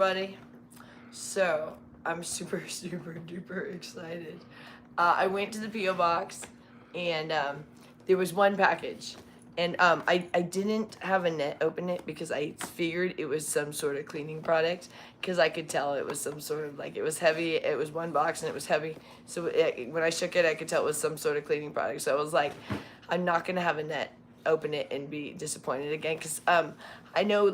Buddy. So I'm super duper excited. I went to the PO box, and there was one package, and I didn't have Annette open it because I figured it was some sort of cleaning product, because I could tell it was some sort of, like, it was heavy. It was one box and it was heavy, so when I shook it I could tell it was some sort of cleaning product. So I was like, I'm not gonna have Annette open it and be disappointed again, because I know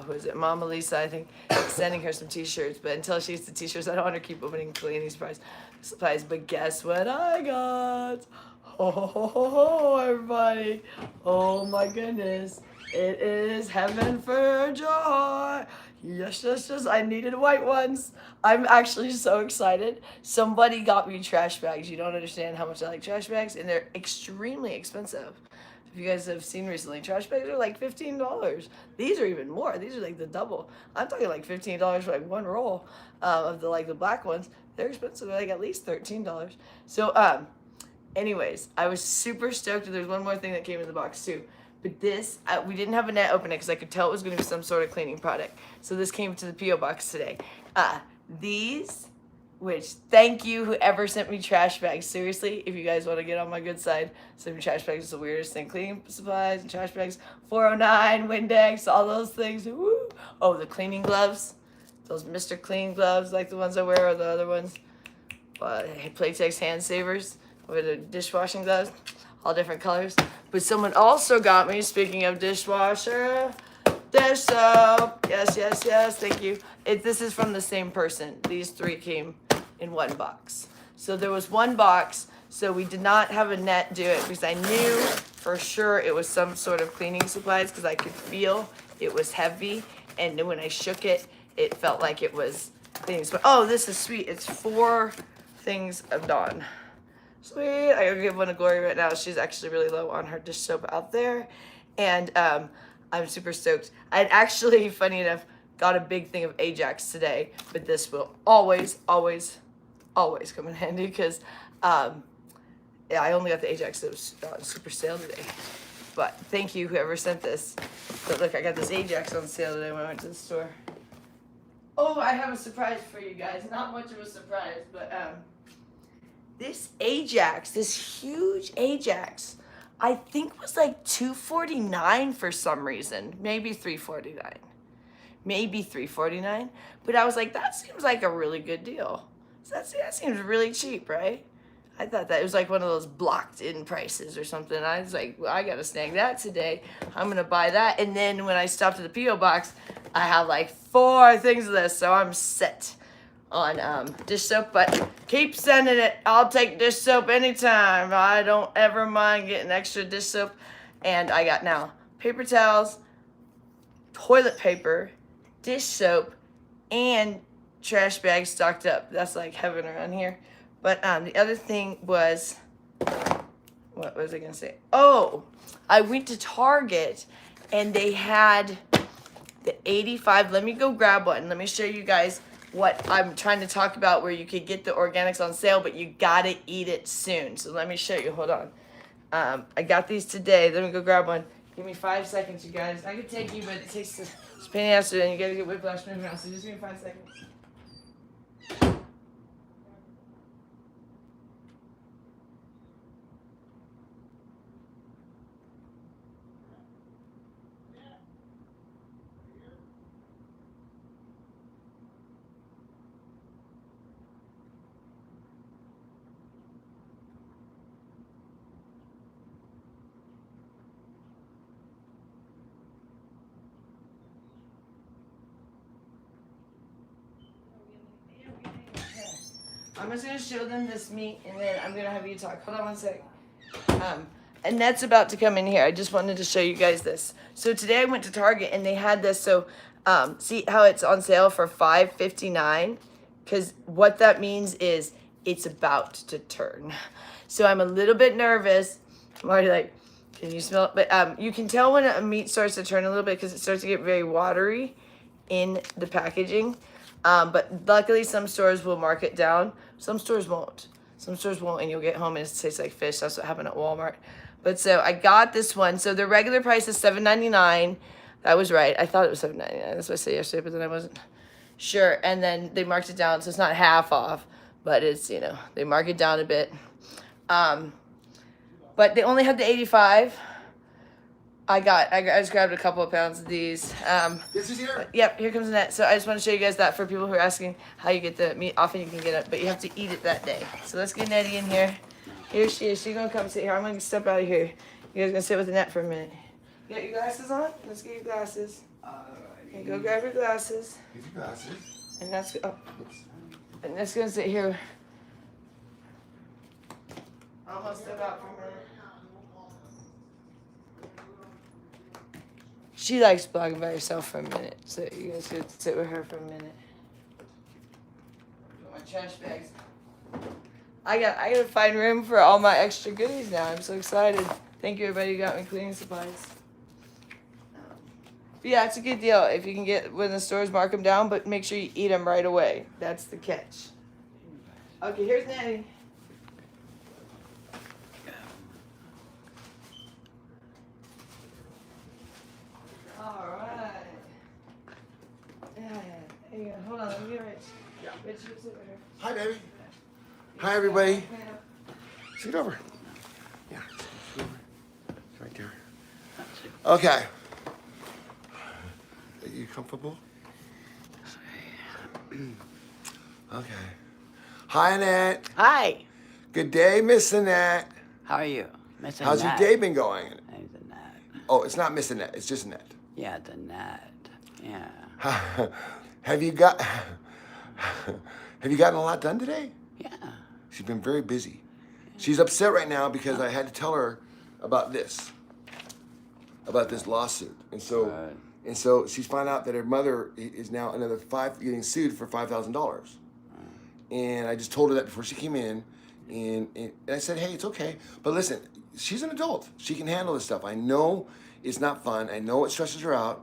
who is it, Mama Lisa, I think, sending her some t-shirts, but until she gets the t-shirts I don't want her to keep opening cleaning supplies. But guess what I got? Ho, everybody. Oh my goodness, it is heaven for joy. Yes, I needed white ones. I'm actually so excited. Somebody got me trash bags. You don't understand how much I like trash bags, and they're extremely expensive. If you guys have seen recently, trash bags are like $15. These are even more. These are like the double. I'm talking like $15 for like one roll of the black ones. They're expensive. They're like at least $13. So anyways, I was super stoked. There's one more thing that came in the box too. But this, we didn't have Annette open it because I could tell it was going to be some sort of cleaning product. So this came to the P.O. box today. These, which, thank you whoever sent me trash bags. Seriously, if you guys want to get on my good side, send me trash bags. It's the weirdest thing. Cleaning supplies and trash bags. 409, Windex, all those things. Woo. Oh, the cleaning gloves. Those Mr. Clean gloves, like the ones I wear, or the other ones. Playtex hand savers, or the dishwashing gloves. All different colors. But someone also got me, speaking of dishwasher, dish soap. Yes, thank you. This is from the same person. These three came in one box. So there was one box, so we did not have Annette do it because I knew for sure it was some sort of cleaning supplies, because I could feel it was heavy, and when I shook it, it felt like it was cleaning supplies. Oh, this is sweet. It's 4 things of Dawn. Sweet. I gotta give one to Glory right now. She's actually really low on her dish soap out there. And I'm super stoked. I'd actually, funny enough, got a big thing of Ajax today, but this will always come in handy, because I only got the Ajax that was on super sale today. But thank you whoever sent this. But look, I got this Ajax on sale today when I went to the store. Oh, I have a surprise for you guys. Not much of a surprise, but this Ajax, this huge Ajax, I think was like $249 for some reason. Maybe $349. But I was like, that seems like a really good deal. So that seems really cheap, right? I thought that it was like one of those blocked in prices or something. I was like, well, I gotta snag that today. I'm gonna buy that. And then when I stopped at the P.O. box, I have like 4 things of this, so I'm set on dish soap. But keep sending it. I'll take dish soap anytime. I don't ever mind getting extra dish soap. And I got now paper towels, toilet paper, dish soap, and trash bags stocked up. That's like heaven around here. But the other thing was, what was I gonna say? Oh, I went to Target and they had the 85. Let me go grab one. Let me show you guys what I'm trying to talk about, where you could get the organics on sale, but you gotta eat it soon. So let me show you. Hold on. I got these today. Let me go grab one. Give me 5 seconds, you guys. I could take you, but it takes it's pain in the ass, and you gotta get whiplash moving around. So just give me 5 seconds. I'm just gonna show them this meat, and then I'm gonna have you talk. Hold on one sec. Annette's about to come in here. I just wanted to show you guys this. So today I went to Target and they had this. So see how it's on sale for $5.59? Because what that means is it's about to turn. So I'm a little bit nervous. I'm already like, can you smell it? But you can tell when a meat starts to turn a little bit because it starts to get very watery in the packaging. But luckily some stores will mark it down. Some stores won't. Some stores won't, and you'll get home and it tastes like fish. That's what happened at Walmart. But so I got this one. So the regular price is $7.99. That was right. I thought it was $7.99. That's what I said yesterday, but then I wasn't sure. And then they marked it down, so it's not half off, but it's, you know, they mark it down a bit. But they only had the 85. I just grabbed a couple of pounds of these. This is here? Yep, here comes Annette. So I just want to show you guys that for people who are asking how you get the meat. Often you can get it, but you have to eat it that day. So let's get Nettie in here. Here she is. She's going to come sit here. I'm going to step out of here. You guys going to sit with Annette for a minute. You got your glasses on? Let's get your glasses. Okay, go grab your glasses. Get your glasses. And that's going to sit here. I'm going to step out for a minute. She likes blogging by herself for a minute, so you guys get to sit with her for a minute. My trash bags. I gotta find room for all my extra goodies now. I'm so excited. Thank you, everybody who got me cleaning supplies. But yeah, it's a good deal if you can get when the stores mark them down, but make sure you eat them right away. That's the catch. Okay, here's Nanny. Hold on, let me get Rich. Yeah. Rich, you sit with her. Hi, baby. Hi, everybody. Sit over. Yeah. Sit over. It's right there. Okay. Are you comfortable? Okay. Hi, Annette. Hi. Good day, Miss Annette. How are you, Miss Annette? How's your day been going? Hey, Annette. Oh, it's not Miss Annette. It's just Annette. Yeah, it's Annette. Yeah. Have you gotten a lot done today? Yeah. She's been very busy. She's upset right now because I had to tell her about this lawsuit, and so she's found out that her mother is now getting sued for $5,000. And I just told her that before she came in, and I said, hey, it's okay, but listen, she's an adult. She can handle this stuff. I know it's not fun. I know it stresses her out.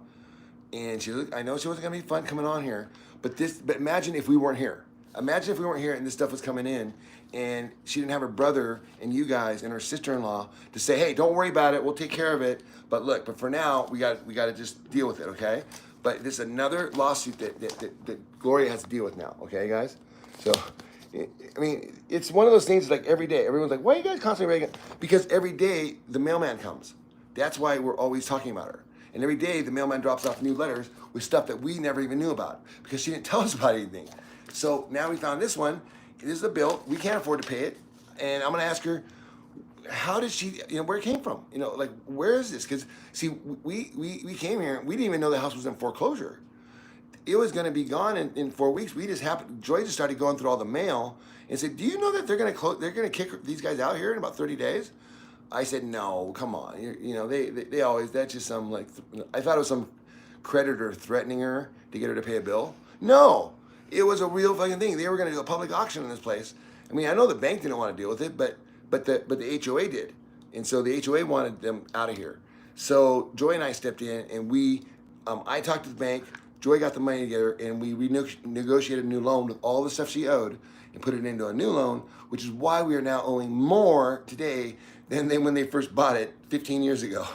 And I know she wasn't gonna be fun coming on here, but imagine if we weren't here. Imagine if we weren't here and this stuff was coming in, and she didn't have her brother and you guys and her sister-in-law to say, hey, don't worry about it, we'll take care of it. But for now, we got to just deal with it, okay? But this is another lawsuit that Gloria has to deal with now, okay, guys? So, I mean, it's one of those things like every day. Everyone's like, why are you guys constantly ragging? Because every day the mailman comes. That's why we're always talking about her. And every day the mailman drops off new letters with stuff that we never even knew about because she didn't tell us about anything. So now we found this one. This is a bill. We can't afford to pay it. And I'm going to ask her, how did she, where it came from? Like, where is this? Because, see, we came here. We didn't even know the house was in foreclosure. It was going to be gone in 4 weeks. Joy just started going through all the mail and said, do you know that they're going to kick these guys out here in about 30 days? I said, no, come on. They always, that's just some, I thought it was some creditor threatening her to get her to pay a bill. No, it was a real fucking thing. They were going to do a public auction in this place. I mean, I know the bank didn't want to deal with it, but the HOA did. And so the HOA wanted them out of here. So Joy and I stepped in, and I talked to the bank. Joy got the money together, and we renegotiated a new loan with all the stuff she owed and put it into a new loan, which is why we are now owing more today than when they first bought it 15 years ago.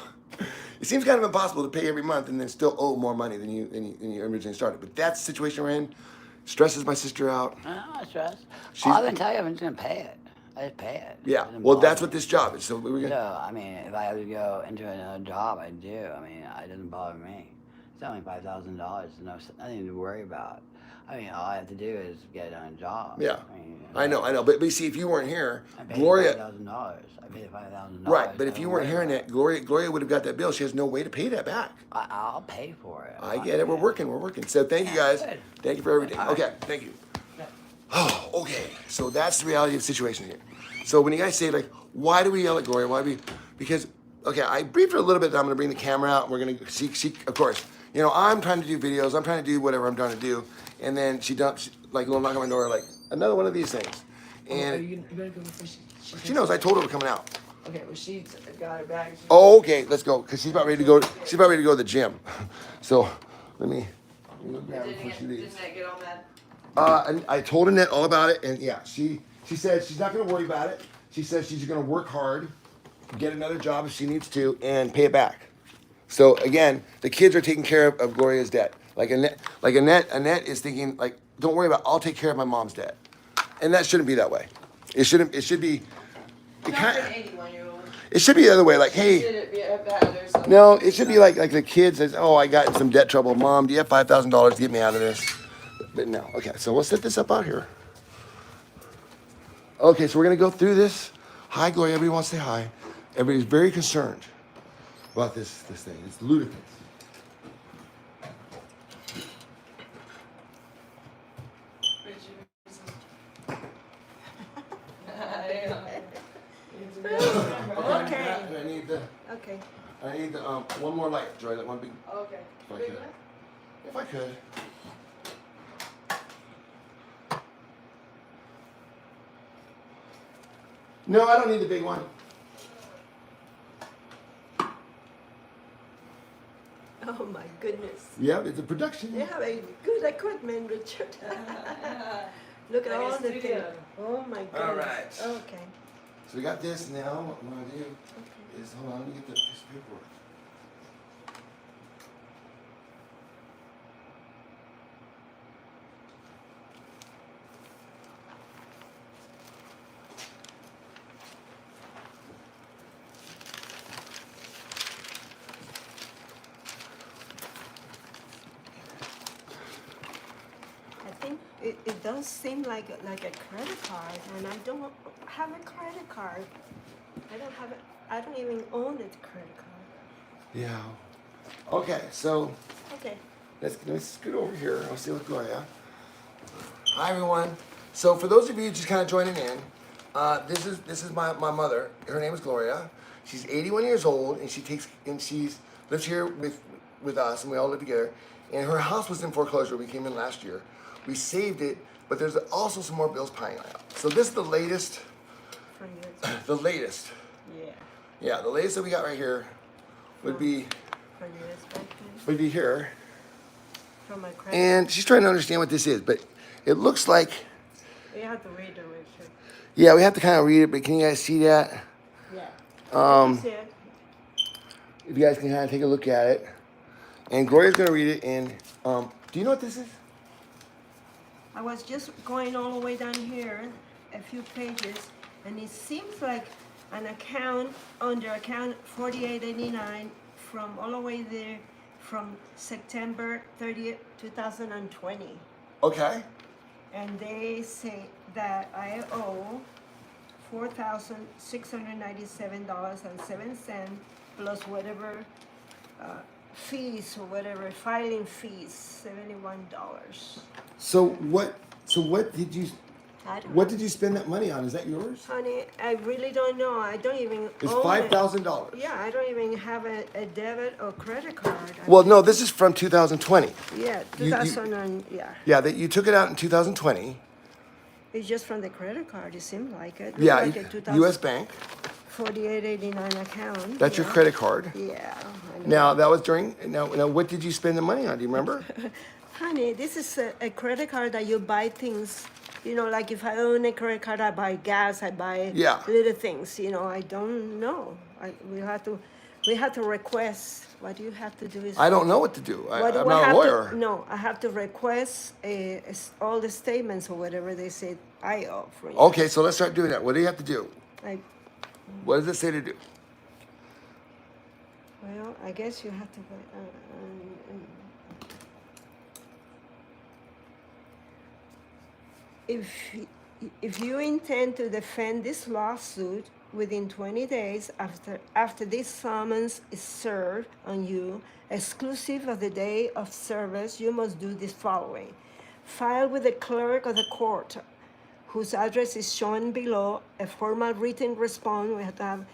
It seems kind of impossible to pay every month and then still owe more money than you originally started. But that's the situation we're in. Stresses my sister out. No, not stress. All I can tell you, I'm just going to pay it. I just pay it. Yeah, well, that's what this job is. So we're gonna. No, I mean, if I have to go into another job, I do. I mean, it doesn't bother me. It's only $5,000. Nothing to worry about. I mean, all I have to do is get a job. Yeah, I know. But you see, if you weren't here, Gloria. $5,000. I paid $5,000. Right, but if you weren't here, Annette, Gloria would have got that bill. She has no way to pay that back. I'll pay for it. I get it. We're working. So thank you guys. Good. Thank you for everything. Okay, thank you. Oh, okay. So that's the reality of the situation here. So when you guys say, like, why do we yell at Gloria? Because, okay, I briefed her a little bit that I'm going to bring the camera out. We're going to see, of course, I'm trying to do videos. I'm trying to do whatever I'm trying to do. And then she like, a little knock on my door, like, another one of these things. And you better go before she knows. I told her we're coming out. Okay, well, she got her bag. Oh, okay, let's go. Because she's about ready to go. She's about ready to go to the gym. So let me go grab her before she leaves. Didn't that get all mad? And I told Annette all about it, and yeah, she said she's not going to worry about it. She says she's going to work hard, get another job if she needs to, and pay it back. So again, the kids are taking care of Gloria's debt. Like Annette is thinking like, don't worry about, I'll take care of my mom's debt. And that shouldn't be that way. It should be, Not for an 81-year-old. it should be the other way. Like, hey, Should it be bad or something? no, it should be like the kid says, oh, I got in some debt trouble. Mom, do you have $5,000 to get me out of this? But no. Okay, so we'll set this up out here. Okay, so we're gonna go through this. Hi, Gloria. Everybody wants to say hi. Everybody's very concerned about this thing. It's ludicrous. Okay. I need the one more light, Joy. That one big. Okay. If I could. If I could. No, I don't need the big one. Oh my goodness. Yeah, it's a production. They have a good equipment, Richard. Look at Like a all the studio. things. Oh my goodness. All right. Okay. So we got this now. What I'm gonna do is hold on, let me get the piece of paperwork. I think it does seem like a credit card, and I don't have a credit card. I don't even own a credit card. Yeah. Okay, so Okay. let's scoot over here. I'll see with Gloria. Hi everyone. So for those of you just kind of joining in, this is my mother. Her name is Gloria. She's 81 years old, and she's lives here with us, and we all live together. And her house was in foreclosure. We came in last year. We saved it, but there's also some more bills piling up. So this is the latest. From yours. The latest. Yeah. Yeah, the latest that we got right here would be From yours, here. From my credit. And she's trying to understand what this is, but it looks like, You have to read it, Richard. yeah, we have to kind of read it, but can you guys see that? Yeah. Um, See it? If you guys can kind of take a look at it. And Gloria's going to read it, and do you know what this is? I was just going all the way down here, a few pages, and it seems like an account under account 4889 from all the way there from September 30th, 2020. Okay. And they say that I owe $4,697.07 plus whatever fees or whatever filing fees, $71. So what did you I don't what know. did you spend that money on? Is that yours? Honey, I really don't know. I don't even It's own it. $5,000. Yeah, I don't even have a debit or credit card. Well, no, this is from 2020. Yeah, you- 2000 and yeah. Yeah, that you took it out in 2020. It's just from the credit card. It seemed like it. Looked Yeah, like a 2000 U.S. Bank. 4889 account. That's your yeah. credit card. Yeah. I know. Now that was during. Now, what did you spend the money on? Do you remember? Honey, this is a credit card that you buy things. You know, like if I own a credit card, I buy gas, I buy Yeah. little things. You know, I don't know. We have to request. What you have to do is. I don't know what to do. what do I'm we not a have lawyer. No, I have to request all the statements or whatever they say I owe from you. Okay, so let's start doing that. What do you have to do? Like, What does it say to do? well, I guess you have to. If you intend to defend this lawsuit within 20 days after this summons is served on you, exclusive of the day of service, you must do this following. File with the clerk of the court, whose address is shown below, a formal written response. We have to have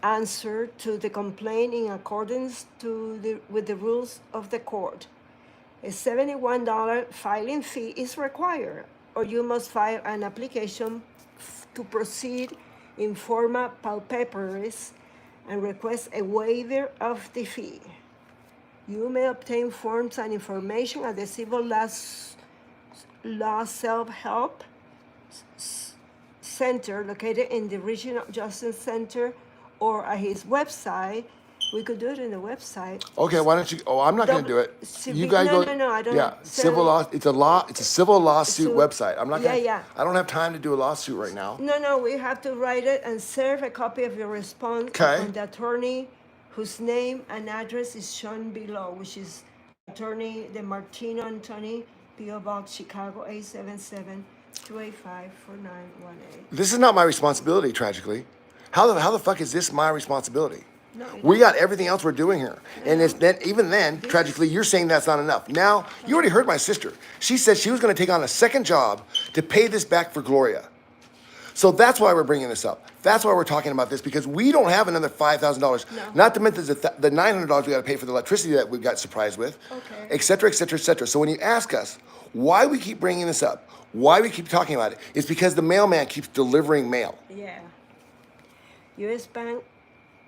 answer to the complaint in accordance with the rules of the court. A $71 filing fee is required, or you must file an application to proceed in forma pauperis and request a waiver of the fee. You may obtain forms and information at the Civil Law Self-Help Center located in the Regional Justice Center or at his website, We could do it in the website. Okay, why don't you? Oh, I'm not going to do it. You guys no, go. no, I don't. Yeah, civil law. It's a civil lawsuit So- website. I'm not. Yeah, Gonna, yeah. I don't have time to do a lawsuit right now. No, we have to write it and serve a copy of your response Okay. on the attorney whose name and address is shown below, which is Attorney DeMartino Anthony, P.O. Box, Chicago 877-285-4918. This is not my responsibility. Tragically, how the fuck is this my responsibility? No, it We got everything else we're doing here, and it's then even then, This- tragically, you're saying that's not enough. Now you already heard my sister. She said she was going to take on a second job to pay this back for Gloria. So that's why we're bringing this up. That's why we're talking about this, because we don't have another $5,000. No. Not to mention the $900 we got to pay for the electricity that we got surprised with, Okay. et cetera, et cetera, et cetera. So when you ask us why we keep bringing this up, why we keep talking about it, it's because the mailman keeps delivering mail. Yeah. U.S. Bank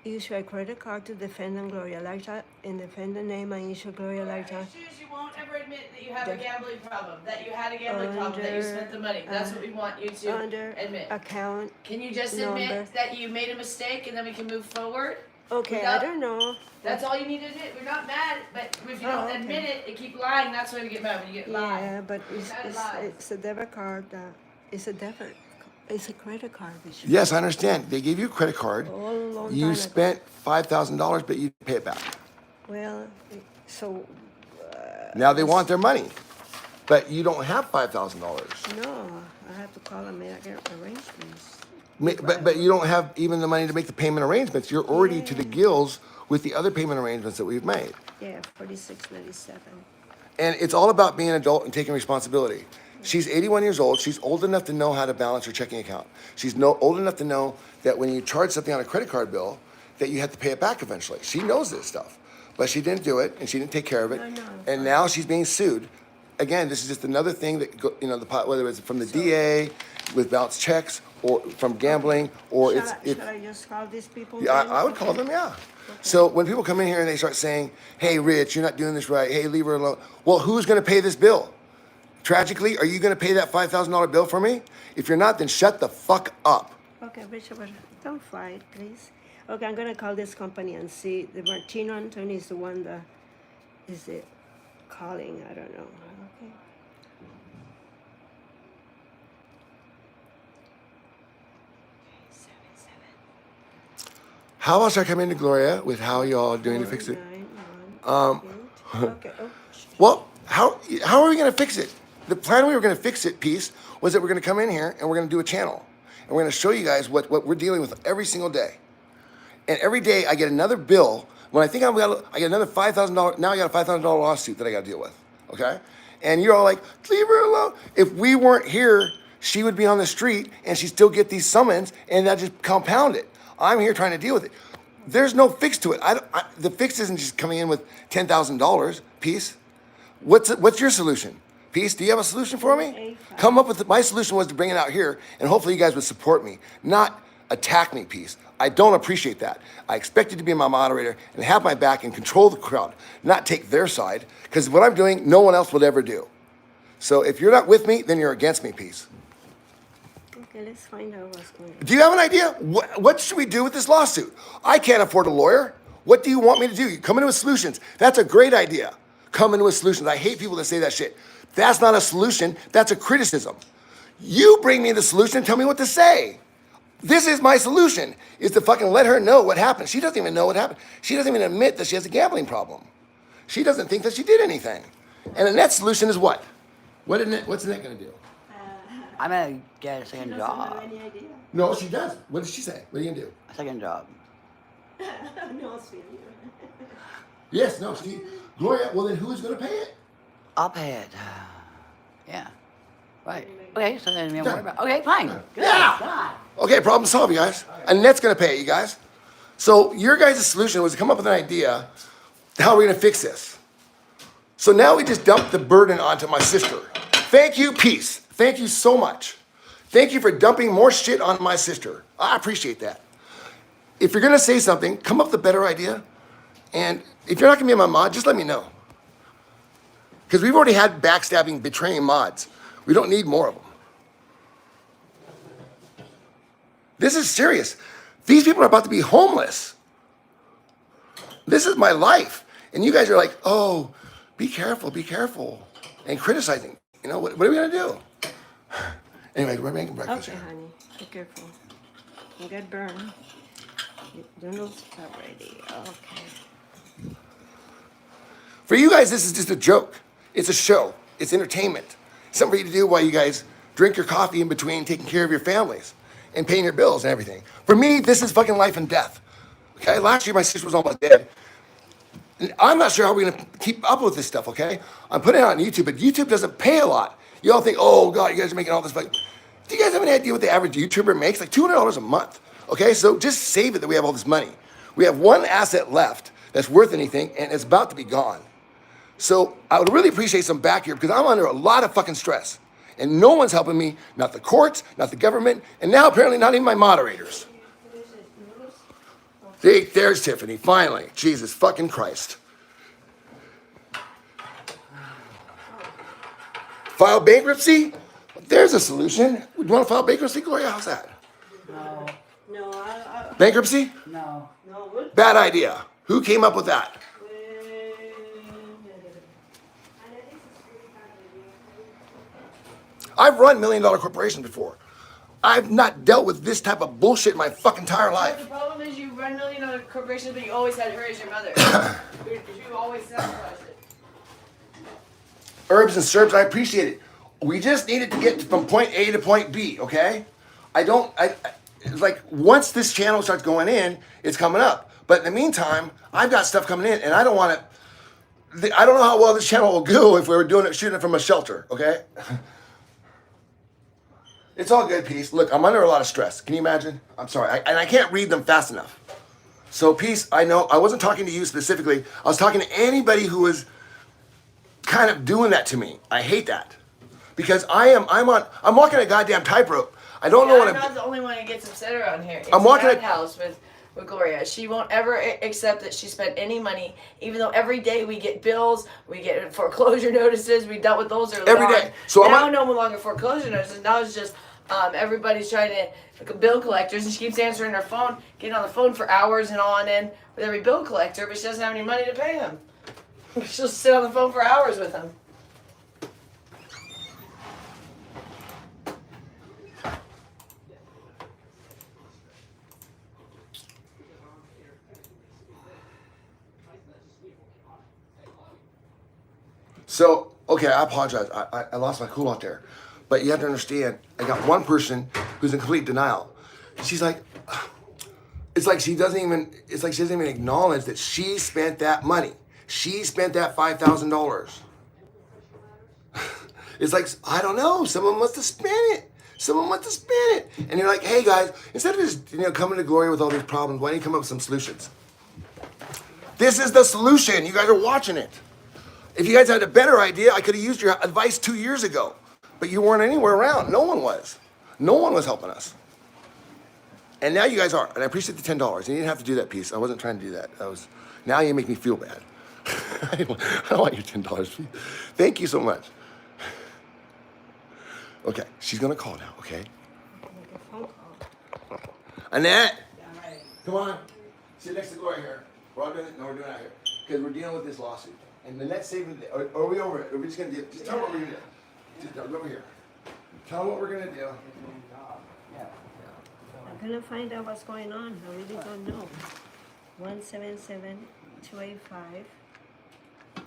issue a credit card to defendant Gloria Larta in defendant name and issue Gloria Larta. Issues, you won't ever admit that you have a gambling problem, that you had a gambling problem, that you spent the money. That's what we want you to Under admit. account. Can you just number. admit that you made a mistake and then we can move forward? Okay, Without- I don't know. That's all you need to admit. We're not mad, but if you don't okay. admit it and keep lying, that's why we get mad when you get lied. Yeah, but Bad lies. it's a debit card. It's a debit. It's a credit card issue. Yes, I understand. They gave you a credit card. All a long time You ago. spent $5,000, but you didn't pay it back. Well, so Now they want their money, but you don't have $5,000. no, I have to call and make arrangements. But you don't have even the money to make the payment arrangements. You're already to the gills with the other payment arrangements that we've made. Yeah, 46.97. And it's all about being an adult and taking responsibility. She's 81 years old. She's old enough to know how to balance her checking account. She's old enough to know that when you charge something on a credit card bill, that you have to pay it back eventually. She knows this stuff. But she didn't do it, and she didn't take care of it. I know. And now she's being sued. Again, this is just another thing that, whether it's from the DA with bounced checks, or from gambling, or Should it's I just call these people? yeah, then? I would call them, yeah. So when people come in here and they start saying, hey, Rich, you're not doing this right. Hey, leave her alone. Well, who's going to pay this bill? Tragically, are you going to pay that $5,000 bill for me? If you're not, then shut the fuck up. Okay, Richard, don't fight, please. Okay, I'm gonna call this company and see. The Martino Anthony is the one that is it calling. I don't know. Okay. How else I come into Gloria with how y'all doing to fix it? 491. Okay. Oh, Well, how are we going to fix it? The plan we were going to fix it, piece, was that we're going to come in here and we're going to do a channel. And we're going to show you guys what we're dealing with every single day. And every day I get another bill. When I think I get another $5,000, now I got a $5,000 lawsuit that I got to deal with, okay? And you're all like, leave her alone. If we weren't here, she would be on the street and she'd still get these summons and that just compound it. I'm here trying to deal with it. There's no fix to it. The fix isn't just coming in with $10,000, piece. What's your solution? Peace, do you have a solution for me? Come up with it. My solution was to bring it out here, and hopefully you guys would support me, not attack me, Peace. I don't appreciate that. I expect you to be my moderator and have my back and control the crowd, not take their side, because what I'm doing, no one else would ever do. So if you're not with me, then you're against me, Peace. okay, let's find out what's going on. Do you have an idea? What should we do with this lawsuit? I can't afford a lawyer. What do you want me to do? You come in with solutions. That's a great idea. Come in with solutions. I hate people that say that shit. That's not a solution. That's a criticism. You bring me the solution and tell me what to say. This is my solution, is to fucking let her know what happened. She doesn't even know what happened. She doesn't even admit that she has a gambling problem. She doesn't think that she did anything. And Annette's solution is what? What's Annette going to do? I'm gonna get a second job. Any idea? No, she does. What does she say? What are you going to do? A second job. No, sweetie. Yes, no, Gloria, well then who's going to pay it? I'll pay it. Yeah. Right. Okay, so then we don't Done. worry about. Okay, fine. Good. Yeah. God. Okay, problem solved, you guys. Annette's gonna pay it, you guys. So your guys' solution was to come up with an idea how we're gonna fix this. So now we just dumped the burden onto my sister. Thank you, Peace. Thank you so much. Thank you for dumping more shit on my sister. I appreciate that. If you're gonna say something, come up with a better idea. And if you're not gonna be my mod, just let me know. Because we've already had backstabbing, betraying mods. We don't need more of them. This is serious. These people are about to be homeless. This is my life. And you guys are like, oh, be careful, and criticizing. You know, what are we going to do? Anyway, we're making breakfast Okay, here. honey, be careful. You get burned. The noodles are ready. Okay. For you guys, this is just a joke. It's a show. It's entertainment. Something for you to do while you guys drink your coffee in between taking care of your families and paying your bills and everything. For me, this is fucking life and death. Okay, last year my sister was almost dead. And I'm not sure how we're gonna keep up with this stuff, okay? I'm putting it on YouTube, but YouTube doesn't pay a lot. You all think, oh God, you guys are making all this money. Do you guys have any idea what the average YouTuber makes? Like $200 a month, okay? So just save it that we have all this money. We have one asset left that's worth anything, and it's about to be gone. So I would really appreciate some back here because I'm under a lot of fucking stress. And no one's helping me, not the courts, not the government, and now apparently not even my moderators. There's Tiffany, finally. Jesus fucking Christ. File bankruptcy? There's a solution. You want to file bankruptcy, Gloria? How's that? No. No, Bankruptcy? No. no, what? Bad idea. Who came up with that? I've run $1 million corporations before. I've not dealt with this type of bullshit in my fucking entire The life. problem is you run $1 million corporations, but you always had her as your mother. you always sacrificed it. Herbs and serbs, I appreciate it. We just needed to get from point A to point B, okay? It's like once this channel starts going in, it's coming up. But in the meantime, I've got stuff coming in and I don't want to, I don't know how well this channel will go if we were shooting it from a shelter, okay? It's all good, Peace. Look, I'm under a lot of stress. Can you imagine? I'm sorry, and I can't read them fast enough. So Peace, I know, I wasn't talking to you specifically. I was talking to anybody who was kind of doing that to me. I hate that. Because I'm walking a goddamn tightrope. I don't know what I'm not the only one that gets upset around here. It's I'm walking that a- house with Gloria. She won't ever accept that she spent any money, even though every day we get bills, we get foreclosure notices. We dealt with those early Every on. day. So now I'm no longer foreclosure notices. Now it's just everybody's trying to bill collectors, and she keeps answering her phone, getting on the phone for hours and on end with every bill collector, but she doesn't have any money to pay them. She'll sit on the phone for hours with them. So, okay, I apologize. I lost my cool out there. But you have to understand, I got one person who's in complete denial. She's like, it's like she doesn't even acknowledge that she spent that money. She spent that $5,000. It's like, I don't know, someone must have spent it. Someone must have spent it. And you're like, hey guys, instead of just coming to Gloria with all these problems, why don't you come up with some solutions? This is the solution. You guys are watching it. If you guys had a better idea, I could have used your advice 2 years ago. But you weren't anywhere around. No one was. No one was helping us. And now you guys are. And I appreciate the $10. You didn't have to do that piece. I wasn't trying to do that. Now you make me feel bad. I don't want your $10. Thank you so much. Okay, she's gonna call now, okay? Make a phone call. Annette! Come on. Sit next to Gloria here. We're all doing it. No, we're doing it out here. Because we're dealing with this lawsuit. And Annette's saving the day. Are we over it? Are we just gonna do it? Just tell them what we're gonna do. Just go over here. Tell them what we're gonna do. I'm gonna find out what's going on. I really don't know. 177-285. Okay,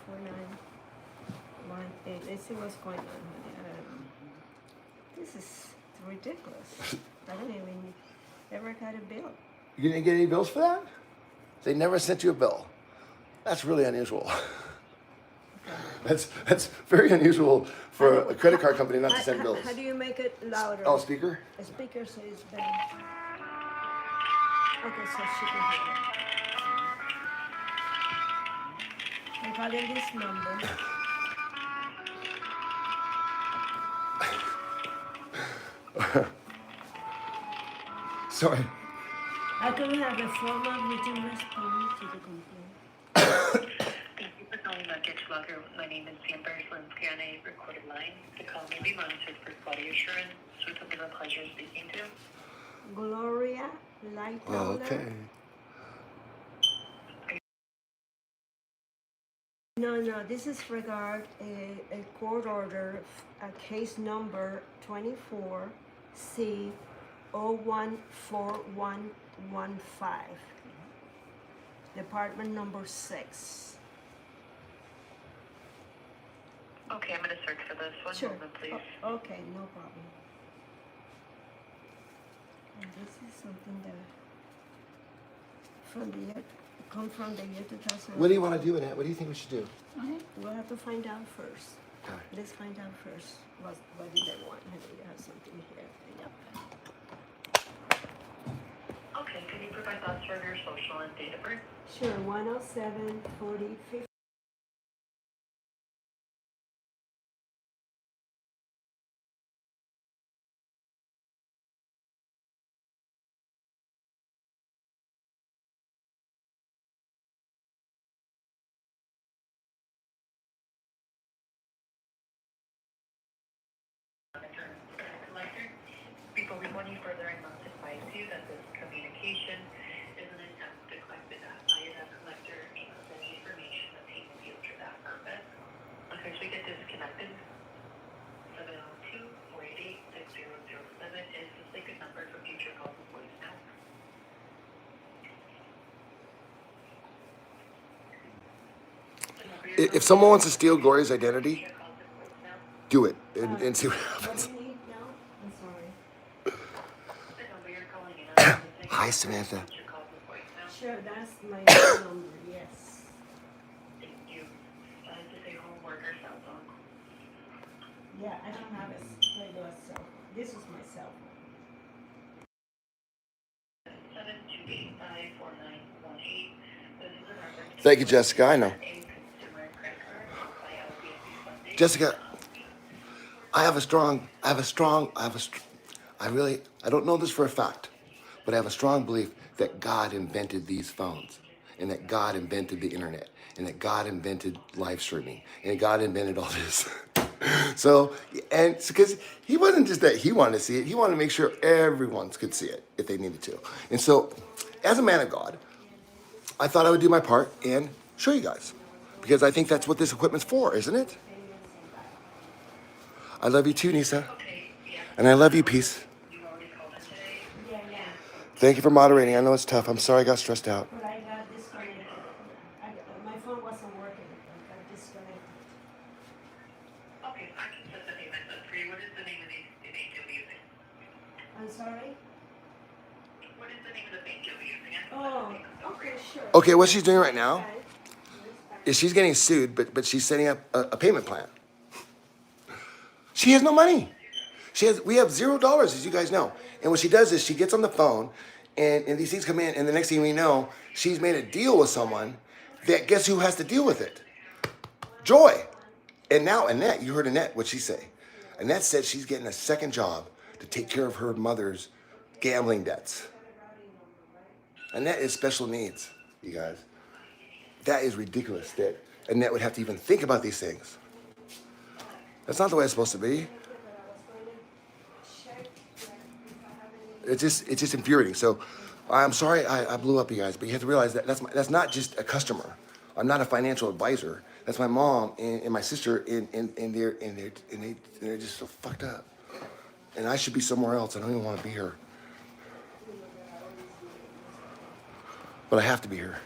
4918. Let's see what's going on, honey. I don't know. This is ridiculous. I don't even ever got a bill. You didn't get any bills for that? They never sent you a bill. That's really unusual. That's very unusual for a credit card company not to send bills. How do you make it louder? Oh, speaker? A speaker so it's better. Okay, so she can hear it. I'm calling this number. Sorry. I could have a formal written response to the complaint. Thank you for calling AnnettesClubLove. My name is Amber Slinsky on a recorded line. The call may be monitored for quality assurance. So it's a pleasure speaking to. Gloria Light. Oh, okay. No, this is regard a court order, a case number 24C 014115, department number 6. Okay, I'm going to search for this. One Sure. moment, please. Okay, no problem. And this is something that from the year, come from the year 2000. What do you want to do, Annette? What do you think we should do? We'll have to find out first. Okay. Let's find out first what did they want. Maybe you have something here. Yep. Okay, can you provide thoughts for your social and date of birth? Sure, 107 40 50. Collector. Before we go any further, I must advise you that this communication is an attempt to collect the data by a debt collector and any information obtained will be used for that purpose. Okay, so we get disconnected. 702-488-6007 is the sacred number for future calls and voicemail. If someone wants to steal Gloria's identity, do it and see what happens. What do you need now? I'm sorry. The number you're calling in on is the Hi, Samantha. future calls and voicemail. Sure, that's my number, yes. Thank you. To say homework or cell phone. Yeah, I don't have a regular cell phone. This is my cell phone. 728-54918. This is a reference Thank you, Jessica. I know. a consumer credit card by LBC funding. Jessica, I don't know this for a fact, but I have a strong belief that God invented these phones, and that God invented the internet, and that God invented live streaming, and that God invented all this. So, and because he wasn't just that he wanted to see it, he wanted to make sure everyone could see it if they needed to. And so, as a man of God, I thought I would do my part and show you guys, because I think that's what this equipment's for, isn't it? I love you too, Nisa. Okay, yeah, And I love you, Peace. you already called in today. Yeah. Thank you for moderating. I know it's tough. I'm sorry I got stressed out. But I got disconnected. My phone wasn't working. I got disconnected. Okay, I can set the payment up for you. What is the name of the bank you'll be using? I'm sorry? What is the name of the bank you'll be using? Oh, okay, sure. Okay, what she's doing right now Okay. is she's getting sued, but she's setting up a payment plan. She has no money. We have $0, as you guys know. And what she does is she gets on the phone, and these things come in, and the next thing we know, she's made a deal with someone that guess who has to deal with it? Joy. And now Annette, you heard Annette, what'd she say? Annette said she's getting a second job to take care of her mother's gambling debts. Annette is special needs, you guys. That is ridiculous that Annette would have to even think about these things. That's not the way it's supposed to be. It's just infuriating. So I'm sorry I blew up, you guys, but you have to realize that that's not just a customer. I'm not a financial advisor. That's my mom and my sister, and they're just so fucked up. And I should be somewhere else. I don't even want to be here. But I have to be here.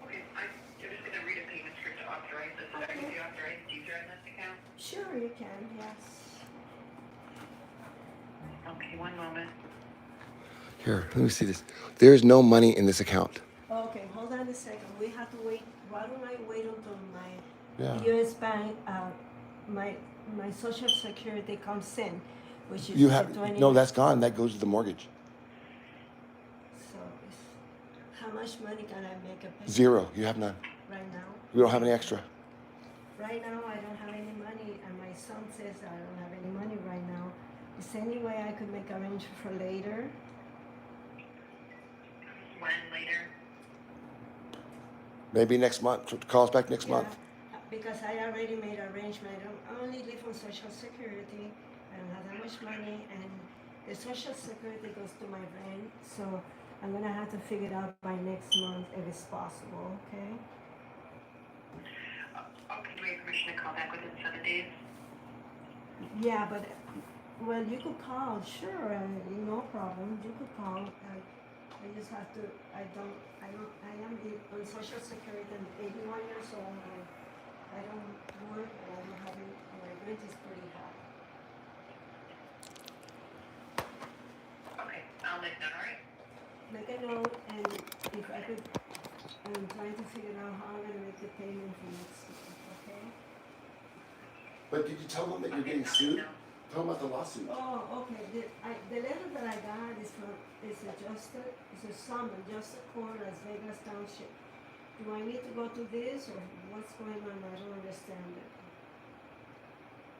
Okay, I'm just going to read a payment script to authorize this. Are you the authorized user in this account? Sure, you can, yes. Okay, one moment. Here, let me see this. There is no money in this account. Okay, hold on a second. We have to wait. Why don't I wait until my Yeah. U.S. bank, my Social Security comes in, which is You the have 20. no. That's gone. That goes to the mortgage. So, how much money can I make a payment? 0. You have none. Right now? We don't have any extra. Right now, I don't have any money, and my son says I don't have any money right now. Is there any way I could make arrangement for later? When later? Maybe next month. Call us back next month. Because I already made arrangement. I only live on Social Security. I don't have that much money, and the Social Security goes to my rent. So I'm gonna have to figure it out by next month if it's possible. Okay? Okay, do we have permission to call back within 7 days? Yeah, but well, you could call, sure, no problem. You could call. I just have to. I am on Social Security. I'm 81 years old. I don't work. And I don't have any. My rent is pretty high. Okay, I'll make that, all right? Make a note, and if I could, I'm trying to figure out how I'm gonna make the payment for next week. Okay. But did you tell them that you're getting sued? Tell them about the lawsuit. Oh, okay. The letter that I got is from it's a summons, just a court, Las Vegas Township. Do I need to go to this, or what's going on? I don't understand it.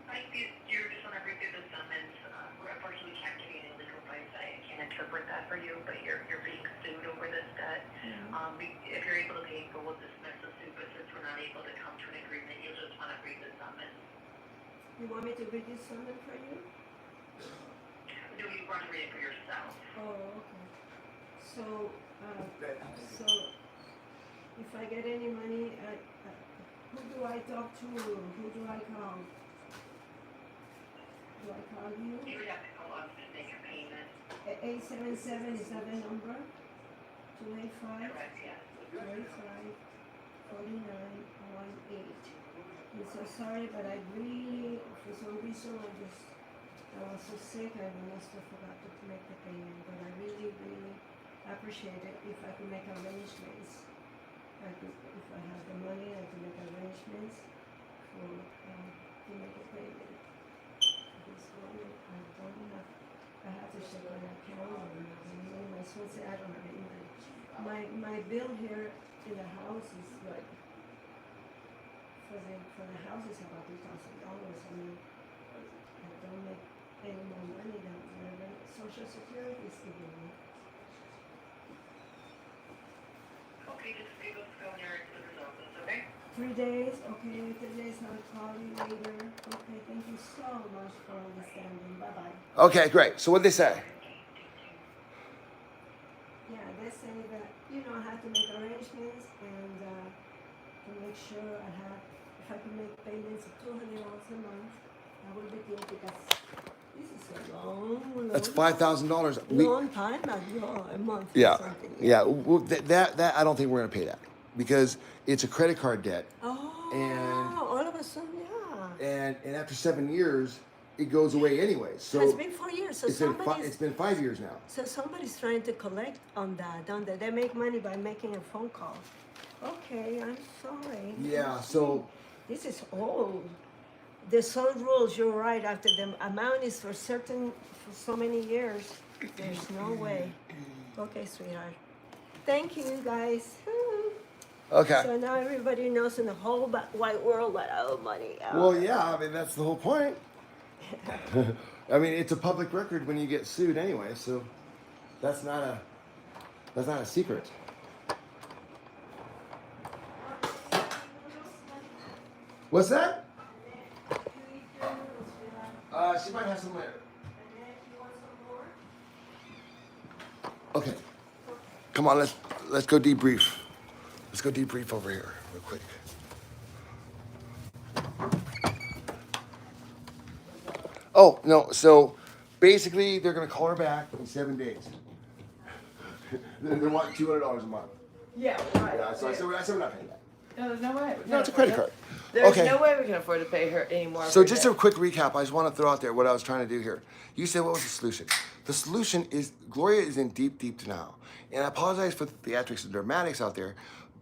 I think you're just want to read through the summons. We're unfortunately can't give you any legal advice. I can't interpret that for you, but you're being sued over this debt. If you're able to pay, we'll dismiss the suit, but since we're not able to come to an agreement, you'll just want to read the summons. You want me to read this summons for you? No, you want to read it for yourself. Oh, okay. So if I get any money, who do I talk to? Who do I call? Do I call you? You would have to call us to make your payment. 877 is that the number? 285 Correct, yes. 285 4918. I'm so sorry, but I really, for some reason, I was so sick, I must have forgot to make the payment. But I really, really appreciate it if I could make arrangements. If I have the money, I can make arrangements for to make a payment. This moment, I have to check my account. And my son said I don't have any money. My bill here in the house is like. For the house is about $2,000. I mean, I don't make any more money than whatever Social Security is giving me. Okay, just give us a call when you're in the office, okay? 3 days, okay, 3 days, I'll call you later. Okay, thank you so much for understanding. Bye-bye. Okay, great. So what'd they say? Yeah, they say that, I have to make arrangements and to make sure if I can make payments of $200 a month, I will be good because this is a long That's $5,000. long time ago, a month or Yeah, something. yeah. Well, that I don't think we're gonna pay that because it's a credit card debt. Oh, And- all of a sudden, yeah. And after 7 years, it goes away anyway. So It's been 4 years, so it's been 5 years now. so somebody's trying to collect on that, don't they? They make money by making a phone call. Okay, I'm sorry. Yeah. So This is old. There's some rules, you're right, after the amount is for so many years, there's no way. Okay, sweetheart. Thank you, guys. okay. So now everybody knows in the whole wide world that I owe money. Well, yeah. I mean, that's the whole point. I mean, it's a public record when you get sued anyway. So that's not a secret. What's that? She might have some later. Okay. Come on, let's go debrief. Let's go debrief over here real quick. Oh no, so basically they're gonna call her back in 7 days. They want $200 a month. Yeah, right. Yeah, so I said we're not paying that. No, there's no way. No, it's a credit card. There's Okay. no way we can afford to pay her anymore. So for just that. a quick recap. I just want to throw out there what I was trying to do here. You said what was the solution? The solution is Gloria is in deep, deep denial. And I apologize for the theatrics and dramatics out there,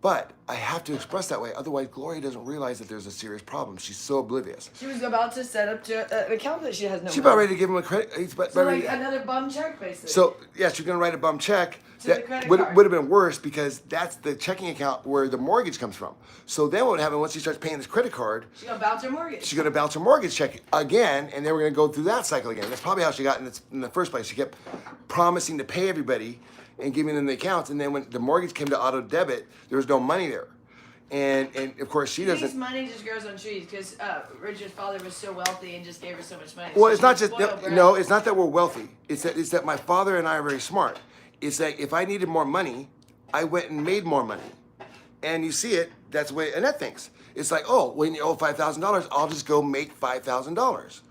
but I have to express that way. Otherwise, Gloria doesn't realize that there's a serious problem. She's so oblivious. She was about to set up an account that she has no She's money. about ready to give him a credit. He's about So ready like to- another bum check, basically. So yeah, she's gonna write a bum check. To the That credit would card. have been worse because that's the checking account where the mortgage comes from. So then what would happen once she starts paying this credit card? She's gonna bounce her mortgage. She's gonna bounce her mortgage check again, and then we're gonna go through that cycle again. That's probably how she got in the first place. She kept promising to pay everybody and giving them the accounts, and then when the mortgage came to auto debit, there was no money there. And of course she Thinks doesn't. money just grows on trees because Richard's father was so wealthy and just gave her so much money. Well, So it's not she's just spoiled brat. no. It's not that we're wealthy. It's that my father and I are very smart. It's that if I needed more money, I went and made more money. And you see it. That's the way Annette thinks. It's like, oh, when you owe $5,000, I'll just go make $5,000.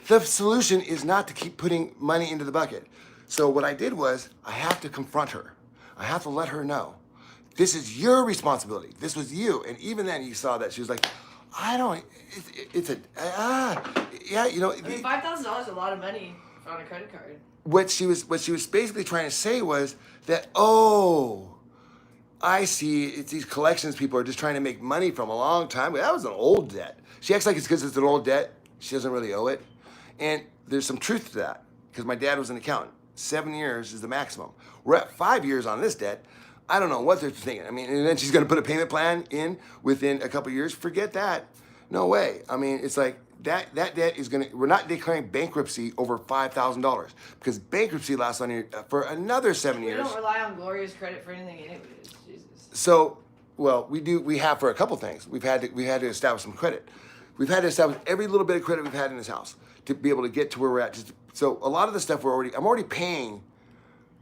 The solution is not to keep putting money into the bucket. So what I did was, I have to confront her. I have to let her know, this is your responsibility. This was you. And even then you saw that she was like, I don't, yeah, you know. I mean, $5,000 is a lot of money on a credit card. What she was basically trying to say was that, oh, I see, it's these collections people are just trying to make money from a long time ago. That was an old debt. She acts like it's because it's an old debt. She doesn't really owe it. And there's some truth to that, because my dad was an accountant. 7 years is the maximum. We're at 5 years on this debt. I don't know what they're thinking. I mean, and then she's gonna put a payment plan in within a couple years. Forget that. No way. I mean, it's like that debt is gonna, we're not declaring bankruptcy over $5,000, because bankruptcy lasts on for another 7 years. We don't rely on Gloria's credit for anything anyways, Jesus. So, well, we have for a couple things. We had to establish some credit. We've had to establish every little bit of credit we've had in this house to be able to get to where we're at. So a lot of the stuff I'm already paying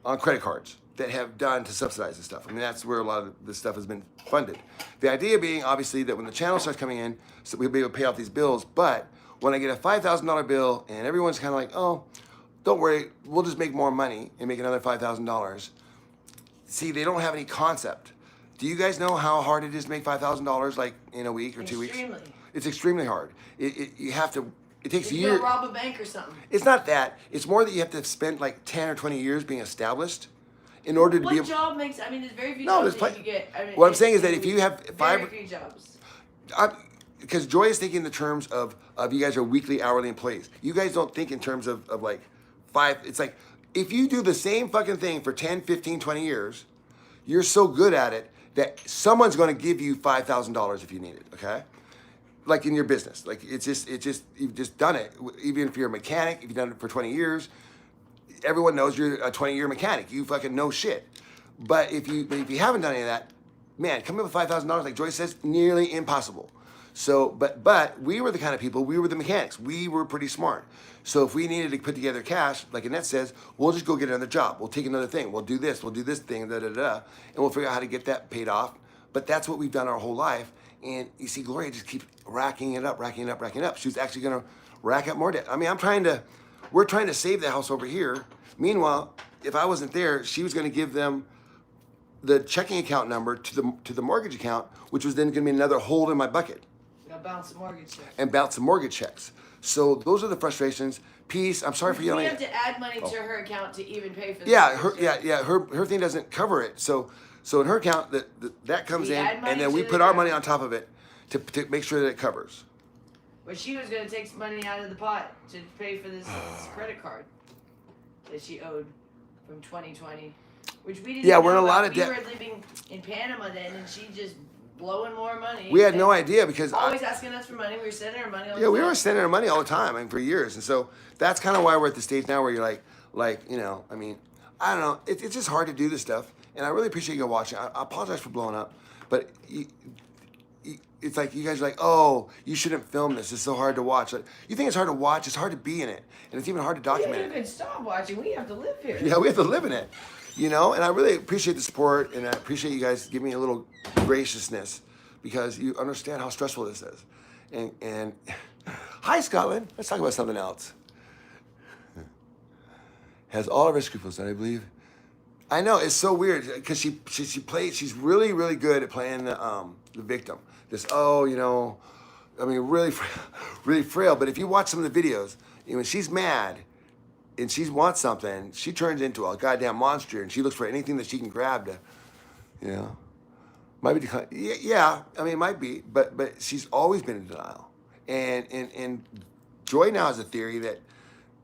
on credit cards that have done to subsidize this stuff. I mean, that's where a lot of this stuff has been funded. The idea being, obviously, that when the channel starts coming in, so we'll be able to pay off these bills. But when I get a $5,000 bill and everyone's kind of like, oh, don't worry, we'll just make more money and make another $5,000. See, they don't have any concept. Do you guys know how hard it is to make $5,000 like in a week or 2 weeks? Extremely. It's extremely hard. You have to, it takes If years. you rob a bank or something. It's not that. It's more that you have to spend like 10 or 20 years being established in order to What be able. job makes, I mean, there's very few No, jobs there's that you get. I mean, what I'm saying is that if you have very five, few jobs. because Joy is thinking in the terms of you guys are weekly, hourly employees. You guys don't think in terms of like five. It's like if you do the same fucking thing for 10, 15, 20 years, you're so good at it that someone's going to give you $5,000 if you need it. Okay. Like in your business, like it's just you've just done it. Even if you're a mechanic, if you've done it for 20 years, everyone knows you're a 20-year mechanic. You fucking know shit. But if you haven't done any of that, man, coming up with $5,000, like Joyce says, nearly impossible. So, but we were the kind of people, we were the mechanics. We were pretty smart. So if we needed to put together cash, like Annette says, we'll just go get another job. We'll take another thing. We'll do this thing, and we'll figure out how to get that paid off. But that's what we've done our whole life. And you see, Gloria just keeps racking it up. She's actually gonna rack up more debt. I mean, we're trying to save the house over here. Meanwhile, if I wasn't there, she was gonna give them the checking account number to the mortgage account, which was then gonna be another hole in my bucket. Bounce the mortgage check. And bounce the mortgage checks. So those are the frustrations. Peace. I'm sorry for yelling. We have to add money to her account to even pay for this. Yeah, her thing doesn't cover it. So in her account that comes in, and then we put our money on top of it to make sure that it covers. But she was gonna take some money out of the pot to pay for this credit card that she owed from 2020, which we didn't. Yeah, know we're in a about. lot of debt. We were living in Panama then, and she just blowing more money. We had no idea because always asking us for money. We were sending her money all the yeah, time. we were sending her money all the time, I mean, for years, and so that's kind of why we're at the stage now where you're like you know, I mean, I don't know, it's just hard to do this stuff, and I really appreciate you watching. I apologize for blowing up, but it's like you guys are like, oh, you shouldn't film this. It's so hard to watch. Like, you think it's hard to watch? It's hard to be in it, and it's even hard to document You can stop watching. We have to live here. Yeah, we have to live in it, you know. And I really appreciate the support, and I appreciate you guys giving me a little graciousness because you understand how stressful this is. And hi, Scotland. Let's talk about something else. Has all of her scruples, I believe. I know it's so weird because she plays. She's really good at playing the victim. This you know, I mean really frail. But if you watch some of the videos, you know, when she's mad and she wants something, she turns into a goddamn monster and she looks for anything that she can grab to, you know, might be decline. Yeah, I mean it might be, but she's always been in denial. And Joy now has a theory that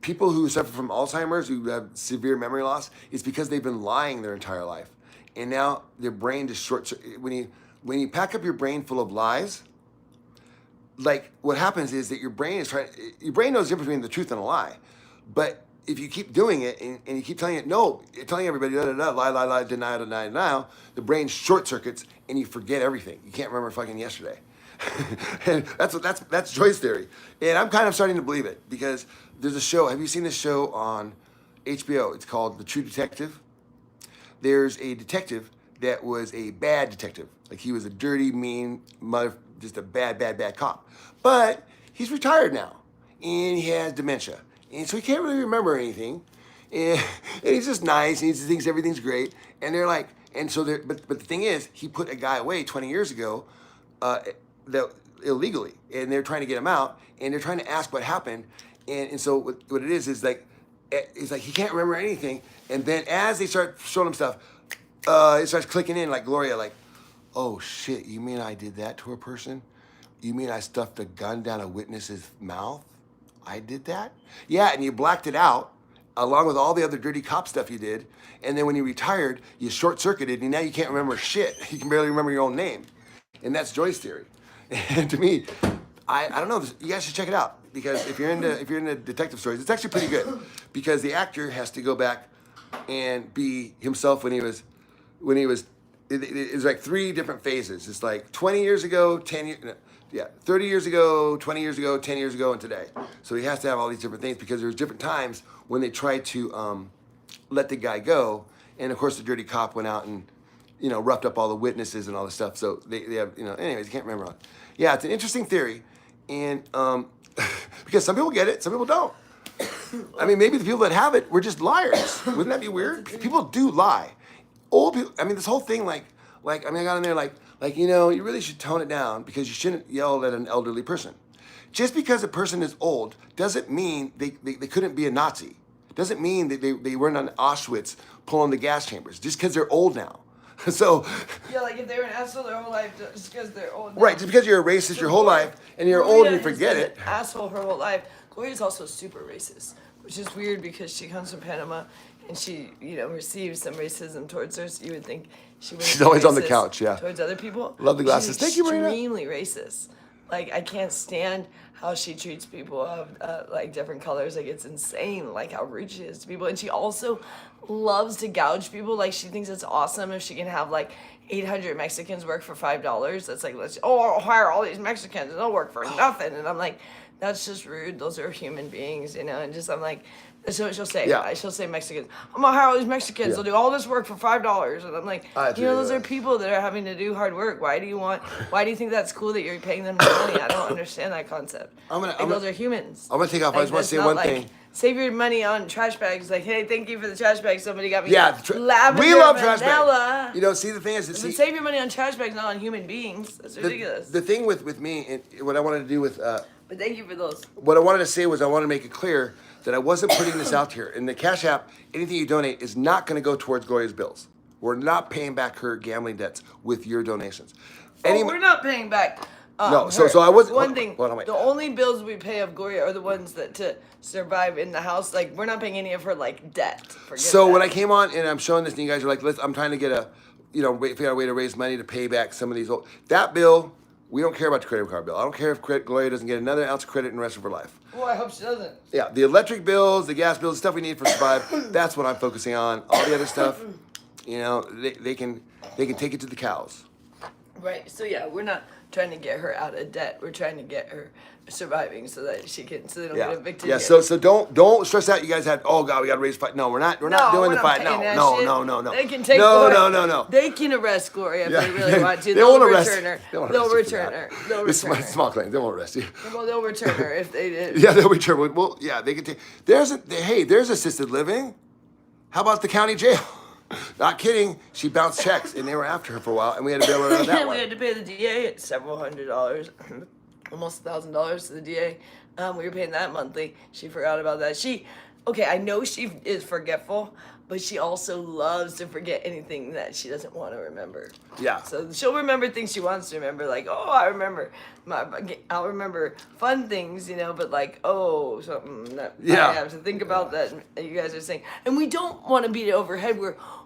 people who suffer from Alzheimer's, who have severe memory loss, it's because they've been lying their entire life. And now their brain just when you pack up your brain full of lies, like what happens is that your brain knows the difference between the truth and a lie. But if you keep doing it and you keep telling it, telling everybody, lie, denial, the brain short circuits and you forget everything. You can't remember fucking yesterday. And that's Joy's theory. And I'm kind of starting to believe it because there's a show. Have you seen this show on HBO? It's called The True Detective. There's a detective that was a bad detective. Like he was a dirty, mean just a bad cop. But he's retired now, and he has dementia, and so he can't really remember anything. And he's just nice, and he thinks everything's great. And they're like, and so they're, but the thing is, he put a guy away 20 years ago, illegally, and they're trying to get him out, and they're trying to ask what happened. And so what it is like, it's like he can't remember anything. And then as they start showing him stuff, it starts clicking in, like Gloria, like, oh shit, you mean I did that to a person? You mean I stuffed a gun down a witness's mouth? I did that? Yeah, and you blacked it out, along with all the other dirty cop stuff you did. And then when you retired, you short-circuited, and now you can't remember shit. You can barely remember your own name. And that's Joy's theory. And to me, I don't know, you guys should check it out. Because if you're into detective stories, it's actually pretty good. Because the actor has to go back and be himself when he was, it's like 3 different phases. It's like 20 years ago, 30 years ago, 20 years ago, 10 years ago, and today. So he has to have all these different things because there's different times when they tried to let the guy go. And of course the dirty cop went out and, roughed up all the witnesses and all this stuff. So they have, anyways, you can't remember all. Yeah, it's an interesting theory. And because some people get it, some people don't. I mean, maybe the people that have it were just liars. Wouldn't that be weird? People do lie. Old people, I mean, this whole thing, I got in there like, you really should tone it down because you shouldn't yell at an elderly person. Just because a person is old doesn't mean they couldn't be a Nazi. Doesn't mean that they weren't on Auschwitz pulling the gas chambers just because they're old now. So yeah, like if they were an asshole their whole life, just because they're old. Right, just because you're a racist your whole life and you're old and you forget it. An asshole her whole life. Gloria's also super racist, which is weird because she comes from Panama and she, receives some racism towards her. So you would think she would. She's always on the couch, yeah. Towards other people. Love the glasses. Thank you, Marina. Extremely racist. Like I can't stand how she treats people of different colors. Like it's insane. Like how rude she is to people, and she also loves to gouge people. Like she thinks it's awesome if she can have 800 Mexicans work for $5. That's like, I'll hire all these Mexicans and they'll work for nothing. And I'm like, that's just rude. Those are human beings, and I'm like, so she'll say, she'll say Mexicans, I'm gonna hire all these Mexicans. Yeah. They'll do all this work for $5. And I'm like, those are people that are having to do hard work. Why do you think that's cool that you're paying them money? I don't understand that concept. Those are humans. I'm gonna take off. I just want to say one thing. Save your money on trash bags. Like, hey, thank you for the trash bag. Somebody got me. Yeah, lavender we love vanilla. trash bags. See, the thing is, save your money on trash bags, not on human beings. That's ridiculous. The thing with me and what I wanted to do with. But thank you for those. What I wanted to say was I wanted to make it clear that I wasn't putting this out here. In the Cash App, anything you donate is not going to go towards Gloria's bills. We're not paying back her gambling debts with your donations. We're not paying back. No, so I wasn't. One thing, the only bills we pay of Gloria are the ones that to survive in the house. Like we're not paying any of her debt. So when I came on and I'm showing this, and you guys are like, I'm trying to get figure out a way to raise money to pay back some of these that bill. We don't care about the credit card bill. I don't care if Gloria doesn't get another ounce of credit in the rest of her life. Well, I hope she doesn't. Yeah, the electric bills, the gas bills, the stuff we need for survive. That's what I'm focusing on. All the other stuff, they can take it to the cows. Right. So yeah, we're not trying to get her out of debt. We're trying to get her surviving so that they don't get evicted. Yeah. So don't stress out. You guys had we got to raise fight. No, we're not doing the fight. No. They can take no. They can arrest Gloria if they really want to. They won't arrest her. They'll return her. It's small claims. They won't arrest you. Well, they'll return her if they did. Yeah, they'll return. Well, yeah, they can take. There's assisted living. How about the county jail? Not kidding. She bounced checks, and they were after her for a while, and we had to bail her out of that one. We had to pay the DA several $100s, almost $1,000 to the DA. We were paying that monthly. She forgot about that. I know she is forgetful, but she also loves to forget anything that she doesn't want to remember. Yeah. So she'll remember things she wants to remember, like, I'll remember fun things, but something that I have to think about that you guys are saying. And we don't want to beat it over head.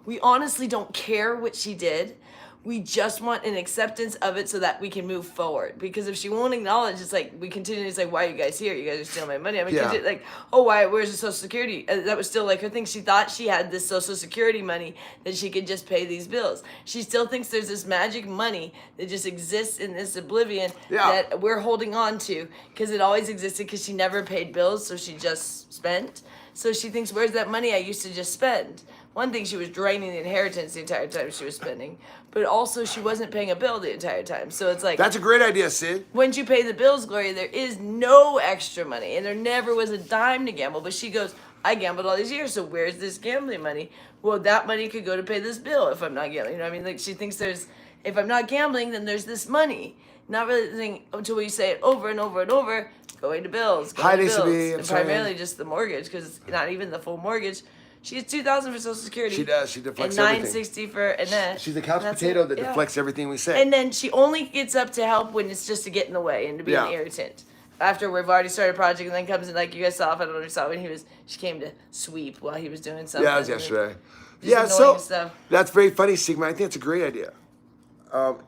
We honestly don't care what she did. We just want an acceptance of it so that we can move forward. Because if she won't acknowledge, it's like we continue to say, "Why are you guys here? You guys are stealing my money." I mean, why? Where's the Social Security? That was still her thing. She thought she had this Social Security money that she could just pay these bills. She still thinks there's this magic money that just exists in this oblivion that we're holding on to because it always existed because she never paid bills, so she just spent. So she thinks, "Where's that money I used to just spend?" one thing, she was draining the inheritance the entire time she was spending, but also she wasn't paying a bill the entire time. So it's like, That's a great idea, Sid. once you pay the bills, Gloria, there is no extra money, and there never was a dime to gamble. But she goes, I gambled all these years, so where's this gambling money? Well, that money could go to pay this bill if I'm not gambling. You know what I mean? Like, she thinks if I'm not gambling, then there's this money. Not really thinking until we say it over and over and over, going to bills, Hi, going to Lisa B, bills, I'm and sorry. primarily just the mortgage, because it's not even the full mortgage. She gets $2,000 for Social Security. She does. She deflects and everything. $960 for Annette. She's a couch and that's potato it. that Yeah. deflects everything we say. And then she only gets up to help when it's just to get in the way and to be an Yeah. irritant. After we've already started a project, and then comes in, like you guys saw, I don't know if you saw when she came to sweep while he was doing something. Yeah, that was yesterday. Just Yeah, so annoying stuff. that's very funny, Sigma. I think it's a great idea.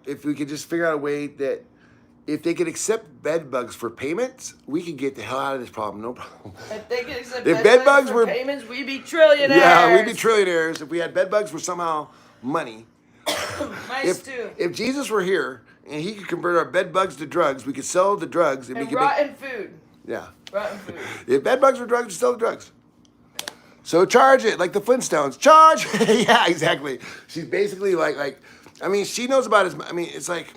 If we could just figure out a way that if they could accept bed bugs for payments, we could get the hell out of this problem. No problem. If they could accept If bed bed bugs bugs for were- payments, we'd be trillionaires. Yeah, we'd be trillionaires if we had bed bugs for somehow money. Nice too. If Jesus were here and he could convert our bed bugs to drugs, we could sell the drugs and we And could rotten food. yeah. Rotten food. If bed bugs were drugs, we sell the drugs. So charge it like the Flintstones. Charge. Yeah, exactly. She's basically like. I mean, she knows about his. I mean, it's like.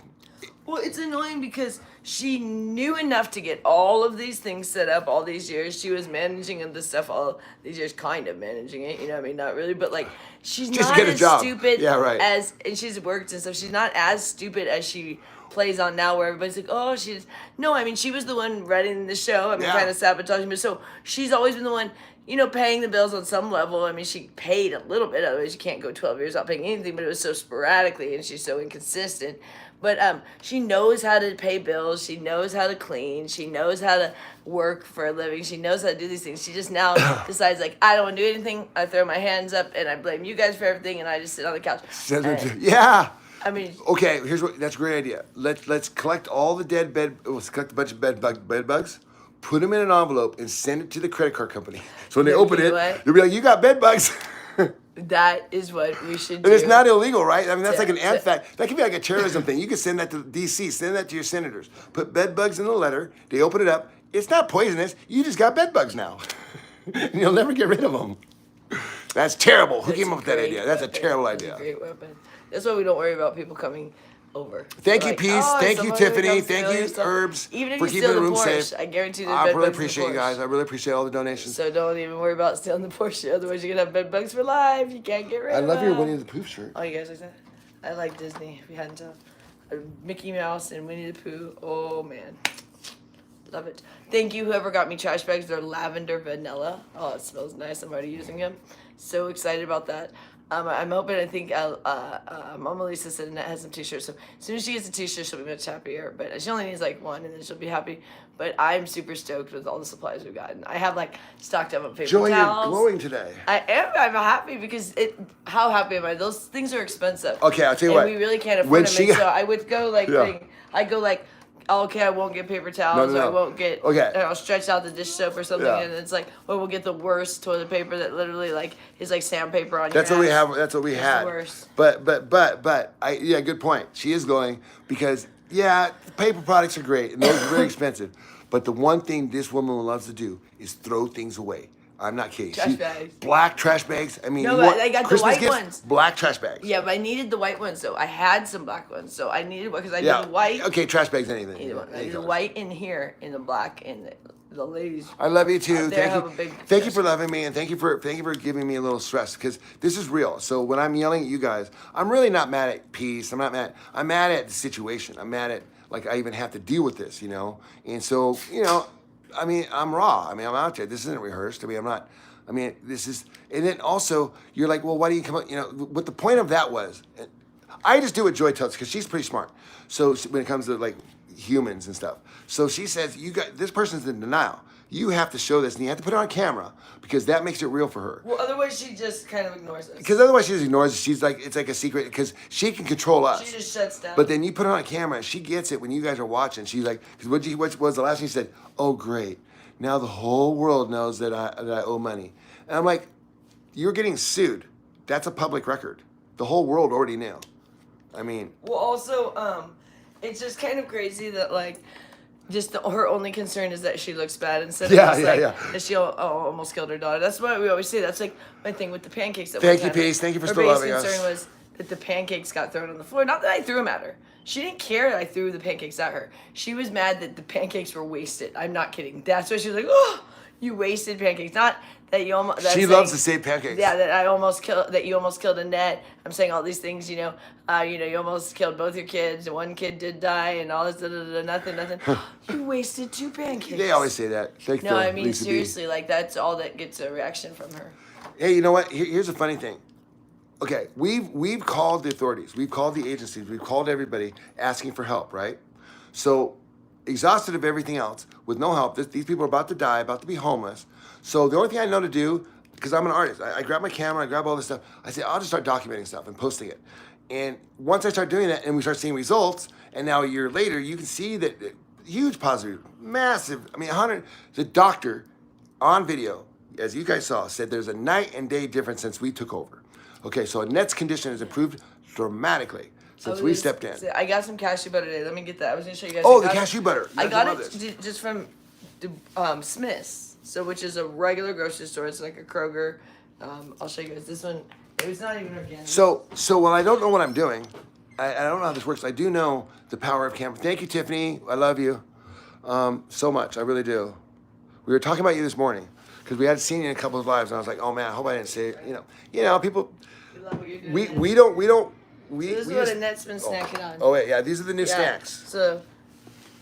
Well, it's annoying because she knew enough to get all of these things set up all these years. She was managing this stuff all these years, kind of managing it, you know what I mean? Not really, but like, she's Just not get a as job. stupid Yeah, right. and she's worked and stuff. She's not as stupid as she plays on now where everybody's like, oh, no, I mean, she was the one running the show. I mean, Yeah. kind of sabotaging, but so she's always been the one, you know, paying the bills on some level. I mean, she paid a little bit, otherwise you can't go 12 years without paying anything, but it was so sporadically and she's so inconsistent. But she knows how to pay bills. She knows how to clean. She knows how to work for a living. She knows how to do these things. She just now decides, like, I don't want to do anything. I throw my hands up and I blame you guys for everything and I just sit on the couch. Yeah. I mean, Okay, that's a great idea. Let's collect all the dead let's collect a bunch of bed bugs, put them in an envelope, and send it to the credit card company. So when they Then open you it, know what? they'll be like, "You got bed bugs." that is what we should do. And it's not illegal, right? I mean, that's like an Yeah. AMFAC. That could be like a terrorism thing. You could send that to DC, send that to your senators. Put bed bugs in the letter. They open it up. It's not poisonous. You just got bed bugs now. And you'll never get rid of them. That's terrible. Who That's came a up with that great idea? That's a weapon. terrible That's idea. a great weapon. That's why we don't worry about people coming over. Thank We're you, like, Peace. oh, Thank you, someone Tiffany. come Thank steal you, your stuff. Herbs, Even if for you keeping steal the the room Porsche, safe. I guarantee there's I bed really bugs in the appreciate you guys. Porsche. I really appreciate all the donations. So don't even worry about stealing the Porsche. Otherwise, you're gonna have bed bugs for life. You can't get rid I of love your them. Winnie the Pooh shirt. Oh, you guys like that? I like Disney. If you hadn't told, Mickey Mouse and Winnie the Pooh. Oh man, love it. Thank you, whoever got me trash bags. They're lavender vanilla. Oh, it smells nice. I'm already using them. So excited about that. I'm hoping. I think Mama Lisa said Annette has some t-shirts. So as soon as she gets a t-shirt, she'll be much happier. But she only needs like one, and then she'll be happy. But I'm super stoked with all the supplies we've gotten. I have like stocked up on paper Joy, you're towels. glowing today. I am. I'm happy because how happy am I? Those things are expensive. Okay, I'll tell you and what. we really can't When afford them. she And got- so I would go like, Yeah. I go like, oh, okay, I won't get paper towels, No, no, or I no. won't get. Okay. And I'll stretch out the dish soap or something, Yeah. and it's like, or we'll get the worst toilet paper that literally like is like sandpaper on That's your what we ass. have. That's what we It's had. the worst. But yeah, good point. She is going because yeah, the paper products are great and those are very expensive. But the one thing this woman loves to do is throw things away. I'm not kidding. Trash bags. Black trash bags. I mean, No, you but want I got the Christmas white gifts? ones. Black trash bags. Yeah, but I needed the white ones, so I had some black ones, so I needed one because I Yeah. needed white. Okay, trash bags, anything. Either one. I Any needed the colors. white in here, in the black, in the ladies. I love you too. Out there, Thank have you. a big Thank you chest. for loving me and thank you for giving me a little stress because this is real. So when I'm yelling at you guys, I'm really not mad at Peace. I'm not mad. I'm mad at the situation. I'm mad at like I even have to deal with this, you know. And so I mean, I'm raw. I mean, I'm out there. This isn't rehearsed. I mean, I'm not. I mean, this is. And then also, you're like, well, why do you come up? You know, what the point of that was. I just do what Joy tells because she's pretty smart. So when it comes to like humans and stuff, so she says, this person's in denial. You have to show this, and you have to put it on camera because that makes it real for her. Well, otherwise she just kind of ignores us. Because otherwise she just ignores it. She's like, it's like a secret because she can control us. She just shuts down. But then you put it on camera, she gets it when you guys are watching. She's like, because what was the last thing she said? Oh, great. Now the whole world knows that I owe money. And I'm like, you're getting sued. That's a public record. The whole world already knew. I mean, Well, also, it's just kind of crazy that like just her only concern is that she looks bad instead of Yeah, just, yeah, like, yeah. that she almost killed her daughter. That's what we always say. That's like my thing with the pancakes. Thank you, Peace. Thank you for still loving us. Her biggest concern was that the pancakes got thrown on the floor. Not that I threw them at her. She didn't care that I threw the pancakes at her. She was mad that the pancakes were wasted. I'm not kidding. That's why she was like, oh, you wasted pancakes. Not that you almost. She loves to save pancakes. Yeah, that you almost killed Annette. I'm saying all these things, you know, you almost killed both your kids. One kid did die, and all this, nothing. You wasted 2 pancakes. They always say that. Thank No, I mean Lisa B. seriously, like that's all that gets a reaction from her. Hey, you know what? Here's a funny thing. Okay, we've called the authorities, we've called the agencies, we've called everybody asking for help, right? So, exhausted of everything else, with no help, these people are about to die, about to be homeless. So the only thing I know to do, because I'm an artist, I grab my camera, I grab all this stuff, I say, I'll just start documenting stuff and posting it. And once I start doing that and we start seeing results, and now a year later, you can see that huge positive, massive, I mean, the doctor on video, as you guys saw, said there's a night and day difference since we took over. Okay, so Annette's condition has improved dramatically since we stepped in. I got some cashew butter today. Let me get that. I was gonna show you guys. Oh, the cashew butter. You I guys got love it this. just from Smith's, so which is a regular grocery store. It's like a Kroger. I'll show you guys this one. It's not even organic. So while I don't know what I'm doing, I don't know how this works. I do know the power of camera. Thank you, Tiffany. I love you so much. I really do. We were talking about you this morning because we had seen you in a couple of lives, and I was like, oh man, I hope I didn't say it. You know, people. We love what you're doing. We don't. So this is what Annette's been snacking on. Oh wait, yeah, these are the new snacks. So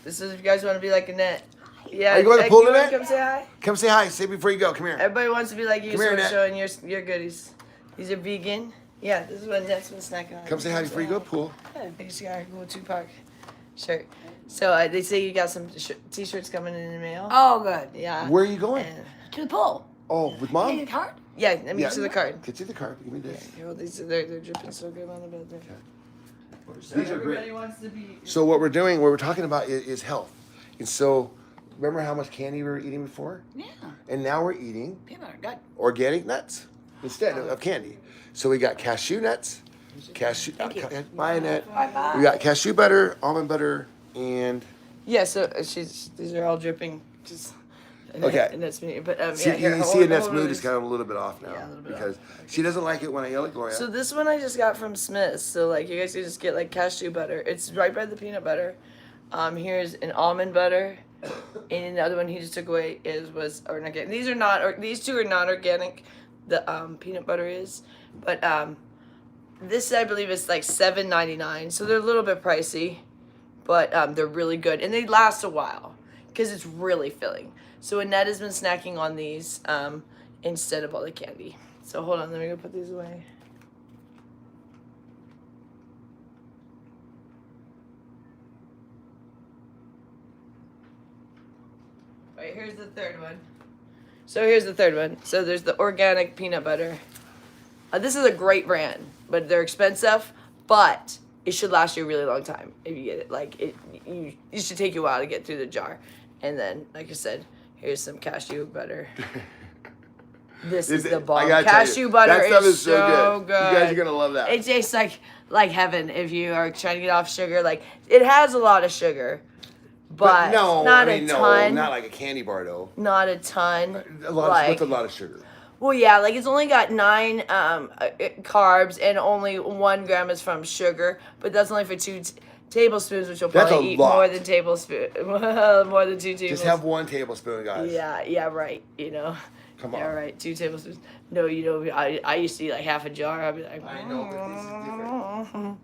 this is if you guys want to be like Annette. Yeah. Are you going to pull you wanna Annette? Come say hi. Come say hi. Say before you go. Come here. Everybody wants to be like you, Come so here, we're Annette. showing your goodies. These are vegan. Yeah, this is what Annette's been snacking on. Come say hi before you go, Pool. I just got a cool Tupac shirt. So they say you got some t-shirts coming in the mail. Oh, good. Yeah. Where are you going? And- To the pool. Oh, with Need Mom? a card? yeah, let me see the card. Get you the card. Give me this. Here, well, they're dripping so good on the bed there. So These are everybody great. wants to be. So what we're talking about is health. And so, remember how much candy we were eating before? Yeah. And now we're eating Peanut butter. Good. organic nuts instead of candy. So we got cashew nuts, cashew. Bye, Annette. Bye-bye. We got cashew butter, almond butter, and Yeah, so these are all dripping. Just. Okay. And that's me. But see, yeah, here, you hold see on, Annette's hold on. mood is kind of a little bit off now Yeah, a little bit because she doesn't like it when I yell at Gloria. So this one I just got from Smith's. So like you guys can just get like cashew butter. It's right by the peanut butter. Here's an almond butter, and the other one he just took away was organic. These are not. Or these two are not organic. The peanut butter is, but this I believe is like $7.99. So they're a little bit pricey, but they're really good and they last a while because it's really filling. So Annette has been snacking on these instead of all the candy. So hold on, let me go put these away. All right, here's the third one. So here's the third one. So there's the organic peanut butter. This is a great brand, but they're expensive, but it should last you a really long time if you get it. Like it should take you a while to get through the jar. And then, like I said, here's some cashew butter. This is the bomb. I gotta tell you, Cashew butter that stuff is is so good. good. You guys are gonna love that. It tastes like heaven if you are trying to get off sugar. Like it has a lot of sugar, but no, not I mean, a ton. not like a candy bar though. Not a ton. A lot. Like, What's a lot of sugar? well, yeah, like it's only got 9 carbs and only 1 gram is from sugar, but that's only for 2 tablespoons, which you'll That's probably a eat lot. more than 2 tablespoons. Just have 1 tablespoon, guys. Yeah, right. You know. Come on. Yeah, right. 2 tablespoons. No, you know, I used to eat like half a jar. I'd be like, I know, but this is different.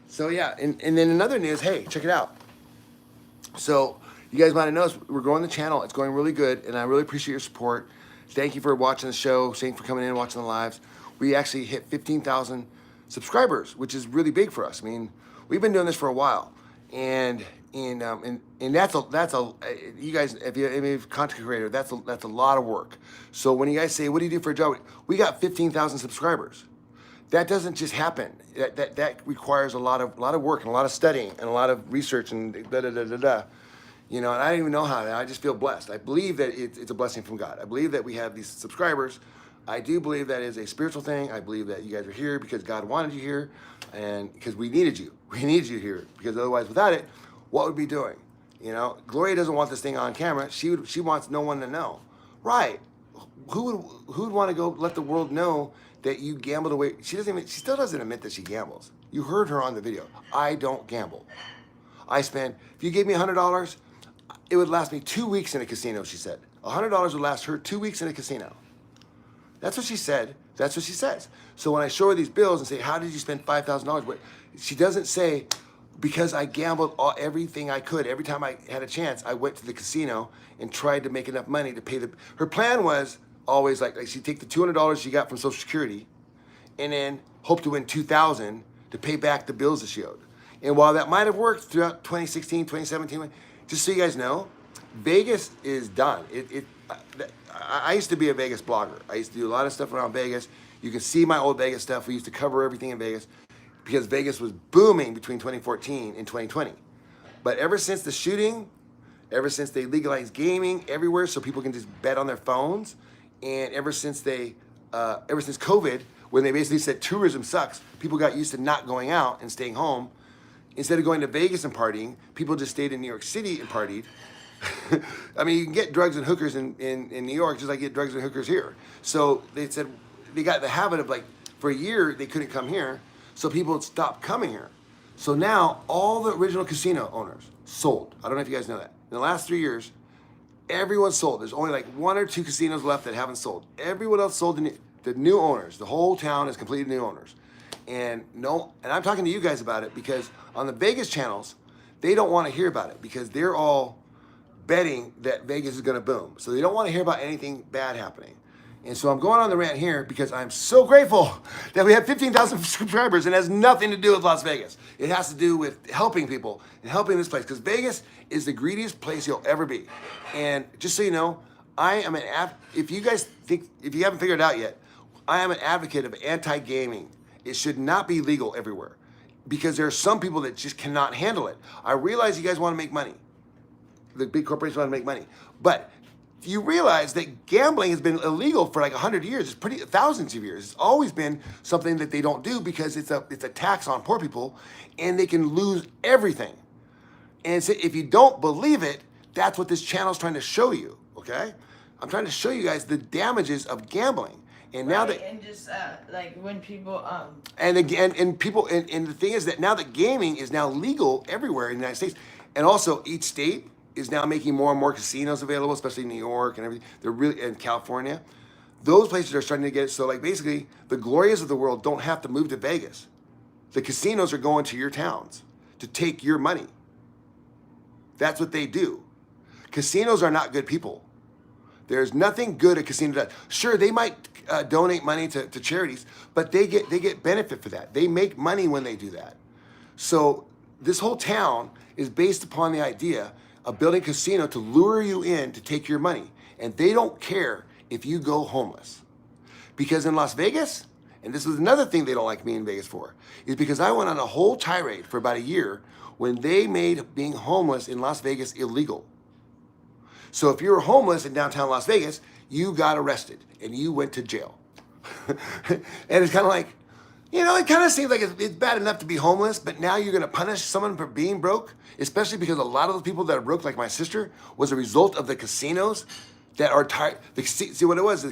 So yeah, and then another news. Hey, check it out. So you guys might have noticed we're growing the channel. It's going really good, and I really appreciate your support. Thank you for watching the show. Thank you for coming in and watching the lives. We actually hit 15,000 subscribers, which is really big for us. I mean, we've been doing this for a while, and that's a you guys, if you're a content creator, that's a lot of work. So when you guys say, what do you do for a job? We got 15,000 subscribers. That doesn't just happen. That requires a lot of work and a lot of studying and a lot of research and da da da da da. You know, and I don't even know how. I just feel blessed. I believe that it's a blessing from God. I believe that we have these subscribers I do believe that is a spiritual thing. I believe that you guys are here because God wanted you here, and because we needed you. We need you here, because otherwise, without it, what would we be doing? You know, Gloria doesn't want this thing on camera. She wants no one to know. Right? Who would want to go let the world know that you gambled away? She still doesn't admit that she gambles. You heard her on the video. I don't gamble. If you gave me $100, it would last me 2 weeks in a casino, she said. $100 would last her 2 weeks in a casino. That's what she said. That's what she says. So when I show her these bills and say, how did you spend $5,000? She doesn't say, because I gambled everything I could. Every time I had a chance, I went to the casino and tried to make enough money to pay her plan was always like she'd take the $200 she got from Social Security and then hope to win $2,000 to pay back the bills that she owed. And while that might have worked throughout 2016, 2017, just so you guys know, Vegas is done. I used to be a Vegas blogger. I used to do a lot of stuff around Vegas. You can see my old Vegas stuff. We used to cover everything in Vegas because Vegas was booming between 2014 and 2020. But ever since the shooting, ever since they legalized gaming everywhere so people can just bet on their phones, and ever since COVID, when they basically said tourism sucks, people got used to not going out and staying home. Instead of going to Vegas and partying, people just stayed in New York City and partied. I mean, you can get drugs and hookers in New York just like you get drugs and hookers here. So they said they got the habit of, like, for a year they couldn't come here, so people stopped coming here. So now all the original casino owners sold. I don't know if you guys know that. In the last 3 years, everyone sold. There's only like 1 or 2 casinos left that haven't sold. Everyone else sold the new owners. The whole town is completely new owners. And I'm talking to you guys about it because on the Vegas channels, they don't want to hear about it because they're all betting that Vegas is going to boom. So they don't want to hear about anything bad happening. And so I'm going on the rant here because I'm so grateful that we have 15,000 subscribers, and it has nothing to do with Las Vegas. It has to do with helping people and helping this place, because Vegas is the greediest place you'll ever be. And just so you know, if you haven't figured it out yet, I am an advocate of anti-gaming. It should not be legal everywhere because there are some people that just cannot handle it. I realize you guys want to make money. The big corporations want to make money. But you realize that gambling has been illegal for like 100 years. It's thousands of years. It's always been something that they don't do because it's a tax on poor people, and they can lose everything. And so if you don't believe it, that's what this channel is trying to show you, okay? I'm trying to show you guys the damages of gambling. And now that and just like when people and the thing is that now that gaming is now legal everywhere in the United States, and also each state is now making more and more casinos available, especially New York and everything. They're really in California. Those places are starting to get it. So like basically the Glorias of the world don't have to move to Vegas. The casinos are going to your towns to take your money. That's what they do. Casinos are not good people. There's nothing good a casino does. Sure, they might donate money to charities, but they get benefit for that. They make money when they do that. So this whole town is based upon the idea of building a casino to lure you in to take your money. And they don't care if you go homeless. Because in Las Vegas, and this was another thing they don't like me in Vegas for, is because I went on a whole tirade for about a year when they made being homeless in Las Vegas illegal. So if you were homeless in downtown Las Vegas, you got arrested and you went to jail. And it's kind of like, you know, it kind of seems like it's bad enough to be homeless, but now you're going to punish someone for being broke, especially because a lot of those people that are broke, like my sister, was a result of the casinos that are tired. See what it was?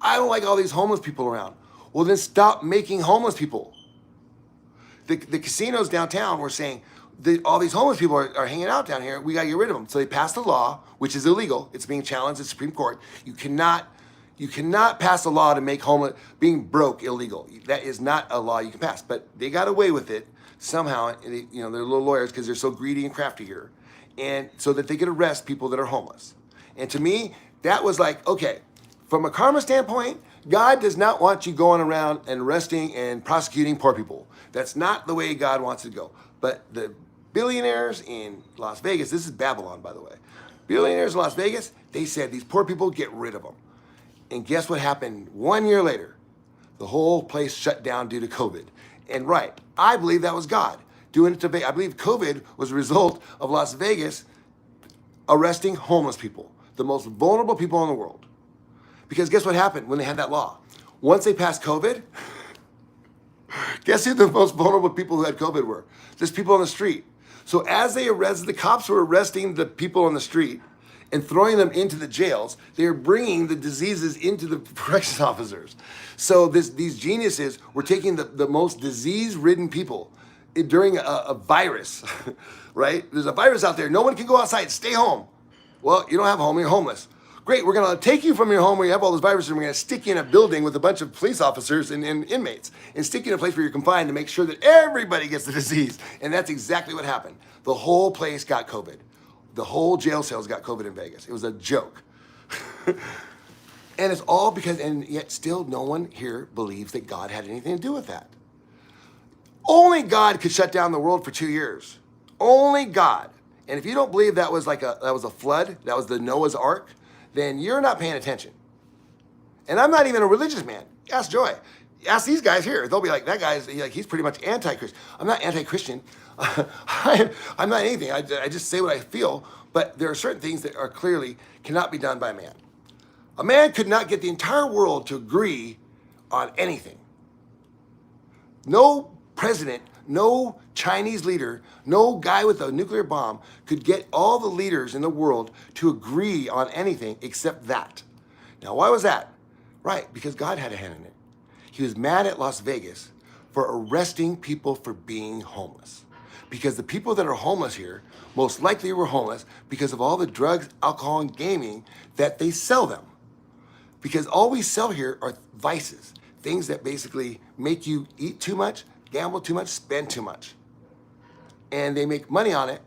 I don't like all these homeless people around. Well, then stop making homeless people. The casinos downtown were saying, all these homeless people are hanging out down here. We got to get rid of them. So they passed a law, which is illegal. It's being challenged at the Supreme Court. You cannot pass a law to make being broke illegal. That is not a law you can pass. But they got away with it somehow. You know, they're little lawyers because they're so greedy and crafty here, and so that they could arrest people that are homeless. And to me, that was like, okay, from a karma standpoint, God does not want you going around and arresting and prosecuting poor people. That's not the way God wants it to go. But the billionaires in Las Vegas, this is Babylon, by the way. Billionaires in Las Vegas, they said these poor people, get rid of them. And guess what happened 1 year later? The whole place shut down due to COVID. And right, I believe that was God doing it to Vegas. I believe COVID was a result of Las Vegas arresting homeless people, the most vulnerable people in the world. Because guess what happened when they had that law? once they passed COVID, guess who the most vulnerable people who had COVID were? Just people on the street. So as the cops were arresting the people on the street and throwing them into the jails, they were bringing the diseases into the corrections officers. So these geniuses were taking the most disease-ridden people during a virus, right? There's a virus out there. No one can go outside. Stay home. Well, you don't have a home. You're homeless. Great, we're going to take you from your home where you have all those viruses and we're going to stick you in a building with a bunch of police officers and inmates and stick you in a place where you're confined to make sure that everybody gets the disease. And that's exactly what happened. The whole place got COVID. The whole jail cells got COVID in Vegas. It was a joke. And it's all because, and yet still no one here believes that God had anything to do with that. Only God could shut down the world for 2 years. Only God. And if you don't believe that was a flood, that was the Noah's Ark, then you're not paying attention. And I'm not even a religious man. Ask Joy. Ask these guys here. They'll be like, that guy's like, he's pretty much anti-Christian. I'm not anti-Christian. I'm not anything. I just say what I feel. But there are certain things that are clearly cannot be done by man. A man could not get the entire world to agree on anything. No president, no Chinese leader, no guy with a nuclear bomb could get all the leaders in the world to agree on anything except that. Now, why was that? Right, because God had a hand in it. He was mad at Las Vegas for arresting people for being homeless. Because the people that are homeless here most likely were homeless because of all the drugs, alcohol, and gaming that they sell them. Because all we sell here are vices, things that basically make you eat too much, gamble too much, spend too much. And they make money on it,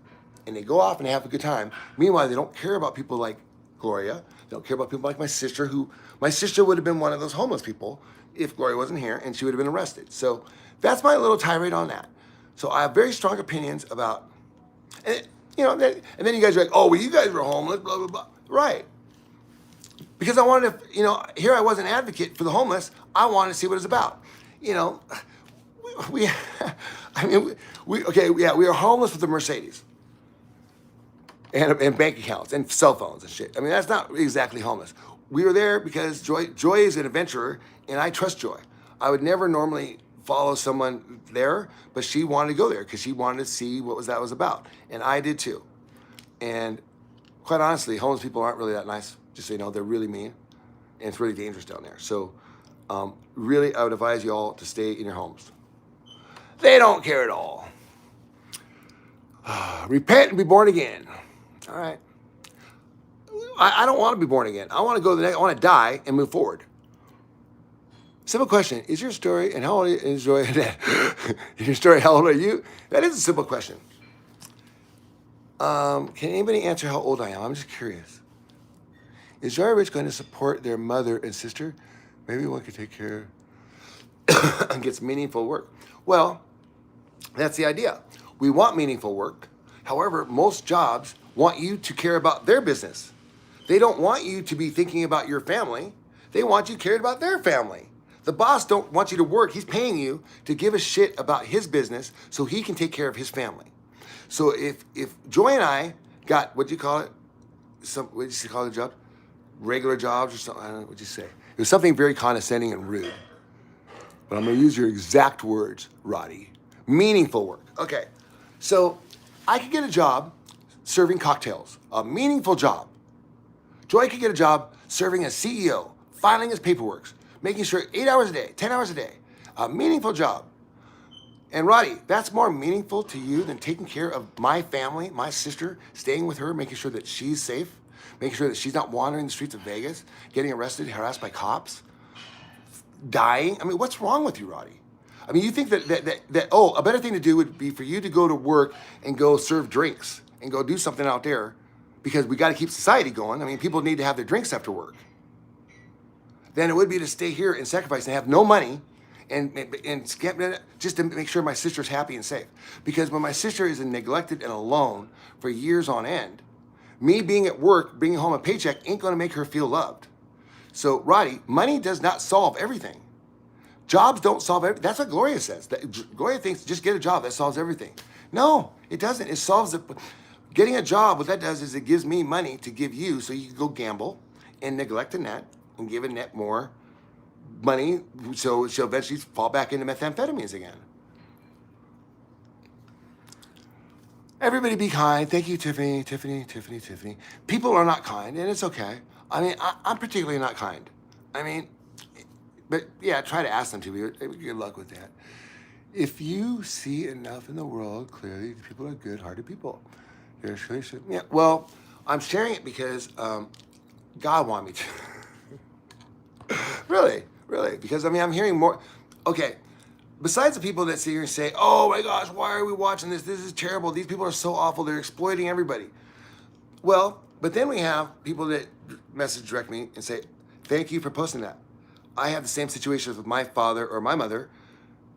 and they go off and they have a good time. Meanwhile, they don't care about people like Gloria. They don't care about people like my sister, who, my sister would have been one of those homeless people if Gloria wasn't here, and she would have been arrested. So that's my little tirade on that. So I have very strong opinions about, and, you know, and then you guys are like, oh, well, you guys were homeless, blah, blah, blah. Right. Because I wanted to, you know, here I was an advocate for the homeless. I wanted to see what it's about. You know, we are homeless with a Mercedes and bank accounts and cell phones and shit. I mean, that's not exactly homeless. We were there because Joy is an adventurer, and I trust Joy. I would never normally follow someone there, but she wanted to go there because she wanted to see what that was about, and I did too. And quite honestly, homeless people aren't really that nice. Just so you know, they're really mean, and it's really dangerous down there. So, really, I would advise you all to stay in your homes. They don't care at all. Repent and be born again. All right. I don't want to be born again. I want to go to the next. I want to die and move forward. Simple question: is your story, and how old are you? Enjoy that. Is your story? How old are you? That is a simple question. Can anybody answer how old I am? I'm just curious. Is Joy Rich going to support their mother and sister? Maybe one could take care and gets meaningful work. Well, that's the idea. We want meaningful work. However, most jobs want you to care about their business. They don't want you to be thinking about your family. They want you cared about their family. The boss don't want you to work. He's paying you to give a shit about his business so he can take care of his family. So if Joy and I got, what'd you call it? What'd you call the job? Regular jobs or something, I don't know what you say. It was something very condescending and rude. But I'm gonna use your exact words, Roddy. Meaningful work. Okay, so I could get a job serving cocktails, a meaningful job. Joy could get a job serving as CEO, filing his paperwork, making sure 8 hours a day, 10 hours a day, a meaningful job. And Roddy, that's more meaningful to you than taking care of my family, my sister, staying with her, making sure that she's safe, making sure that she's not wandering the streets of Vegas, getting arrested, harassed by cops, dying. I mean, what's wrong with you, Roddy? I mean, you think that a better thing to do would be for you to go to work and go serve drinks and go do something out there because we got to keep society going. I mean, people need to have their drinks after work. Then it would be to stay here and sacrifice and have no money and just to make sure my sister's happy and safe. Because when my sister is neglected and alone for years on end, me being at work, bringing home a paycheck ain't gonna make her feel loved. So, Roddy, money does not solve everything. Jobs don't solve everything. That's what Gloria says. Gloria thinks just get a job, that solves everything. No, it doesn't. It solves it. Getting a job, what that does is it gives me money to give you so you can go gamble and neglect Annette and give Annette more money, so she'll eventually fall back into methamphetamines again. Everybody be kind. Thank you, Tiffany. People are not kind, and it's okay. I mean, I'm particularly not kind. I mean, but yeah, try to ask them to be. Good luck with that. If you see enough in the world, clearly people are good-hearted people. Yeah, well, I'm sharing it because God wanted me to. Really, because I mean, I'm hearing more. Okay, besides the people that sit here and say, "Oh my gosh, why are we watching this? This is terrible. These people are so awful. They're exploiting everybody." Well, but then we have people that message direct me and say, "Thank you for posting that. I have the same situation with my father or my mother,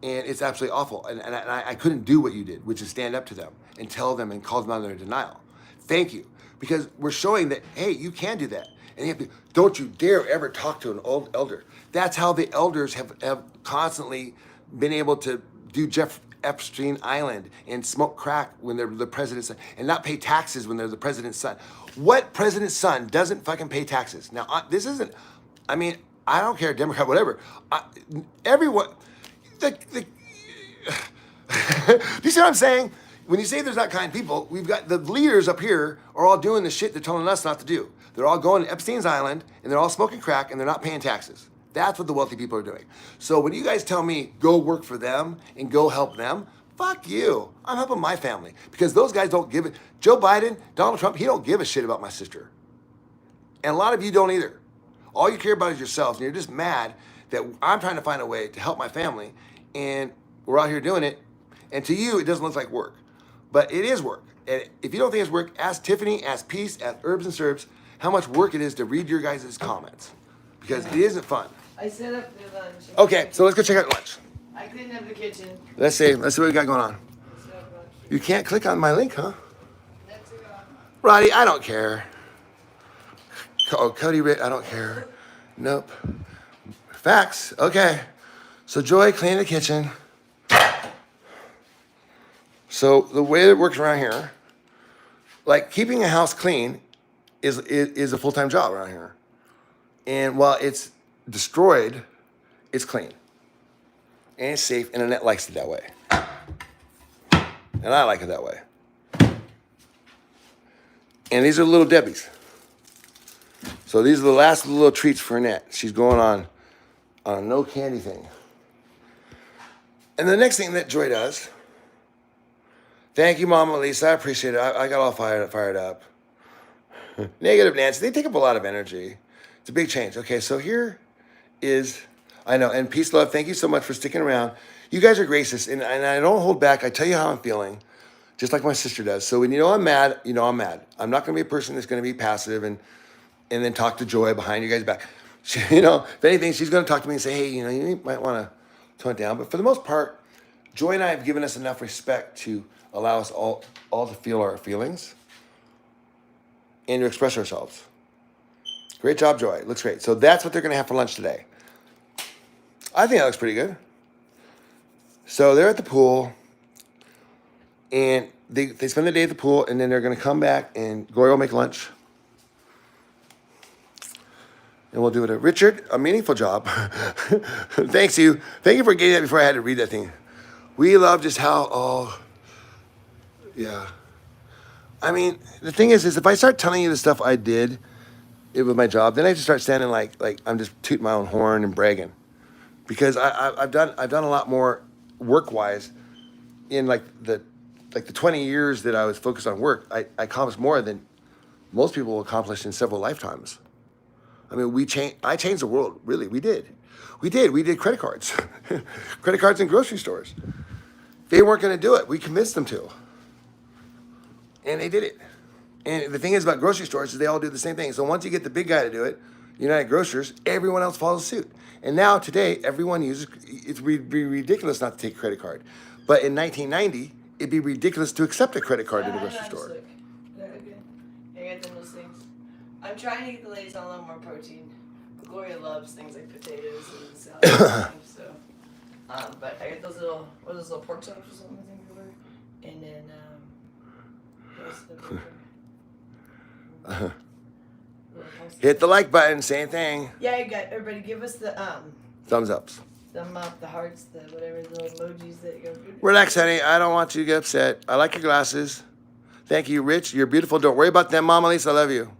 and it's absolutely awful. And I couldn't do what you did, which is stand up to them and tell them and call them out of their denial. Thank you." Because we're showing that, hey, you can do that. And you have to, don't you dare ever talk to an old elder. That's how the elders have constantly been able to do Jeff Epstein Island and smoke crack when they're the president's son and not pay taxes when they're the president's son. What president's son doesn't fucking pay taxes? Now, this isn't, I mean, I don't care, Democrat, whatever. Everyone, do you see what I'm saying? When you say there's not kind people, we've got the leaders up here are all doing the shit they're telling us not to do. They're all going to Epstein's Island and they're all smoking crack and they're not paying taxes. That's what the wealthy people are doing. So when you guys tell me go work for them and go help them, fuck you. I'm helping my family because those guys don't give it. Joe Biden, Donald Trump, he don't give a shit about my sister. And a lot of you don't either. All you care about is yourselves and you're just mad that I'm trying to find a way to help my family and we're out here doing it. And to you, it doesn't look like work. But it is work. And if you don't think it's work, ask Tiffany, ask Peace, ask Herbs and Serbs how much work it is to read your guys' comments. Because it isn't fun. I set up the lunch. Okay, so let's go check out lunch. I cleaned up the kitchen. Let's see what we got going on. Set up lunch. You can't click on my link, huh? Let's go. Roddy, I don't care. Oh, Cody Ritt, I don't care. Nope. Facts, okay. So Joy, clean the kitchen. So the way it works around here, like keeping a house clean is a full-time job around here. And while it's destroyed, it's clean. And it's safe, and Annette likes it that way. And I like it that way. And these are Little Debbie's. So these are the last little treats for Annette. She's going on a no candy thing. And the next thing that Joy does, thank you, Mama Lisa. I appreciate it. I got all fired up. Negative Nancy. They take up a lot of energy. It's a big change. Okay, so here is, I know, and Peace, Love, thank you so much for sticking around. You guys are gracious, and I don't hold back. I tell you how I'm feeling, just like my sister does. So when you know I'm mad, you know I'm mad. I'm not going to be a person that's going to be passive and then talk to Joy behind you guys' back. She, if anything, she's going to talk to me and say, hey, you might want to tone it down. But for the most part, Joy and I have given us enough respect to allow us all to feel our feelings and to express ourselves. Great job, Joy. Looks great. So that's what they're going to have for lunch today. I think that looks pretty good. So they're at the pool, and they spend the day at the pool, and then they're going to come back, and Gloria will make lunch. And we'll do it. Richard, a meaningful job. Thank you for getting that before I had to read that thing. We love just how, yeah. I mean, the thing is if I start telling you the stuff I did with my job, then I just start standing like I'm just tooting my own horn and bragging. Because I've done a lot more work-wise in like the 20 years that I was focused on work. I accomplished more than most people will accomplish in several lifetimes. I mean, I changed the world, really. We did. We did credit cards. Credit cards in grocery stores. They weren't going to do it. We convinced them to. And they did it. And the thing is about grocery stores is they all do the same thing. So once you get the big guy to do it, United Grocers, everyone else follows suit. And now today, everyone uses, it'd be ridiculous not to take a credit card. But in 1990, it'd be ridiculous to accept a credit card in a grocery store. I got them those things. I'm trying to get the ladies on a little more protein. Gloria loves things like potatoes and salad and things, so. But I got those little pork chops or something I think they were. And then, what's the burger? Hit the like button, same thing. Yeah, you got everybody. Give us the Thumbs ups. Thumb up, the hearts, the whatever, the little emojis that go. Relax, honey. I don't want you to get upset. I like your glasses. Thank you, Rich. You're beautiful. Don't worry about them, Mama Lisa. I love you.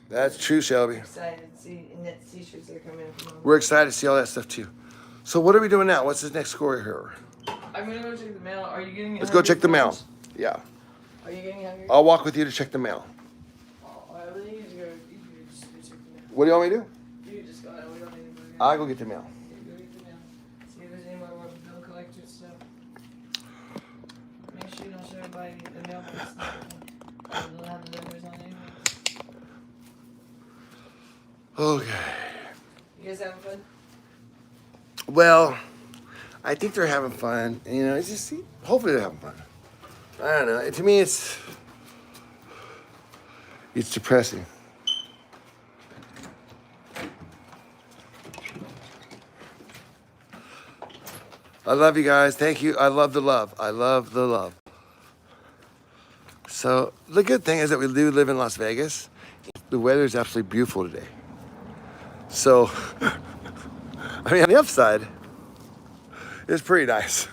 That's true, Shelby. Excited to see Annette's t-shirts that are coming in from We're excited to see all that stuff too. So what are we doing now? What's this next score here? I'm gonna go check the mail. Are you getting? Let's go check the mail. Yeah. Are you getting hungry? I'll walk with you to check the mail. Oh, I really need to go. You can just go check the mail. What do you want me to do? You can just go. We don't need to go. I'll go get the mail. Yeah, go get the mail. See if there's any more bill collector stuff. Make sure you don't show everybody the mailbox. They don't have the numbers on anyway. Okay. You guys having fun? Well, I think they're having fun. You know, it's just hopefully they're having fun. I don't know. To me, it's depressing. I love you guys. Thank you. I love the love. I love the love. So the good thing is that we do live in Las Vegas. The weather is absolutely beautiful today. So, I mean, on the upside, it's pretty nice.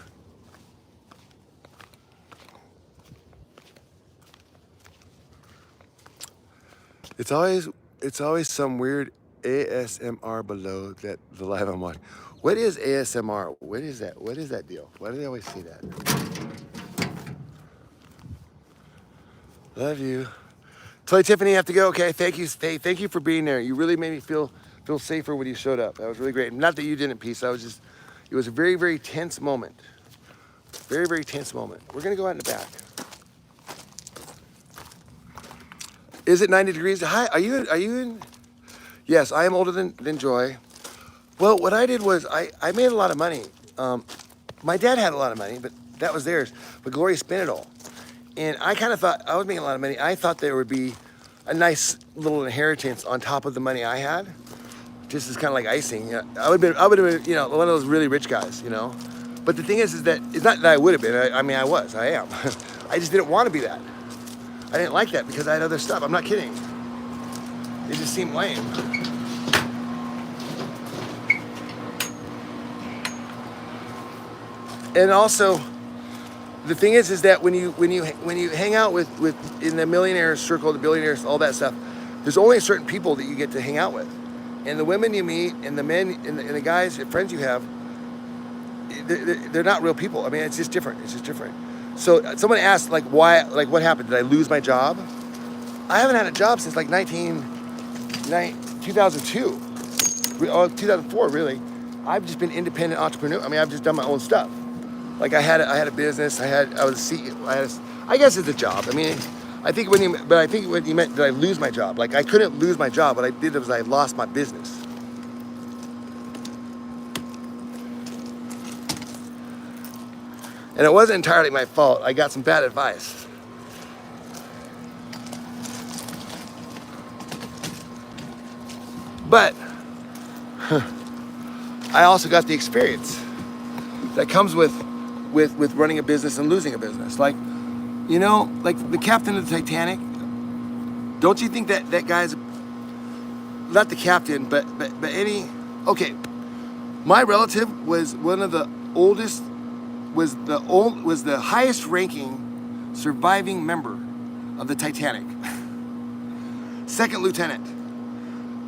It's always some weird ASMR below that the live I'm watching. What is ASMR? What is that? What is that deal? Why do they always say that? Love you. Tell Tiffany you have to go. Okay, thank you. Thank you for being there. You really made me feel safer when you showed up. That was really great. Not that you didn't, Peace. It was a very, very tense moment. Very, very tense moment. We're gonna go out in the back. Is it 90 degrees? Hi, are you in? Yes, I am older than Joy. Well, what I did was I made a lot of money. My dad had a lot of money, but that was theirs. But Gloria spent it all. And I kind of thought I was making a lot of money. I thought there would be a nice little inheritance on top of the money I had. Just as kind of like icing. You know, I would have been, you know, one of those really rich guys, you know. But the thing is that it's not that I would have been. I mean, I am. I just didn't want to be that. I didn't like that because I had other stuff. I'm not kidding. It just seemed lame. And also, the thing is that when you hang out with in the millionaires circle, the billionaires, all that stuff, there's only certain people that you get to hang out with, and the women you meet, and the men, and the guys, and friends you have, they're not real people. I mean, it's just different. It's just different. So someone asked, like, why, like, what happened? Did I lose my job? I haven't had a job since like 2002, 2004, really. I've just been independent entrepreneur. I mean, I've just done my own stuff. Like I had a business. I was a CEO. I guess it's a job. I mean, I think when you meant, did I lose my job? Like I couldn't lose my job. What I did was I lost my business. And it wasn't entirely my fault. I got some bad advice. But I also got the experience that comes with running a business and losing a business. Like, you know, like the captain of the Titanic. Don't you think that guy's not the captain, but any? Okay, my relative was one of the oldest. Was the highest ranking surviving member of the Titanic. Second lieutenant,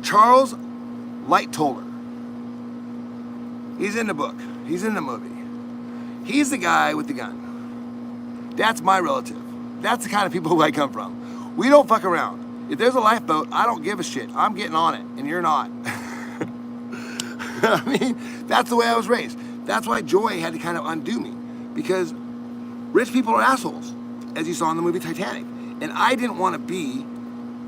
Charles Lightoller. He's in the book. He's in the movie. He's the guy with the gun. That's my relative. That's the kind of people who I come from. We don't fuck around. If there's a lifeboat, I don't give a shit. I'm getting on it, and you're not. I mean, that's the way I was raised. That's why Joy had to kind of undo me, because rich people are assholes, as you saw in the movie Titanic. And I didn't want to be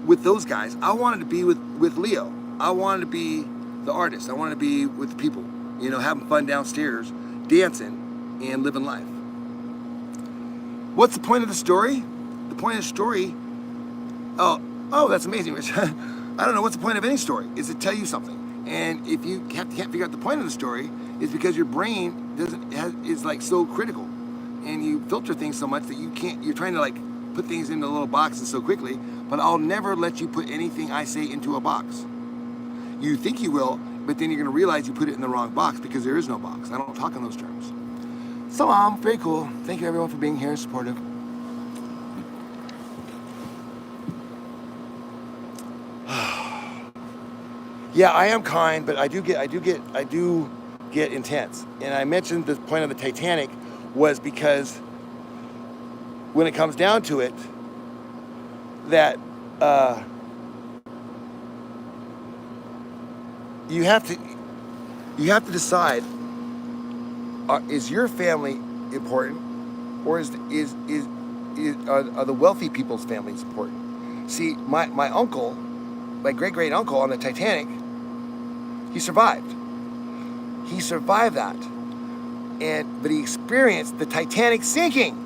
with those guys. I wanted to be with Leo. I wanted to be the artist. I wanted to be with the people, you know, having fun downstairs, dancing, and living life. What's the point of the story? The point of the story, oh, that's amazing, Rich. I don't know, what's the point of any story? Is to tell you something. And if you can't figure out the point of the story, it's because your brain is like so critical, and you filter things so much that you can't. You're trying to like put things into little boxes so quickly. But I'll never let you put anything I say into a box. You think you will, but then you're gonna realize you put it in the wrong box because there is no box. I don't talk in those terms. So, very cool. Thank you everyone for being here and supportive. Yeah, I am kind, but I do get intense. And I mentioned the point of the Titanic was because when it comes down to it, that you have to decide: is your family important, or are the wealthy people's families important? See, my uncle, my great uncle on the Titanic, he survived. He survived that, but he experienced the Titanic sinking.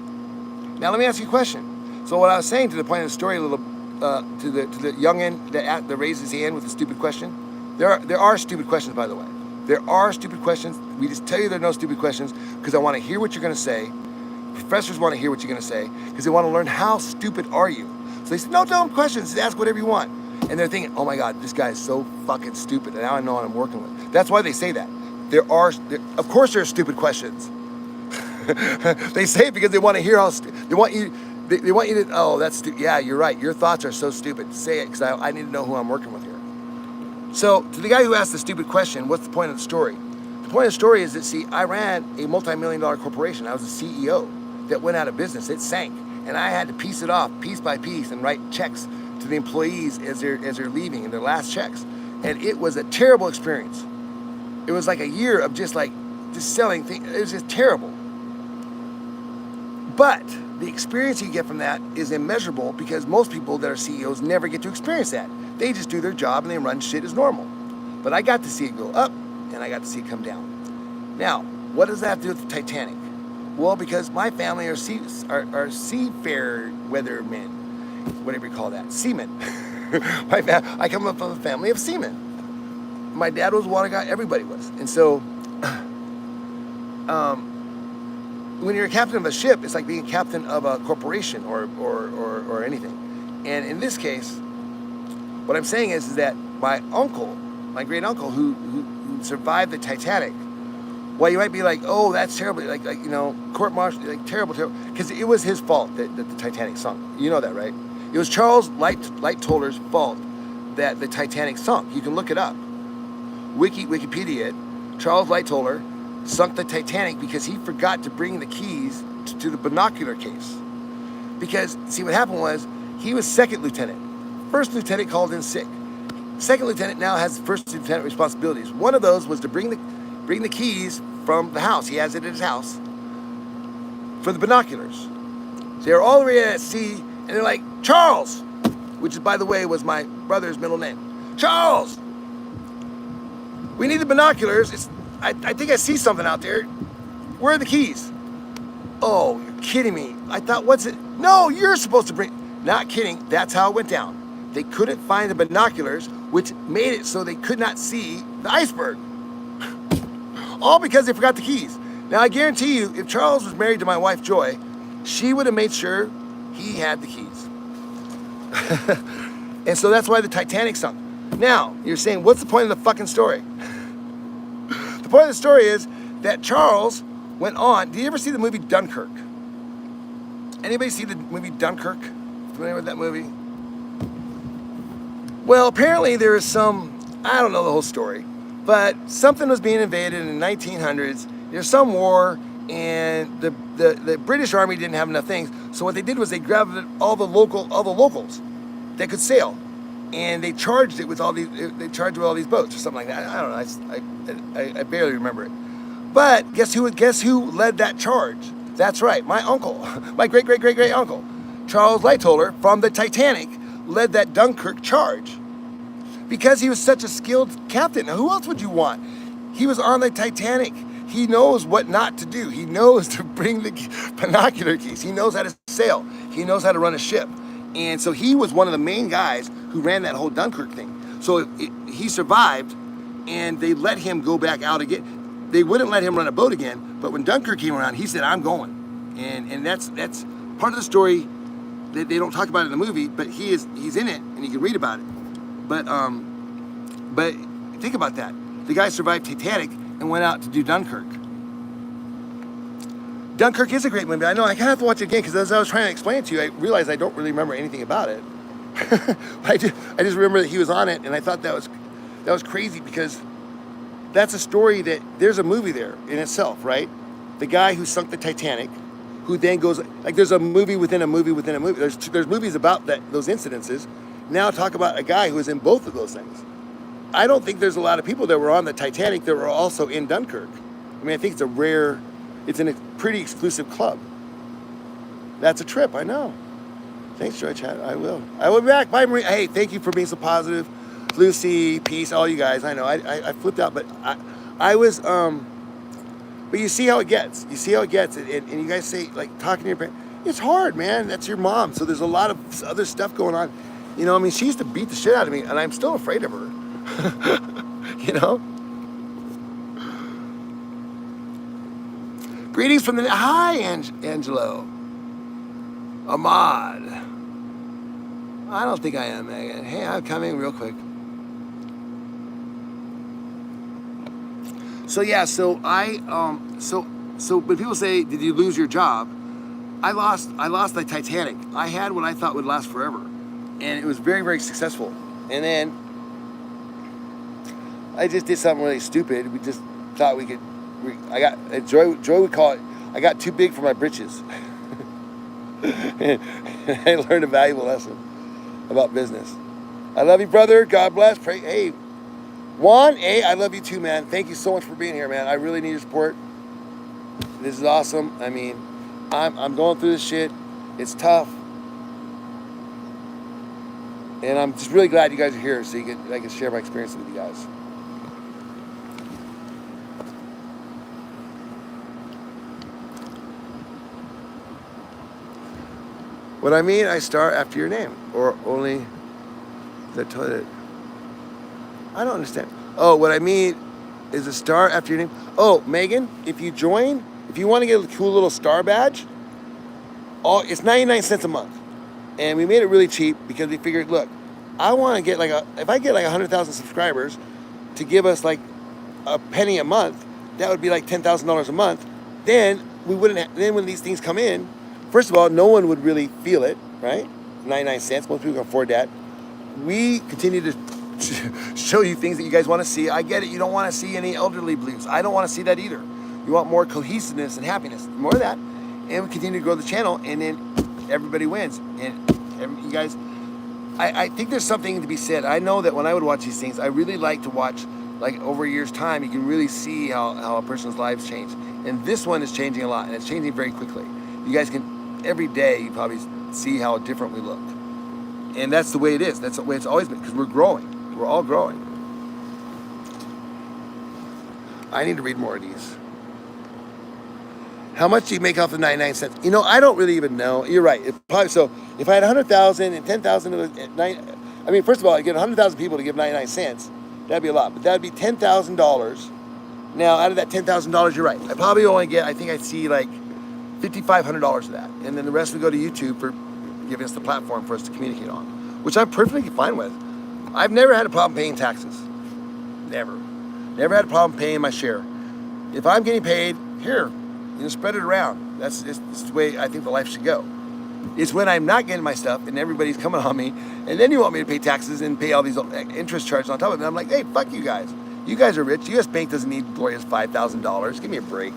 Now let me ask you a question. So what I was saying to the point of the story, a little to the youngin that raised his hand with the stupid question. There are stupid questions, by the way. There are stupid questions. We just tell you there are no stupid questions because I want to hear what you're going to say. Professors want to hear what you're going to say because they want to learn how stupid are you. So they say, no dumb questions. Just ask whatever you want. And they're thinking, oh my God, this guy is so fucking stupid. And now I know what I'm working with. That's why they say that. Of course there are stupid questions. They say it because they want to hear how they want you to, oh, that's stupid. Yeah, you're right. Your thoughts are so stupid. Say it because I need to know who I'm working with here. So to the guy who asked the stupid question, what's the point of the story? The point of the story is that, see, I ran a multi-million-dollar corporation. I was a CEO that went out of business. It sank. And I had to piece it off piece by piece and write checks to the employees as they're leaving and their last checks. And it was a terrible experience. It was like a year of just selling things. It was just terrible. But the experience you get from that is immeasurable because most people that are CEOs never get to experience that. They just do their job and they run shit as normal. But I got to see it go up and I got to see it come down. Now, what does that have to do with the Titanic? Well, because my family are seafarer weathermen, whatever you call that, seamen. I come up from a family of seamen. My dad was a water guy, everybody was. And so, when you're a captain of a ship, it's like being a captain of a corporation or anything. And in this case, what I'm saying is that my uncle, my great uncle who survived the Titanic, well, you might be like, oh, that's terrible, like court martial, like terrible, because it was his fault that the Titanic sunk. You know that, right? It was Charles Lightollers' fault that the Titanic sunk. You can look it up. Wikipedia, Charles Lightoller sunk the Titanic because he forgot to bring the keys to the binocular case. Because, see, what happened was, he was second lieutenant. First lieutenant called in sick. Second lieutenant now has first lieutenant responsibilities. One of those was to bring the keys from the house. He has it at his house for the binoculars. So they're all the way at sea, and they're like, Charles, which, by the way, was my brother's middle name. Charles, we need the binoculars. I think I see something out there. Where are the keys? Oh, you're kidding me. I thought, what's it? No, you're supposed to bring. Not kidding. That's how it went down. They couldn't find the binoculars, which made it so they could not see the iceberg. All because they forgot the keys. Now, I guarantee you, if Charles was married to my wife, Joy, she would have made sure he had the keys. And so that's why the Titanic sunk. Now, you're saying, what's the point of the fucking story? The point of the story is that Charles went on. Did you ever see the movie Dunkirk? Anybody see the movie Dunkirk? Familiar with that movie? Well, apparently there is I don't know the whole story, but something was being invaded in the 1900s. There's some war, and the British Army didn't have enough things. So what they did was they grabbed all the locals that could sail, and they charged it with all these. They charged with all these boats or something like that. I don't know. I barely remember it. But guess who led that charge? That's right, my uncle, my great uncle, Charles Lightoller from the Titanic, led that Dunkirk charge because he was such a skilled captain. Now, who else would you want? He was on the Titanic. He knows what not to do. He knows to bring the binocular keys. He knows how to sail. He knows how to run a ship. And so he was one of the main guys who ran that whole Dunkirk thing. So he survived, and they let him go back out again. They wouldn't let him run a boat again, but when Dunkirk came around, he said, I'm going. And that's part of the story that they don't talk about in the movie, but he's in it, and you can read about it. But think about that. the guy survived Titanic and went out to do Dunkirk. Dunkirk is a great movie. I know, I kind of have to watch it again because as I was trying to explain it to you, I realized I don't really remember anything about it. I just remember that he was on it, and I thought that was crazy because that's a story that there's a movie there in itself, right? The guy who sunk the Titanic, who then goes, like there's a movie within a movie within a movie. There's movies about those incidences. Now talk about a guy who was in both of those things. I don't think there's a lot of people that were on the Titanic that were also in Dunkirk. I mean, I think it's a pretty exclusive club. That's a trip, I know. Thanks, Joy Chat. I will be back. Bye, Marie. Hey, thank you for being so positive. Lucy, peace, all you guys. I know, I flipped out, but I was, but you see how it gets. You see how it gets, and you guys say, like, talking to your parents, it's hard, man. That's your mom. So there's a lot of other stuff going on. You know, I mean, she used to beat the shit out of me, and I'm still afraid of her. You know? Greetings from hi, Angelo. Ahmad. I don't think I am, Megan. Hey, I'm coming real quick. So yeah, so when people say, did you lose your job? I lost the Titanic. I had what I thought would last forever. And it was very, very successful. And then I just did something really stupid. We just thought we could, Joy would call it, I got too big for my britches. And I learned a valuable lesson about business. I love you, brother. God bless. Pray. Hey, Juan, hey, I love you too, man. Thank you so much for being here, man. I really need your support. This is awesome. I mean, I'm going through this shit. It's tough. And I'm just really glad you guys are here so I can share my experience with you guys. What I mean, I start after your name, or only the toilet. I don't understand. Oh, what I mean is a star after your name. Oh, Megan, if you want to get a cool little star badge, it's 99 cents a month. And we made it really cheap because we figured, look, I want to get if I get 100,000 subscribers to give us like a penny a month, that would be like $10,000 a month. Then then when these things come in, first of all, no one would really feel it, right? 99 cents, most people can afford that. We continue to show you things that you guys want to see. I get it, you don't want to see any elderly blues. I don't want to see that either. You want more cohesiveness and happiness, more of that. And we continue to grow the channel, and then everybody wins. And you guys, I think there's something to be said. I know that when I would watch these things, I really like to watch, like over a year's time, you can really see how a person's lives change. And this one is changing a lot, and it's changing very quickly. You guys can, every day, you probably see how different we look. And that's the way it is. That's the way it's always been, because we're growing. We're all growing. I need to read more of these. How much do you make off of 99 cents? You know, I don't really even know. You're right. So if I had 100,000 and 10,000, I mean, first of all, I get 100,000 people to give 99 cents. That'd be a lot. But that'd be $10,000. Now, out of that $10,000, you're right. I probably only get, I think I see like $5,500 of that. And then the rest would go to YouTube for giving us the platform for us to communicate on, which I'm perfectly fine with. I've never had a problem paying taxes. Never. Never had a problem paying my share. If I'm getting paid, here, spread it around. That's the way I think the life should go. It's when I'm not getting my stuff and everybody's coming on me, and then you want me to pay taxes and pay all these interest charges on top of it. And I'm like, hey, fuck you guys. You guys are rich. U.S. Bank doesn't need Gloria's $5,000. Give me a break.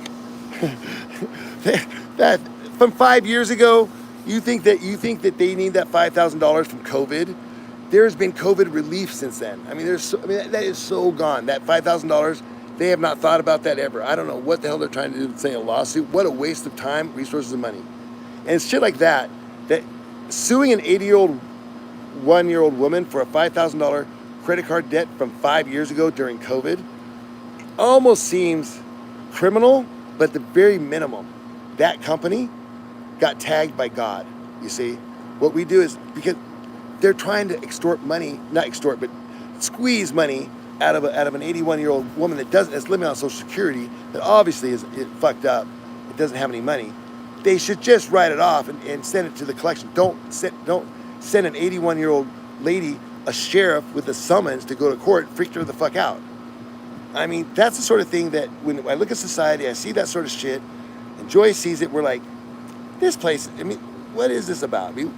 That from 5 years ago, you think that they need that $5,000 from COVID? There's been COVID relief since then. I mean, that is so gone. That $5,000, they have not thought about that ever. I don't know what the hell they're trying to do with saying a lawsuit. What a waste of time, resources, and money. And it's shit like that suing an 80-year-old, 1-year-old woman for a $5,000 credit card debt from 5 years ago during COVID almost seems criminal, but at the very minimum, that company got tagged by God, you see? What we do is, because they're trying to extort money, not extort, but squeeze money out of an 81-year-old woman that's living on Social Security, that obviously is fucked up, it doesn't have any money. They should just write it off and send it to the collection. Don't send an 81-year-old lady a sheriff with a summons to go to court, freaked her the fuck out. I mean, that's the sort of thing that when I look at society, I see that sort of shit, and Joy sees it, we're like, this place, I mean, what is this about? I mean,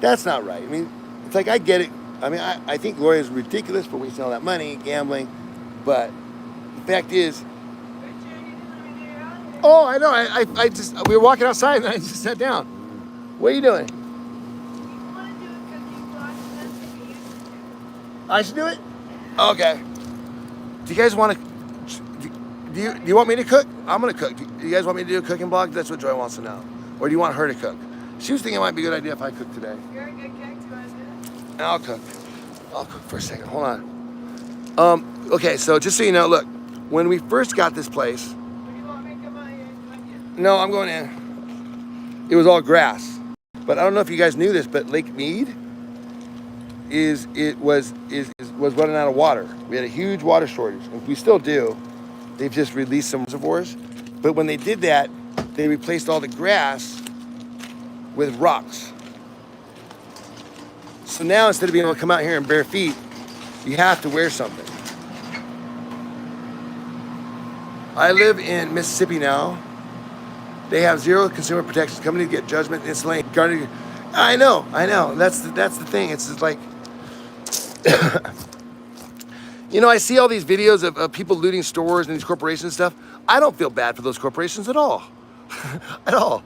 that's not right. I mean, it's like, I get it. I mean, I think Gloria's ridiculous for wasting all that money, gambling, but the fact is, oh, I know, I just, we were walking outside and I just sat down. What are you doing? I should do it? Okay. Do you guys want to, do you want me to cook? I'm going to cook. Do you guys want me to do a cooking blog? That's what Joy wants to know. Or do you want her to cook? She was thinking it might be a good idea if I cook today. You're a good cook. Do you want to do it? I'll cook. I'll cook for a second. Hold on. Okay, so just so you know, look, when we first got this place, Do you want me to come out here and cook it? no, I'm going in. It was all grass. But I don't know if you guys knew this, but Lake Mead was running out of water. We had a huge water shortage, and we still do. They've just released some reservoirs. But when they did that, they replaced all the grass with rocks. So now instead of being able to come out here in bare feet, you have to wear something. I live in Mississippi now. They have zero consumer protections. Companies get judgment instantly. I know. That's the thing. It's just like, you know, I see all these videos of people looting stores and these corporations and stuff. I don't feel bad for those corporations at all. At all.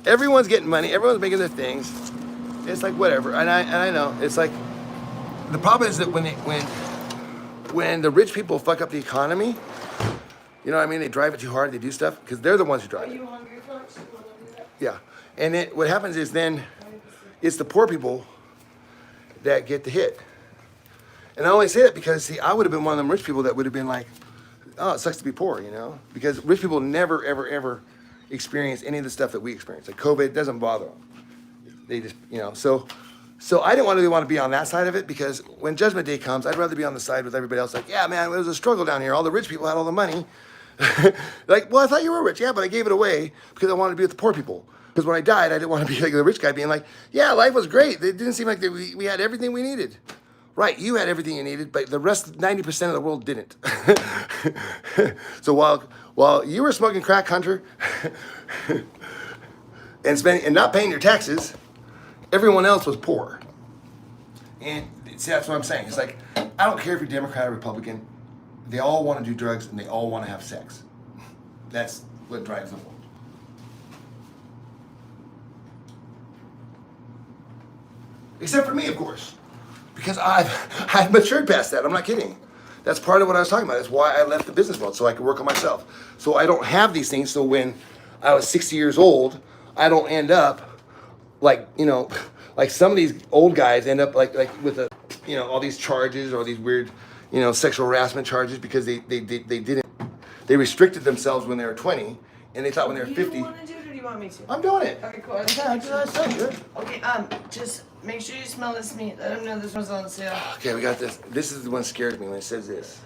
Everyone's getting money. Everyone's making their things. It's like whatever. And I know. It's like, the problem is that when the rich people fuck up the economy, you know what I mean? They drive it too hard. They do stuff because they're the ones who drive Are it. you hungry, folks? You want to do that? Yeah. And what happens is then it's the poor people that get the hit. And I only say that because, see, I would have been one of them rich people that would have been like, oh, it sucks to be poor, you know? Because rich people never, ever, ever experience any of the stuff that we experience. Like COVID doesn't bother them. They just, you know, so I didn't really want to be on that side of it because when Judgment Day comes, I'd rather be on the side with everybody else. Like, yeah, man, it was a struggle down here. All the rich people had all the money. Like, well, I thought you were rich. Yeah, but I gave it away because I wanted to be with the poor people. Because when I died, I didn't want to be like the rich guy being like, yeah, life was great. It didn't seem like we had everything we needed. Right, you had everything you needed, but the rest, 90% of the world didn't. So while you were smoking crack, Hunter, and not paying your taxes, everyone else was poor. And see, that's what I'm saying. It's like, I don't care if you're Democrat or Republican. They all want to do drugs and they all want to have sex. That's what drives the world. Except for me, of course. Because I've matured past that. I'm not kidding. That's part of what I was talking about. That's why I left the business world, so I could work on myself. So I don't have these things. So when I was 60 years old, I don't end up like, you know, like some of these old guys end up like with a, you know, all these charges or these weird, you know, sexual harassment charges because they restricted themselves when they were 20 and they thought when they were 50. You want to do it or do you want me to? I'm doing it. Okay, cool. Yeah, I just good. Okay, just make sure you smell this meat. Let them know this one's on sale. Okay, we got this. This is the one that scares me when it says this.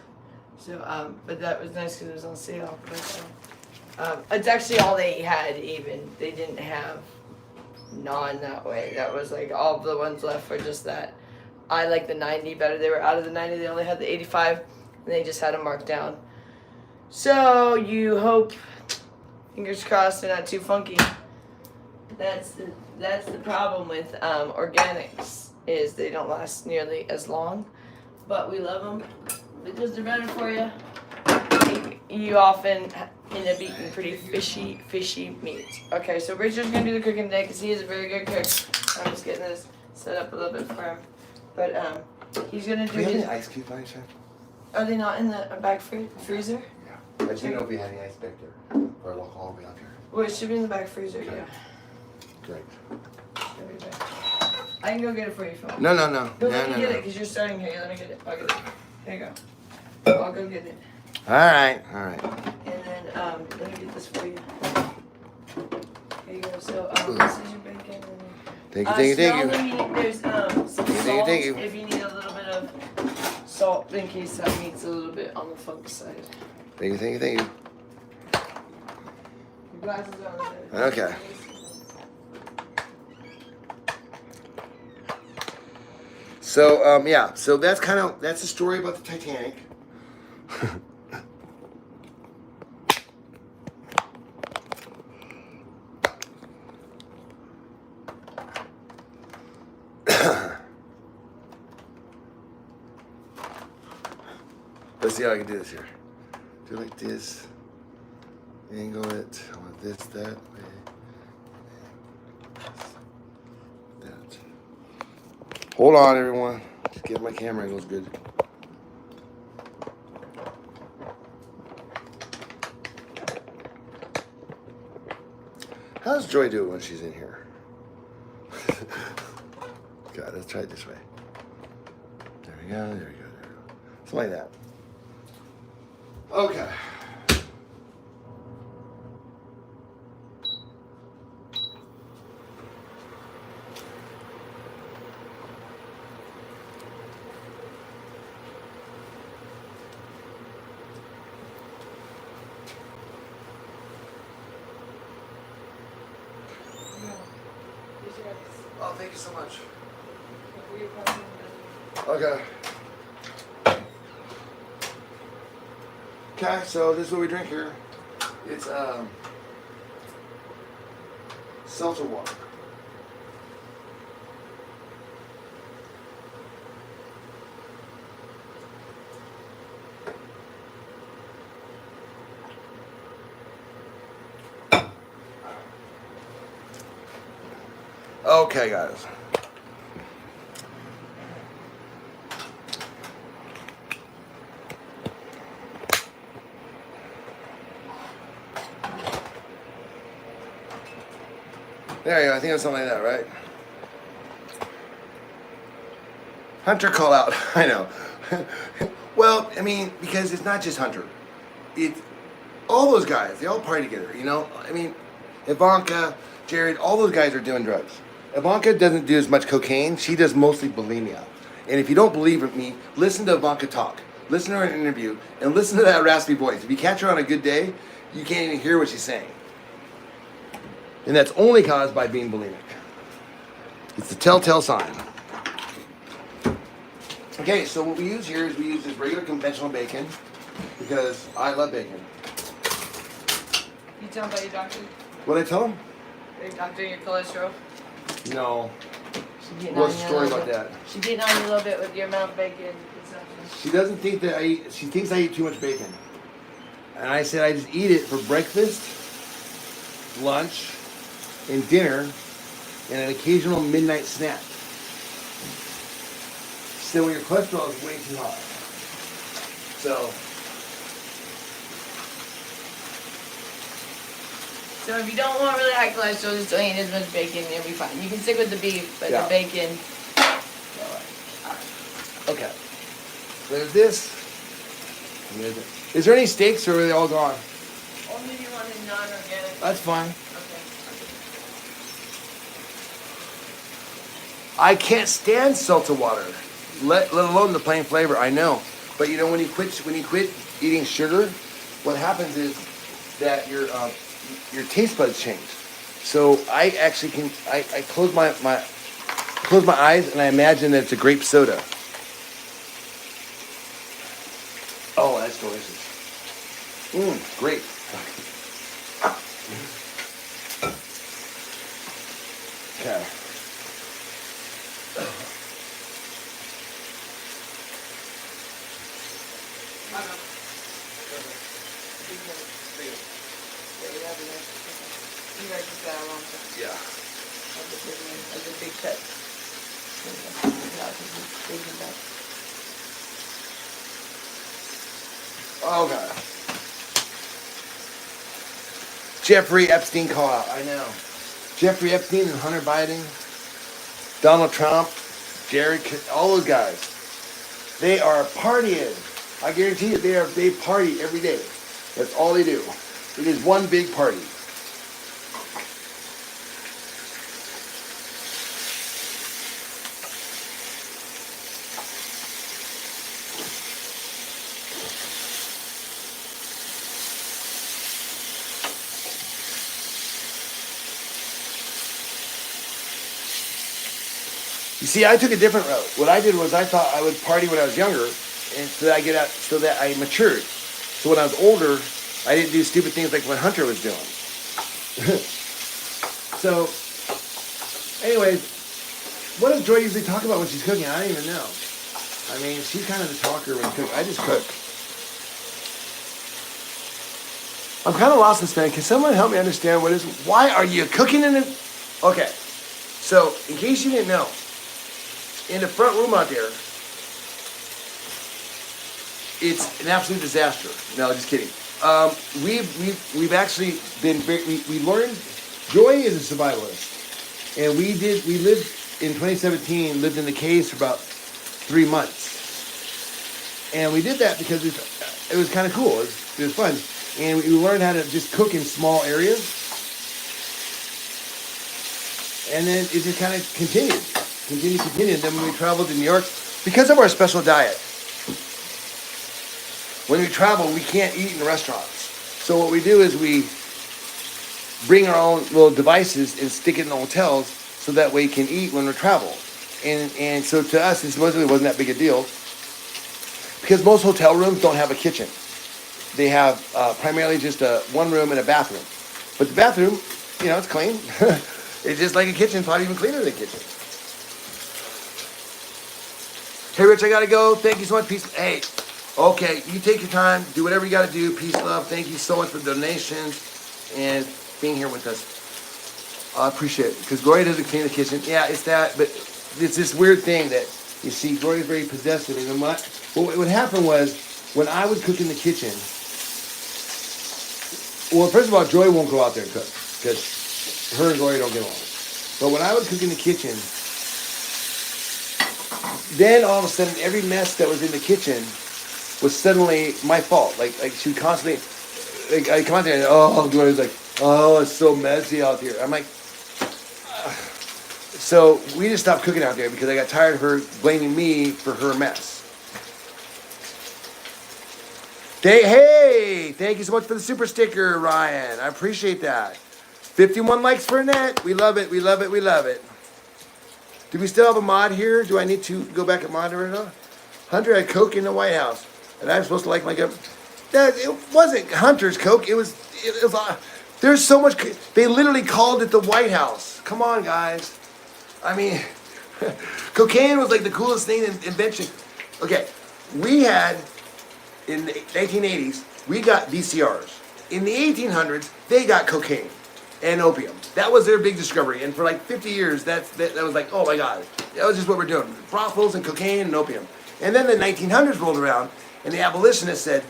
So, but that was nice because it was on sale. But, it's actually all they had even. They didn't have non that way. That was like all the ones left were just that. I like the 90 better. They were out of the 90. They only had the 85 and they just had them marked down. So you hope, fingers crossed, they're not too funky. That's the problem with organics is they don't last nearly as long, but we love them because they're better for you. You often end up eating pretty fishy meat. Okay, so Richard's gonna do the cooking today because he is a very good cook. I'm just getting this set up a little bit for him, but he's gonna do Do we have his. any ice cubes by any chance? Are they not in the back freezer? Yeah. I didn't know if we had any ice back there. Or a local all the way out here. Well, it should be in the back freezer. Okay. Yeah. Great. It'll be back. I can go get it for you if you want. No. Go let me get it because you're starting here. Let me get it. I'll get it. Here you go. I'll go get it. All right. And then let me get this for you. Here you go. So Ooh. this is your bacon. Thank you. Smell the meat. There's some salt Thank you. if you need a little bit of salt in case that meat's a little bit on the funk side. Thank you. Your glasses are on there. Okay. So yeah, so that's the story about the Titanic. Let's see how I can do this here. Do it like this. Angle it. I want this that way. That. Hold on, everyone. Just get my camera angles good. How's Joy do when she's in here? God, let's try it this way. There we go, there we go, there we go. Something like that. Okay. Oh, thank you so much. Okay. Okay, so this is what we drink here. It's seltzer water. Okay, guys. There you go. I think it's something like that, right? Hunter call out. I know. Well, I mean, because it's not just Hunter. It's all those guys. They all party together, you know? I mean, Ivanka, Jared, all those guys are doing drugs. Ivanka doesn't do as much cocaine. She does mostly bulimia. And if you don't believe me, listen to Ivanka talk. Listen to her in an interview and listen to that raspy voice. If you catch her on a good day, you can't even hear what she's saying. And that's only caused by being bulimic. It's the telltale sign. Okay, so what we use here is we use this regular conventional bacon because I love bacon. You tell him about your doctor? What did I tell him? Your doctor, your cholesterol? No. She getting What's on the you a story little about bit. that? She getting on you a little bit with your amount of bacon consumption. She doesn't think that she thinks I eat too much bacon. And I said I just eat it for breakfast, lunch, and dinner, and an occasional midnight snack. So when your cholesterol is way too high. So if you don't want really high cholesterol, just don't eat as much bacon, you'll be fine. You can stick with the beef, but Yeah. the bacon. Okay. There's this. And there's it. Is there any steaks or are they all gone? Only if you want a non-organic. That's fine. Okay. I can't stand seltzer water, let alone the plain flavor. I know, but you know when you quit eating sugar, what happens is that your taste buds change. So I actually can I close my eyes and I imagine that it's a grape soda. Oh, that's delicious. Great. Okay. You guys just got a long time. Yeah. That's a big cut. Oh God. Jeffrey Epstein call out. I know. Jeffrey Epstein and Hunter Biden, Donald Trump, Jared, all those guys. They are partying. I guarantee you, they party every day. That's all they do. It is one big party. You see, I took a different route. What I did was I thought I would party when I was younger, and so that I matured. So when I was older, I didn't do stupid things like what Hunter was doing. So, anyways, what does Joy usually talk about when she's cooking? I don't even know. I mean, she's kind of the talker when cooking. I just cook. I'm kind of lost in this, man. Can someone help me understand what is? Why are you cooking in it? Okay, so in case you didn't know, in the front room out there, it's an absolute disaster. No, just kidding. We've actually been we learned. Joy is a survivalist, and we lived in 2017. Lived in the caves for about 3 months, and we did that because it was kind of cool. It was fun, and we learned how to just cook in small areas, and then it just kind of continued. And then when we traveled to New York, because of our special diet. When we travel, we can't eat in restaurants. So what we do is we bring our own little devices and stick it in the hotels so that way we can eat when we travel. And so to us, it wasn't that big a deal because most hotel rooms don't have a kitchen. They have primarily just one room and a bathroom. But the bathroom, it's clean. It's just like a kitchen, probably even cleaner than a kitchen. Hey, Rich, I got to go. Thank you so much. Peace. Hey. Okay, you take your time, do whatever you got to do. Peace, love. Thank you so much for the donations and being here with us. I appreciate it. Because Gloria doesn't clean the kitchen. Yeah, it's that, but it's this weird thing that, you see, Gloria's very possessive. And what would happen was, when I would cook in the kitchen, well, first of all, Joy won't go out there and cook. Because her and Gloria don't get along. But when I would cook in the kitchen, then all of a sudden, every mess that was in the kitchen was suddenly my fault. Like she would constantly, I come out there and Gloria's like, oh, it's so messy out here. I'm like, ugh. So we just stopped cooking out there because I got tired of her blaming me for her mess. Hey, thank you so much for the super sticker, Ryan. I appreciate that. 51 likes for Annette. We love it. Do we still have a mod here? Do I need to go back and moderator? Hunter had Coke in the White House. And I'm supposed to like my gut. It wasn't Hunter's Coke. It was there's so much. They literally called it the White House. Come on, guys. I mean, cocaine was like the coolest thing in invention. Okay, we had, in the 1980s, we got VCRs. In the 1800s, they got cocaine and opium. That was their big discovery. And for like 50 years, that was like, oh my God. That was just what we're doing. Brothels and cocaine and opium. And then the 1900s rolled around. And the abolitionists said,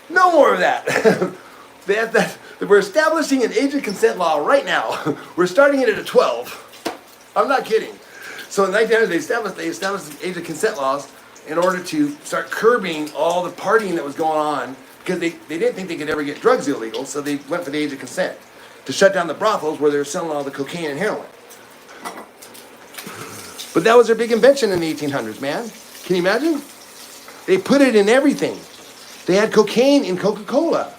no more of that. We're establishing an age of consent law right now. We're starting it at 12. I'm not kidding. So in the 1900s, they established the age of consent laws in order to start curbing all the partying that was going on because they didn't think they could ever get drugs illegal, so they went for the age of consent to shut down the brothels where they were selling all the cocaine and heroin. But that was their big invention in the 1800s, man. Can you imagine? They put it in everything. They had cocaine in Coca-Cola.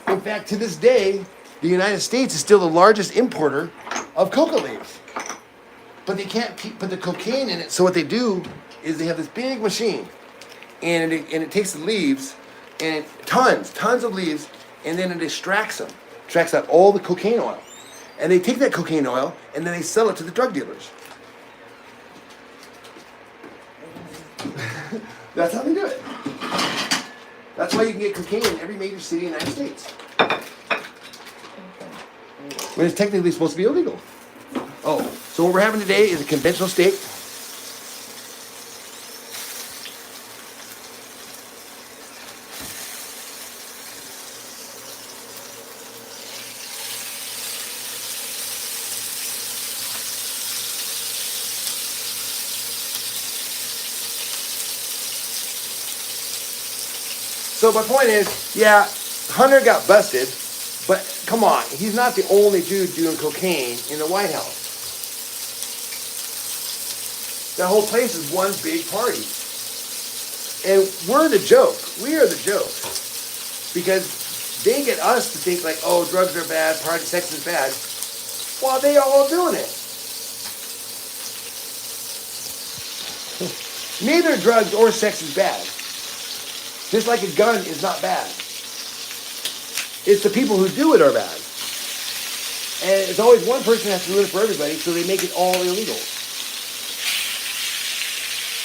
In fact, to this day, the United States is still the largest importer of coca leaves. But they can't put the cocaine in it. So what they do is they have this big machine, and it takes the leaves, and tons of leaves, and then it extracts out all the cocaine oil. And they take that cocaine oil, and then they sell it to the drug dealers. That's how they do it. That's why you can get cocaine in every major city in the United States. When it's technically supposed to be illegal. Oh, so what we're having today is a conventional steak. So my point is, yeah, Hunter got busted, but come on, he's not the only dude doing cocaine in the White House. That whole place is one big party. And we're the joke. We are the joke. Because they get us to think like, oh, drugs are bad, party sex is bad, while they are all doing it. Neither drugs or sex is bad. Just like a gun is not bad. It's the people who do it are bad. And it's always one person has to do it for everybody, so they make it all illegal.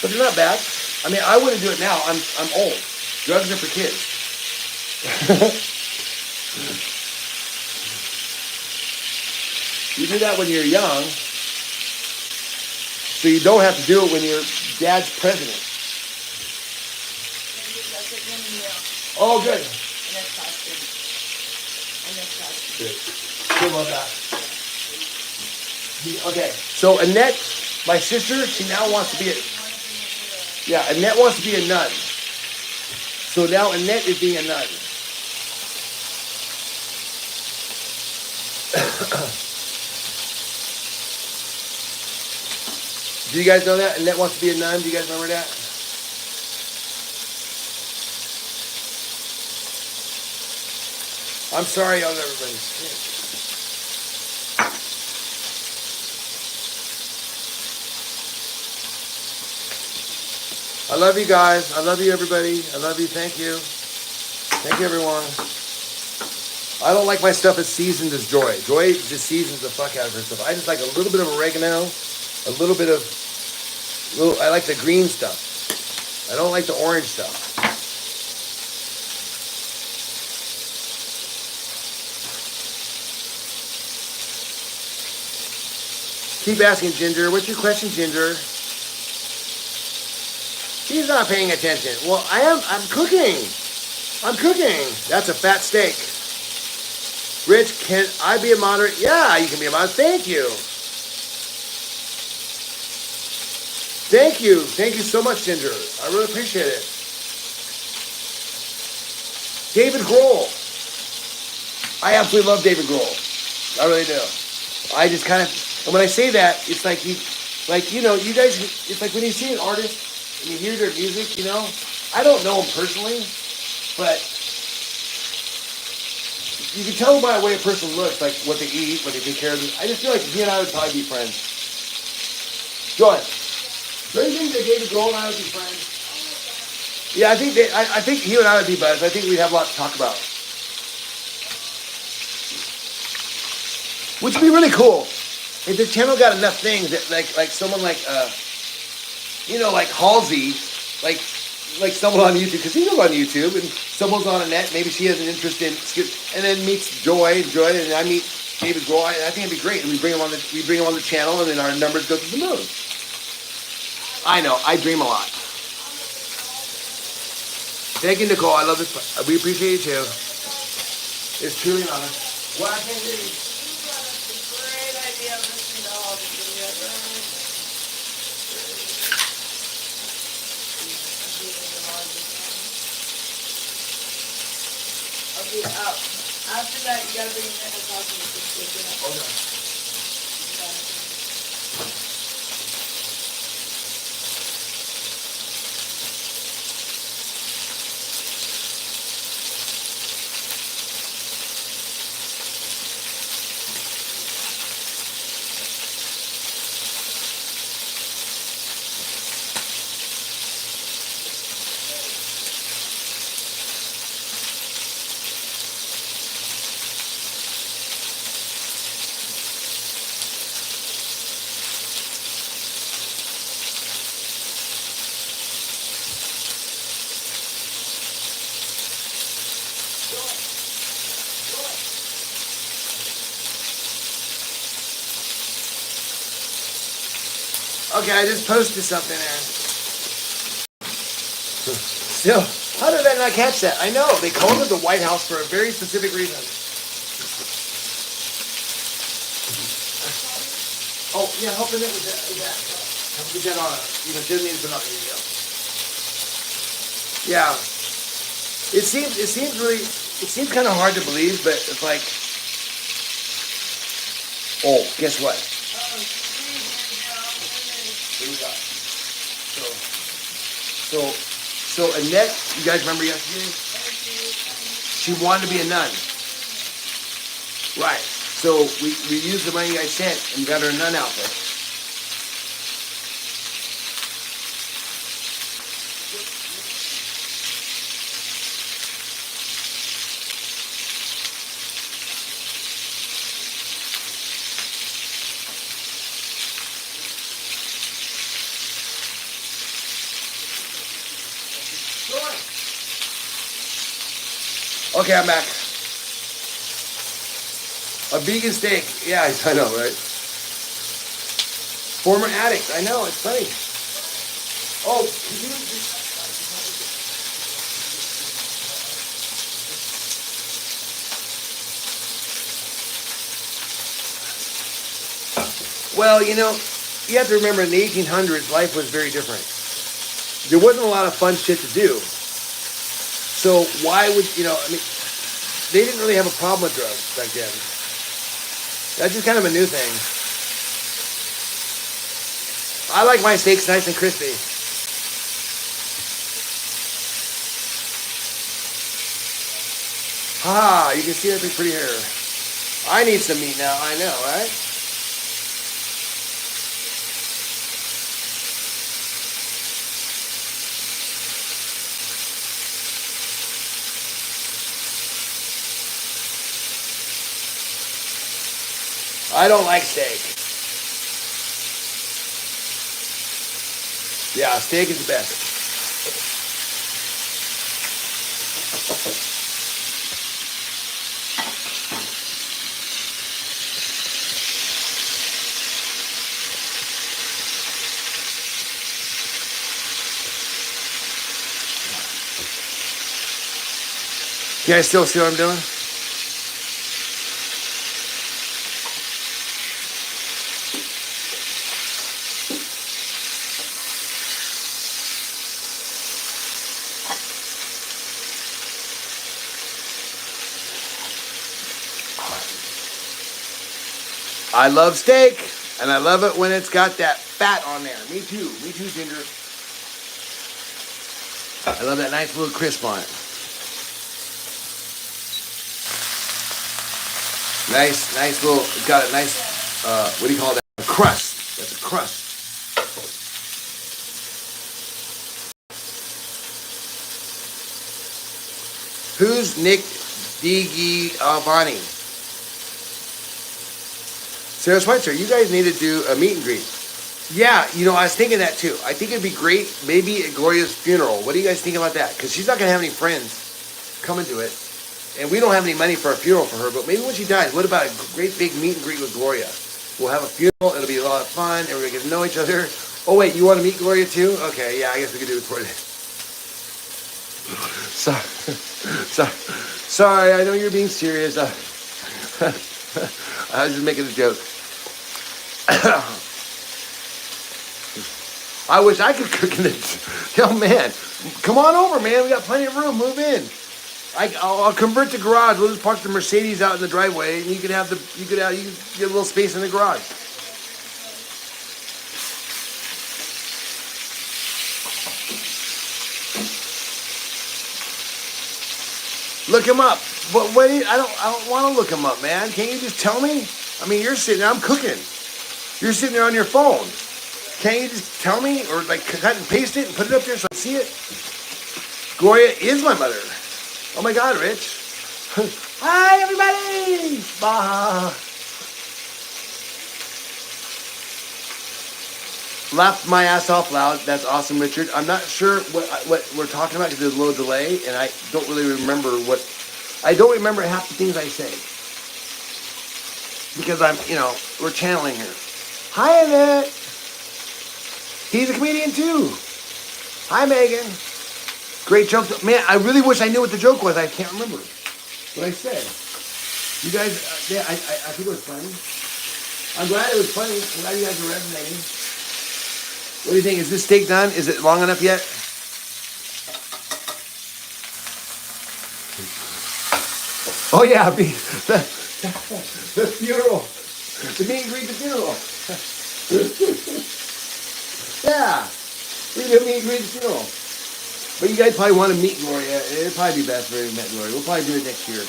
But they're not bad. I mean, I wouldn't do it now. I'm old. Drugs are for kids. You do that when you're young, so you don't have to do it when your dad's president. Oh, good. Good. Good love that. Okay, so Annette, my sister, she now wants to be Annette wants to be a nun. So now Annette is being a nun. Do you guys know that? Annette wants to be a nun. Do you guys remember that? I'm sorry, y'all, everybody's sick. I love you guys. I love you, everybody. I love you. Thank you. Thank you, everyone. I don't like my stuff as seasoned as Joy. Joy just seasons the fuck out of her stuff. I just like a little bit of oregano, a little bit of, I like the green stuff. I don't like the orange stuff. Keep asking, Ginger. What's your question, Ginger? She's not paying attention. Well, I am. I'm cooking. I'm cooking. That's a fat steak. Rich, can I be a moderator? Yeah, you can be a moderator. Thank you. Thank you. Thank you so much, Ginger. I really appreciate it. David Grohl. I absolutely love David Grohl. I really do. I just kind of, and when I say that, it's like you know, you guys, it's like when you see an artist and you hear their music, you know, I don't know them personally, but you can tell by the way a person looks, like what they eat, what they take care of. I just feel like he and I would probably be friends. John, don't you think that David Grohl and I would be friends? Yeah, I think he and I would be buds. I think we'd have a lot to talk about. Which would be really cool. If the channel got enough things that like someone like you know, like Halsey, like someone on YouTube, because he goes on YouTube, and someone's on Annette, maybe she has an interest in, and then meets Joy, and I meet David Grohl. I think it'd be great, and we bring him on the channel, and then our numbers go to the moon. I know, I dream a lot. Thank you, Nicole. I love this. We appreciate you too. It's truly an honor. Well, I can't hear you. After that, you gotta bring Annette to talk to me. Okay. Okay, I just posted something there. Still, how did I not catch that? I know, they called it the White House for a very specific reason. Oh, yeah, help Annette with that. Put that on, she doesn't need to put on the video. Yeah. It seems kind of hard to believe, but it's like, oh, guess what? So Annette, you guys remember yesterday? She wanted to be a nun. Right. So we used the money you guys sent and got her a nun outfit. Okay, I'm back. A vegan steak. Yeah, I know, right? Former addict. I know, it's funny. Oh, can you just... Well, you know, you have to remember in the 1800s, life was very different. There wasn't a lot of fun shit to do. So why would, you know, I mean, they didn't really have a problem with drugs back then. That's just kind of a new thing. I like my steaks nice and crispy. Ah, you can see that big pretty hair. I need some meat now, I know, right? I don't like steak. Yeah, steak is the best. You guys still see what I'm doing? I love steak, and I love it when it's got that fat on there. Me too, Ginger. I love that nice little crisp on it. Nice little, it's got a nice, what do you call that? A crust. That's a crust. Who's Nick DiGiovanni? Sarah Schweitzer, you guys need to do a meet and greet. Yeah, you know, I was thinking that too. I think it'd be great maybe at Gloria's funeral. What do you guys think about that? Because she's not going to have any friends coming to it. And we don't have any money for a funeral for her. But maybe when she dies, what about a great big meet and greet with Gloria? We'll have a funeral. It'll be a lot of fun. Everybody get to know each other. Oh, wait, you want to meet Gloria too? Okay, yeah, I guess we could do it for you. Sorry, I know you're being serious. I was just making a joke. I wish I could cook in it. Yo, man, come on over, man. We got plenty of room. Move in. I'll convert the garage. We'll just park the Mercedes out in the driveway, and you can get a little space in the garage. Look him up. But I don't want to look him up, man. Can't you just tell me? I mean, you're sitting there. I'm cooking. You're sitting there on your phone. Can't you just tell me, or like cut and paste it and put it up there so I see it? Gloria is my mother. Oh my God, Rich. Hi, everybody. Bah. Laughed my ass off loud. That's awesome, Richard. I'm not sure what we're talking about because there's a little delay, and I don't really remember I don't remember half the things I say. Because we're channeling here. Hi, Annette. He's a comedian too. Hi, Megan. Great joke. Man, I really wish I knew what the joke was. I can't remember what I said. You guys, I think it was funny. I'm glad it was funny. I'm glad you guys are resonating. What do you think? Is this steak done? Is it long enough yet? Oh yeah, the funeral. The meet and greet the funeral. Yeah. We're going to meet and greet the funeral. But you guys probably want to meet Gloria. It'd probably be best for you to meet Gloria. We'll probably do it next year.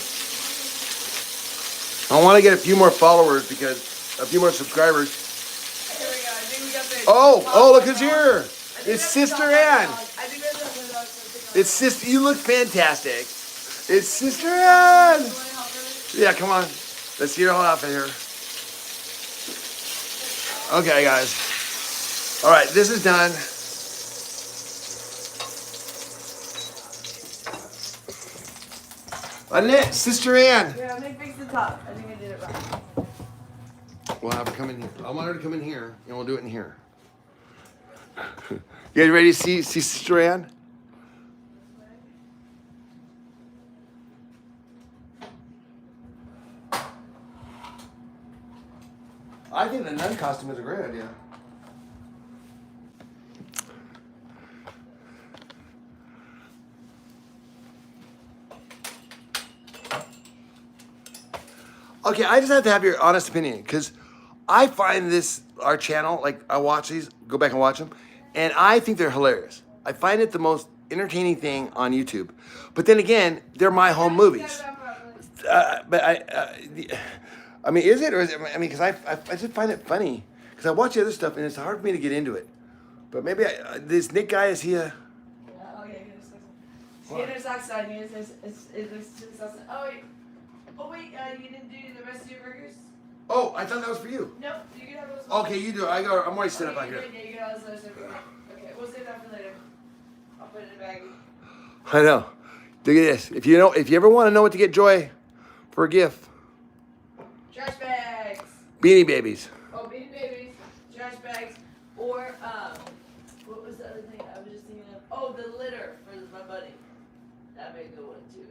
I want to get a few more followers because a few more subscribers. Here we go. I think we got the. Oh, look who's here. It's Sister Ann. It's Sister. You look fantastic. It's Sister Ann. Yeah, come on. Let's see your whole outfit here. Okay, guys. All right, this is done. Annette, Sister Ann. Yeah, let me fix the top. I think I did it wrong. We'll have her come in here. I want her to come in here, and we'll do it in here. You guys ready to see Sister Ann? I think the nun costume is a great idea. Okay, I just have to have your honest opinion because I find our channel, like I watch these, go back and watch them, and I think they're hilarious. I find it the most entertaining thing on YouTube. But then again, they're my home movies. But I mean, is it or is it? I mean, because I just find it funny because I watch the other stuff and it's hard for me to get into it. But maybe this Nick guy, is he a? Oh yeah, get a socks on. It looks to the socks. Oh wait. Oh wait, you didn't do the rest of your burgers? Oh, I thought that was for you. No, you can have those. Okay, you do it. I'm already set up out here. Yeah, you can have those other stuff. Okay, we'll save that for later. I'll put it in a bag. I know. Look at this. If you ever want to know what to get Joy for a gift, Trash bags. Beanie Babies. Oh, Beanie Babies, trash bags, or what was the other thing I was just thinking of? Oh, the litter for my buddy. That'd be a good one too.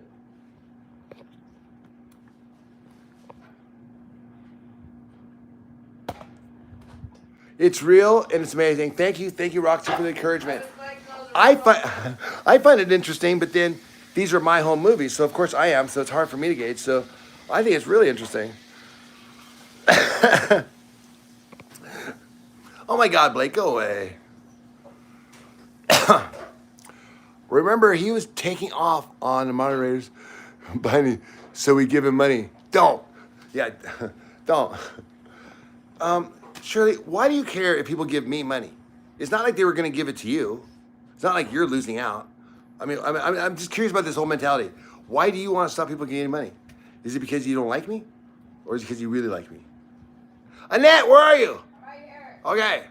It's real and it's amazing. Thank you, Roxy, for the encouragement. I find it interesting, but then these are my home movies, so of course I am. So it's hard for me to gauge. So I think it's really interesting. Oh my God, Blake, go away. Remember, he was taking off on the moderators, so we give him money. Don't. Yeah, don't. Shirley, why do you care if people give me money? It's not like they were going to give it to you. It's not like you're losing out. I mean, I'm just curious about this whole mentality. Why do you want to stop people getting money? Is it because you don't like me? Or is it because you really like me? Annette, where are you? Right here. Okay.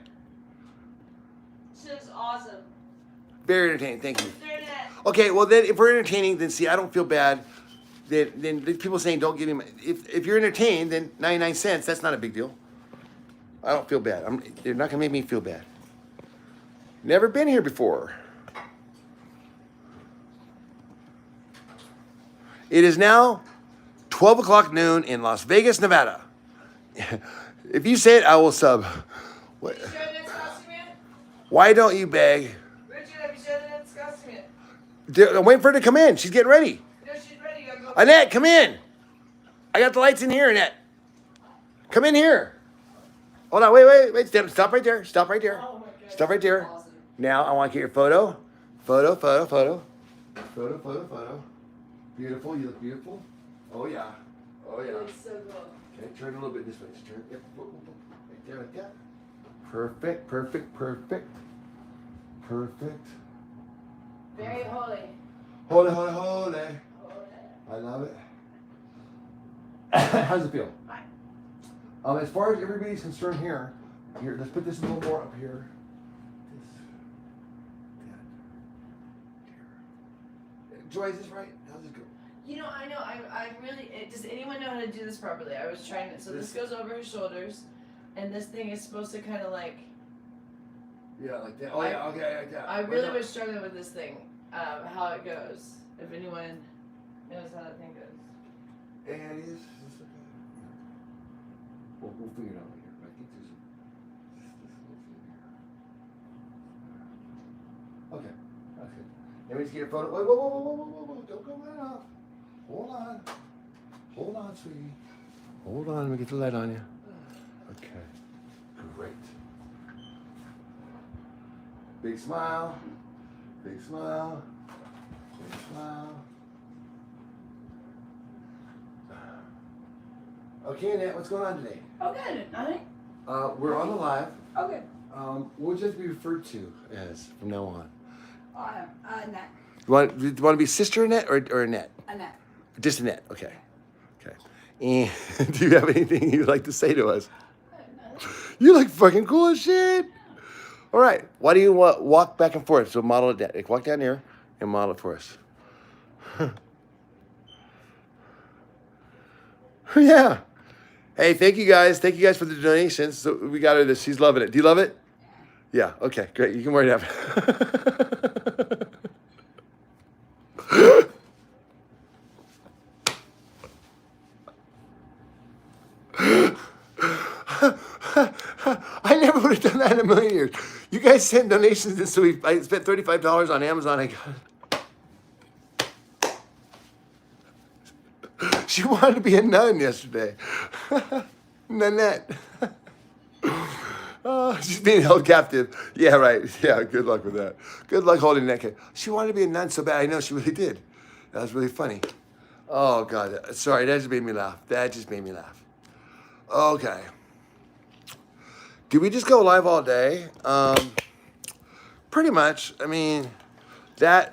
This is awesome. Very entertaining, thank you. Internet. Okay, well then, if we're entertaining, then see, I don't feel bad. Then people saying don't give me money. If you're entertained, then 99 cents, that's not a big deal. I don't feel bad. They're not gonna make me feel bad. Never been here before. It is now 12 o'clock noon in Las Vegas, Nevada. If you say it, I will sub. What? You sure Annette's costume yet? Why don't you beg? Richard, have you sure Annette's costume yet? I'm waiting for her to come in. She's getting ready. No, she's ready. You gotta go. Annette, come in. I got the lights in here, Annette. Come in here. Hold on, wait. Stop right there. Stop right there. Oh my God. Stop right there. Awesome. Now I want to get your photo. Photo. Beautiful. You look beautiful. Oh yeah. It looks so cool. Okay, turn a little bit this way. Just turn. Yep. Right there, like that. Perfect. Very holy. Holy. Holy. I love it. How's it feel? Fine. As far as everybody's concerned here, let's put this a little more up here. Joy, is this right? How's this go? You know, I know. I really. Does anyone know how to do this properly? I was trying to. So this goes over his shoulders, and this thing is supposed to kind of like. Yeah, like that. Oh yeah, okay, like that. I really was struggling with this thing. How it goes. If anyone knows how that thing goes. And is this okay? We'll figure it out later. But I think there's this little thing here. Okay, that's good. Let me just get a photo. Whoa. Don't go right off. Hold on, sweetie. Hold on, let me get the light on you. Okay, great. Big smile. Okay, Annette, what's going on today? Oh, good. Nanny. We're on the live. Oh, good. What would you like to be referred to as from now on? Annette. Do you want to be Sister Annette or Annette? Annette. Just Annette, okay. And do you have anything you'd like to say to us? You look fucking cool as shit. All right, why do you walk back and forth? So model it down. Walk down here and model it for us. Yeah. Hey, thank you guys. Thank you guys for the donations. So we got her this. She's loving it. Do you love it? Yeah. Okay, great. You can wear it up. I never would have done that in a million years. You guys sent donations, and so I spent $35 on Amazon. I got. She wanted to be a nun yesterday. Nanette. Oh, she's being held captive. Yeah, right. Yeah, good luck with that. Good luck holding that kid. She wanted to be a nun so bad. I know she really did. That was really funny. Oh, God. Sorry, that just made me laugh. That just made me laugh. Okay. Did we just go live all day? Pretty much. I mean, in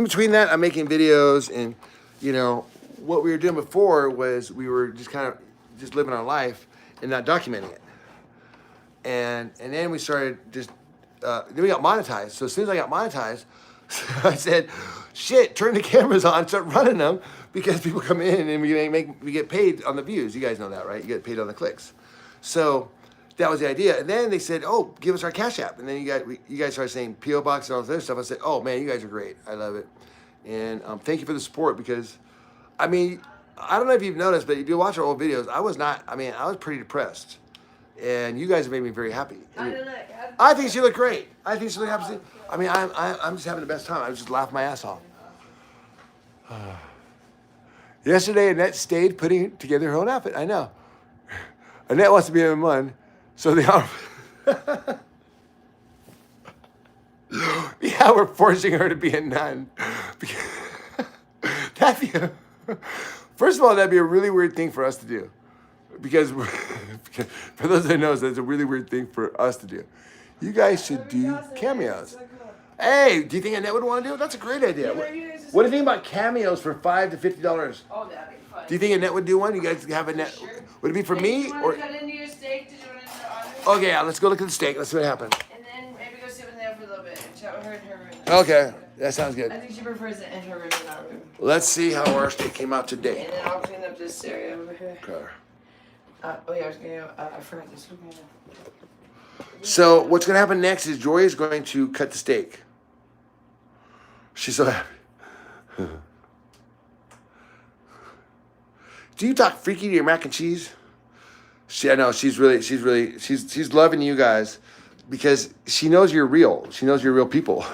between that, I'm making videos, and, you know, what we were doing before was we were just kind of just living our life and not documenting it. And then we started just, then we got monetized. So as soon as I got monetized, I said, shit, turn the cameras on, start running them, because people come in and we get paid on the views. You guys know that, right? You get paid on the clicks. So that was the idea. And then they said, oh, give us our Cash App. And then you guys started saying P.O. Box and all this other stuff. I said, oh, man, you guys are great. I love it. And thank you for the support, because, I mean, I don't know if you've noticed, but if you watch our old videos, I was pretty depressed. And you guys have made me very happy. I think she looked great. I think she looked happy. I mean, I'm just having the best time. I was just laughing my ass off. Yesterday, Annette stayed putting together her own outfit. I know. Annette wants to be a nun, so they are. Yeah, we're forcing her to be a nun. First of all, that'd be a really weird thing for us to do. Because for those that know, that's a really weird thing for us to do. You guys should do cameos. Hey, do you think Annette would want to do it? That's a great idea. What do you think about cameos for $5 to $50? Oh, that'd be fun. Do you think Annette would do one? You guys have Annette? Sure. Would it be for me? Do you Or want to cut into your steak? Did you want to honor? okay, yeah, let's go look at the steak. Let's see what happens. And then maybe go sit with Annette for a little bit and chat with her in her room. Okay, that sounds good. I think she prefers it in her room than our room. Let's see how our steak came out today. And then I'll clean up this area over here. Okay. Oh yeah, I was gonna. I forgot this. So what's going to happen next is Joy is going to cut the steak. She's so happy. Do you talk freaky to your mac and cheese? I know she's loving you guys, because she knows you're real. She knows you're real people,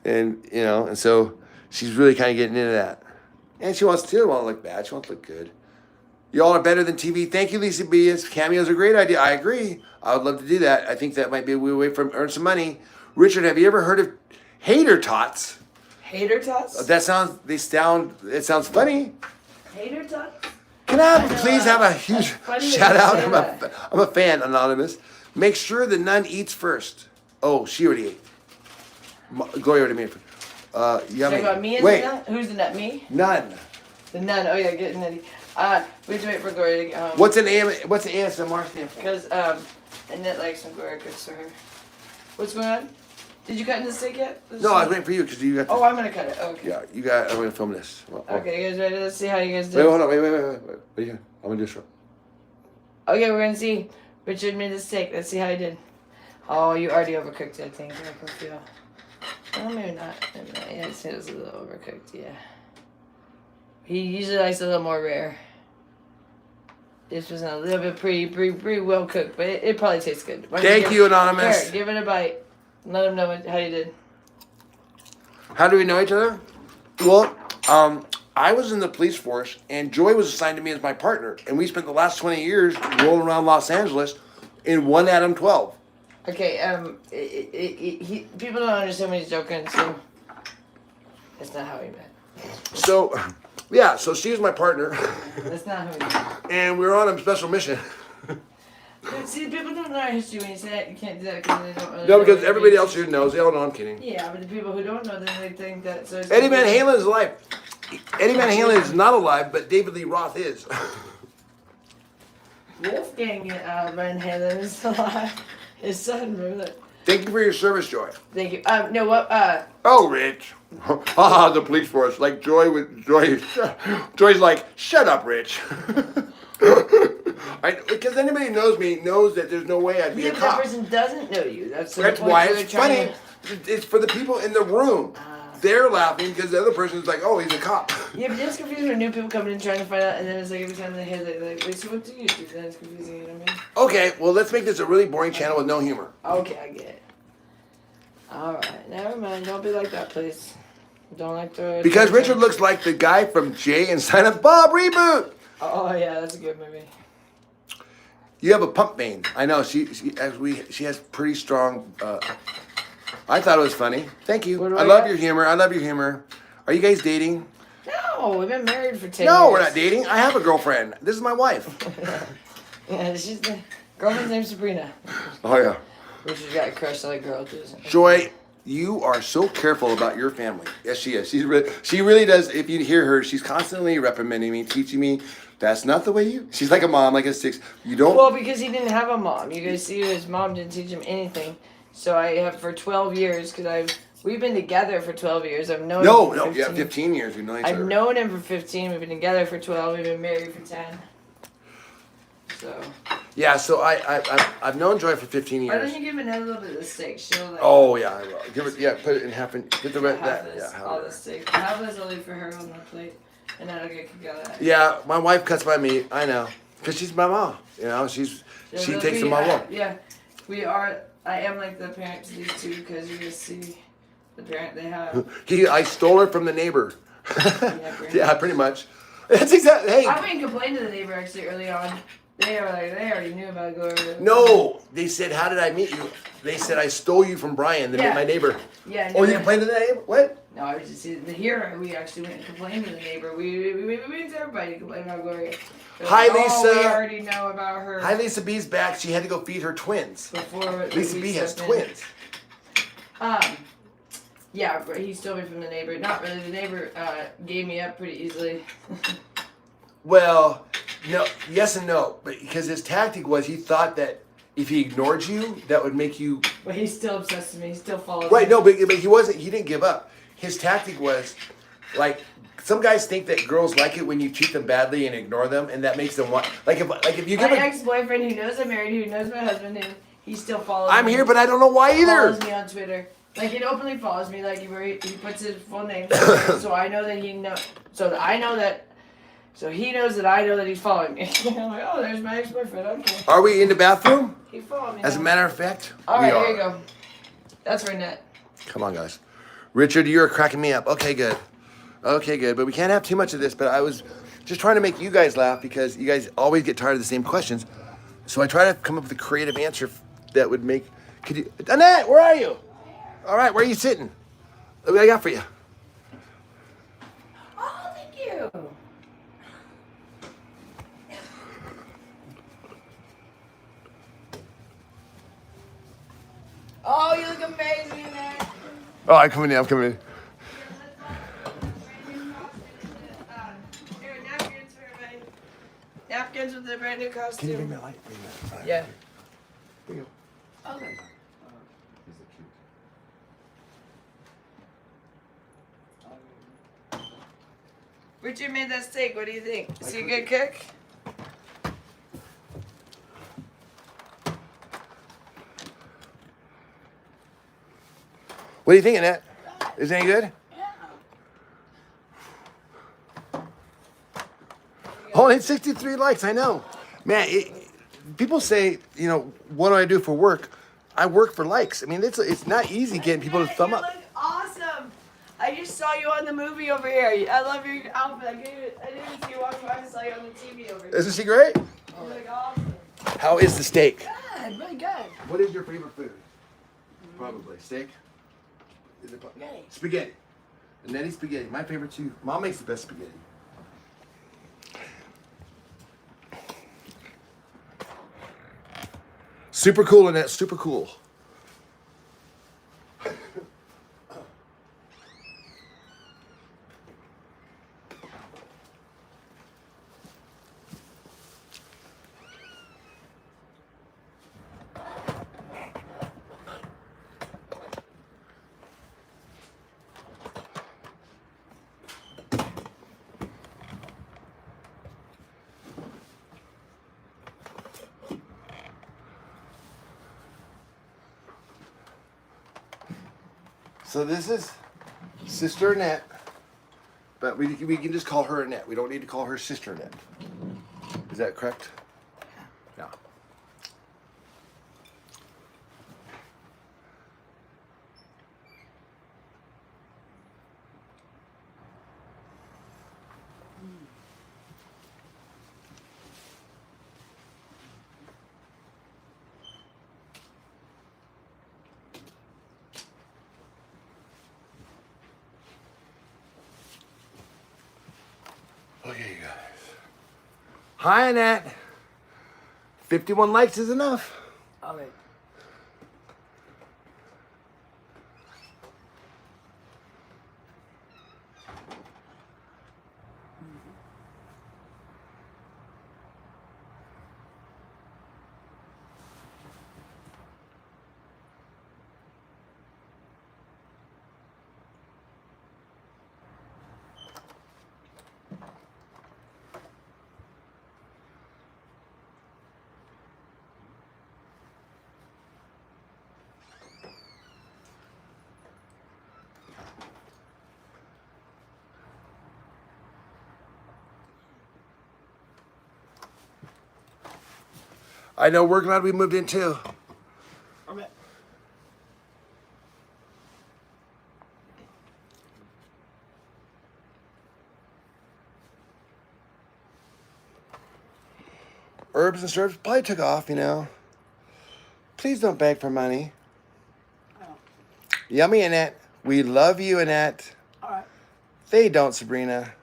and and so she's really kind of getting into that. And she wants to look bad. She wants to look good. Y'all are better than TV. Thank you, Lisa B. Cameos are a great idea. I agree. I would love to do that. I think that might be a way for earn some money. Richard, have you ever heard of hater tots? Hater tots? It sounds funny. Hater tots? Can I please have a huge shout out? I'm a fan, Anonymous. Make sure the nun eats first. Oh, she already ate. Gloria already made it. Yummy. About me and Wait. the nun? Who's the nut? Me? Nun. The nun. Oh yeah, getting nutty. We have to wait for Gloria to get home. What's the ASMR stand for? Because Annette likes some Gloria cooks for her. What's going on? Did you cut in the steak yet? No, I was waiting for you because you got. Oh, I'm gonna cut it. Okay. Yeah, I'm gonna film this. Okay, you guys ready? Let's see how you guys do. Wait, hold on. Wait. What are you doing? I'm gonna do this. Okay, we're gonna see. Richard made the steak. Let's see how he did. Oh, you already overcooked it, I think. I feel. Oh, maybe not. Yeah, I'd say it was a little overcooked. Yeah. He usually likes it a little more rare. This was a little bit pretty well cooked, but it probably tastes good. Thank you, Anonymous. Here, give it a bite. Let him know how you did. How do we know each other? Well, I was in the police force, and Joy was assigned to me as my partner, and we spent the last 20 years rolling around Los Angeles in one Adam 12. Okay, people don't understand when he's joking, so that's not how he meant. So, yeah, so she was my partner. That's not how he meant. And we were on a special mission. See, people don't know our history when you say that. You can't do that because they don't really No, know because our everybody history. else here knows. They all know I'm kidding. Yeah, but the people who don't know, then they think that. So Eddie Van Halen is alive. Eddie Van Halen is not alive, but David Lee Roth is. Wolfgang Van Halen is alive. His son, remember that? Thank you for your service, Joy. Thank you. No, what? Oh, Rich. Ah, the police force. Like Joy's like, shut up, Rich. Because anybody who knows me knows that there's no way I'd be Yeah, a but that cop. person doesn't know you. That's That's point why you were it's trying funny. It's for the people in the room. They're laughing because the other person's like, oh, he's a cop. Yeah, but it's confusing when new people come in trying to find out, and then it's like every time they hear like, wait, so what do you do? Then it's confusing, you know what I mean? Okay, well, let's make this a really boring channel with no humor. Okay, I get it. Alright, never mind. Don't be like that, please. Don't like the... Because Richard looks like the guy from Jay and Silent Bob reboot. Oh, yeah, that's a good movie. You have a pump vein. I know. She has pretty strong. I thought it was funny. Thank you. What do I I love get? your humor. I love your humor. Are you guys dating? No, we've been married for 10 years. No, we're not dating. I have a girlfriend. This is my wife. Yeah, she's the... Girlfriend's name's Sabrina. Oh yeah. Richard's got a crush on a girl, too. Joy, you are so careful about your family. Yes, she is. She really does. If you hear her, she's constantly reprimanding me, teaching me. That's not the way you. She's like a mom, like a 6. You don't. Well, because he didn't have a mom. You guys see, his mom didn't teach him anything. So I have for 12 years, because we've been together for 12 years. I've known him for 15. Yeah, 15 years. We've known each other. I've known him for 15. We've been together for 12. We've been married for 10. So. Yeah, so I've known Joy for 15 years. Why don't you give Annette a little bit of the steak? She'll like. Oh yeah, I will. Give it. Yeah, put it in half. Get the red. half That. this, Yeah. all the steak. Half this I'll leave for her on the plate, and then I'll get kicked out of that. Yeah, my wife cuts my meat. I know, cause she's my mom. You know, she takes the mom role. Yeah, we are. I am like the parent to these two because you just see the parent they have. I stole her from the neighbor. pretty Yeah, pretty much. That's exactly. Hey. I went and complained to the neighbor actually early on. They were like, they already knew about Gloria. No, they said, how did I meet you? They said I stole you from Brian, my neighbor. Yeah. Oh, you complained to the neighbor? What? No, I was just here. We actually went and complained to the neighbor. We went to everybody to complain about Gloria. They're Hi, like, Lisa. Oh, we already know about her. Hi, Lisa B's back. She had to go feed her twins. Before Lisa we B has stepped in. twins. Yeah, but he stole me from the neighbor. Not really. The neighbor gave me up pretty easily. Well, no, yes and no, but because his tactic was he thought that if he ignored you, that would make you. But he's still obsessed with me. He still follows Right, me. no, but he wasn't. He didn't give up. His tactic was, like, some guys think that girls like it when you treat them badly and ignore them, and that makes them want. Like if you give My a. ex-boyfriend who knows I'm married, who knows my husband, and he still follows I'm me. here, but I don't know why either. Follows me on Twitter. Like, it openly follows me, like, where he puts his full name, so I know that he knows. So he knows that I know that he's following me. I'm like, oh, there's my ex-boyfriend. Okay. Are we in the bathroom? He followed me. As a now. matter of fact, All we right, are. here you go. That's for Annette. Come on, guys. Richard, you're cracking me up. Okay, good. Okay, good. But we can't have too much of this. But I was just trying to make you guys laugh because you guys always get tired of the same questions. So I try to come up with a creative answer that would make. Could you, Annette? Where are you? All right, where are you sitting? Look what I got for you. Oh, thank you. Oh, you look amazing, Annette. Oh, I'm coming in. I'm coming in. Here, napkins for everybody. Napkins with the brand new costume. Can you bring that light? Bring that. Yeah. Here you go. Okay. Richard made that steak. What do you think? Is he a good cook? What do you think, Annette? Is it any good? Only 63 likes, I know. Man, people say, you know, what do I do for work? I work for likes. I mean, it's not easy getting people to thumb up. You look awesome. I just saw you on the movie over here. I love your outfit. I didn't see you walking by. I saw you on the TV over here. Isn't she great? You look awesome. How is the steak? Good, really good. What is your favorite food? Probably steak. Is it Spaghetti. spaghetti? Nettie spaghetti. My favorite too. Mom makes the best spaghetti. Super cool, Annette. Super cool. So this is Sister Annette, but we can just call her Annette. We don't need to call her Sister Annette. Is that correct? Yeah. Okay, you guys. Hi, Annette. 51 likes is enough. Okay. I know we're glad we moved in too. Okay. Herbs and Serves probably took off, you know. Please don't beg for money. Oh. Yummy, Annette. We love you, Annette. All right. They don't, Sabrina.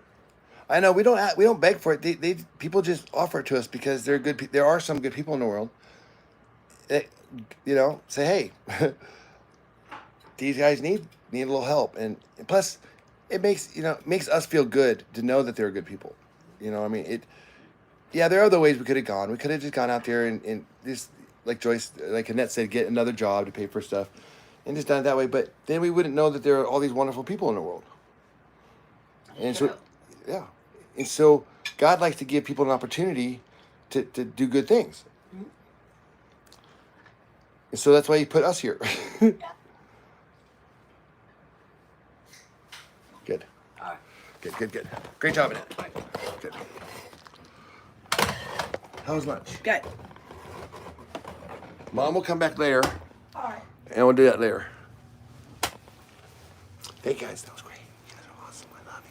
I know we don't beg for it. They people just offer it to us because they're good. There are some good people in the world. That, you know, say hey, these guys need a little help, and plus, it makes us feel good to know that they're good people. You know, I mean it. Yeah, there are other ways we could have gone. We could have just gone out there and just like Joyce, like Annette said, get another job to pay for stuff, and just done it that way. But then we wouldn't know that there are all these wonderful people in the world. And so, yeah. And so God likes to give people an opportunity to do good things. And so that's why he put us here. Good. All right. Good. Great job, Annette. Good. How was lunch? Good. Mom will come back later, All right. and we'll do that later. Hey, guys, that was great. You guys are awesome. I love you.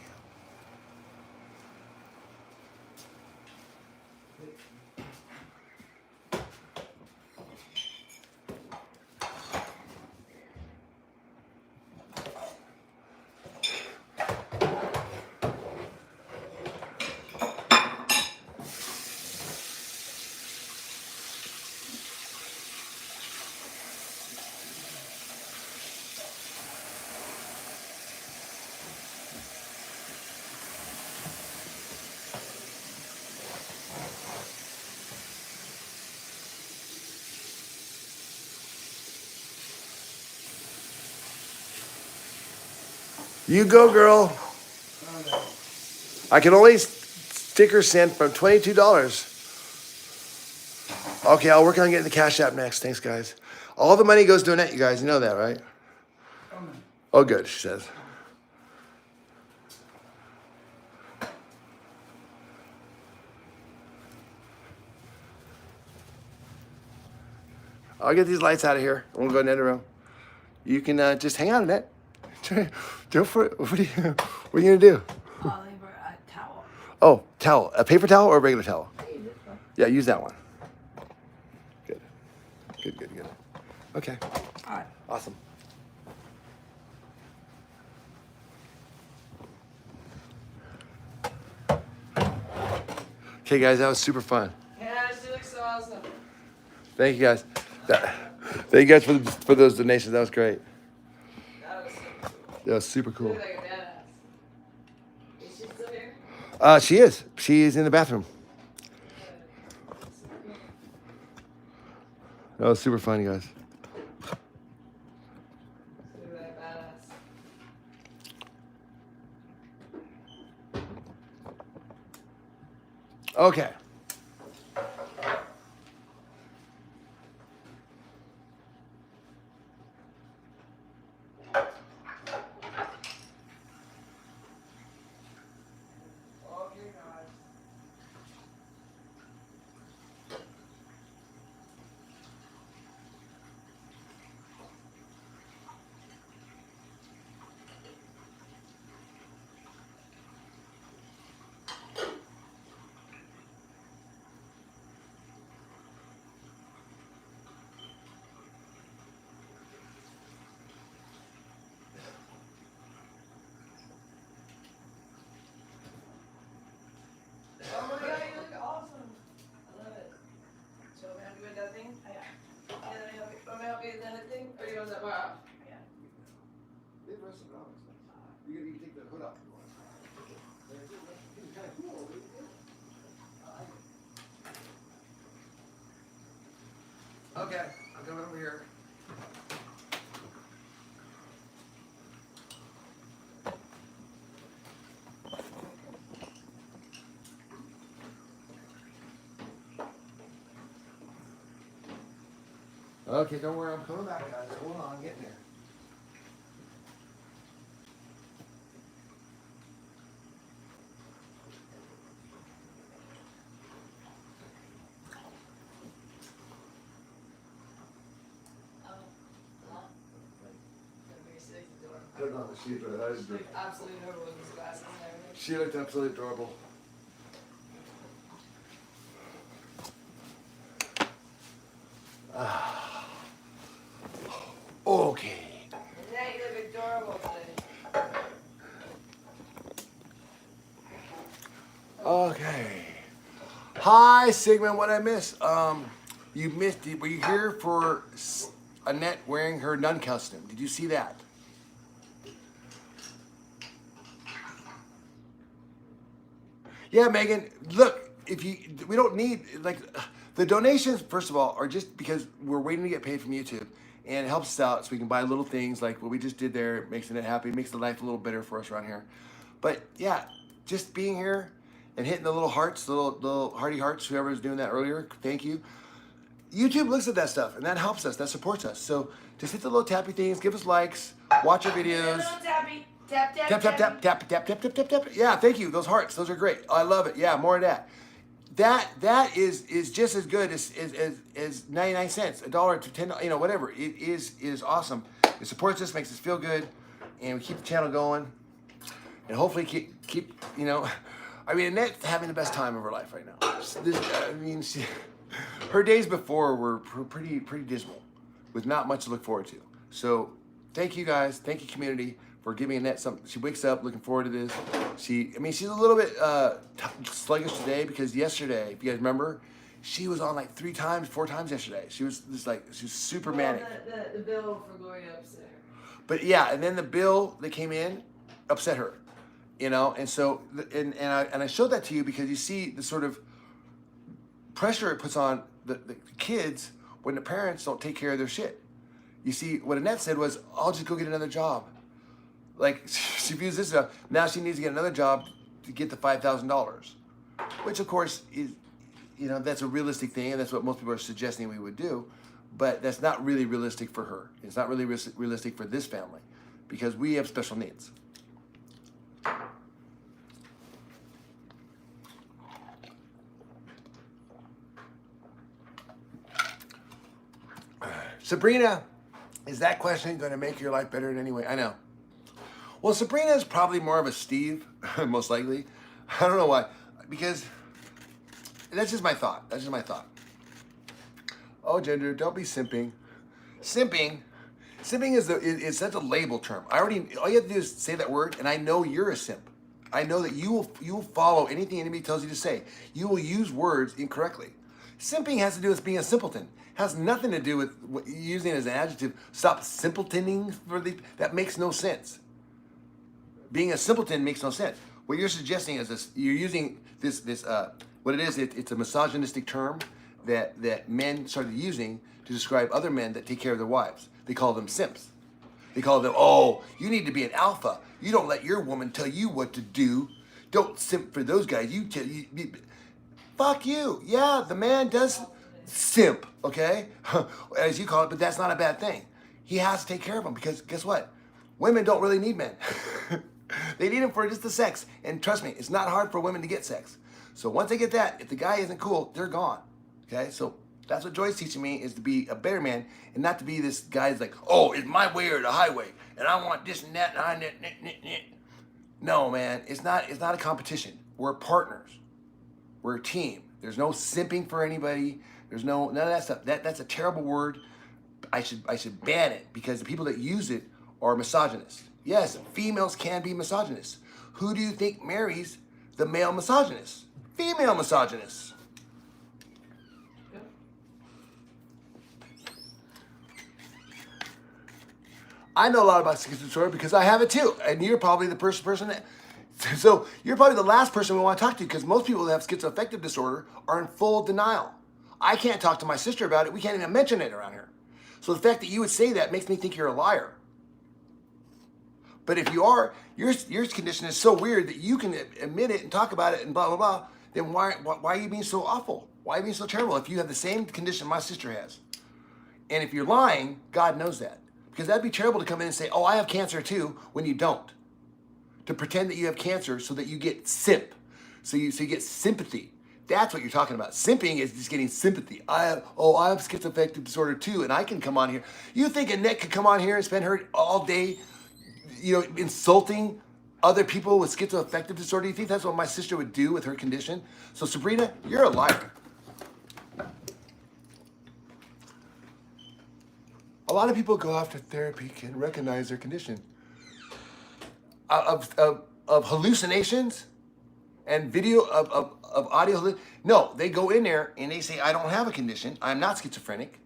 You go, girl. I can only sticker send from $22. Okay, I'll work on getting the Cash App next. Thanks, guys. All the money goes to Annette, you guys. You know that, right? Oh, good, she says. I'll get these lights out of here. We'll go in the other room. You can just hang out, Annette. Go for it. What are you gonna do? I'll leave her a towel. Oh, towel. A paper towel or a regular towel? I use this one. Yeah, use that one. Good. Okay. All right. Awesome. Okay, guys, that was super fun. Yeah, she looks so awesome. Thank you, guys. Thank you guys for those donations. That was great. That was so That was super cool. cool. She looked like a badass. Is she still here? She is. She is in the bathroom. That was super fun, you guys. She looked like a badass. Okay. There's some dogs. You can take the hood off. It's kind of cool. Okay, I'll come over here. Okay, don't worry, I'm coming back, guys. Hold on, I'm getting there. I don't know, she looked Absolutely adorable with his glasses and everything. She looked absolutely adorable. Okay. Yeah, you look adorable today. Okay. Hi, Sigmund. What I miss? You missed it. Were you here for Annette wearing her nun costume? Did you see that? Yeah, Megan. Look, we don't need like the donations. First of all, are just because we're waiting to get paid from YouTube, and it helps us out so we can buy little things like what we just did there. It makes Annette happy, makes the life a little better for us around here. But yeah, just being here and hitting the little hearts, the little hearty hearts. Whoever was doing that earlier, thank you. YouTube looks at that stuff, and that helps us. That supports us. So just hit the little tappy things, give us likes, watch our videos. Little tappy. Tap, tap, Tap, tap, tap, tap, tap, tap, tap, tap, tap. Yeah, thank you. Those hearts, those are great. I love it. Yeah, more of that. That is just as good as 99 cents, $1 to 10, whatever. It is awesome. It supports us, makes us feel good, and we keep the channel going. And hopefully keep Annette's having the best time of her life right now. Her days before were pretty dismal, with not much to look forward to. So thank you guys, thank you community for giving Annette something. She wakes up looking forward to this. She's a little bit sluggish today because yesterday, if you guys remember, she was on like 4 times yesterday. She was super manic. The bill for Gloria upset her. But yeah, and then the bill that came in upset her, and so and I showed that to you because you see the sort of pressure it puts on the kids when the parents don't take care of their shit. You see, what Annette said was, I'll just go get another job. Like, she views this up. Now she needs to get another job to get the $5,000, which of course is, that's a realistic thing, and that's what most people are suggesting we would do, but that's not really realistic for her. It's not really realistic for this family because we have special needs. Sabrina, is that question going to make your life better in any way? I know. Well, Sabrina is probably more of a Steve, most likely. I don't know why. Because that's just my thought. Oh, gender, don't be simping. Simping is such a label term. All you have to do is say that word, and I know you're a simp. I know that you will follow anything anybody tells you to say. You will use words incorrectly. Simping has to do with being a simpleton. Has nothing to do with using it as an adjective. Stop simpletoning that makes no sense. Being a simpleton makes no sense. What you're suggesting is this: you're using this what it is. It's a misogynistic term that men started using to describe other men that take care of their wives. They call them simps. They call them, oh, you need to be an alpha. You don't let your woman tell you what to do. Don't simp for those guys. Fuck you. Yeah, the man does simp, okay? As you call it, but that's not a bad thing. He has to take care of them because guess what? Women don't really need men. They need them for just the sex. And trust me, it's not hard for women to get sex. So once they get that, if the guy isn't cool, they're gone. Okay? So that's what Joy's teaching me, is to be a better man and not to be this guy that's like, oh, it's my way or the highway, and I want this and that, and No, man, it's not a competition. We're partners. We're a team. There's no simping for anybody. There's none of that stuff. That's a terrible word. I should ban it because the people that use it are misogynists. Yes, females can be misogynists. Who do you think marries the male misogynist? Female misogynists. I know a lot about schizoaffective disorder because I have it too. And you're probably the person that, so you're probably the last person we want to talk to because most people that have schizoaffective disorder are in full denial. I can't talk to my sister about it. We can't even mention it around here. So the fact that you would say that makes me think you're a liar. But if you are, your condition is so weird that you can admit it and talk about it and blah, blah, blah, then why are you being so awful? Why are you being so terrible if you have the same condition my sister has? And if you're lying, God knows that. Because that'd be terrible to come in and say, oh, I have cancer too, when you don't. To pretend that you have cancer so that you get simp. So you get sympathy. That's what you're talking about. Simping is just getting sympathy. I have schizoaffective disorder too, and I can come on here. You think Annette could come on here and spend her all day, insulting other people with schizoaffective disorder? You think that's what my sister would do with her condition? So Sabrina, you're a liar. A lot of people go after therapy can recognize their condition. Of hallucinations and video of audio. No, they go in there and they say, I don't have a condition. I'm not schizophrenic.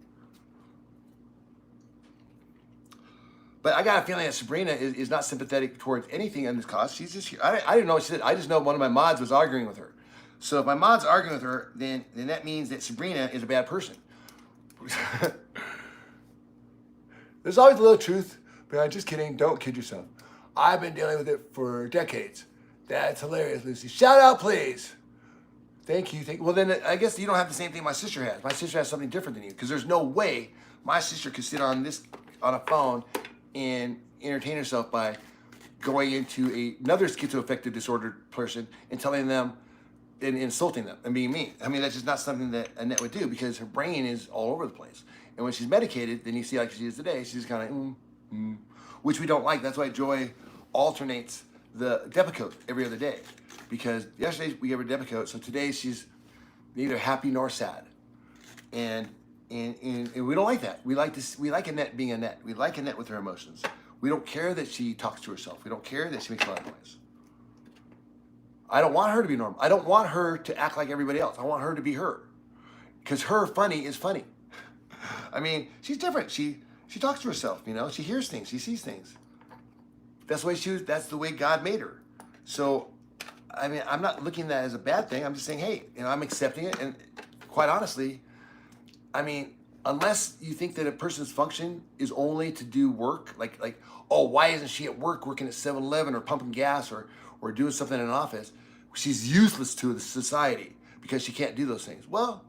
But I got a feeling that Sabrina is not sympathetic towards anything on this cause. She's just here. I didn't know what she said. I just know one of my mods was arguing with her. So if my mod's arguing with her, then that means that Sabrina is a bad person. There's always a little truth, but I'm just kidding. Don't kid yourself. I've been dealing with it for decades. That's hilarious, Lucy. Shout out, please. Thank you. Well, then I guess you don't have the same thing my sister has. My sister has something different than you because there's no way my sister could sit on a phone and entertain herself by going into another schizoaffective disordered person and telling them and insulting them and being mean. I mean, that's just not something that Annette would do because her brain is all over the place. And when she's medicated, then you see like she is today, she's kind of, which we don't like. That's why Joy alternates the Depakote every other day. Because yesterday we gave her Depakote, so today she's neither happy nor sad. And we don't like that. We like Annette being Annette. We like Annette with her emotions. We don't care that she talks to herself. We don't care that she makes a lot of noise. I don't want her to be normal. I don't want her to act like everybody else. I want her to be her. Because her funny is funny. I mean, she's different. She talks to herself, She hears things. She sees things. That's the way God made her. So, I mean, I'm not looking at that as a bad thing. I'm just saying, hey, I'm accepting it. And quite honestly, I mean, unless you think that a person's function is only to do work, like, oh, why isn't she at work working at 7-Eleven or pumping gas or doing something in an office? She's useless to the society because she can't do those things. Well,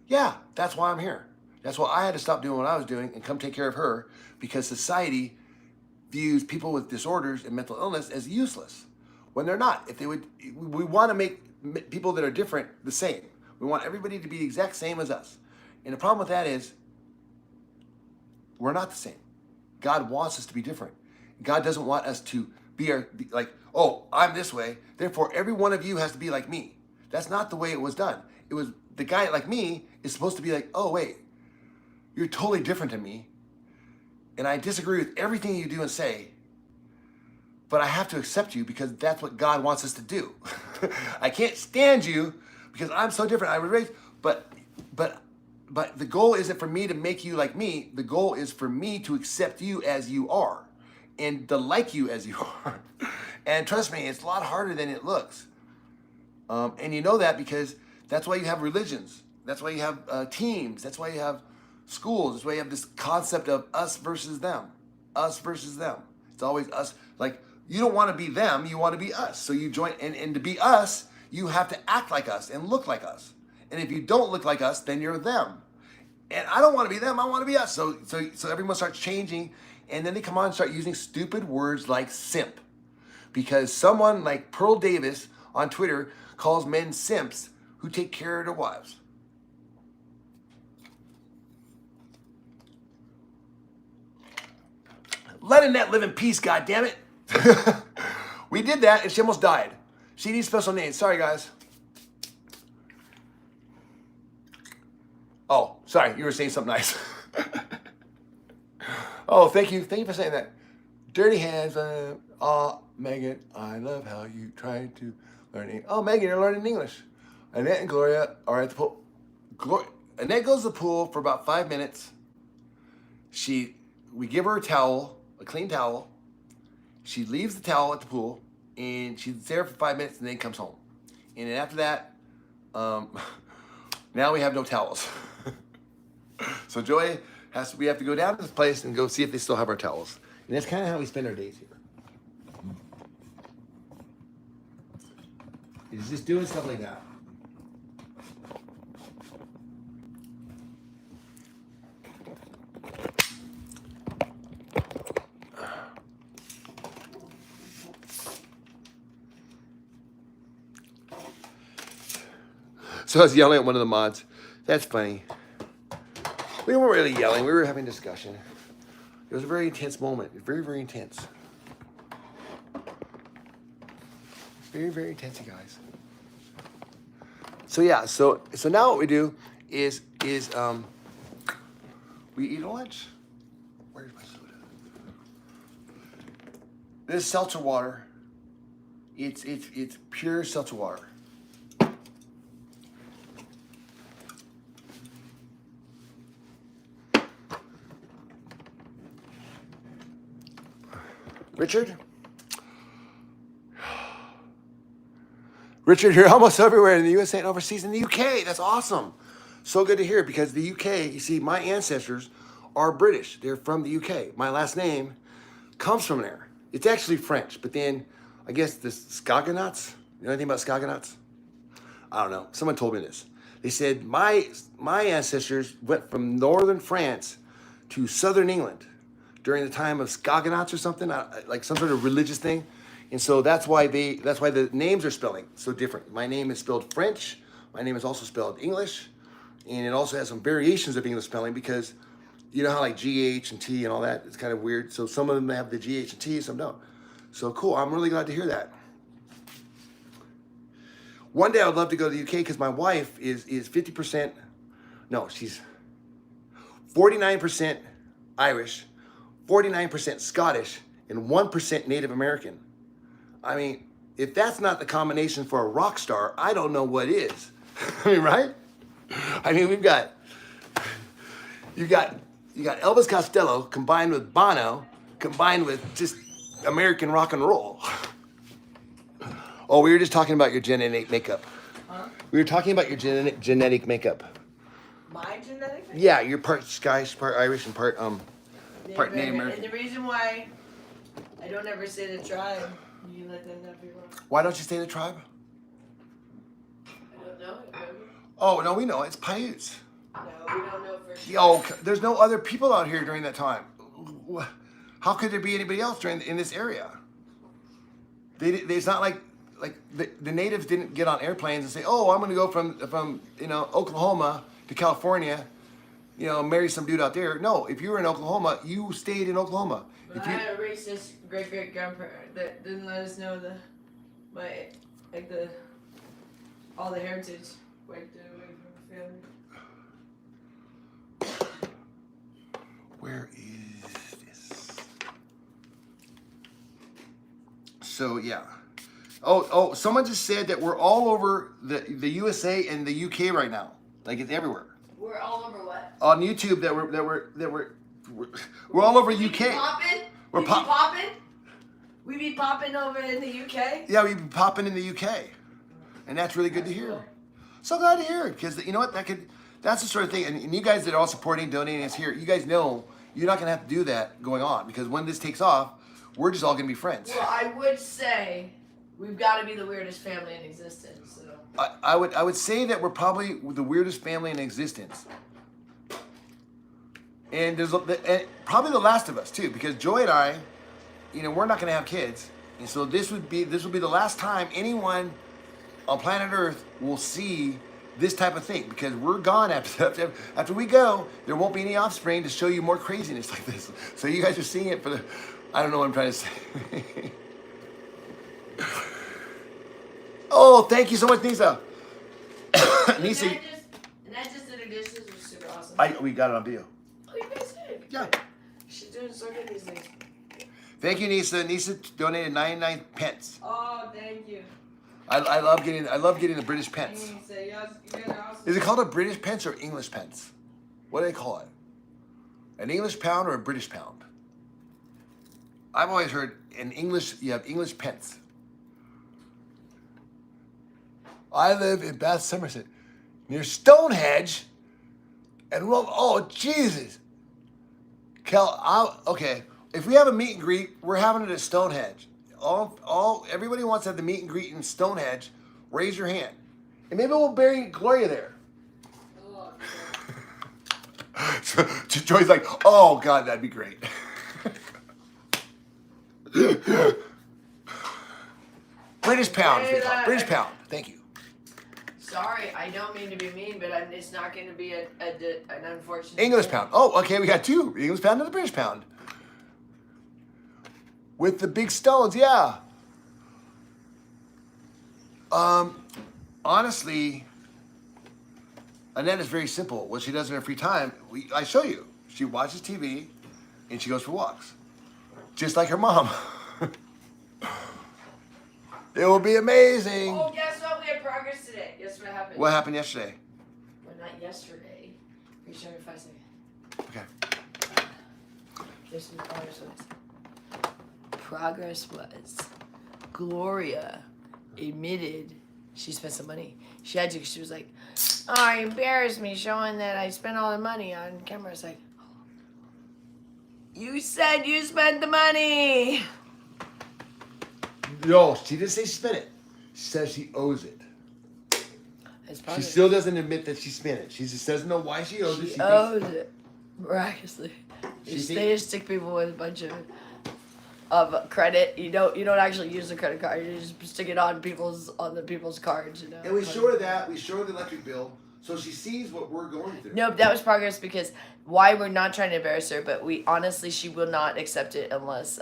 yeah, that's why I'm here. That's why I had to stop doing what I was doing and come take care of her because society views people with disorders and mental illness as useless when they're not. We want to make people that are different the same. We want everybody to be the exact same as us. And the problem with that is we're not the same. God wants us to be different. God doesn't want us to be like, oh, I'm this way, therefore every one of you has to be like me. That's not the way it was done. It was the guy like me is supposed to be like, oh, wait, you're totally different than me. And I disagree with everything you do and say, but I have to accept you because that's what God wants us to do. I can't stand you because I'm so different. I was raised, but the goal isn't for me to make you like me. The goal is for me to accept you as you are and to like you as you are. And trust me, it's a lot harder than it looks. And you know that because that's why you have religions. That's why you have teams. That's why you have schools. That's why you have this concept of us versus them. Us versus them. It's always us. Like, you don't want to be them, you want to be us. So you join, and to be us, you have to act like us and look like us. And if you don't look like us, then you're them. And I don't want to be them, I want to be us. So everyone starts changing, and then they come on and start using stupid words like simp. Because someone like Pearl Davis on Twitter calls men simps who take care of their wives. Let Annette live in peace, goddammit. We did that and she almost died. She needs special needs. Sorry, guys. Oh, sorry. You were saying something nice. Oh, thank you. Thank you for saying that. Dirty hands. Megan, I love how you try to learn English. Oh, Megan, you're learning English. Annette and Gloria are at the pool. Annette goes to the pool for about 5 minutes. We give her a towel, a clean towel. She leaves the towel at the pool, and she's there for 5 minutes, and then comes home. And then after that, now we have no towels. So Joy we have to go down to this place and go see if they still have our towels. And that's kind of how we spend our days here. It's just doing stuff like that. So I was yelling at one of the mods. That's funny. We weren't really yelling. We were having discussion. It was a very intense moment. Very, very intense. Very, very intense, you guys. So yeah, so now what we do is we eat lunch. Where's my soda? This is seltzer water. It's pure seltzer water. Richard, you're almost everywhere in the USA and overseas in the UK. That's awesome. So good to hear, because the UK, you see, my ancestors are British. They're from the UK. My last name comes from there. It's actually French, but then I guess the Scoganauts, you know anything about Scoganauts? I don't know. Someone told me this. They said my ancestors went from northern France to southern England during the time of Scoganauts or something, like some sort of religious thing. And so that's why the names are spelling so different. My name is spelled French. My name is also spelled English. And it also has some variations of English spelling, because you know how like GH and T and all that, it's kind of weird. So some of them have the GH and T, some don't. So cool, I'm really glad to hear that. One day I would love to go to the UK, because my wife is 50%, no, she's 49% Irish, 49% Scottish, and 1% Native American. I mean, if that's not the combination for a rock star, I don't know what is. I mean, right? I mean, you got Elvis Costello combined with Bono, combined with just American rock and roll. Oh, we were just talking about your genetic makeup. Huh? We were talking about your genetic makeup. My genetic makeup? Yeah, you're part Scottish, part Irish, and part Native American. And the reason why I don't ever say the tribe, you let them not be wrong. Why don't you say the tribe? I don't know. Remember? Oh, no, we know. It's Paiutes. No, we don't know for sure. Yo, there's no other people out here during that time. How could there be anybody else in this area? It's not like the natives didn't get on airplanes and say, "Oh, I'm going to go from Oklahoma to California, marry some dude out there." No, if you were in Oklahoma, you stayed in Oklahoma. But I had a racist great grandparent that didn't let us know all the heritage wiped away from the family. Where is this? So yeah. Oh, someone just said that we're all over the USA and the UK right now. Like, it's everywhere. We're all over what? On YouTube we're all over UK. We're popping? We be popping over in the UK? Yeah, we be popping in the UK. And that's really good to hear. Cool. So glad to hear it, because you know what, that's the sort of thing, and you guys that are all supporting, donating us here, you guys know you're not gonna have to do that going on, because when this takes off, we're just all gonna be friends. Well, I would say we've got to be the weirdest family in existence. So. I would say that we're probably the weirdest family in existence. And and probably the last of us too, because Joy and I, we're not gonna have kids, and so this will be the last time anyone on planet Earth will see this type of thing, because we're gone after we go. There won't be any offspring to show you more craziness like this. So you guys are seeing it for I don't know what I'm trying to say. Oh, thank you so much, Nisa. Nisa. And that just did the dishes. It was super awesome. We got it on video. Oh, you guys did? Yeah. She's doing so good these days. Thank you, Nisa. Nisa donated 99 pence. Oh, thank you. I love getting the British pence. You guys are awesome. Is it called a British pence or English pence? What do they call it? An English pound or a British pound? I've always heard in English, you have English pets. I live in Bath, Somerset, near Stonehenge. And oh, Jesus. Okay. If we have a meet and greet, we're having it at Stonehenge. Everybody wants to have the meet and greet in Stonehenge. Raise your hand. And maybe we'll bury Gloria there. So, Joy's like, oh, God, that'd be great. British pound. British pound. Thank you. Sorry, I don't mean to be mean, but it's not going to be an unfortunate English thing. pound. Oh, okay, we got two. The English pound and the British pound. With the big stones, yeah. Honestly, Annette is very simple. What she does in her free time, I show you. She watches TV and she goes for walks. Just like her mom. It will be amazing. Oh, guess what? We had progress today. Guess what happened? What happened yesterday? Well, not yesterday. Reach out in 5 seconds. Okay. Guess what progress was? Progress was Gloria admitted she spent some money. She had to. She was like, "Oh, you embarrassed me showing that I spent all the money on camera." It's like, you said you spent the money. No, she didn't say she spent it. She says she owes it. It's She progress. still doesn't admit that she spent it. She just doesn't know why she owes it. She She owes it miraculously. She They thinks- just stick people with a bunch of credit. You don't actually use the credit card. You just stick it on the people's cards. You know. And we show her that. We show her the electric bill. So she sees what we're going through. Nope, that was progress because why we're not trying to embarrass her, but we honestly she will not accept it unless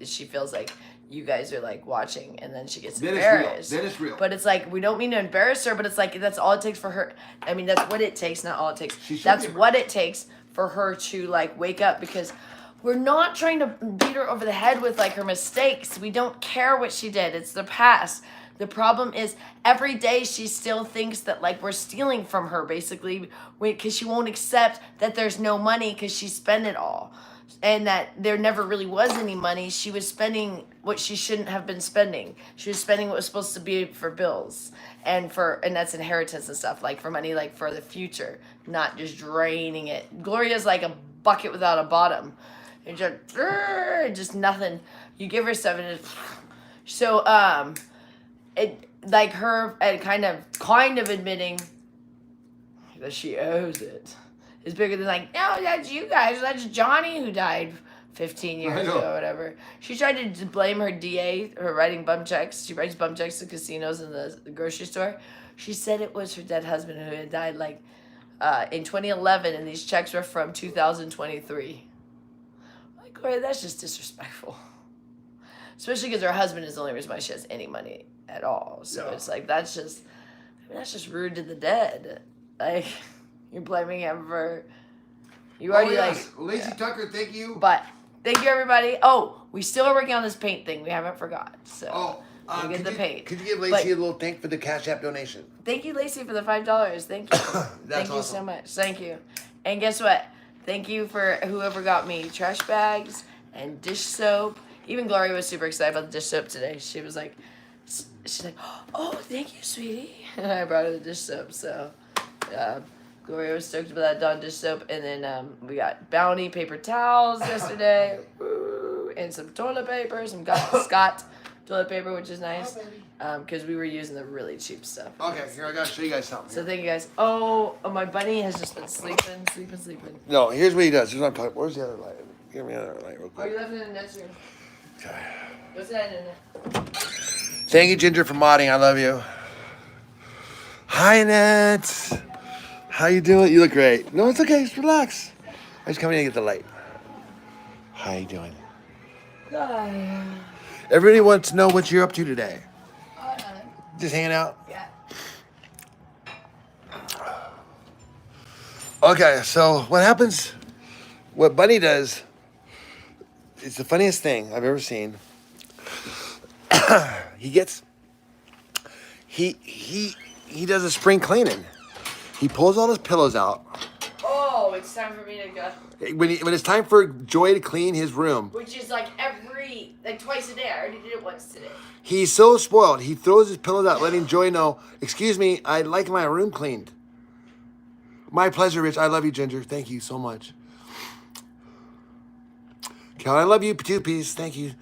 she feels like you guys are like watching and then she gets Then embarrassed. it's real. Then it's real. But it's like we don't mean to embarrass her, but it's like that's all it takes for her. I mean that's what it takes, not all it takes. She should That's be what it takes for her to like wake up because we're not trying to beat her over the head with like her mistakes. We don't care what she did. It's the past. The problem is every day she still thinks that like we're stealing from her basically because she won't accept that there's no money because she spent it all and that there never really was any money. She was spending what she shouldn't have been spending. She was spending what was supposed to be for bills and that's inheritance and stuff like for money like for the future, not just draining it. Gloria's like a bucket without a bottom. And just nothing. You give her 7 so it like her kind of admitting that she owes it is bigger than like, no, that's you guys. That's Johnny who died 15 years ago or whatever. She tried to blame her DA, her writing bum checks. She writes bum checks to casinos in the grocery store. She said it was her dead husband who had died like in 2011 and these checks were from 2023. Like, Gloria, that's just disrespectful. Especially because her husband is the only reason why she has any money at all. So it's like that's just rude to the dead. Like you're blaming him for you already Lacey Tucker, thank you. But thank you everybody. Oh, we still are working on this paint thing. We haven't forgot. So we get the paint. Could you give Lacey a little thank for the Cash App donation? Thank you, Lacey, for the $5. Thank you. Thank you so much. Thank you. And guess what? Thank you for whoever got me trash bags and dish soap. Even Gloria was super excited about the dish soap today. She was like, she's like, oh, thank you, sweetie. And I brought her the dish soap. So Gloria was stoked about that Dawn dish soap. And then we got Bounty paper towels yesterday. Woo, and some toilet paper, some Scott toilet paper, which is nice. Because we were using the really cheap stuff. Okay, here I gotta show you guys something. So thank you guys. Oh, my bunny has just been sleeping. No, here's what he does. Here's what I'm talking. Where's the other light? Give me the other light real Oh, quick. you left it in Annette's room. What's that in there? Thank you, Ginger, for modding. I love you. Hi, Annette. How you doing? You look great. No, it's okay. Just relax. I just come in and get the light. How you doing? Good. Everybody wants to know what you're up to today. Oh, nothing. Just hanging out? Yeah. Okay, so what happens, what Bunny does, it's the funniest thing I've ever seen. He does a spring cleaning. He pulls all his pillows out. Oh, it's time for me to go. When it's time for Joy to clean his room, Which is like twice a day. I already did it once today. he's so spoiled. He throws his pillows out, letting Joy know, excuse me, I'd like my room cleaned. My pleasure, Rich. I love you, Ginger. Thank you so much. Cal, I love you too, Peace. Thank you.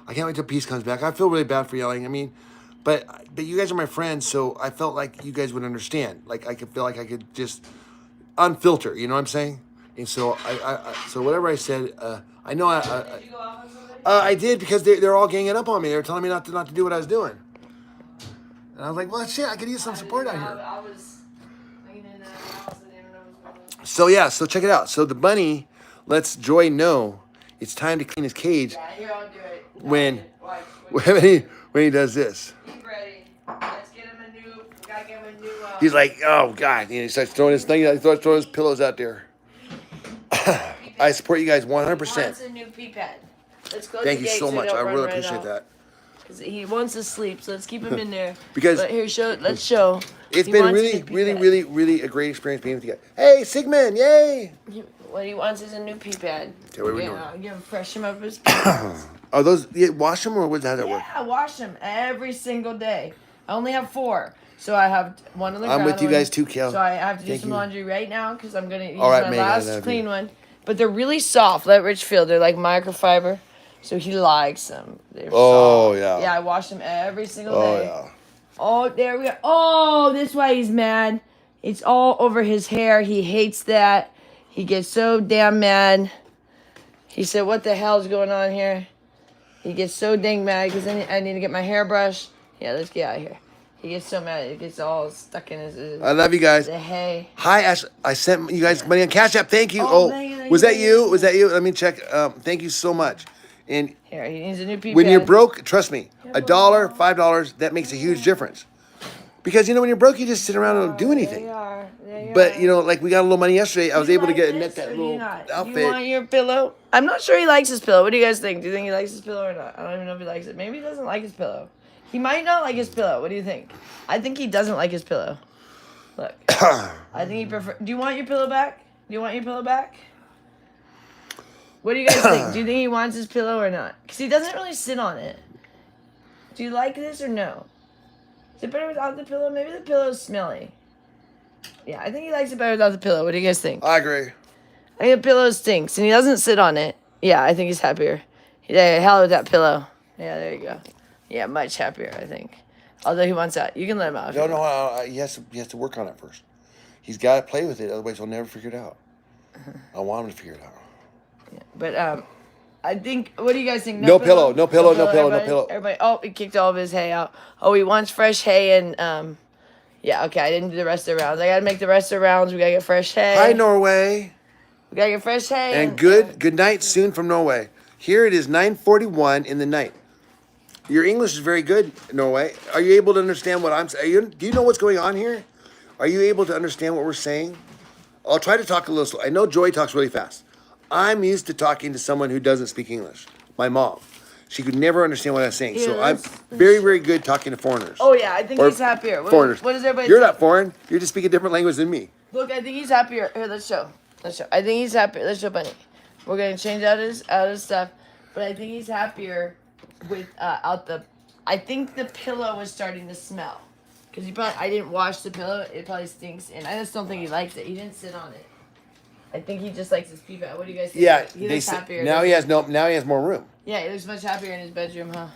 I can't wait till Peace comes back. I feel really bad for yelling. I mean, but you guys are my friends, so I felt like you guys would understand. Like I could feel like I could just unfilter. You know what I'm saying? And so so whatever I said, I know Did you go off on somebody? I did because they're all ganging up on me. They were telling me not to do what I was doing. And I was like, well, shit, I could use some support out here. I was hanging in the house and didn't know what was going on. So yeah, so check it out. So the bunny lets Joy know it's time to clean his cage Yeah, here, I'll do it. when Watch, when he does this. He's ready. Let's get him we gotta give him a new, He's like, oh God, and he starts throwing his thing. He starts throwing his pillows out there. I support you guys 100%. wants a new pee pad. Let's close Thank the you gate so he much. don't I run really right appreciate out. that. 'Cause he wants to sleep, so let's keep him in there. Because but here, let's show. It's He been wants really, a new pee really, pad. really, really a great experience being with you guys. Hey, Sigmund, yay! What he wants is a new pee pad. Okay, what are we doing? I'll give him freshen him up his. Are those wash them or how does that work? Yeah, I wash them every single day. I only have 4, so I have one on the ground. I'm with you one- guys too, Kel. So I have to do Thank some you. laundry right now because I'm gonna use All right, my Megan, I last love clean you. one. But they're really soft. Let Rich feel. They're like microfiber, so he likes them. They're Oh, soft. yeah. Yeah, I wash them every single Oh day. yeah. Oh, there we go. Oh, that's why he's mad. It's all over his hair. He hates that. He gets so damn mad. He said, what the hell's going on here? He gets so dang mad because I need to get my hairbrush. Yeah, let's get out of here. He gets so mad. It gets all stuck in his I love you guys. the hay. Hi, Ash. I sent you guys money on Cash App. Thank you. Oh, Oh, thank was that you. you? Was that you? Let me check. Thank you so much. And Here, he needs a new pee when pad. you're broke, trust me, $1, $5, that makes a huge difference. Because when you're broke, you just sit around and don't do There anything. you are. There you But are. like we got a little money yesterday. I was You able to like get this, Annette that or do you little not? Do outfit. you want your pillow? I'm not sure he likes his pillow. What do you guys think? Do you think he likes his pillow or not? I don't even know if he likes it. Maybe he doesn't like his pillow. He might not like his pillow. What do you think? I think he doesn't like his pillow. Look. I think he prefer. Do you want your pillow back? Do you want your pillow back? What do you guys think? Do you think he wants his pillow or not? Because he doesn't really sit on it. Do you like this or no? Is it better without the pillow? Maybe the pillow's smelly. Yeah, I think he likes it better without the pillow. What do you guys think? I agree. I think the pillow stinks, and he doesn't sit on it. Yeah, I think he's happier. Yeah, hell with that pillow. Yeah, there you go. Yeah, much happier, I think. Although he wants that. You can let him out. if No, you no, want. he has to work on it first. He's got to play with it, otherwise he'll never figure it out. I want him to figure it out. But I think. What do you guys think? No pillow, no pillow, no pillow, no everybody? pillow. Everybody. Oh, he kicked all of his hay out. Oh, he wants fresh hay and Yeah, okay. I didn't do the rest of the rounds. I gotta make the rest of the rounds. We gotta get fresh hay. Hi, Norway. We gotta get fresh hay. And good night soon from Norway. Here it is 9:41 in the night. Your English is very good, Norway. Are you able to understand what I'm saying? Do you know what's going on here? Are you able to understand what we're saying? I'll try to talk a little slow. I know Joy talks really fast. I'm used to talking to someone who doesn't speak English. My mom. She could never understand what I was saying. Yeah, So I'm that's- very, very good talking to foreigners. Oh yeah, I think Or he's happier. Foreigners. What does everybody? You're think? not foreign. You just speak a different language than me. Look, I think he's happier. Here, let's show. Let's show. I think he's happier. Let's show Bunny. We're gonna change out his stuff, but I think he's happier without the. I think the pillow was starting to smell, because I didn't wash the pillow. It probably stinks, and I just don't think he likes it. He didn't sit on it. I think he just likes his pee pad. What do you guys think? Yeah, He looks happier. now he has now he has more room. Yeah, he looks much happier in his bedroom, huh?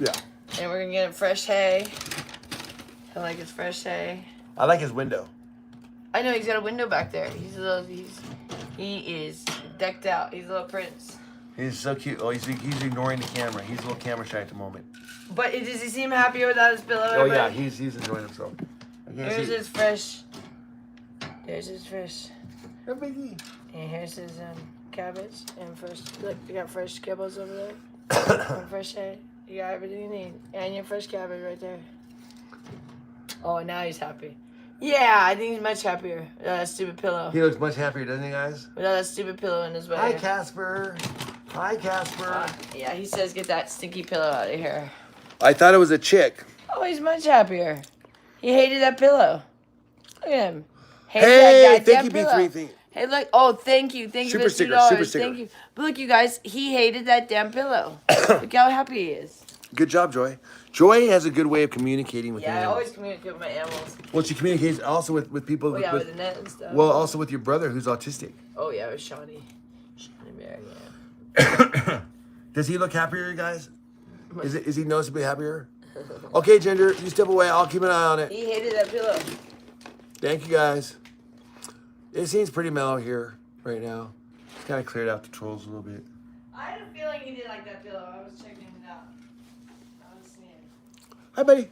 Yeah. And we're gonna get him fresh hay. I like his fresh hay. I like his window. I know he's got a window back there. He is decked out. He's a little prince. He's so cute. Oh, he's ignoring the camera. He's a little camera shy at the moment. But does he seem happier without his pillow? Oh yeah, everybody? he's enjoying himself. Here's his fresh. There's his fresh. Oh, baby. And here's his cabbage and fresh. Look, you got fresh kibbles over there. And fresh hay. You got everything you need, and your fresh cabbage right there. Oh, now he's happy. Yeah, I think he's much happier without that stupid pillow. He looks much happier, doesn't he, guys? Without that stupid pillow in his way. Hi, Casper. Hi, Casper. Yeah, he says get that stinky pillow out of here. I thought it was a chick. Oh, he's much happier. He hated that pillow. Look at him. Hated Hey, that thank goddamn you, pillow. B3. Hey, look. Oh, thank you. Thank you Super for sticker, $2. super sticker. Thank you. But look, you guys, he hated that damn pillow. Look how happy he is. Good job, Joy. Joy has a good way of communicating with Yeah, I animals. always communicate with my animals. Well, she communicates also with people. Oh, yeah, with Annette and stuff. Well, also with your brother who's autistic. Oh, yeah, with Shawnee. Shawnee Bear, yeah. Does he look happier, guys? Is he noticeably happier? Okay, Ginger, you step away. I'll keep an eye on it. He hated that pillow. Thank you, guys. It seems pretty mellow here right now. It's kind of cleared out the trolls a little bit. I had a feeling he didn't like that pillow. I was checking it out. I was seeing. Hi, buddy.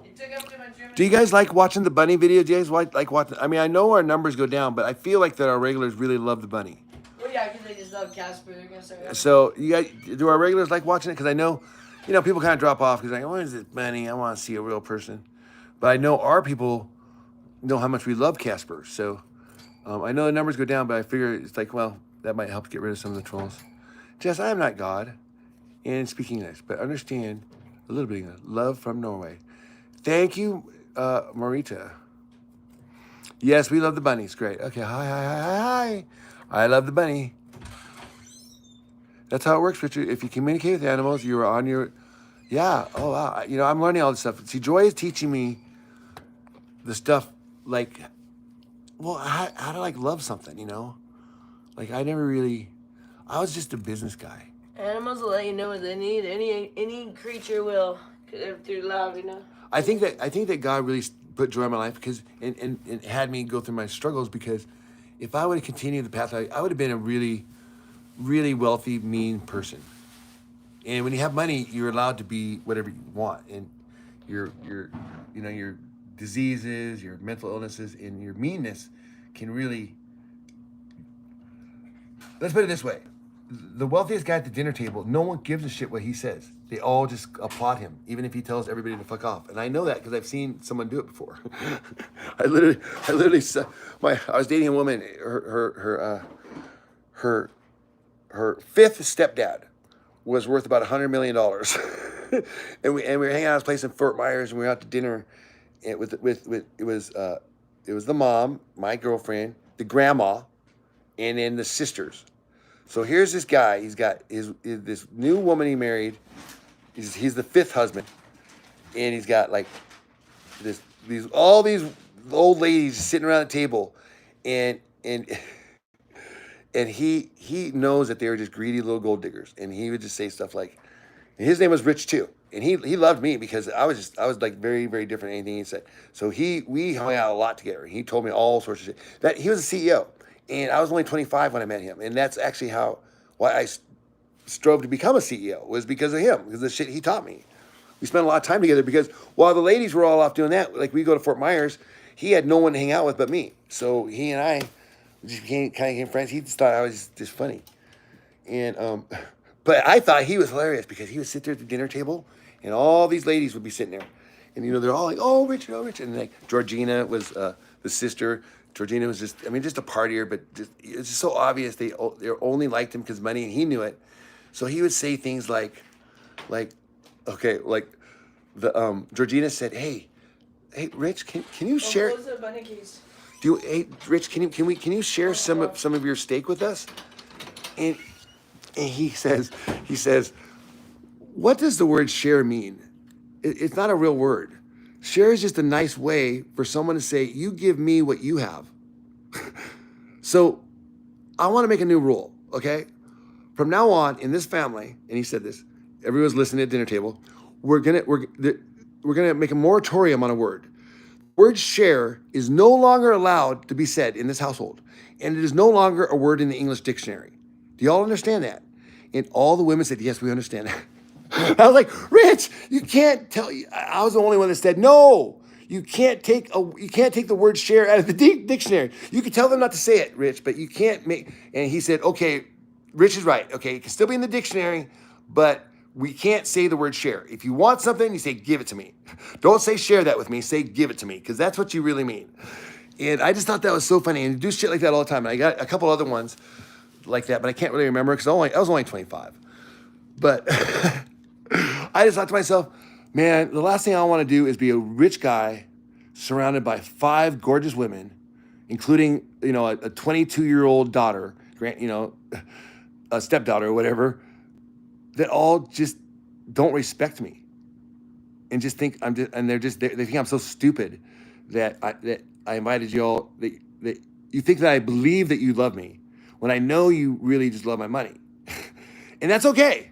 It took up too much room. Do you guys like watching the bunny video? Do you guys like watching? I mean, I know our numbers go down, but I feel like that our regulars really love the bunny. Well, yeah, because they just love Casper. They're going to start. So, you guys, do our regulars like watching it? Because I know, people kind of drop off because like, what is this bunny? I want to see a real person. But I know our people know how much we love Casper. So, I know the numbers go down, but I figure it's like, well, that might help get rid of some of the trolls. Jess, I am not God and speak English, but understand a little bit of English. Love from Norway. Thank you, Marita. Yes, we love the bunnies. Great. Okay, hi. I love the bunny. That's how it works, Richard. If you communicate with animals, you are on your... Yeah, oh, wow. I'm learning all this stuff. See, Joy is teaching me the stuff, like, well, how to, like, love something, Like, I never really... I was just a business guy. Animals will let you know what they need. Any creature will, through love, I think that God really put joy in my life because and had me go through my struggles, because if I would have continued the path, I would have been a really, really wealthy, mean person. And when you have money, you're allowed to be whatever you want. And your diseases, your mental illnesses, and your meanness can really... Let's put it this way. The wealthiest guy at the dinner table, no one gives a shit what he says. They all just applaud him, even if he tells everybody to fuck off. And I know that because I've seen someone do it before. I literally, I was dating a woman. Her fifth stepdad was worth about $100 million, and we were hanging out at his place in Fort Myers, and we were out to dinner. It was the mom, my girlfriend, the grandma, and then the sisters. So here's this guy. He's got this new woman he married. He's the fifth husband, and he's got like all these old ladies sitting around the table, and he knows that they were just greedy little gold diggers, and he would just say stuff like, his name was Rich too, and he loved me because I was like very, very different than anything he said. So we hung out a lot together. He told me all sorts of shit. That he was a CEO. And I was only 25 when I met him. And that's actually why I strove to become a CEO, was because of him, because of the shit he taught me. We spent a lot of time together because while the ladies were all off doing that, like we go to Fort Myers, he had no one to hang out with but me. So he and I just became friends. He just thought I was just funny. And, but I thought he was hilarious because he would sit there at the dinner table and all these ladies would be sitting there. And, they're all like, oh, Richard, oh, Richard. And like Georgina was the sister. Georgina was just a partier, but it's just so obvious they only liked him because money, and he knew it. So he would say things like Georgina said, hey, Rich, can you share? Close the bunny keys. Hey, Rich, can you share some of your steak with us? And he says, what does the word share mean? It's not a real word. Share is just a nice way for someone to say, you give me what you have. So I want to make a new rule, okay? From now on, in this family, and he said this, everyone's listening at dinner table, we're gonna make a moratorium on a word. Word share is no longer allowed to be said in this household, and it is no longer a word in the English dictionary. Do y'all understand that? And all the women said, yes, we understand that. I was like, Rich, you can't tell. I was the only one that said, no, you can't take the word share out of the dictionary. You can tell them not to say it, Rich, but you can't make. And he said, okay, Rich is right. Okay, it can still be in the dictionary, but we can't say the word share. If you want something, you say, give it to me. Don't say share that with me. Say, give it to me, because that's what you really mean. And I just thought that was so funny. And you do shit like that all the time. And I got a couple other ones like that, but I can't really remember because I was only 25. But I just thought to myself, man, the last thing I want to do is be a rich guy surrounded by 5 gorgeous women including, you know, a 22-year-old daughter, you know, a stepdaughter or whatever, that all just don't respect me and just think they think I'm so stupid that I invited you all, that you think that I believe that you love me when I know you really just love my money. And that's okay.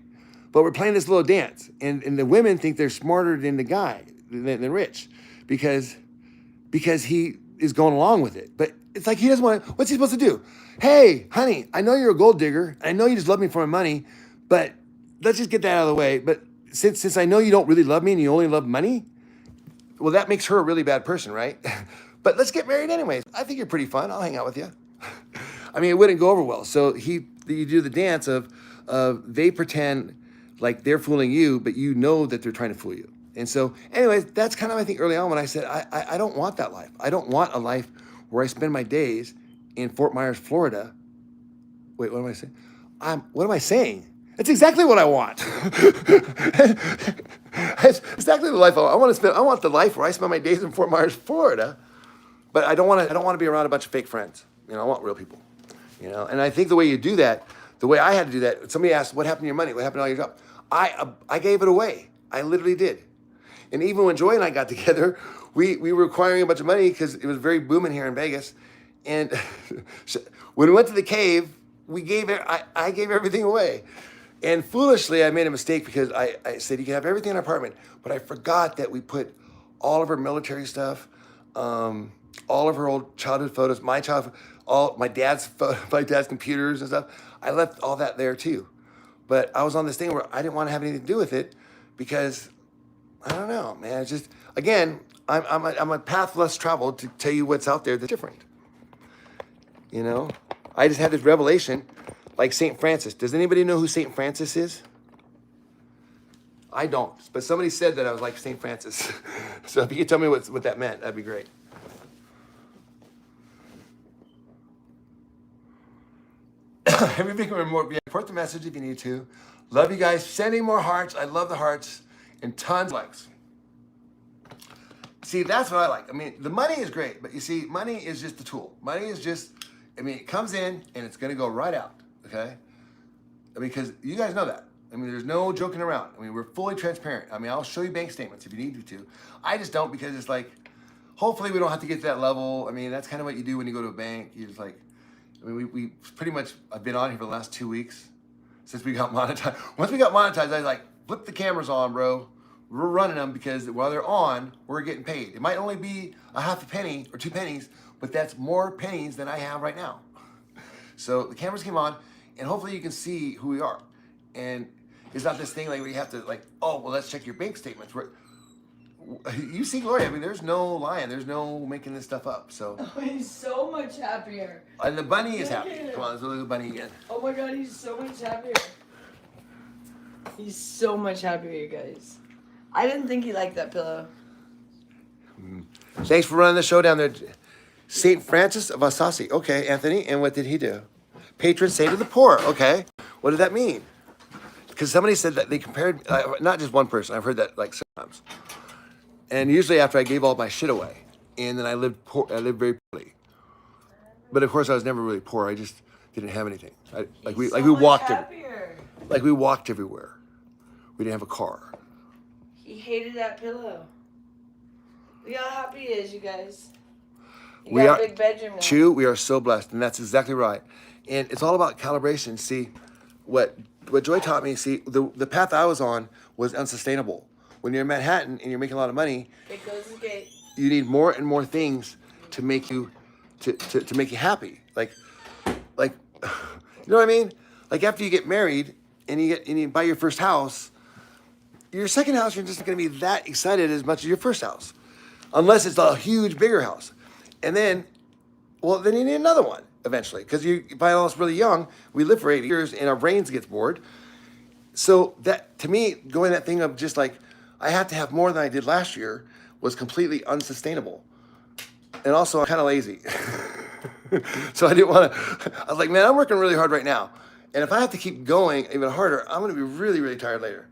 But we're playing this little dance, and the women think they're smarter than the guy, than Rich, because he is going along with it. But it's like he doesn't want to. What's he supposed to do? Hey, honey, I know you're a gold digger. I know you just love me for my money, but let's just get that out of the way. But since I know you don't really love me and you only love money, well, that makes her a really bad person, right? But let's get married anyways. I think you're pretty fun. I'll hang out with you. I mean, it wouldn't go over well. So you do the dance of they pretend like they're fooling you, but you know that they're trying to fool you. And so, anyways, that's kind of, I think, early on when I said, I don't want that life. I don't want a life where I spend my days in Fort Myers, Florida. Wait, what am I saying? What am I saying? That's exactly what I want. That's exactly the life I want to spend. I want the life where I spend my days in Fort Myers, Florida, but I don't want to be around a bunch of fake friends. You know, I want real people. You know, and I think the way you do that, the way I had to do that, somebody asked, what happened to your money? What happened to all your job? I gave it away. I literally did. And even when Joy and I got together, we were acquiring a bunch of money because it was very booming here in Vegas. And when we went to the cave, I gave everything away. And foolishly, I made a mistake because I said, you can have everything in our apartment. But I forgot that we put all of our military stuff, all of her old childhood photos, all my dad's computers and stuff. I left all that there too. But I was on this thing where I didn't want to have anything to do with it because, I don't know, man. It's just, again, I'm a path less traveled to tell you what's out there that's different. You know, I just had this revelation, like St. Francis. Does anybody know who St. Francis is? I don't, but somebody said that I was like St. Francis. So if you could tell me what that meant, that'd be great. Everybody can report the message if you need to. Love you guys. Sending more hearts. I love the hearts and tons of likes. See, that's what I like. I mean, the money is great, but you see, money is just the tool. Money is just, I mean, it comes in and it's going to go right out, okay? I mean, because you guys know that. I mean, there's no joking around. I mean, we're fully transparent. I mean, I'll show you bank statements if you need me to. I just don't because it's like, hopefully we don't have to get to that level. I mean, that's kind of what you do when you go to a bank. You just like, I mean, we pretty much, I've been on here for the last 2 weeks since we got monetized. Once we got monetized, I was like, flip the cameras on, bro. We're running them because while they're on, we're getting paid. It might only be a half a penny or 2 pennies, but that's more pennies than I have right now. So the cameras came on, and hopefully you can see who we are. And it's not this thing like where you have to like, oh, well, let's check your bank statements. You see Gloria, I mean, there's no lying. There's no making this stuff up, so. Oh, he's so much happier. And the bunny is happy. Come on, let's look at the bunny again. Oh my God, he's so much happier. He's so much happier, you guys. I didn't think he liked that pillow. Thanks for running the show down there. St. Francis of Assisi. Okay, Anthony, and what did he do? Patron saint of the poor. Okay, what did that mean? Because somebody said that they compared, not just one person, I've heard that like sometimes. And usually after I gave all my shit away, and then I lived very poorly. But of course I was never really poor. I just didn't have anything. We walked everywhere. We didn't have a car. He hated that pillow. Look how happy he is, you guys. You We got are a big bedroom now. Chew, we are so blessed, and that's exactly right. And it's all about calibration. See, what Joy taught me, see, the path I was on was unsustainable. When you're in Manhattan and you're making a lot of money, It goes the gate. you need more and more things to make you to make you happy. Like you know what I mean? Like after you get married and you buy your first house, your second house you're just not gonna be that excited as much as your first house. Unless it's a huge bigger house. And then you need another one eventually. Because you buy all this really young, we live for 8 years and our brains gets bored. So that to me, going that thing of just like I have to have more than I did last year was completely unsustainable. And also, I'm kind of lazy. So I didn't want to, I was like, man, I'm working really hard right now. And if I have to keep going even harder, I'm going to be really, really tired later.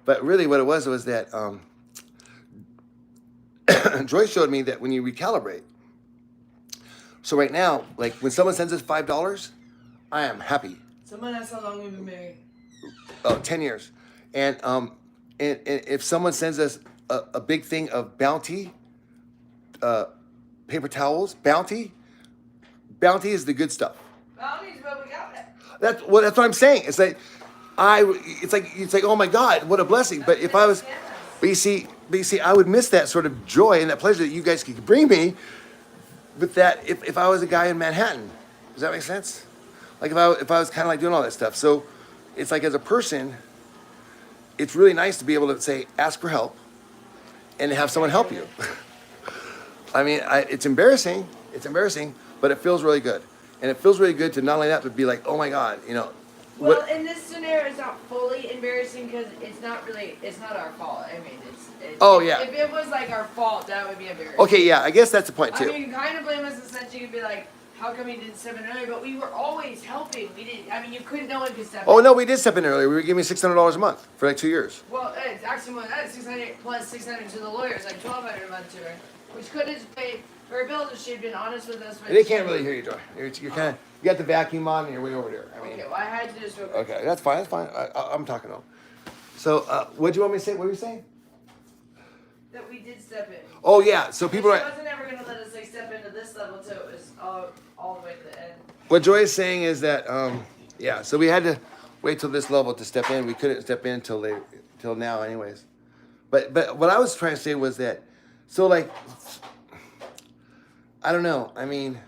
But really what it was that Joy showed me that when you recalibrate, So right now, like when someone sends us $5, I am happy. Someone asked how long we've been married. 10 years. And if someone sends us a big thing of Bounty, paper towels, Bounty is the good stuff. Bounty's what we got it. That's what I'm saying. It's like it's like oh my God, what a blessing. But if I was, but you see, I would miss that sort of joy and that pleasure that you guys could bring me with that if I was a guy in Manhattan. Does that make sense? Like if I was kind of like doing all that stuff. So it's like as a person, it's really nice to be able to say ask for help and have someone help you. I mean, it's embarrassing, but it feels really good. And it feels really good to not only that, but be like, oh my God, you know. Well, in this scenario, it's not fully embarrassing because it's not our fault. I mean, it's Oh, yeah. If it was like our fault, that would be embarrassing. Okay, yeah, I guess that's the point I too. mean, you can kind of blame us in the sense you could be like, how come you didn't step in earlier? But we were always helping. We didn't. I mean, you couldn't. No one could step in. Oh no, we did step in earlier. We were giving me $600 a month for like 2 years. Well, it's actually more than that. 600 plus 600 to the lawyers, like 1,200 a month to her, which could have paid her bills if she'd been honest with us. They can't really hear you, Joy. You're kind of you got the vacuum on and you're way over there. I mean, Okay, well, I had to just. okay, that's fine. I'm talking to him. So, what do you want me to say? What were you saying? That we did step in. Oh yeah. So people She are. wasn't ever gonna let us like step into this level till it was all the way to the end. What Joy is saying is that yeah. So we had to wait till this level to step in. We couldn't step in till now, anyways. But what I was trying to say was that so like I don't know. I mean.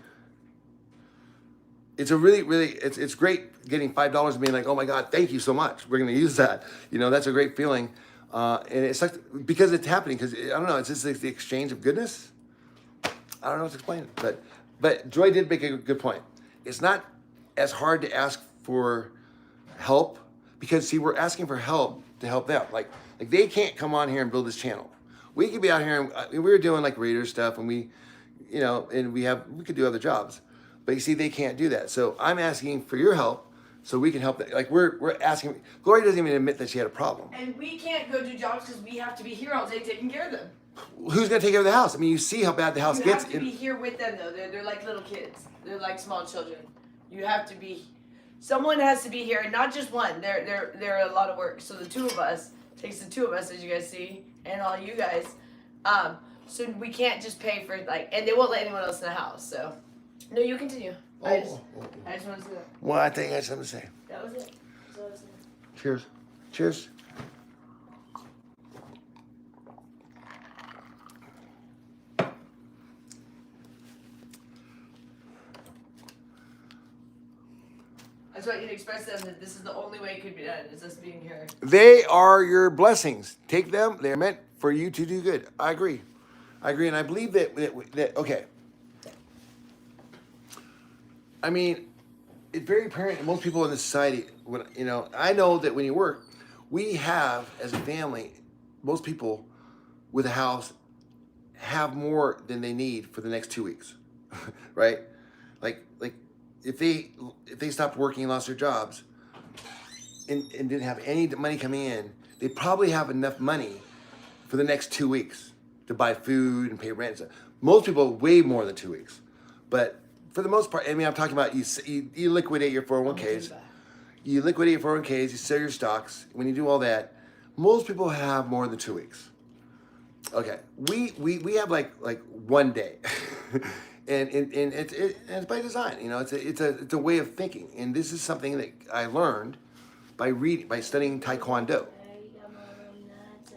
It's a really it's great getting $5 and being like, oh my God, thank you so much. We're gonna use that. You know, that's a great feeling, and it's like because it's happening. Because I don't know, it's just like the exchange of goodness. I don't know what to explain it, but Joy did make a good point. It's not as hard to ask for help because see, we're asking for help to help them. Like they can't come on here and build this channel. We could be out here and we were doing like reader stuff, and we could do other jobs. But you see, they can't do that. So I'm asking for your help so we can help them. Like we're asking. Gloria doesn't even admit that she had a problem. And we can't go do jobs because we have to be here all day taking care of them. Who's gonna take care of the house? I mean, you see how bad the house You gets. have to be here with them though. They're like little kids. They're like small children. You have to be. Someone has to be here, and not just one. They're a lot of work. So the two of us takes the two of us, as you guys see, and all you guys. So we can't just pay for like, and they won't let anyone else in the house. So. No, you continue. I just wanted to say that. Well, I think I had something to say. That was it. That's all I was saying. Cheers. Cheers. I just want you to express to them that this is the only way it could be done, is us being here. They are your blessings. Take them. They're meant for you to do good. I agree, and I believe that okay. I mean, it's very apparent to most people in this society. When I know that when you work, we have as a family, most people with a house have more than they need for the next 2 weeks, right? Like if they stopped working and lost their jobs and didn't have any money coming in, they probably have enough money for the next 2 weeks to buy food and pay rent. Most people way more than 2 weeks, but. For the most part, I mean, I'm talking about you liquidate your 401ks. You liquidate your 401ks, you sell your stocks. When you do all that, most people have more than 2 weeks. Okay, we have like 1 day, and it's by design. You know, it's a way of thinking, and this is something that I learned by studying Taekwondo.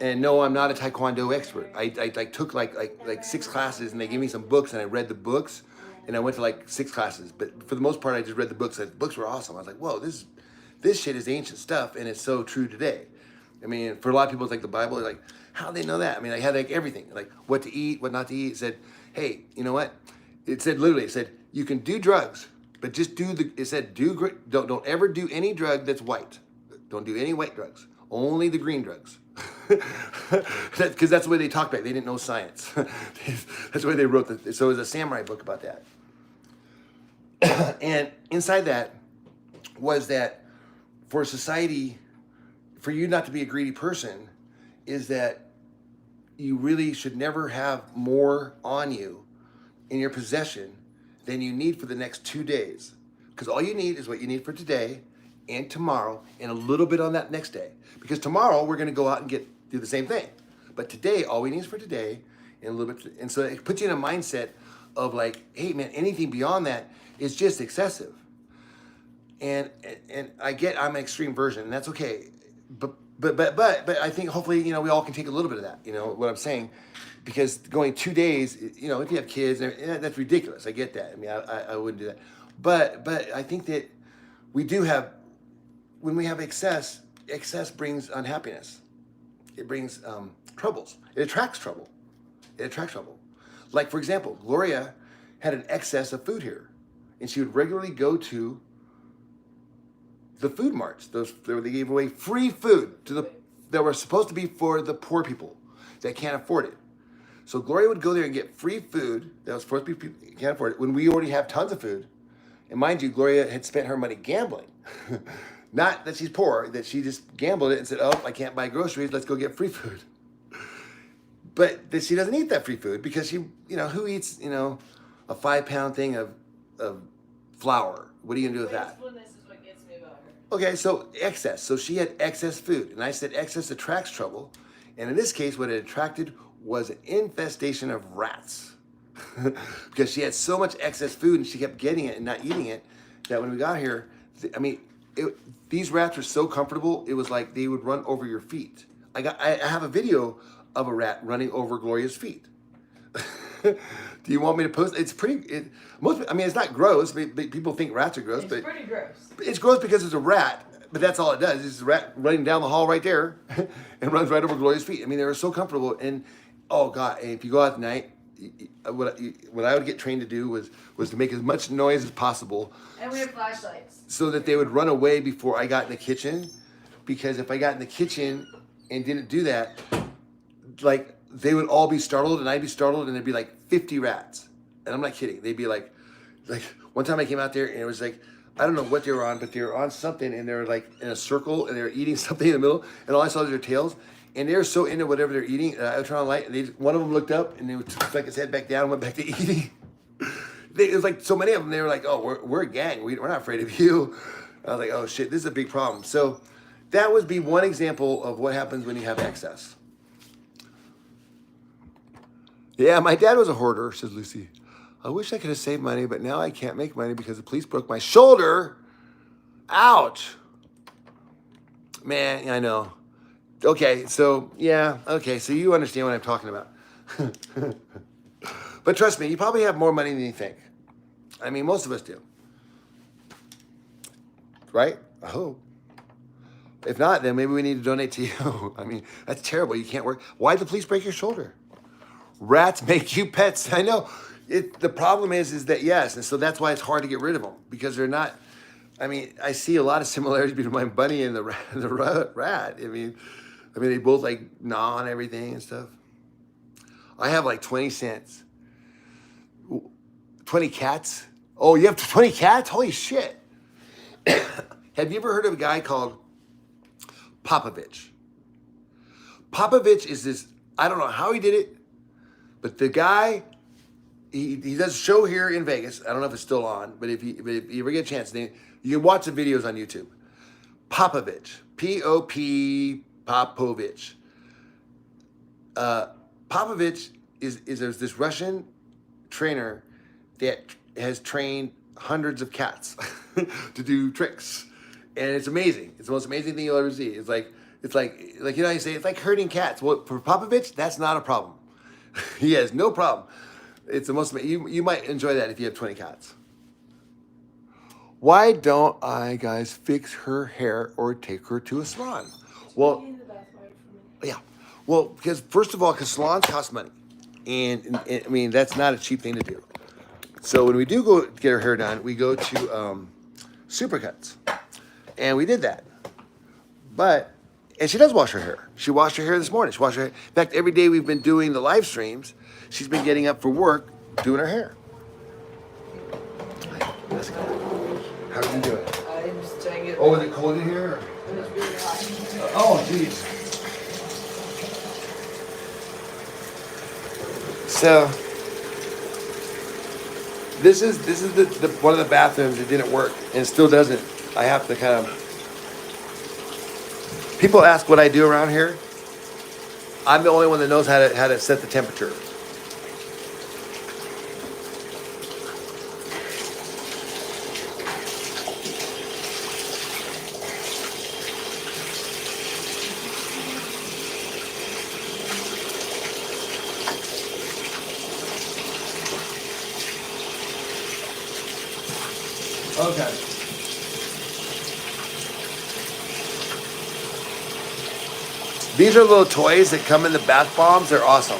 And no, I'm not a Taekwondo expert. I took like 6 classes, and they gave me some books, and I read the books. And I went to like 6 classes, but for the most part, I just read the books. The books were awesome. I was like, whoa, this shit is ancient stuff, and it's so true today. I mean, for a lot of people, it's like the Bible. Like, how do they know that? I mean, I had like everything, like what to eat, what not to eat. It said, hey, you know what? It said literally, you can do drugs, but just don't ever do any drug that's white. Don't do any white drugs. Only the green drugs. Because that's the way they talked back. They didn't know science. That's the way they wrote it. So it was a samurai book about that. And inside that was that for society, for you not to be a greedy person, is that you really should never have more on you in your possession than you need for the next 2 days. Because all you need is what you need for today and tomorrow and a little bit on that next day. Because tomorrow we're going to go out and do the same thing. But today, all we need is for today and a little bit. And so it puts you in a mindset of like, hey man, anything beyond that is just excessive. And I get I'm an extreme version, and that's okay. But I think hopefully, we all can take a little bit of that, what I'm saying. Because going 2 days, if you have kids, that's ridiculous. I get that. I mean, I wouldn't do that. But I think that when we have excess brings unhappiness. It brings troubles. It attracts trouble. Like, for example, Gloria had an excess of food here. And she would regularly go to the food marts. They gave away free food that were supposed to be for the poor people that can't afford it. So Gloria would go there and get free food that was supposed to be people who can't afford it when we already have tons of food. And mind you, Gloria had spent her money gambling. Not that she's poor, that she just gambled it and said, oh, I can't buy groceries, let's go get free food. But that she doesn't eat that free food because she, who eats, a 5-pound thing of flour? What are you gonna do with that? Wastefulness is what gets me about her. Okay, so excess. So she had excess food. And I said excess attracts trouble. And in this case, what it attracted was an infestation of rats. Because she had so much excess food and she kept getting it and not eating it that when we got here, these rats were so comfortable, it was like they would run over your feet. I have a video of a rat running over Gloria's feet. Do you want me to post? It's not gross. People think rats are gross, It's but pretty gross. it's gross because it's a rat. But that's all it does. It's a rat running down the hall right there and runs right over Gloria's feet. I mean, they were so comfortable. And oh God, and if you go out at night, what I would get trained to do was to make as much noise as possible. And we have flashlights. So that they would run away before I got in the kitchen. Because if I got in the kitchen and didn't do that, like they would all be startled and I'd be startled and there'd be like 50 rats. And I'm not kidding. They'd be like one time I came out there and it was like, I don't know what they were on, but they were on something and they were like in a circle and they were eating something in the middle and all I saw was their tails. And they were so into whatever they're eating. I would turn on the light and one of them looked up and they would flick his head back down and went back to eating. It was like so many of them, they were like, oh, we're a gang. We're not afraid of you. I was like, oh shit, this is a big problem. So that would be one example of what happens when you have excess. Yeah, my dad was a hoarder, says Lucy. I wish I could have saved money, but now I can't make money because the police broke my shoulder. Ouch. Man, I know. Okay, so you understand what I'm talking about. But trust me, you probably have more money than you think. I mean, most of us do. Right? I hope. If not, then maybe we need to donate to you. I mean, that's terrible. You can't work. Why'd the police break your shoulder? Rats make you pets. I know. The problem is that, yes, and so that's why it's hard to get rid of them. Because they're not, I mean, I see a lot of similarities between my bunny and the rat. I mean, they both like gnaw on everything and stuff. I have like 20 cents. 20 cats? Oh, you have 20 cats? Holy shit. Have you ever heard of a guy called Popovich? Popovich is this, I don't know how he did it, but the guy, he does a show here in Vegas. I don't know if it's still on, but if you ever get a chance, you can watch the videos on YouTube. Popovich. P-O-P Popovich. Popovich is this Russian trainer that has trained hundreds of cats to do tricks, and it's amazing. It's the most amazing thing you'll ever see. It's like you know how you say it's like herding cats. Well, for Popovich, that's not a problem. He has no problem. It's the most. You might enjoy that if you have 20 cats. Why don't I, guys, fix her hair or take her to a salon? Well, yeah. Well, because first of all, because salons cost money, and I mean that's not a cheap thing to do. So when we do go get her hair done, we go to Supercuts, and we did that. And she does wash her hair. She washed her hair this morning. She washed her hair. In fact, every day we've been doing the live streams, she's been getting up for work, doing her hair. Hi, let's go. How are you doing? I'm just trying to get. Oh, is it cold in here? It's really hot. Oh, geez. So, This is the one of the bathrooms that didn't work and it still doesn't. I have to kind of. People ask what I do around here. I'm the only one that knows how to set the temperature. Okay. These are little toys that come in the bath bombs. They're awesome.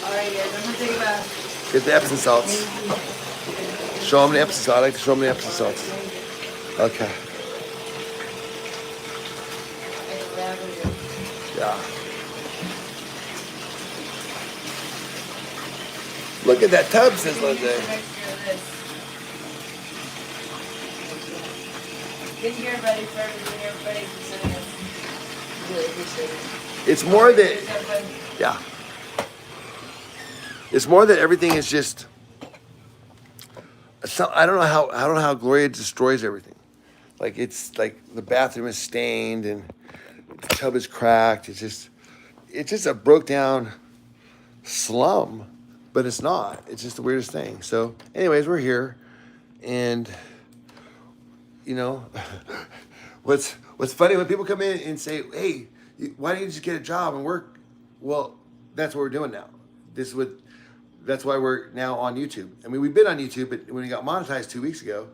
All right, guys, I'm gonna take a bath. Get the Epsom salts. Show them the Epsom salts. I like to show them the Epsom salts. Okay. Yeah. Look at that tub, says Lindsay. Thank you, everybody, for everything, everybody, for sending us. Really appreciate it. It's more that, yeah. It's more that everything is just. I don't know how Gloria destroys everything. Like it's like the bathroom is stained and the tub is cracked. It's just a broke down slum, but it's not. It's just the weirdest thing. So, anyways, we're here, and you know, what's funny when people come in and say, "Hey, why don't you just get a job and work?" Well, that's what we're doing now. That's why we're now on YouTube. I mean, we've been on YouTube, but when we got monetized 2 weeks ago,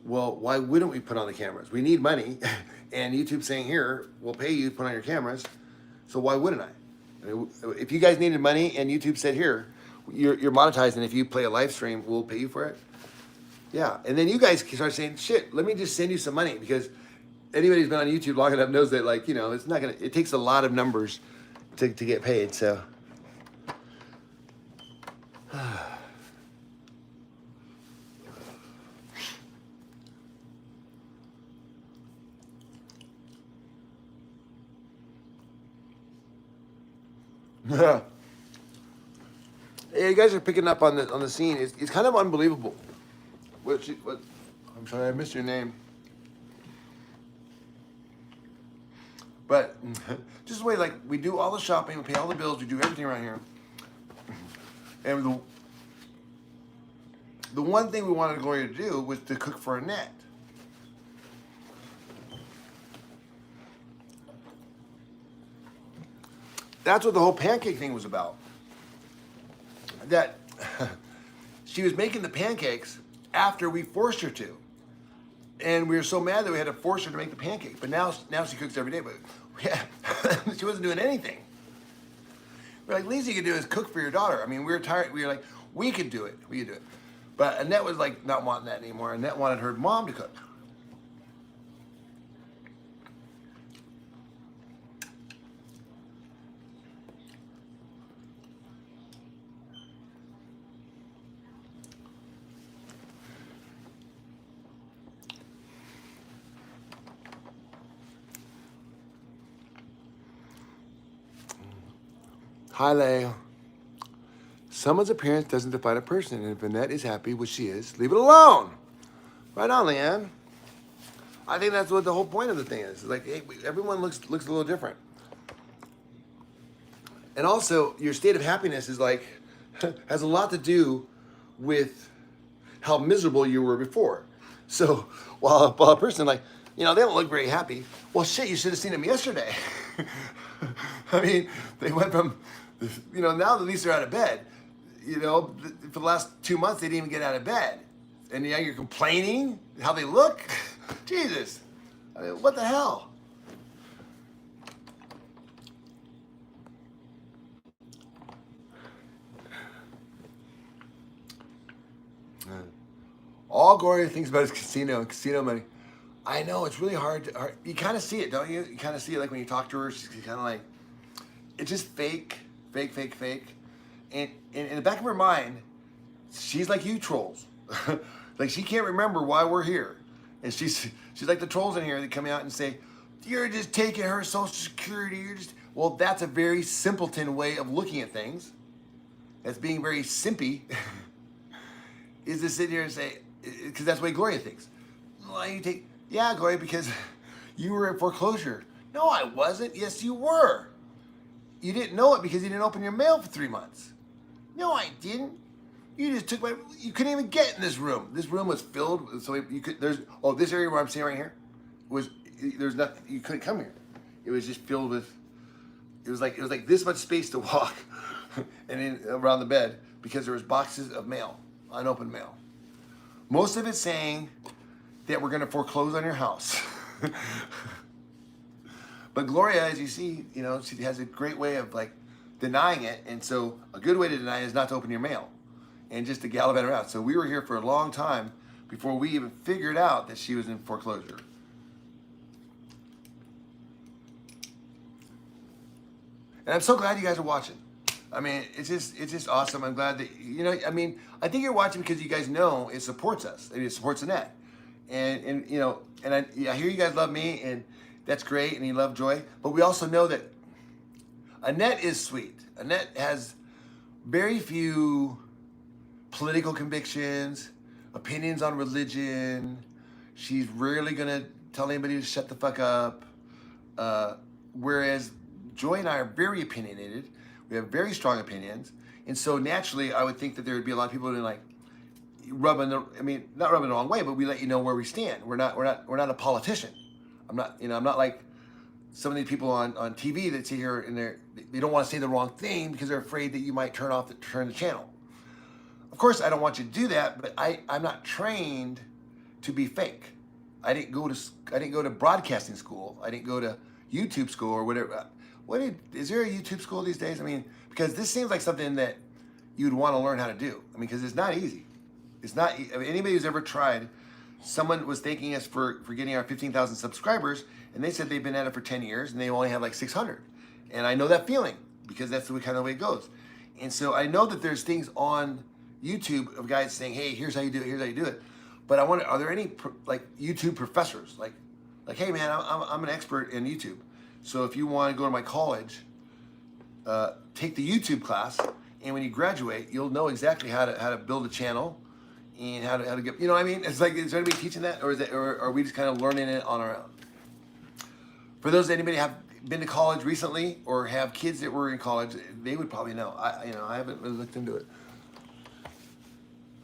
well, why wouldn't we put on the cameras? We need money, and YouTube's saying, here, we'll pay you to put on your cameras, so why wouldn't I? I mean, if you guys needed money and YouTube said, here, you're monetized, and if you play a live stream, we'll pay you for it. Yeah, and then you guys start saying, shit, let me just send you some money, because anybody who's been on YouTube long enough knows that, like, you know, it takes a lot of numbers to get paid, so. Yeah, you guys are picking up on the scene. It's kind of unbelievable. What? I'm sorry, I missed your name. But just the way, like, we do all the shopping, we pay all the bills, we do everything around here. And the one thing we wanted Gloria to do was to cook for Annette. That's what the whole pancake thing was about. That she was making the pancakes after we forced her to. And we were so mad that we had to force her to make the pancake. But now she cooks every day, but yeah, she wasn't doing anything. We're like, least you could do is cook for your daughter. I mean, we were tired. We were like, we could do it. We could do it. But Annette was like not wanting that anymore. Annette wanted her mom to cook. Hi, Leo. Someone's appearance doesn't define a person, and if Annette is happy, which she is, leave it alone. Right on, Leanne. I think that's what the whole point of the thing is. Like, hey, everyone looks a little different. And also, your state of happiness is like, has a lot to do with how miserable you were before. So, while a person like, you know, they don't look very happy. Well, shit, you should have seen them yesterday. I mean, they went from, you know, now at least they're out of bed. You know, for the last 2 months, they didn't even get out of bed. And now you're complaining how they look? Jesus. I mean, what the hell? All Gloria thinks about is casino money. I know, it's really hard. You kind of see it, don't you? You kind of see it like when you talk to her, she's kind of like, it's just fake. And in the back of her mind, she's like you trolls. Like, she can't remember why we're here. And she's like the trolls in here that come out and say, you're just taking her Social Security. Well, that's a very simpleton way of looking at things. That's being very simpy. Is to sit here and say, because that's the way Gloria thinks. Why you take, yeah, Gloria, because you were in foreclosure. No, I wasn't. Yes, you were. You didn't know it because you didn't open your mail for 3 months. No, I didn't. You just took you couldn't even get in this room. This room was filled, so you could, this area where I'm sitting right here, there's nothing, you couldn't come here. It was just filled with, it was like this much space to walk and then around the bed because there was boxes of mail, unopened mail. Most of it saying that we're gonna foreclose on your house. But Gloria, as you see, she has a great way of like denying it. And so a good way to deny it is not to open your mail and just to gallivant around. So we were here for a long time before we even figured out that she was in foreclosure. And I'm so glad you guys are watching. I mean, it's just awesome. I'm glad that, I think you're watching because you guys know it supports us. It supports Annette. And I hear you guys love me, and that's great, and you love Joy. But we also know that Annette is sweet. Annette has very few political convictions, opinions on religion. She's rarely gonna tell anybody to shut the fuck up. Whereas Joy and I are very opinionated. We have very strong opinions. And so naturally, I would think that there would be a lot of people who like not rubbing the wrong way, but we let you know where we stand. We're not a politician. I'm not like some of these people on TV that sit here and they don't want to say the wrong thing because they're afraid that you might turn the channel. Of course, I don't want you to do that, but I'm not trained to be fake. I didn't go to broadcasting school. I didn't go to YouTube school or whatever. Is there a YouTube school these days? I mean, because this seems like something that you'd want to learn how to do. I mean, because it's not easy. It's not. I mean, anybody who's ever tried. Someone was thanking us for getting our 15,000 subscribers, and they said they've been at it for 10 years, and they only have like 600. And I know that feeling because that's the kind of way it goes. And so I know that there's things on YouTube of guys saying, "Hey, here's how you do it. Here's how you do it." But I wonder, are there any like YouTube professors like, "Hey, man, I'm an expert in YouTube. So if you want to go to my college, take the YouTube class, and when you graduate, you'll know exactly how to build a channel and how to get, you know what I mean? It's like, is there anybody teaching that, or are we just kind of learning it on our own? For those anybody have been to college recently or have kids that were in college, they would probably know. I haven't really looked into it.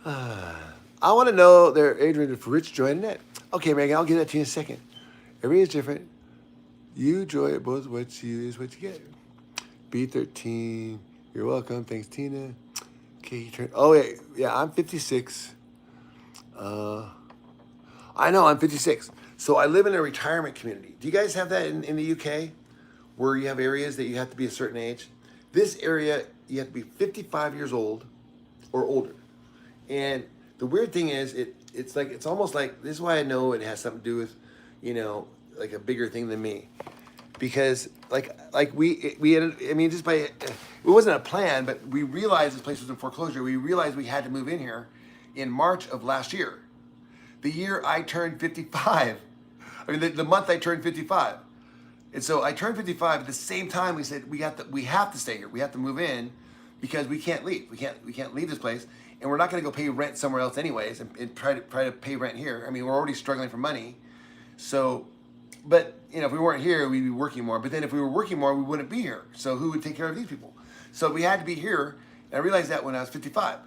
I want to know their age range for Rich, Joy, and Annette. Okay, Megan, I'll give that to you in a second. Everybody's different. You, Joy, both what you is what you get. B13. You're welcome. Thanks, Tina. Okay, you turn. Oh, yeah, I'm 56. I know, I'm 56. So I live in a retirement community. Do you guys have that in the UK? Where you have areas that you have to be a certain age? This area, you have to be 55 years old or older. And the weird thing is, it's almost like, this is why I know it has something to do with, like a bigger thing than me. Because we had, I mean, just by, it wasn't a plan, but we realized this place was in foreclosure. We realized we had to move in here in March of last year. The year I turned 55. I mean, the month I turned 55. And so I turned 55 at the same time. We said, we have to stay here. We have to move in because we can't leave. We can't leave this place. And we're not going to go pay rent somewhere else anyways and try to pay rent here. I mean, we're already struggling for money. So, but, if we weren't here, we'd be working more. But then if we were working more, we wouldn't be here. So who would take care of these people? So we had to be here. And I realized that when I was 55.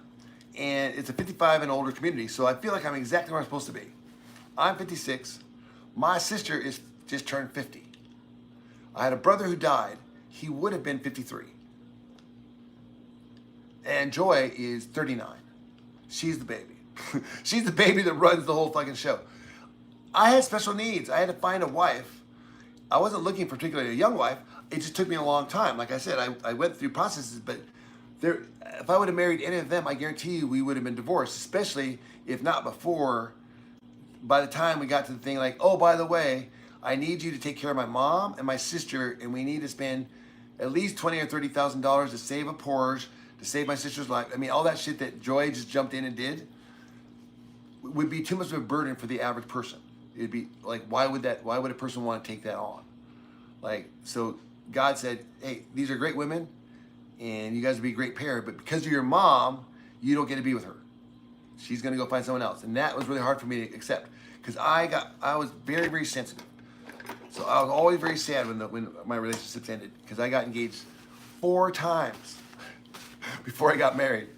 And it's a 55 and older community. So I feel like I'm exactly where I'm supposed to be. I'm 56. My sister is just turned 50. I had a brother who died. He would have been 53. And Joy is 39. She's the baby. She's the baby that runs the whole fucking show. I had special needs. I had to find a wife. I wasn't looking for particularly a young wife. It just took me a long time. Like I said, I went through processes, but if I would have married any of them, I guarantee you we would have been divorced, especially if not before. By the time we got to the thing like, oh, by the way, I need you to take care of my mom and my sister, and we need to spend at least $20,000 or $30,000 to save a Porsche, to save my sister's life. I mean, all that shit that Joy just jumped in and did would be too much of a burden for the average person. It'd be like, why would a person want to take that on? Like, so God said, hey, these are great women, and you guys would be a great pair, but because you're your mom, you don't get to be with her. She's gonna go find someone else. And that was really hard for me to accept, because I was very, very sensitive. So I was always very sad when my relationships ended, because I got engaged 4 times before I got married.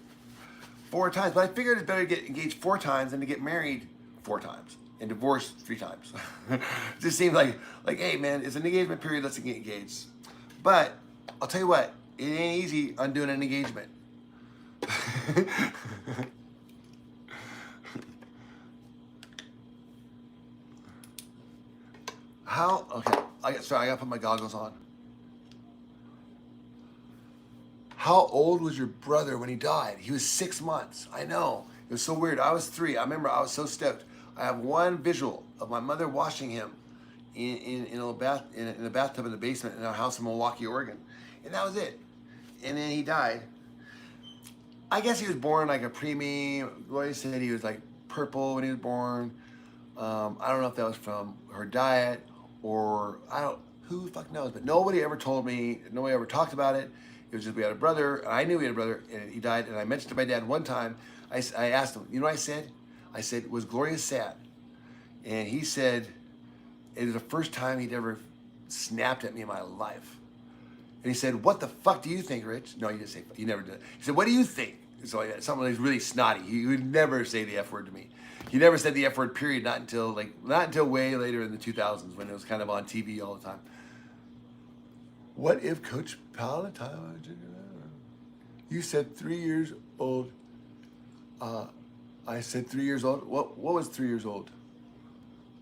4 times. But I figured it's better to get engaged 4 times than to get married 4 times and divorced 3 times. It just seemed like, hey man, it's an engagement period, let's get engaged. But I'll tell you what, it ain't easy undoing an engagement. Okay, I gotta put my goggles on. How old was your brother when he died? He was 6 months. I know. It was so weird. I was 3. I remember I was so stoked. I have one visual of my mother washing him in a bathtub in the basement in our house in Milwaukee, Oregon. And that was it. And then he died. I guess he was born like a preemie. Gloria said he was like purple when he was born. I don't know if that was from her diet or who the fuck knows, but nobody ever told me, nobody ever talked about it. It was just we had a brother, I knew we had a brother, and he died, and I mentioned to my dad one time, I asked him, you know what I said? I said, was Gloria sad? And he said, it was the first time he'd ever snapped at me in my life. And he said, what the fuck do you think, Rich? No, he didn't say, he never did. He said, what do you think? So something that's really snotty. He would never say the F word to me. He never said the F word, period, not until way later in the 2000s when it was kind of on TV all the time. What if Coach Palatine, you said 3 years old. I said 3 years old. What was 3 years old?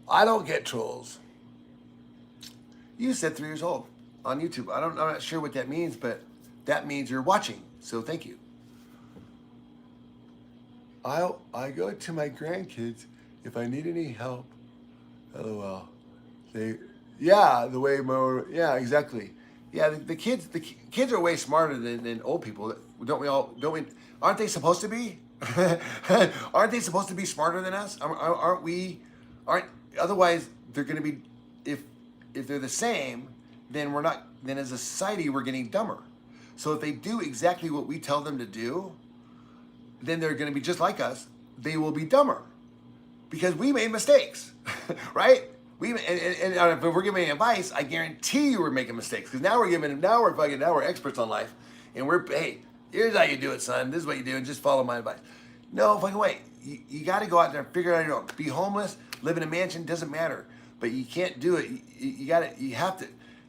I don't get trolls. You said 3 years old on YouTube. I'm not sure what that means, but that means you're watching. So thank you. I go to my grandkids if I need any help. LOL. Yeah, exactly. Yeah, the kids are way smarter than old people. Aren't they supposed to be? Aren't they supposed to be smarter than us? Otherwise they're going to be, if they're the same, then then as a society we're getting dumber. So if they do exactly what we tell them to do, then they're going to be just like us. They will be dumber because we made mistakes, right? And if we're giving advice, I guarantee you we're making mistakes, because now we're experts on life, and hey, here's how you do it, son. This is what you do, and just follow my advice. No fucking way. You got to go out there and figure it out on your own. Be homeless, live in a mansion, doesn't matter, but you can't do it. You have to.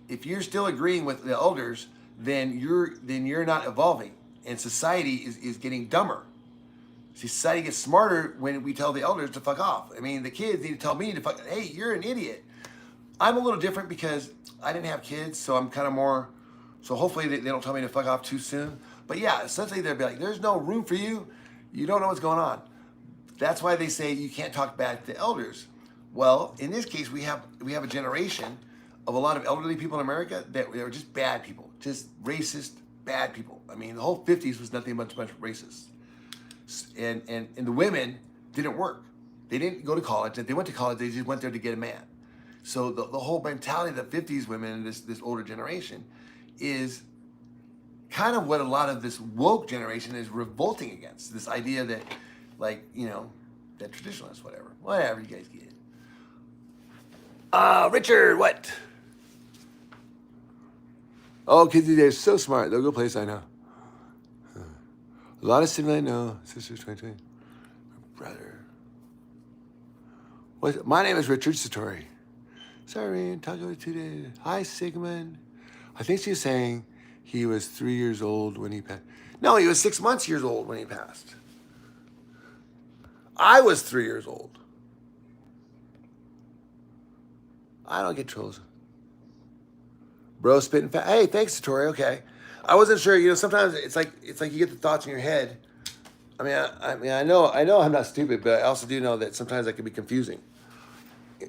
If you're still agreeing with the elders, then you're not evolving, and society is getting dumber. Society gets smarter when we tell the elders to fuck off. I mean, the kids need to tell me to fuck. Hey, you're an idiot. I'm a little different because I didn't have kids, so I'm kind of more. So hopefully they don't tell me to fuck off too soon. But yeah, essentially they'll be like, "There's no room for you. You don't know what's going on." That's why they say you can't talk back to elders. Well, in this case, we have a generation of a lot of elderly people in America that are just bad people, just racist, bad people. I mean, the whole 50s was nothing but racist. And the women didn't work. They didn't go to college. If they went to college, they just went there to get a man. So the whole mentality of the 50s women, this older generation, is kind of what a lot of this woke generation is revolting against. This idea that, like, that traditionalists, whatever you guys get. Richard, what? Oh, kids these days are so smart. They'll go place I know. A lot of siblings I know. Sisters 2020. Brother. My name is Richard Satori. Sorry, talk about 2 days. Hi, Sigmund. I think she's saying he was 3 years old when he passed. No, he was 6 months years old when he passed. I was 3 years old. I don't get trolls. Bro spitting fat. Hey, thanks, Satori. Okay. I wasn't sure. Sometimes it's like you get the thoughts in your head. I know I'm not stupid, but I also do know that sometimes that can be confusing.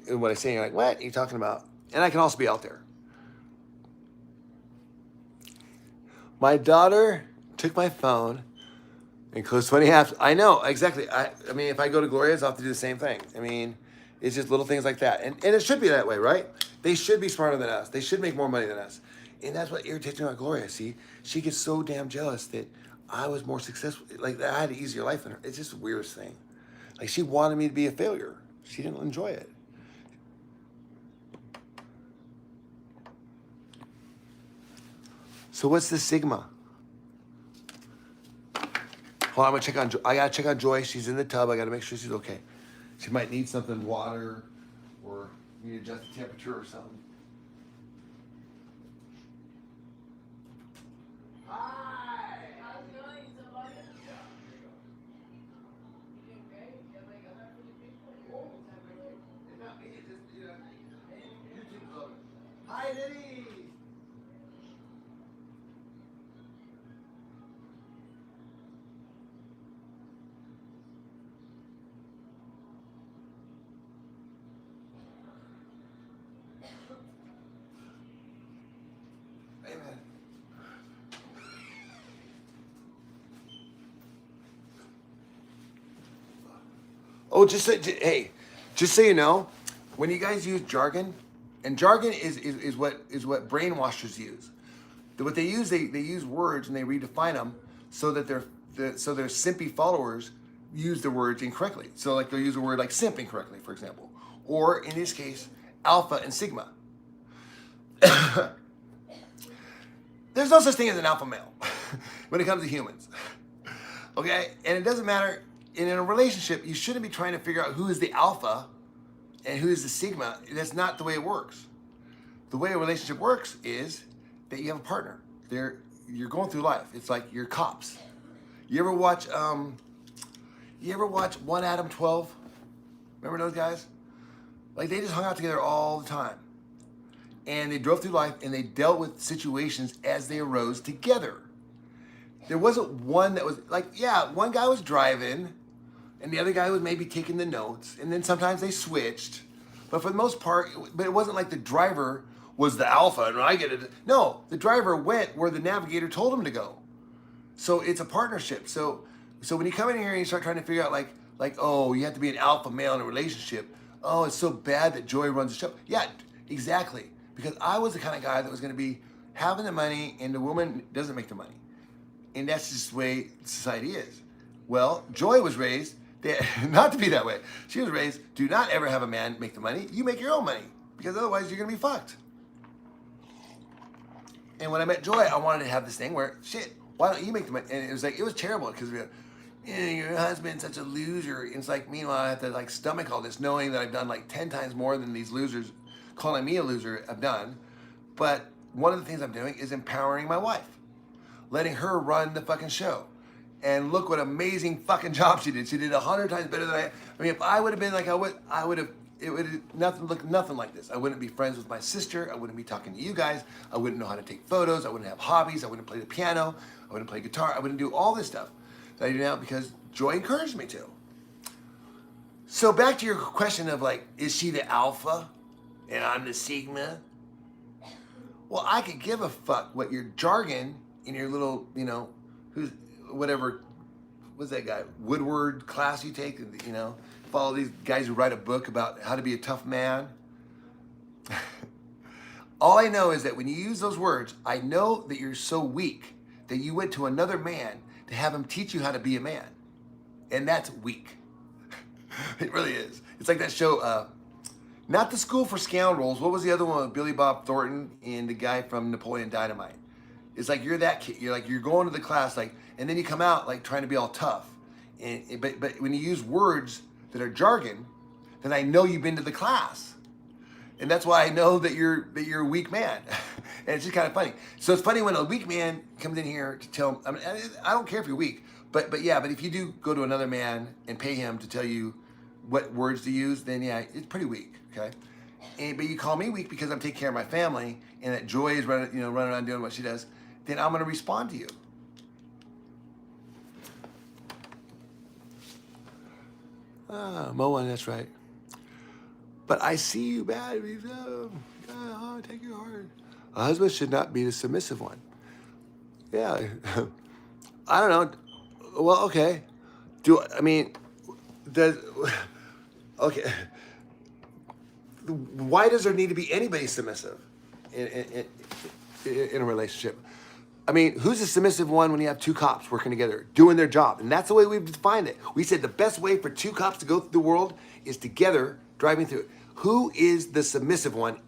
In what I say, you're like, what are you talking about? And I can also be out there. My daughter took my phone and closed 20 apps. I know, exactly. I mean, if I go to Gloria's, I'll have to do the same thing. I mean, it's just little things like that. And it should be that way, right? They should be smarter than us. They should make more money than us. And that's what irritates me about Gloria. See, she gets so damn jealous that I was more successful. Like, I had an easier life than her. It's just the weirdest thing. Like, she wanted me to be a failure. She didn't enjoy it. So what's the sigma? Hold on, I'm gonna check on I gotta check on Joy. She's in the tub. I gotta make sure she's okay. She might need something, water, or need to adjust the temperature or something. Hi. How's it going, somebody? It's not me. It's just YouTube club. Hi, Liddy. Amen. Oh, just so you know, when you guys use jargon, and jargon is what brainwashers use. What they use, they use words and they redefine them so that their simpy followers use the words incorrectly. So like they'll use a word like simp incorrectly, for example, or in this case, alpha and sigma. There's no such thing as an alpha male when it comes to humans. Okay? And it doesn't matter. In a relationship, you shouldn't be trying to figure out who is the alpha and who is the sigma. That's not the way it works. The way a relationship works is that you have a partner. You're going through life. It's like you're cops. You ever watch One Adam 12? Remember those guys? Like, they just hung out together all the time. And they drove through life and they dealt with situations as they arose together. There wasn't one that was like, yeah, one guy was driving and the other guy was maybe taking the notes, and then sometimes they switched. But for the most part, but it wasn't like the driver was the alpha and I get it. No, the driver went where the navigator told him to go. So it's a partnership. So when you come in here and you start trying to figure out like, oh, you have to be an alpha male in a relationship. Oh, it's so bad that Joy runs the show. Yeah, exactly. Because I was the kind of guy that was going to be having the money and the woman doesn't make the money. And that's just the way society is. Well, Joy was raised not to be that way. She was raised, do not ever have a man make the money. You make your own money because otherwise you're going to be fucked. And when I met Joy, I wanted to have this thing where, shit, why don't you make the money? And it was terrible because your husband's such a loser. And it's like, meanwhile, I have to like stomach all this knowing that I've done like 10 times more than these losers calling me a loser have done. But one of the things I'm doing is empowering my wife, letting her run the fucking show. And look what amazing fucking job she did. She did 100 times better than I mean, if I would have been like it would have looked nothing like this. I wouldn't be friends with my sister. I wouldn't be talking to you guys. I wouldn't know how to take photos. I wouldn't have hobbies. I wouldn't play the piano. I wouldn't play guitar. I wouldn't do all this stuff that I do now because Joy encouraged me to. So back to your question of like, is she the alpha and I'm the sigma? Well, I could give a fuck what your jargon in your little, what's that guy, Woodward class you take, follow these guys who write a book about how to be a tough man. All I know is that when you use those words, I know that you're so weak that you went to another man to have him teach you how to be a man. And that's weak. It really is. It's like that show, not The School for Scoundrels. What was the other one with Billy Bob Thornton and the guy from Napoleon Dynamite? It's like you're that kid. You're going to the class and then you come out like trying to be all tough. But when you use words that are jargon, then I know you've been to the class, and that's why I know that you're a weak man. And it's just kind of funny. So it's funny when a weak man comes in here to tell. I mean, I don't care if you're weak, but if you do go to another man and pay him to tell you what words to use, then yeah, it's pretty weak. Okay. But you call me weak because I'm taking care of my family and that Joy is running around doing what she does, then I'm going to respond to you. Moan, that's right. But I see you bad. Take your heart. A husband should not be the submissive one. Yeah. I don't know. Well, okay. Okay. Why does there need to be anybody submissive? in a relationship. I mean, who's the submissive one when you have two cops working together, doing their job? And that's the way we've defined it. We said the best way for two cops to go through the world is together, driving through it. Who is the submissive one?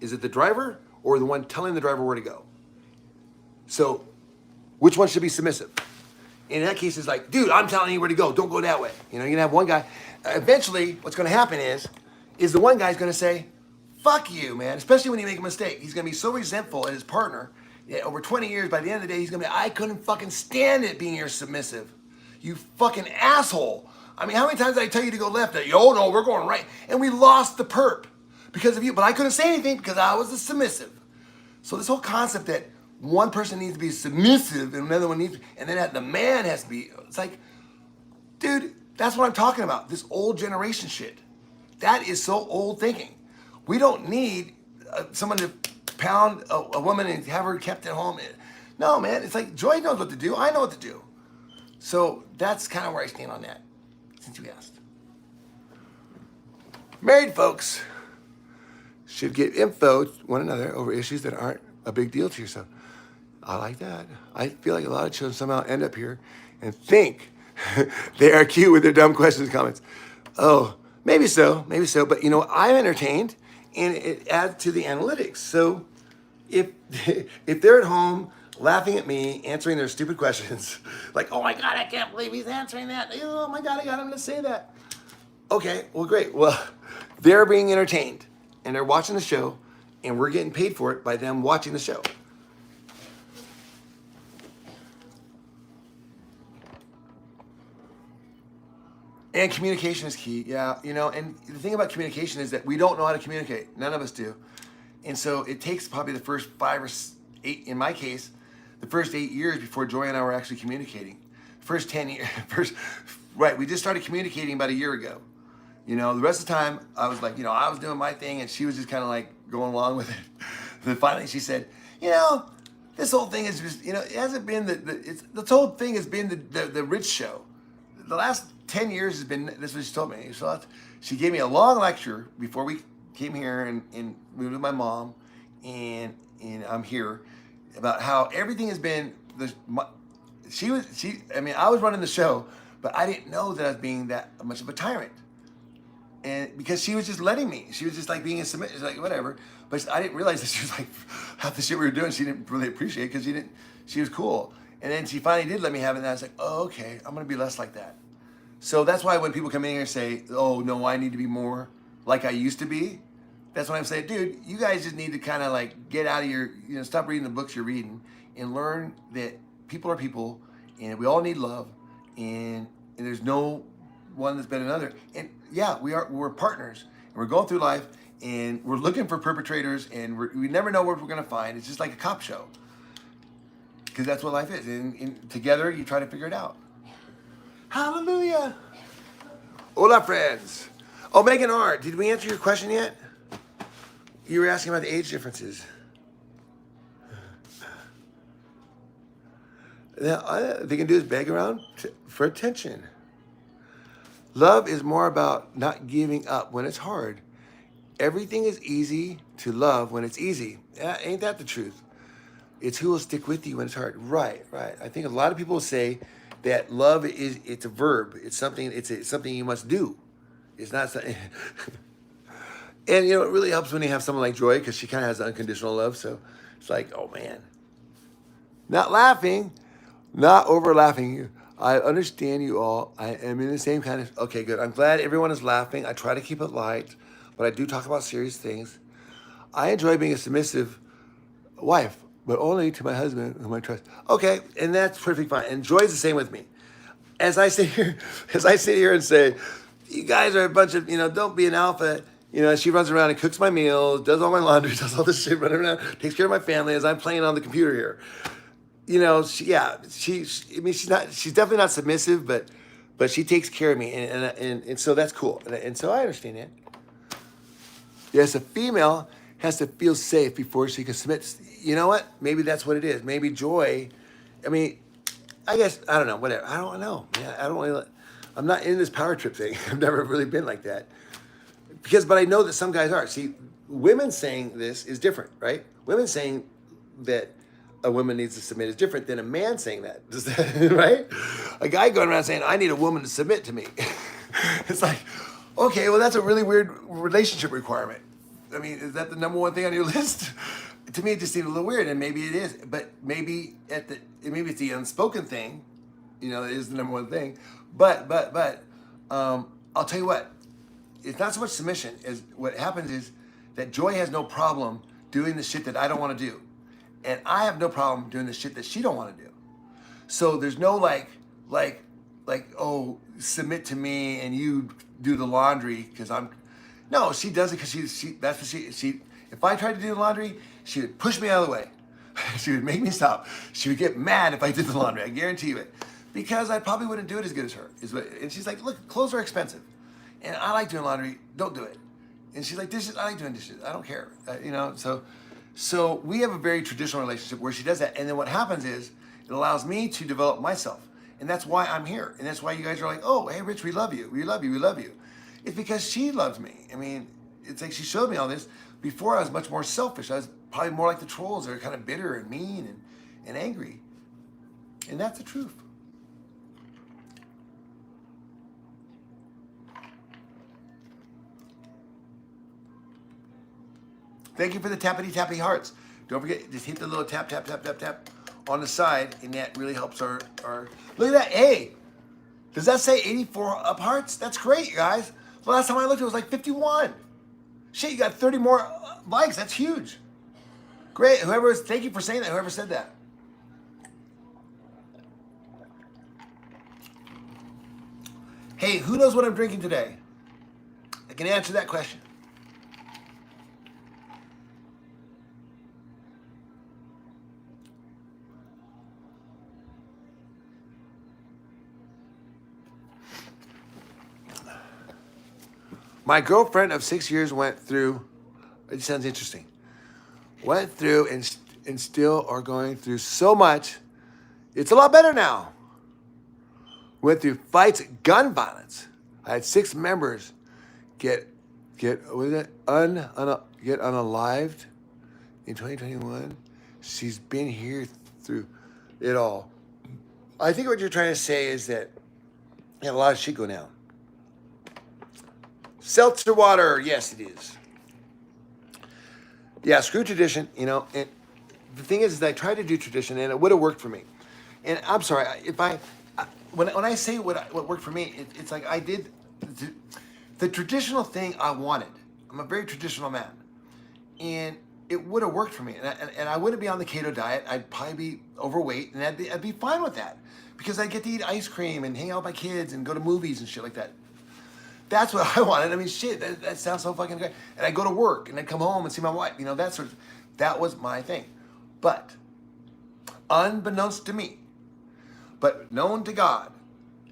Is it the driver or the one telling the driver where to go? So, which one should be submissive? In that case, it's like, dude, I'm telling you where to go. Don't go that way. You know, you're gonna have one guy. Eventually, what's gonna happen is the one guy's gonna say, fuck you, man. Especially when you make a mistake. He's gonna be so resentful at his partner. Yeah, over 20 years, by the end of the day, he's gonna be, I couldn't fucking stand it being your submissive. You fucking asshole. I mean, how many times did I tell you to go left? Oh no, we're going right. And we lost the perp because of you. But I couldn't say anything because I was the submissive. So this whole concept that one person needs to be submissive and another one needs, and then the man has to be, it's like, dude, that's what I'm talking about. This old generation shit. That is so old thinking. We don't need someone to pound a woman and have her kept at home. No, man, it's like Joy knows what to do. I know what to do. So that's kind of where I stand on that, since you asked. Married folks should give info to one another over issues that aren't a big deal to yourself. I like that. I feel like a lot of children somehow end up here and think they are cute with their dumb questions and comments. Oh, maybe so. But you know, I'm entertained and it adds to the analytics. So if they're at home laughing at me, answering their stupid questions, like, oh my God, I can't believe he's answering that. Oh my God, I got him to say that. Okay, well, great. Well, they're being entertained and they're watching the show and we're getting paid for it by them watching the show. And communication is key, yeah, you know, and the thing about communication is that we don't know how to communicate. None of us do. And so it takes probably the first 5 or 8, in my case, the first 8 years before Joy and I were actually communicating. First 10 years, right, we just started communicating about a year ago. You know, the rest of the time, I was like, you know, I was doing my thing and she was just kind of like going along with it. Then finally she said, you know, this whole thing is just, you know, it hasn't been this whole thing has been the rich show. The last 10 years has been, this is what she told me. So she gave me a long lecture before we came here and moved with my mom and I'm here about how everything has been, I mean, I was running the show, but I didn't know that I was being that much of a tyrant. And because she was just letting me, she was just like being a submissive, like whatever. But I didn't realize that she was like, half the shit we were doing, she didn't really appreciate because she was cool. And then she finally did let me have it and I was like, oh, okay, I'm gonna be less like that. So that's why when people come in here and say, oh no, I need to be more like I used to be, that's when I'm saying, dude, you guys just need to kind of like get out of your, you know, stop reading the books you're reading and learn that people are people and we all need love and there's no one that's better than another. And yeah, we're partners and we're going through life and we're looking for perpetrators and we never know what we're gonna find. It's just like a cop show because that's what life is. And together you try to figure it out. Hallelujah. Hola, friends. Oh, Megan R., did we answer your question yet? You were asking about the age differences. Now, they can do is beg around for attention. Love is more about not giving up when it's hard. Everything is easy to love when it's easy. Ain't that the truth? It's who will stick with you when it's hard. Right. I think a lot of people say that love it's a verb. It's something you must do. It's not something. And you know, it really helps when you have someone like Joy because she kind of has unconditional love. So it's like, oh man. Not laughing, not over laughing. I understand you all. I am in the same kind of, okay, good. I'm glad everyone is laughing. I try to keep it light, but I do talk about serious things. I enjoy being a submissive wife, but only to my husband whom I trust. Okay, and that's perfectly fine. And Joy's the same with me. As I sit here and say, you guys are a bunch of, you know, don't be an alpha. You know, she runs around and cooks my meals, does all my laundry, does all this shit, running around, takes care of my family as I'm playing on the computer here. You know, she's definitely not submissive, but she takes care of me, and so that's cool. And so I understand that. Yes, a female has to feel safe before she can submit. You know what? Maybe that's what it is. Maybe Joy, I mean, I guess, I don't know, whatever. I don't know. Yeah, I'm not in this power trip thing. I've never really been like that. But I know that some guys are. See, women saying this is different, right? Women saying, that a woman needs to submit is different than a man saying that. Does that right? A guy going around saying, I need a woman to submit to me. It's like, okay, well, that's a really weird relationship requirement. I mean, is that the number one thing on your list? To me, it just seemed a little weird, and maybe it is. But maybe maybe it's the unspoken thing. You know, it is the number one thing. But I'll tell you what. It's not so much submission as what happens is that Joy has no problem doing the shit that I don't want to do, and I have no problem doing the shit that she don't want to do. So there's no like oh, submit to me and you do the laundry because I'm. No, she does it because she that's what she. If I tried to do the laundry, she would push me out of the way. She would make me stop. She would get mad if I did the laundry. I guarantee you it, because I probably wouldn't do it as good as her. And she's like, look, clothes are expensive, and I like doing laundry. Don't do it. And she's like, dishes. I like doing dishes. I don't care. You know. So we have a very traditional relationship where she does that, and then what happens is it allows me to develop myself. And that's why I'm here. And that's why you guys are like, oh, hey, Rich, we love you. We love you. We love you. It's because she loves me. I mean, it's like she showed me all this. Before, I was much more selfish. I was probably more like the trolls that are kind of bitter and mean and angry. And that's the truth. Thank you for the tappity hearts. Don't forget, just hit the little tap on the side, and that really helps our look at that. Hey, does that say 84 up hearts? That's great, you guys. The last time I looked, it was like 51. Shit, you got 30 more likes. That's huge. Great. Thank you for saying that. Whoever said that. Hey, who knows what I'm drinking today? I can answer that question. My girlfriend of 6 years went through, it sounds interesting, went through and still are going through so much. It's a lot better now. Went through fights, gun violence. I had 6 members get unalived in 2021. She's been here through it all. I think what you're trying to say is that you have a lot of shit going down. Seltzer water, yes, it is. Yeah, screw tradition, you know. And the thing is I tried to do tradition, and it would have worked for me. And I'm sorry if when I say what worked for me, it's like I did the traditional thing I wanted. I'm a very traditional man, and it would have worked for me. And I wouldn't be on the keto diet. I'd probably be overweight, and I'd be fine with that because I'd get to eat ice cream and hang out with my kids and go to movies and shit like that. That's what I wanted. I mean, shit, that sounds so fucking great. And I go to work, and I come home and see my wife. You know, that was my thing. But, unbeknownst to me, but known to God,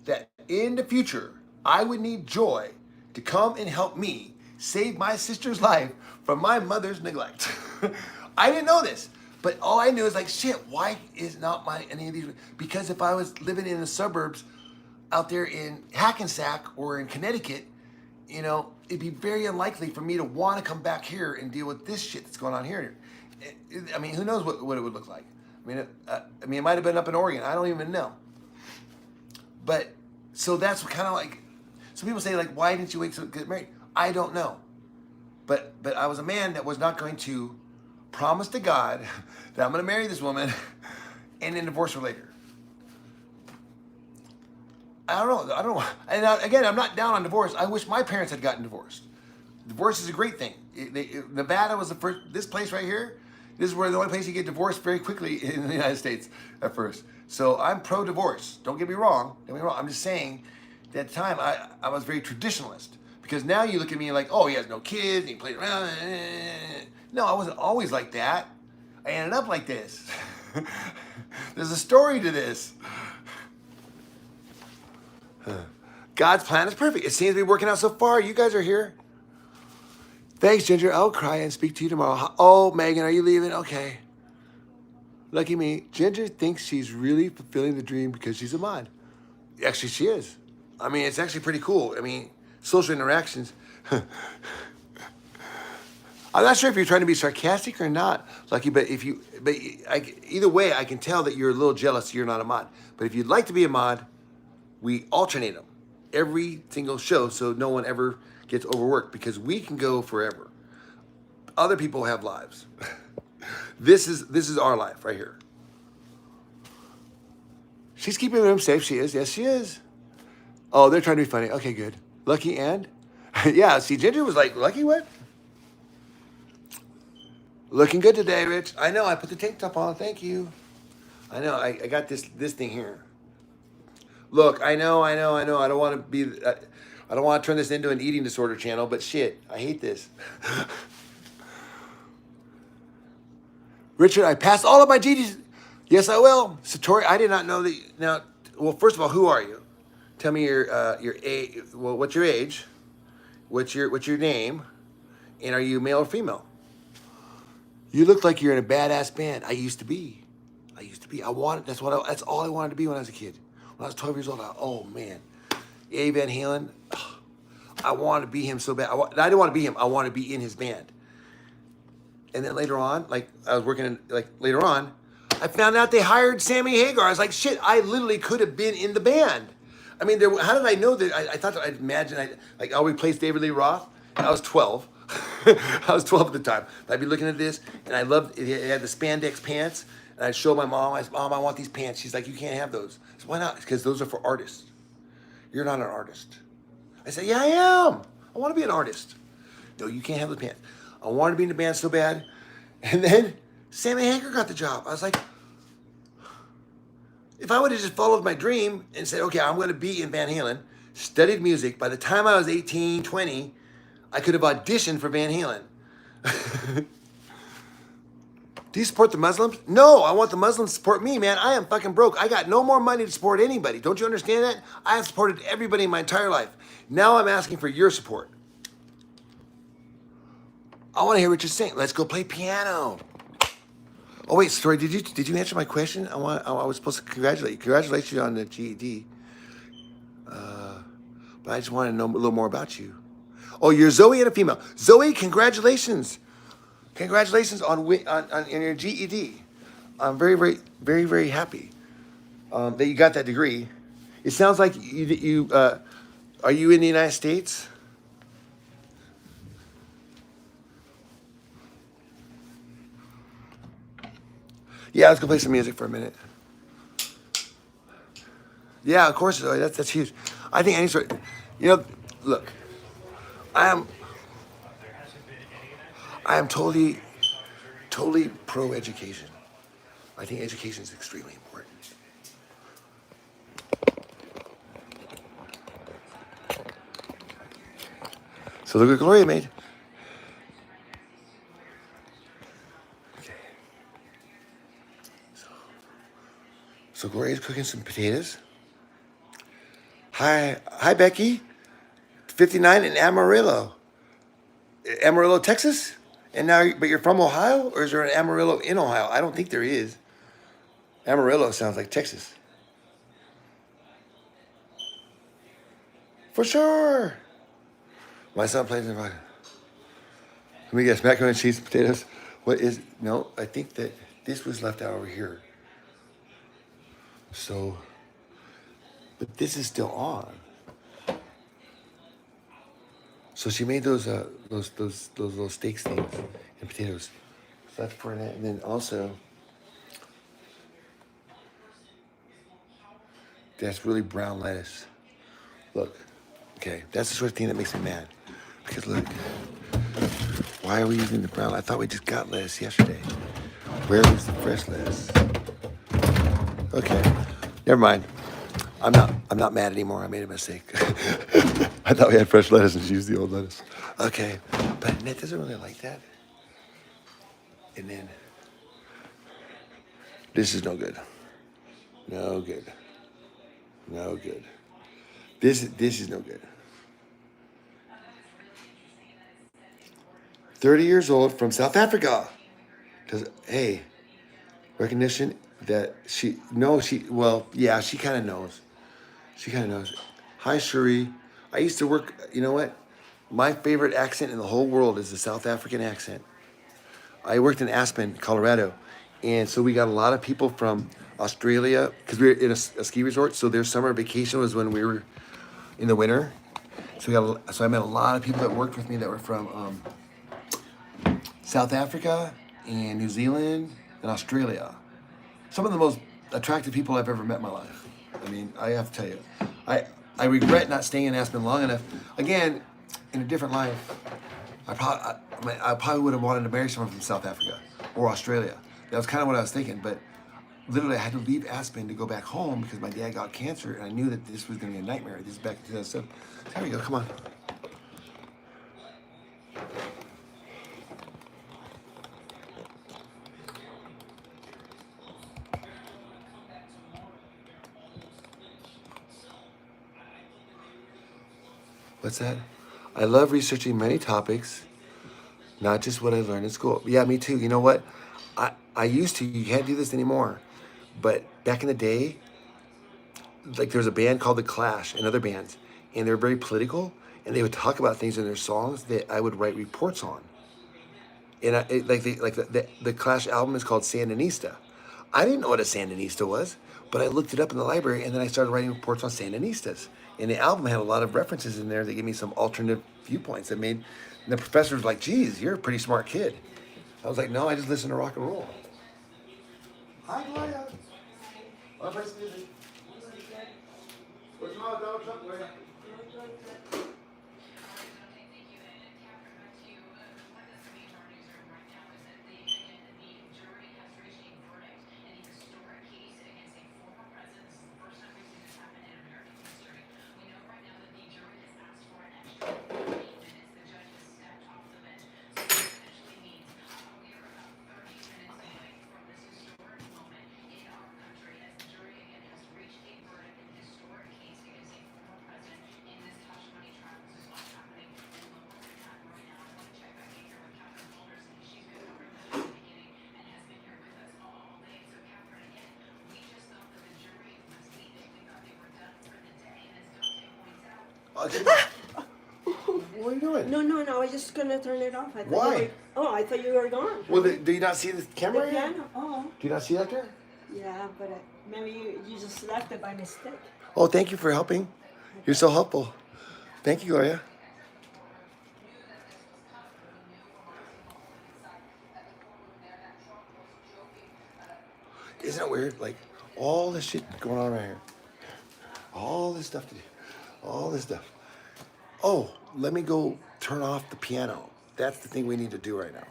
that in the future, I would need Joy to come and help me save my sister's life from my mother's neglect. I didn't know this. But all I knew is like, shit, why is not any of these? Because if I was living in the suburbs, out there in Hackensack or in Connecticut, you know, it'd be very unlikely for me to want to come back here and deal with this shit that's going on here. I mean, who knows what it would look like? I mean, it might have been up in Oregon. I don't even know. But so that's kind of like. So people say like, why didn't you wait to get married? I don't know. But I was a man that was not going to promise to God that I'm going to marry this woman and then divorce her later. I don't know. And again, I'm not down on divorce. I wish my parents had gotten divorced. Divorce is a great thing. Nevada was the first, this place right here, this is where the only place you get divorced very quickly in the United States at first. So I'm pro-divorce. Don't get me wrong. I'm just saying that at the time, I was very traditionalist. Because now you look at me like, oh, he has no kids, and he plays around. No, I wasn't always like that. I ended up like this. There's a story to this. God's plan is perfect. It seems to be working out so far. You guys are here. Thanks, Ginger. I'll cry and speak to you tomorrow. Oh, Megan, are you leaving? Okay. Lucky me. Ginger thinks she's really fulfilling the dream because she's a mod. Actually, she is. I mean, it's actually pretty cool. I mean, social interactions. I'm not sure if you're trying to be sarcastic or not, Lucky, but either way, I can tell that you're a little jealous you're not a mod. But if you'd like to be a mod, we alternate them every single show so no one ever gets overworked because we can go forever. Other people have lives. This is our life right here. She's keeping the room safe. She is. Yes, she is. Oh, they're trying to be funny. Okay, good. Lucky and? Yeah, see, Ginger was like, Lucky what? Looking good today, Rich. I know, I put the tank top on. Thank you. I know, I got this thing here. Look, I know. I don't want to be, I don't want to turn this into an eating disorder channel, but shit, I hate this. Richard, I passed all of my GDs. Yes, I will. Satori, I did not know that. Now, well, first of all, who are you? Tell me your age. Well, what's your age? What's your name? And are you male or female? You look like you're in a badass band. I used to be. That's all I wanted to be when I was a kid. When I was 12 years old, oh man, Eddie Van Halen. I wanted to be him so bad. I didn't want to be him. I wanted to be in his band. And then later on, like I was working later on, I found out they hired Sammy Hagar. I was like, shit, I literally could have been in the band. I mean, how did I know that? I thought I'd imagine I replaced David Lee Roth. I was 12. I was 12 at the time. I'd be looking at this, and I loved it. It had the spandex pants, and I'd show my mom. I said, Mom, I want these pants. She's like, you can't have those. I said, why not? Because those are for artists. You're not an artist. I said, yeah, I am. I want to be an artist. No, you can't have the pants. I wanted to be in the band so bad. And then Sammy Hagar got the job. I was like, if I would have just followed my dream and said, okay, I'm going to be in Van Halen, studied music, by the time I was 18, 20, I could have auditioned for Van Halen. Do you support the Muslims? No, I want the Muslims to support me, man. I am fucking broke. I got no more money to support anybody. Don't you understand that? I have supported everybody in my entire life. Now I'm asking for your support. I want to hear what you're saying. Let's go play piano. Oh wait, Story, did you answer my question? I was supposed to congratulate you on the GED. But I just want to know a little more about you. Oh, you're Zoe and a female. Zoe, congratulations. Congratulations on your GED. I'm very, very, very, very happy that you got that degree. It sounds like you are you in the United States? Yeah, let's go play some music for a minute. Yeah, of course, Zoe. That's huge. I think any sort. Look, I am totally pro education. I think education is extremely important. So look what Gloria made. Okay. So Gloria's cooking some potatoes. Hi, Becky. 59 in Amarillo, Texas. And now, but you're from Ohio, or is there an Amarillo in Ohio? I don't think there is. Amarillo sounds like Texas. For sure. My son plays in vodka. Let me guess, macaroni and cheese and potatoes. No, I think that this was left out over here. So, but this is still on. So she made those little steaks things and potatoes. So that's for that. And then also, that's really brown lettuce. Look, okay, that's the sort of thing that makes me mad. Because look, why are we using the brown? I thought we just got lettuce yesterday. Where is the fresh lettuce? Okay, never mind. I'm not mad anymore. I made a mistake. I thought we had fresh lettuce and she used the old lettuce. Okay, but Annette doesn't really like that. And then this is no good. No good. No good. This is no good. 30 years old from South Africa. Hey, recognition that she kind of knows. She kind of knows. Hi, Shuri. I used to work, you know what? my favorite accent in the whole world is the South African accent. I worked in Aspen, Colorado, and so we got a lot of people from Australia because we were in a ski resort. So their summer vacation was when we were in the winter. So I met a lot of people that worked with me that were from South Africa and New Zealand and Australia. Some of the most attractive people I've ever met in my life. I mean, I have to tell you, I regret not staying in Aspen long enough. Again, in a different life, I probably would have wanted to marry someone from South Africa or Australia. That was kind of what I was thinking, but literally I had to leave Aspen to go back home because my dad got cancer, and I knew that this was going to be a nightmare. This is back in 2007. There we go. Come on. What's that? I love researching many topics, not just what I learned in school. Yeah, me too. You know what? I used to, you can't do this anymore. But back in the day, like there was a band called The Clash and other bands, and they were very political, and they would talk about things in their songs that I would write reports on. And the Clash album is called Sandinista. I didn't know what a Sandinista was, but I looked it up in the library, and then I started writing reports on Sandinistas. And the album had a lot of references in there that gave me some alternative viewpoints that made. And the professor was like, "Geez, you're a pretty smart kid." I was like, "No, I just listen to rock and roll." Hi, Gloria. Want to play some music? What's wrong with Donald Trump, Gloria? What are you doing? No. I was just gonna turn it off. I thought Why? You were, I thought you were gone. Well, do you not see the The camera? piano. Oh, Do you not see that there? yeah, but maybe you just left it by mistake. Oh, thank you for helping. You're so helpful. Thank you, Gloria. Isn't it weird? Like, all this shit going on right here. All this stuff to do. All this stuff. Oh, let me go turn off the piano. That's the thing we need to do right now.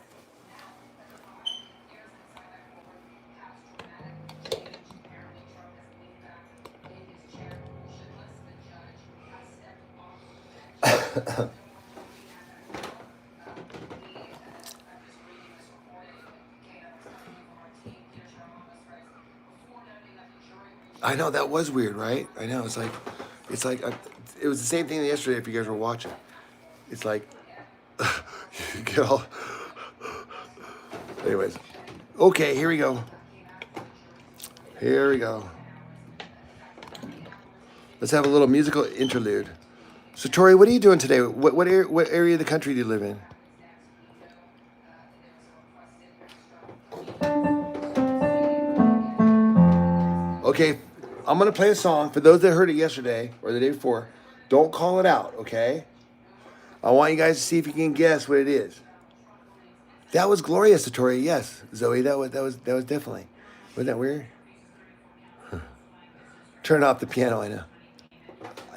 I know that was weird, right? I know it was the same thing yesterday. If you guys were watching, it's like, you get all. Anyways, okay, here we go. Here we go. Let's have a little musical interlude. So, Tori, what are you doing today? What area of the country do you live in? Okay, I'm gonna play a song for those that heard it yesterday or the day before. Don't call it out, okay? I want you guys to see if you can guess what it is. That was Gloria Satori, yes, Zoe. That was definitely. Wasn't that weird? Turn off the piano, I know.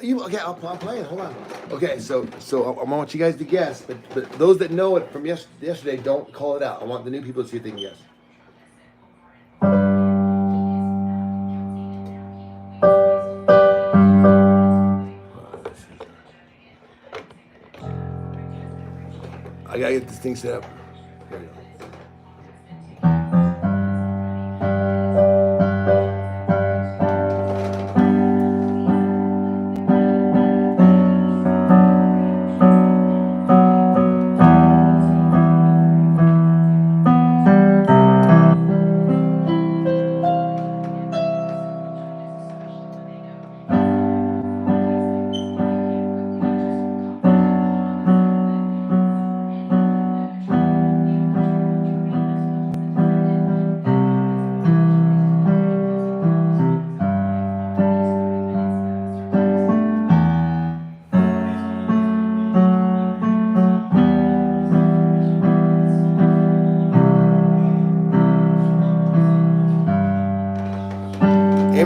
Okay? I'm playing. Hold on. Okay, so I want you guys to guess, but those that know it from yesterday, don't call it out. I want the new people to see if they can guess. I gotta get this thing set up. Here we go.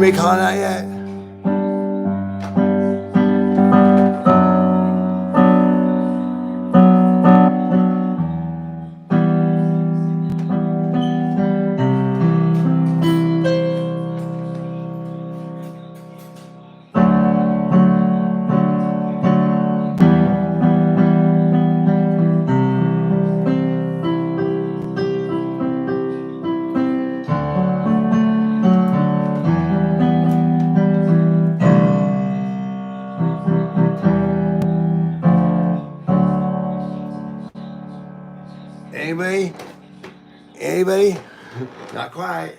Anybody calling out yet? Anybody? Anybody? Not quiet.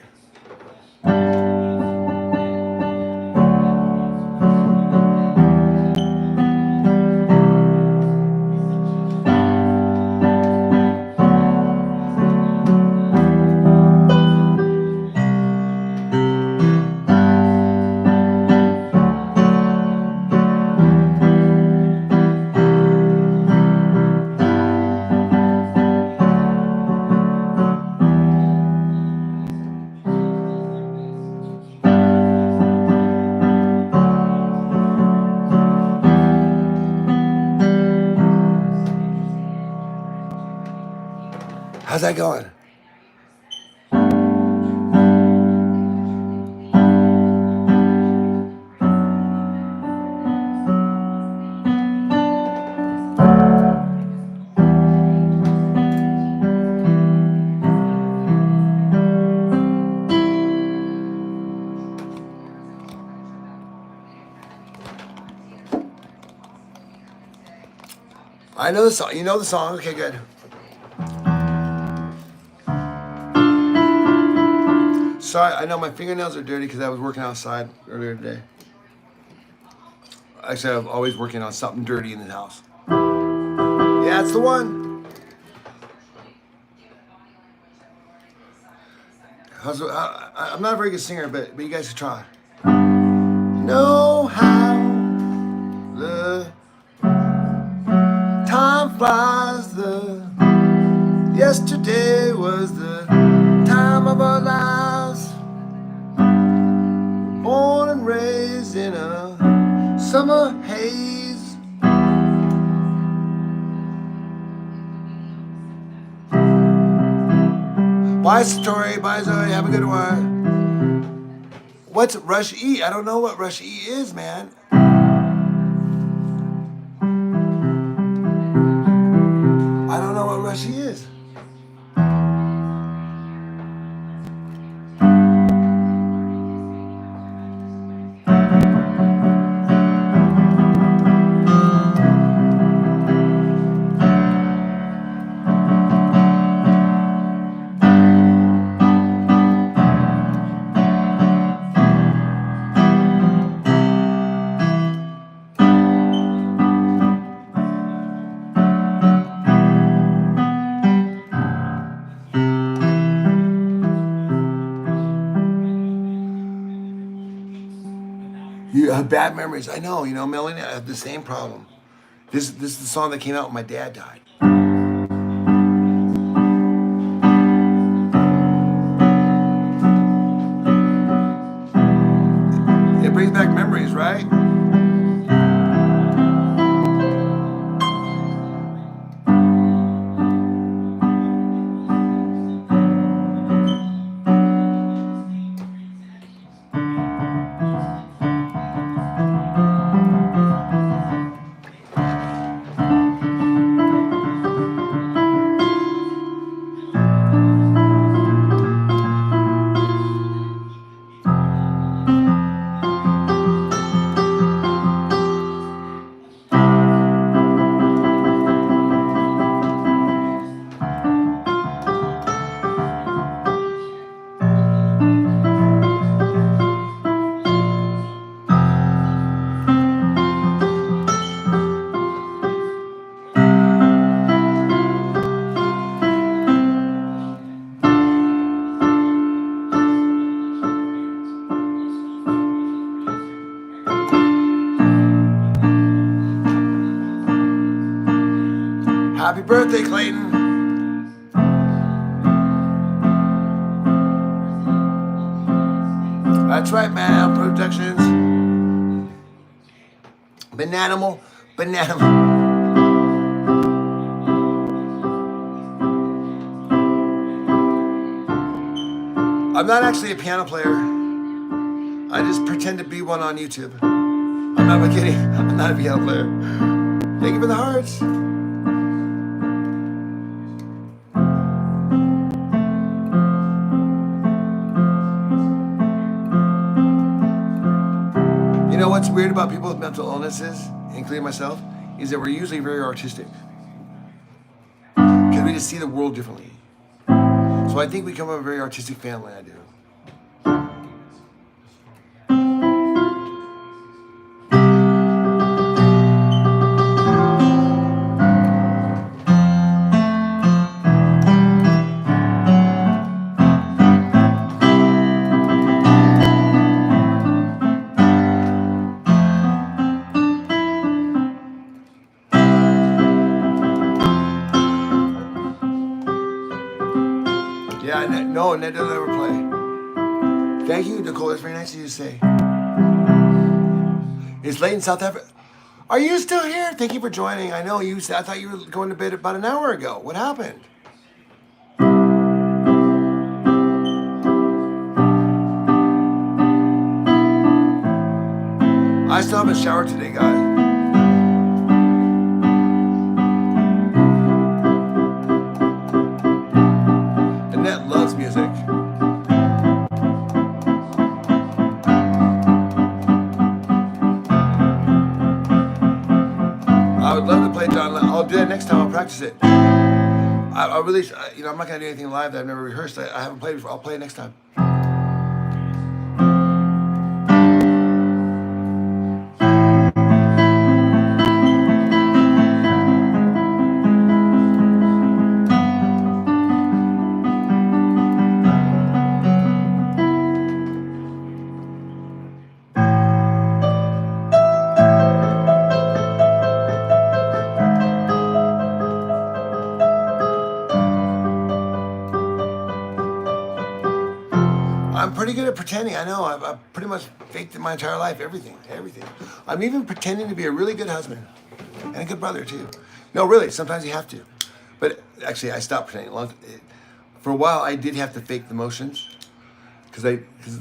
How's that going? I know the song. You know the song. Okay, good. Sorry, I know my fingernails are dirty because I was working outside earlier today. Actually, I'm always working on something dirty in the house. Yeah, it's the one. I'm not a very good singer, but you guys should try. Know how the time flies. Yesterday was the time of our lives. Born and raised in a summer haze. Bye, Story. Bye, Zoe. Have a good one. What's Rush E? I don't know what Rush E is, man. I don't know what Rush E is. You have bad memories. I know, Melanie, I have the same problem. This is the song that came out when my dad died. It brings back memories, right? Happy birthday, Clayton. That's right, man. Productions. Bananimal. I'm not actually a piano player. I just pretend to be one on YouTube. I'm not kidding. I'm not a piano player. Thank you for the hearts. You know what's weird about people with mental illnesses, including myself, is that we're usually very artistic. Because we just see the world differently. So I think we come from a very artistic family, I do. Yeah, no, Annette doesn't ever play. Thank you, Nicole. That's very nice of you to say. It's late in South Africa. Are you still here? Thank you for joining. I know you said, I thought you were going to bed about an hour ago. What happened? I still haven't showered today, guys. Annette loves music. I would love to play John Lennon. I'll do it next time. I'll practice it. I'll really, you know, I'm not going to do anything live that I've never rehearsed. I haven't played before. I'll play it next time. I'm pretty good at pretending. I know. I've pretty much faked it my entire life. Everything. I'm even pretending to be a really good husband and a good brother too. No, really. Sometimes you have to. But actually, I stopped pretending. For a while, I did have to fake the motions because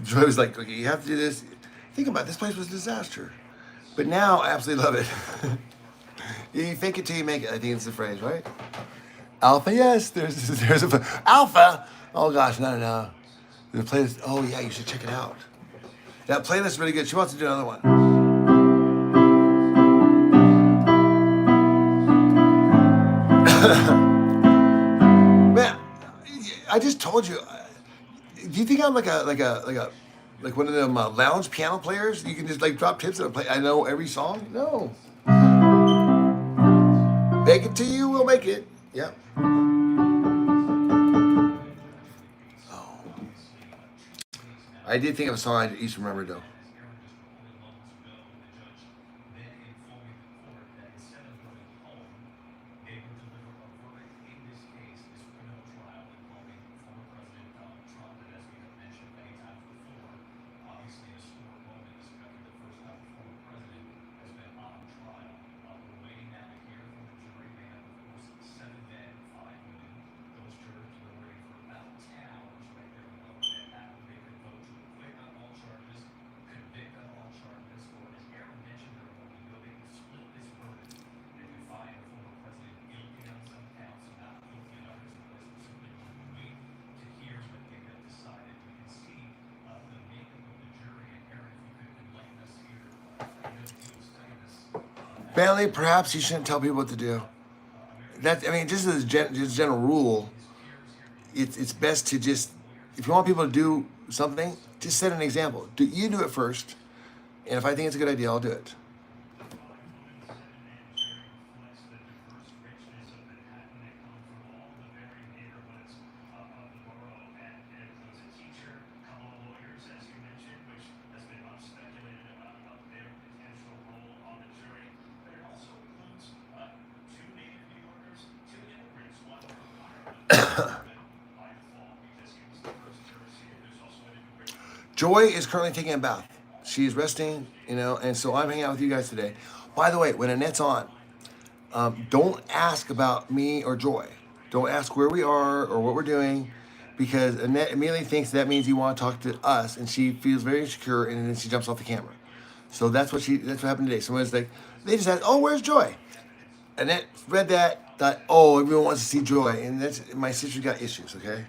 Joy was like, "Okay, you have to do this." Think about it. This place was a disaster. But now, I absolutely love it. You fake it till you make it. I think it's the phrase, right? Alpha, yes. There's a alpha. Oh gosh, no. The playlist. Oh yeah, you should check it out. That playlist is really good. She wants to do another one. Man, I just told you. Do you think I'm like one of them lounge piano players? You can just like drop tips and play. I know every song. No. Bake it to you, we'll make it. Yep. I did think of a song I used to remember though. Family, perhaps you shouldn't tell people what to do. Just as a general rule, it's best to just, if you want people to do something, just set an example. You do it first, and if I think it's a good idea, I'll do it. Joy is currently taking a bath. She's resting, you know, and so I'm hanging out with you guys today. By the way, when Annette's on, don't ask about me or Joy. Don't ask where we are or what we're doing, because Annette immediately thinks that means you want to talk to us, and she feels very insecure, and then she jumps off the camera. So that's what happened today. Someone's like, they just asked, oh, where's Joy? Annette read that, thought, oh, everyone wants to see Joy, and that's my sister got issues, okay?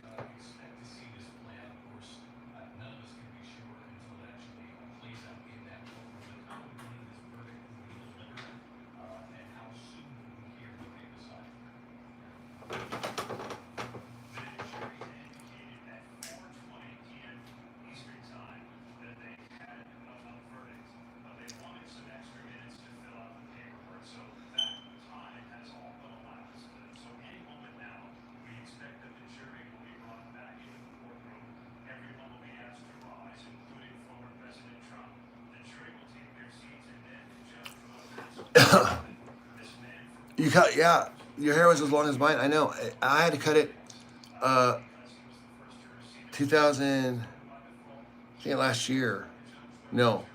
You cut, yeah. Your hair was as long as mine. I know. I had to cut it. 2000. I think last year. No,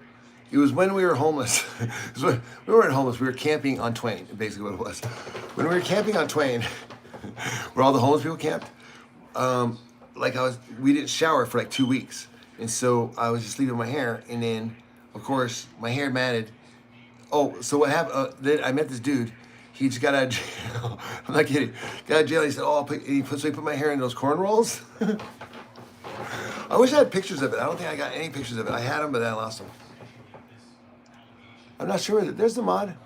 it was when we were homeless. We weren't homeless. We were camping on Twain. Basically, what it was. When we were camping on Twain, where all the homeless people camped. We didn't shower for like 2 weeks, and so I was just leaving my hair, and then, of course, my hair matted. Oh, so what happened? Then I met this dude. He just got out of jail. I'm not kidding. Got out of jail. He said, "Oh, so he put my hair in those cornrows." I wish I had pictures of it. I don't think I got any pictures of it. I had them, but then I lost them. I'm not sure. There's the mod.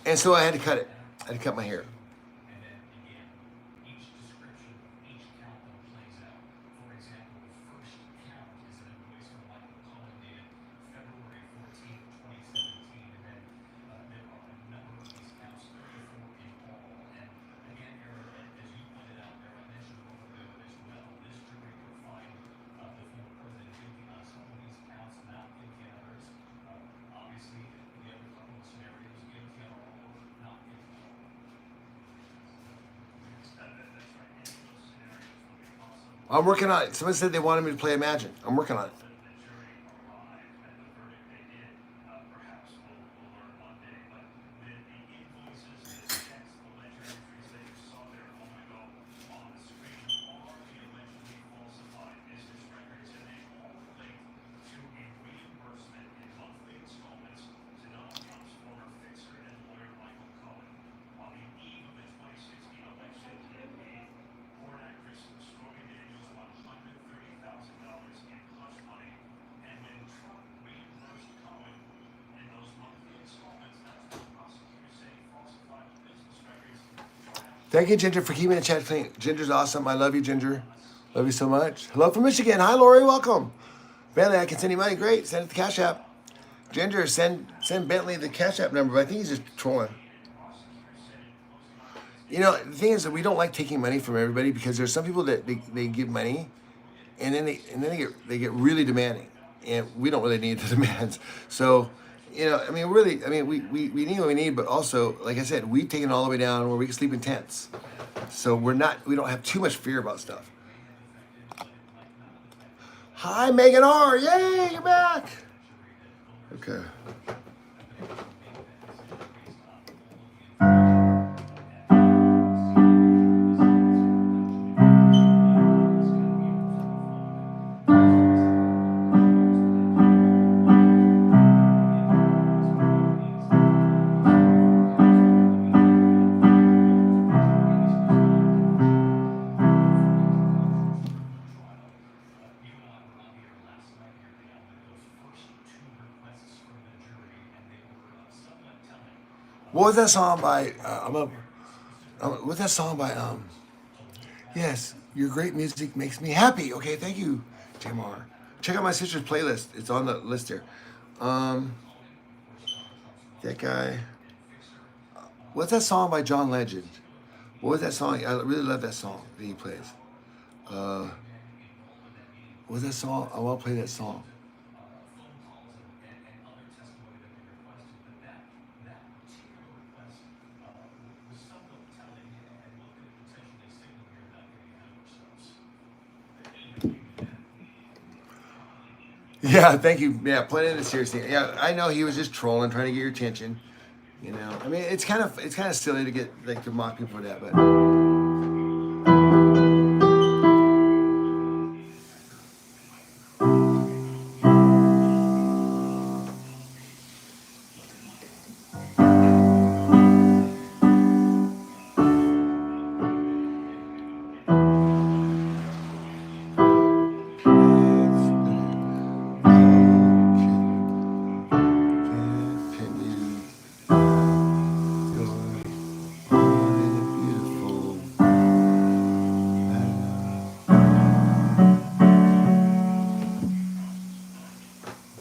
And so I had to cut it. I had to cut my hair. I'm working on it. Someone said they wanted me to play Imagine. I'm working on it. Thank you, Ginger, for keeping the chat clean. Ginger's awesome. I love you, Ginger. Love you so much. Hello from Michigan. Hi, Lori. Welcome. Bentley, I can send you money. Great. Send it to Cash App. Ginger, send Bentley the Cash App number, but I think he's just trolling. You know, the thing is that we don't like taking money from everybody, because there's some people that they give money, and then they get really demanding, and we don't really need the demands. So, you know, I mean, really, I mean, we need what we need, but also, like I said, we've taken it all the way down where we can sleep in tents. So we don't have too much fear about stuff. Hi, Megan R. Yay, you're back. Okay. What was that song by? What's that song by? Yes, your great music makes me happy. Okay, thank you, Tamar. Check out my sister's playlist. It's on the list here. That guy. What's that song by John Legend? What was that song? I really love that song that he plays. What was that song? I want to play that song. Yeah, thank you. Yeah, put it in a serious thing. Yeah, I know he was just trolling, trying to get your attention. You know, I mean, it's kind of silly to get like to mock people for that, but.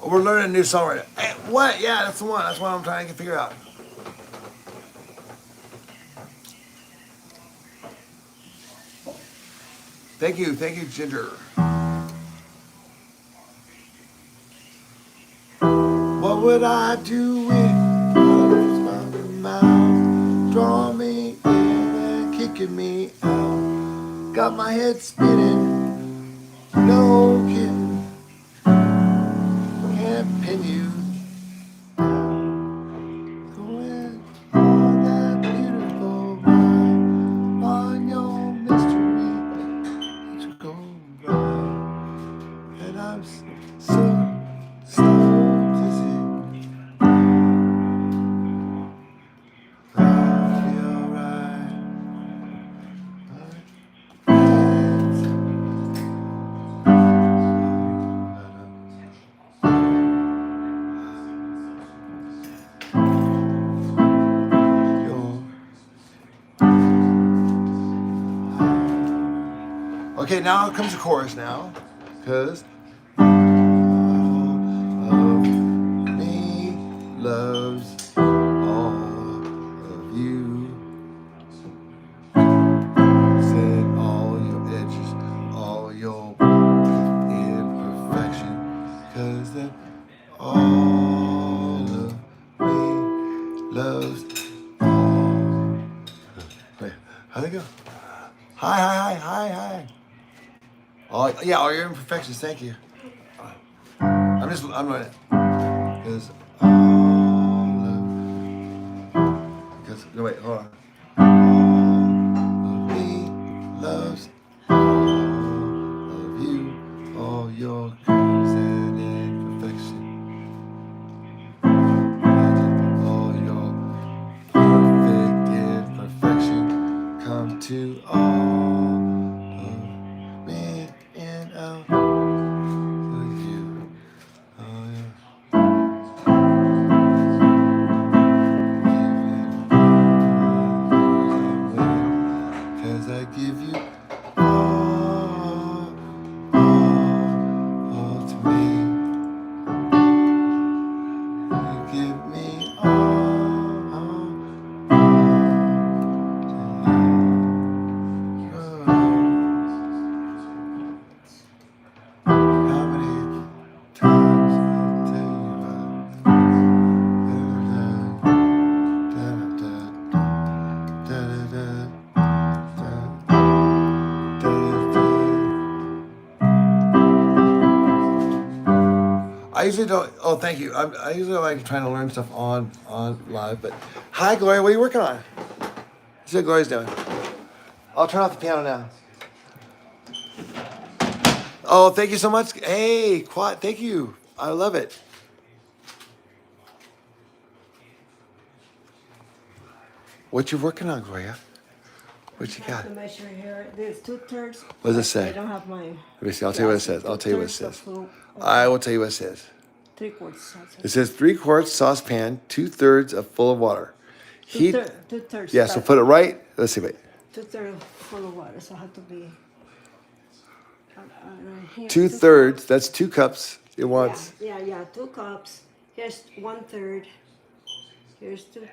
We're learning a new song right now. Hey, what? Yeah, that's the one. That's what I'm trying to figure out. Thank you, Ginger. What would I do with my mouth? Draw me in and kicking me out. Got my head spinning. No kidding. Can't pin you. Going on that beautiful ride on your mystery to go right. And I'm so dizzy. I feel right. Okay, now comes the chorus now, because all of me loves all of you. Said all your edges, all your imperfection, because then all of me loves all. Wait, how'd it go? Hi. Oh, yeah, all your imperfections, thank you. I'm running. Because no, wait, hold on. All of me loves all of you, all your curves and imperfection. All your perfect imperfection come to all of me and out of you. Oh, yeah. Cause I give you all to me. You give me all to you. How many times I tell you I usually don't. Oh, thank you. I usually like trying to learn stuff on live. But hi, Gloria. What are you working on? See what Gloria's doing. I'll turn off the piano now. Oh, thank you so much. Hey, Quad. Thank you. I love it. What you working on, Gloria? What you got? To measure here, there's 2/3. What does it say? I don't have my. Let me see. I'll tell you what it says. I'll tell you what it says. I will tell you what it says. 3/4. It says 3/4 saucepan, 2/3 of full of water. Heat. 2/3. Yeah. So put it right. Let's see. Wait. 2/3 full of water, so I have to be. Here, 2/3. That's 2 cups. It wants. Yeah. 2 cups. Here's 1/3. Here's 2.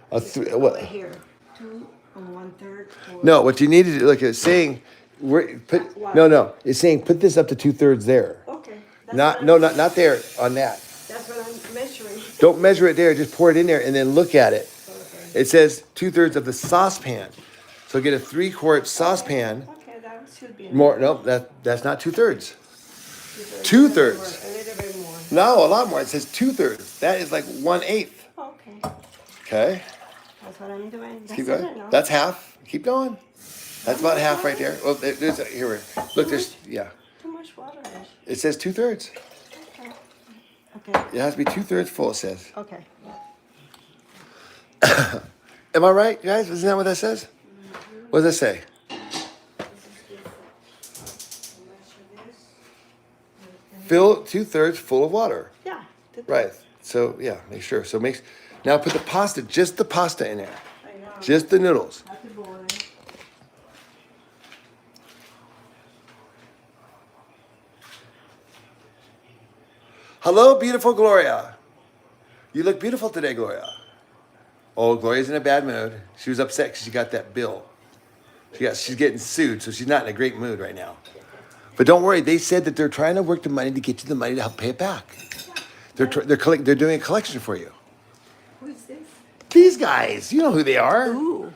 What? Over here, 2 and 1/3. No, what you need to do, like it's saying, no. It's saying put this up to 2/3 there. Okay. Not there on that. That's what I'm measuring. Don't measure it there. Just pour it in there and then look at it. Okay. It says 2/3 of the saucepan. So get a 3/4 saucepan. Okay, that should be. More. No, that's not 2/3. 2/3. A little bit more. No, a lot more. It says 2/3. That is like 1/8. Okay. Okay. That's what I'm doing. That's Keep it going. right now. That's half. Keep going. That's about half right there. Well, there's here. Look, there's yeah. Too much water. It says 2/3. Okay. Okay. It has to be 2/3 full. It says. Okay. Am I right, guys? Isn't that what that says? What does that say? Fill 2/3 full of water. Yeah. Right. So yeah, make sure. So now put the pasta, just the pasta in there, I know. just the noodles. Happy boy. Hello, beautiful Gloria. You look beautiful today, Gloria. Oh, Gloria's in a bad mood. She was upset because she got that bill. She's getting sued, so she's not in a great mood right now. But don't worry, they said that they're trying to work the money to get you the money to help pay it back. They're doing a collection for you. Who is this? These guys, you know who they are. Ooh.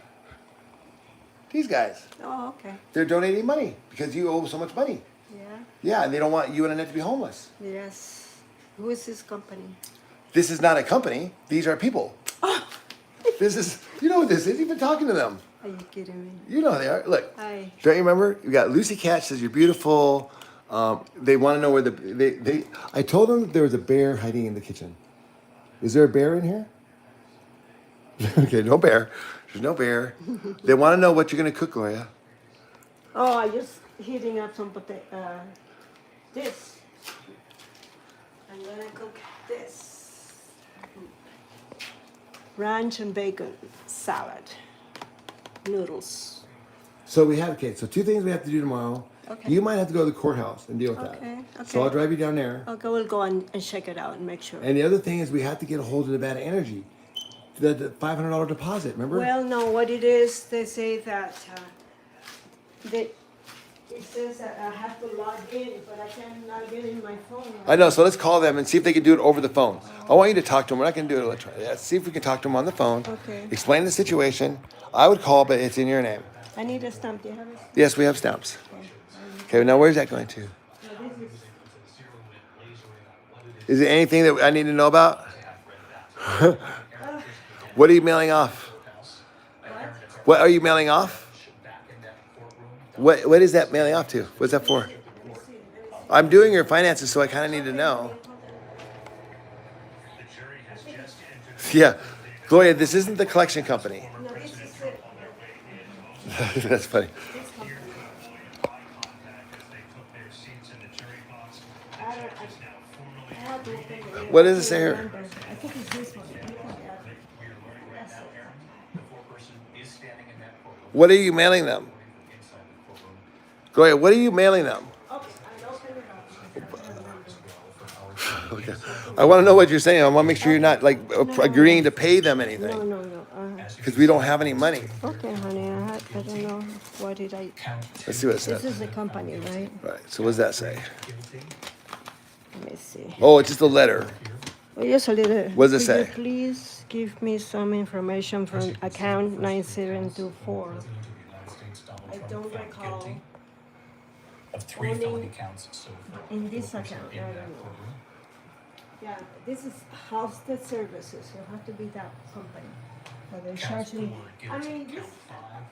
These guys. Oh, okay. They're donating money because you owe so much money. Yeah. Yeah, and they don't want you and Annette to be homeless. Yes. Who is this company? This is not a company. These are people. This is, you know what this is? You've been talking to them. Are you kidding me? You know who they are. Look, Hi. don't you remember? You got Lucy Cat says you're beautiful. They want to know where I told them there was a bear hiding in the kitchen. Is there a bear in here? Okay, no bear. There's no bear. They want to know what you're going to cook, Gloria. Oh, I just heating up some this. I'm gonna cook this. Ranch and bacon salad. Noodles. So so 2 things we have to do tomorrow. Okay. You might have to go to the courthouse and deal with that. Okay, So I'll okay. drive you down there. Okay, we'll go and check it out and make sure. And the other thing is we have to get a hold of the bad energy. The $500 deposit, remember? Well, no, what it is, they say that it says that I have to log in, but I can't log in my phone. I know, so let's call them and see if they can do it over the phone. I want you to talk to them. We're not going to do it electronically. Let's see if we can talk to them on the phone. Okay. Explain the situation. I would call, but it's in your name. I need a stamp. Do you have a stamp? Yes, we have stamps. Okay, now where's that going to? Is there anything that I need to know about? What are you mailing off? What are you mailing off? What is that mailing off to? What's that for? I'm doing your finances, so I kind of need to know. Yeah, Gloria, this isn't the collection company. No, this is it. That's funny. What does it say here? I think it's this one. What are you mailing them? Gloria, what are you mailing them? Okay, I'll open it up. Okay. I want to know what you're saying. I want to make sure you're not like agreeing to pay them anything No. because we don't have any money. Okay, honey, I don't know. What did I... Let's see what it This says. is the company, right? Right. So what does that say? Let me see. Oh, it's just a letter. Oh, yes, a little. What does it Could you say? please give me some information from account 9724? I don't recall of 3 felony counts so far. in this account. I don't know. Yeah, this is hosted services. You have to be that company. But they charge me. I mean, this,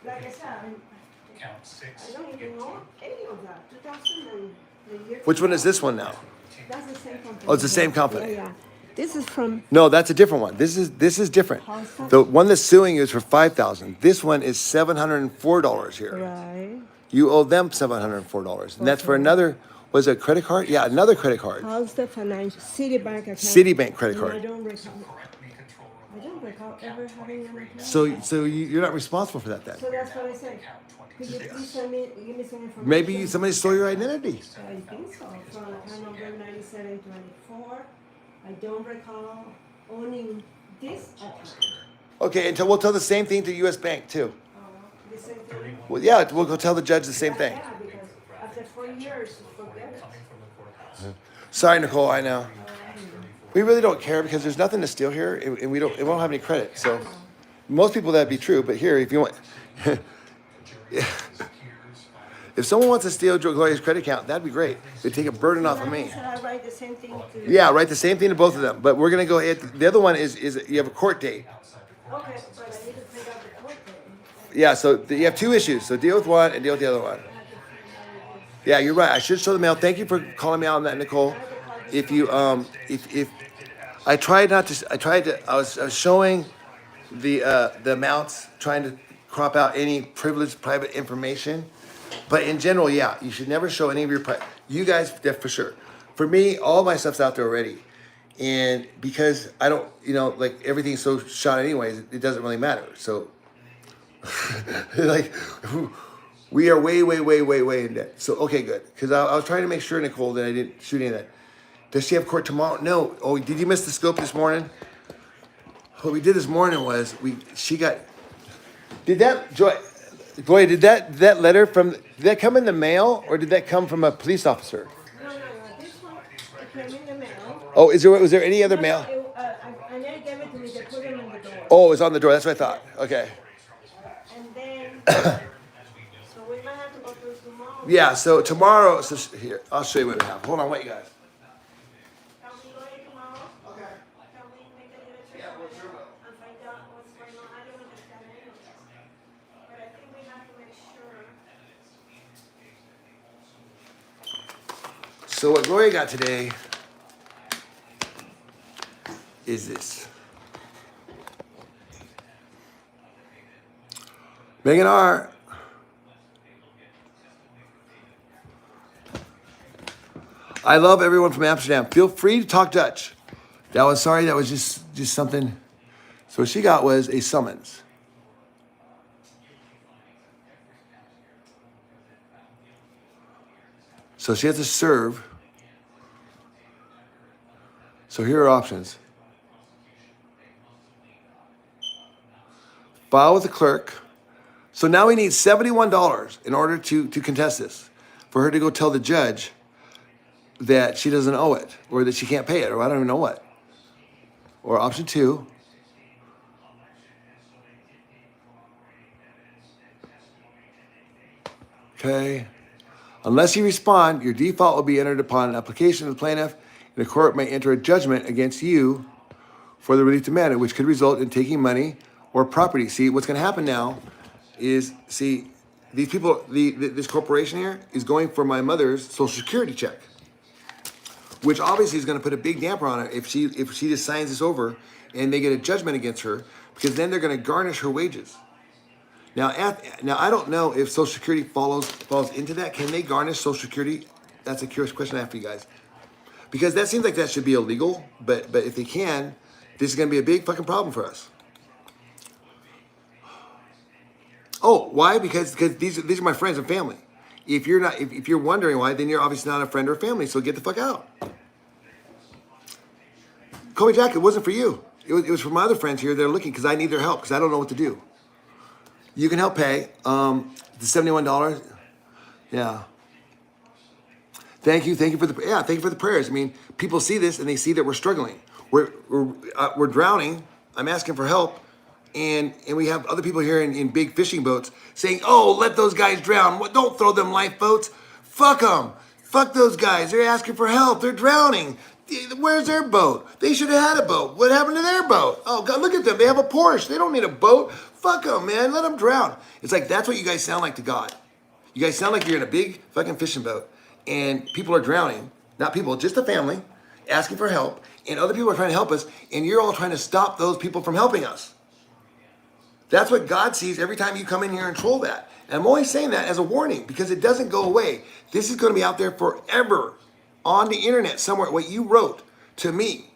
like I said, Count I 6. don't even know any of that. 2000 and the year. Which one is this one now? That's the same company. Oh, it's the same company. Yeah. This is from. No, that's a different one. This is different. How's that? The one that's suing you is for $5,000. This one is $704 here. Right. You owe them $704, and that's for another. Was it a credit card? Yeah, another credit card. How's the financial Citibank account? Citibank credit And I card. don't recall ever having an account. So you're not responsible for that then. So that's what I said. Could you please give me some information? Maybe somebody stole your identity. I think so. From account number 9724. I don't recall owning this account. Okay, and we'll tell the same thing to U.S. Bank too. The same thing. Well, yeah, we'll go tell the judge the same thing. Yeah, because after 4 years, forget it. Sorry, Nicole. I know. We really don't care because there's nothing to steal here, and we won't have any credit. So, most people that'd be true, but here, if you want, If someone wants to steal Gloria's credit account, that'd be great. It'd take a burden off of me. Should I write the same thing to? Yeah, write the same thing to both of them. But we're gonna go ahead. The other one is you have a court date. Okay, but I need to figure out the court date. Yeah, so you have two issues. So deal with one and deal with the other one. Yeah, you're right. I should show the mail. Thank you for calling me out on that, Nicole. If you if I tried not to, I was showing the amounts, trying to crop out any privileged private information. But in general, yeah, you should never show any of your you guys, for sure. For me, all my stuff's out there already. And because I don't, like everything's so shot anyways, it doesn't really matter. So, like, we are way in debt. So, okay, good. Because I was trying to make sure, Nicole, that I didn't shoot any of that. Does she have court tomorrow? No. Oh, did you miss the scope this morning? What we did this morning was Gloria, did that letter did that come in the mail or did that come from a police officer? No. This one, it came in the mail. Oh, was there any other mail? Annette gave it to me. They put it on the door. Oh, it's on the door. That's what I thought. Okay. And then, so we might have to go through tomorrow. Yeah. So tomorrow. So here, I'll show you what we have. Hold on, wait, you guys. Can we go in tomorrow? Okay. Can we make a little trip Yeah, what's your vote? and find out what's going on? I don't understand any of this. But I think we have to make sure. So what Gloria got today is this. Megan R. I love everyone from Amsterdam. Feel free to talk Dutch. That was just something. So what she got was a summons. So she has to serve. So here are options. File with the clerk. So now we need $71 in order to contest this. For her to go tell the judge that she doesn't owe it, or that she can't pay it, or I don't even know what. Or option 2. Okay. Unless you respond, your default will be entered upon an application of the plaintiff, and the court may enter a judgment against you for the relief demanded, which could result in taking money or property. See, what's going to happen now is, these people, this corporation here is going for my mother's Social Security check, which obviously is going to put a big damper on her if she just signs this over and they get a judgment against her, because then they're going to garnish her wages. Now I don't know if Social Security falls into that. Can they garnish Social Security? That's a curious question I have for you guys, because that seems like that should be illegal. But if they can, this is going to be a big fucking problem for us. Oh, why? Because these are my friends and family. If you're wondering why, then you're obviously not a friend or family. So get the fuck out. Kobe Jack, it wasn't for you. It was for my other friends here. They're looking because I need their help because I don't know what to do. You can help pay the $71. Yeah. Thank you for the prayers. I mean, people see this and they see that we're struggling. We're drowning. I'm asking for help. And we have other people here in big fishing boats saying, oh, let those guys drown. Don't throw them lifeboats. Fuck them. Fuck those guys. They're asking for help. They're drowning. Where's their boat? They should have had a boat. What happened to their boat? Oh, God, look at them. They have a Porsche. They don't need a boat. Fuck them, man. Let them drown. It's like, that's what you guys sound like to God. You guys sound like you're in a big fucking fishing boat and people are drowning. Not people, just a family asking for help. And other people are trying to help us. And you're all trying to stop those people from helping us. That's what God sees every time you come in here and troll that. And I'm always saying that as a warning because it doesn't go away. This is going to be out there forever on the internet somewhere, what you wrote to me.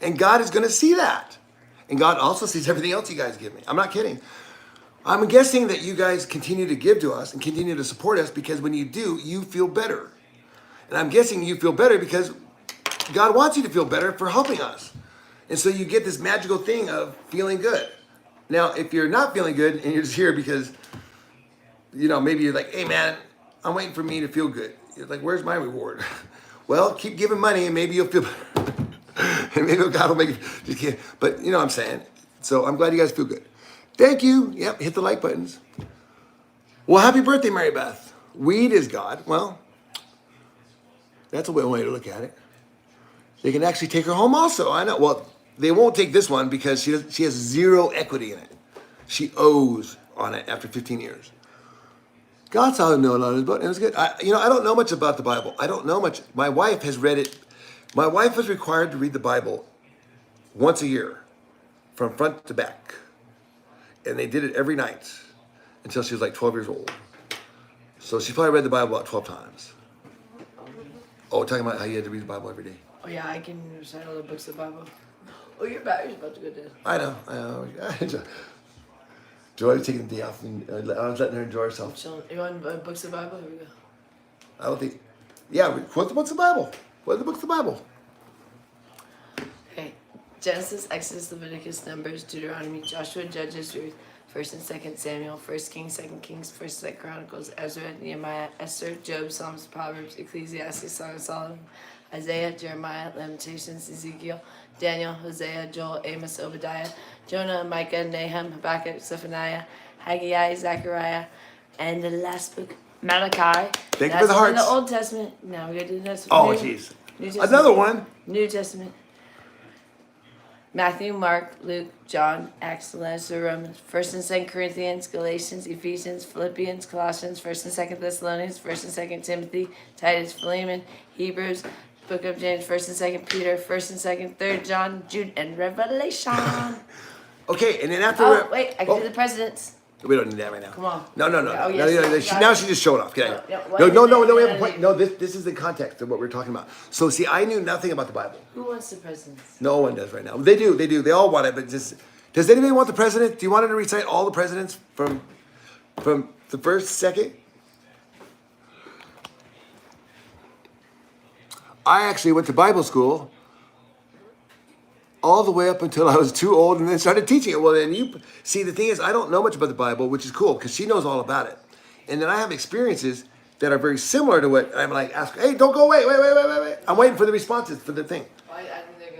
And God is going to see that. And God also sees everything else you guys give me. I'm not kidding. I'm guessing that you guys continue to give to us and continue to support us because when you do, you feel better. And I'm guessing you feel better because God wants you to feel better for helping us. And so you get this magical thing of feeling good. Now, if you're not feeling good and you're just here because, maybe you're like, hey, man, I'm waiting for me to feel good. You're like, where's my reward? Well, keep giving money and maybe you'll feel better. And maybe God will make it. Just kidding. But you know what I'm saying. So I'm glad you guys feel good. Thank you. Yep, hit the like buttons. Well, happy birthday, Mary Beth. weed is God. Well, that's a way to look at it. They can actually take her home also. I know. Well, they won't take this one because she has zero equity in it. She owes on it after 15 years. God saw him knowing on his book, and it was good. I don't know much about the Bible. I don't know much. My wife has read it. My wife was required to read the Bible once a year, from front to back. And they did it every night until she was like 12 years old. So she probably read the Bible about 12 times. Oh, talking about how you had to read the Bible every day. Oh yeah, I can recite all the books of the Bible. Oh, your battery's about to go dead. I know. Joy was taking the day off, and I was letting her enjoy herself. So, you want books of the Bible? Here we go. I don't think. Yeah, what's the books of the Bible? What are the books of the Bible? Okay. Genesis, Exodus, Leviticus, Numbers, Deuteronomy, Joshua, Judges, Ruth, 1st and 2nd Samuel, 1st Kings, 2nd Kings, 1st and 2nd Chronicles, Ezra, Nehemiah, Esther, Job, Psalms, Proverbs, Ecclesiastes, Song of Solomon, Isaiah, Jeremiah, Lamentations, Ezekiel, Daniel, Hosea, Joel, Amos, Obadiah, Jonah, Micah, Nahum, Habakkuk, Zephaniah, Haggai, Zechariah, and the last book, Malachi. Thank you for the That's in hearts. the Old Testament. Now we go to the next Oh, New- jeez. New Testament. Another one. New Testament. Matthew, Mark, Luke, John, Acts, Romans, 1st and 2nd Corinthians, Galatians, Ephesians, Philippians, Colossians, 1st and 2nd Thessalonians, 1st and 2nd Timothy, Titus, Philemon, Hebrews, Book of James, 1st and 2nd Peter, 1st and 2nd, 3rd John, Jude, and Revelation. Okay, and then after. Oh, wait, I can do the presidents. We don't need that right now. Come on. No. Oh, No, yes, now she just showed off. Get out of here. No, No, we have a no, point. No, this is the context of what we're talking about. So, see, I knew nothing about the Bible. Who wants the presidents? No one does right now. They do. They all want it, but just. Does anybody want the president? Do you want her to recite all the presidents from the first, second? I actually went to Bible school all the way up until I was too old and then started teaching it. Well, then you see, the thing is, I don't know much about the Bible, which is cool because she knows all about it. And then I have experiences that are very similar to what I'm like, ask, hey, don't go, wait. I'm waiting for the responses for the thing. I think they're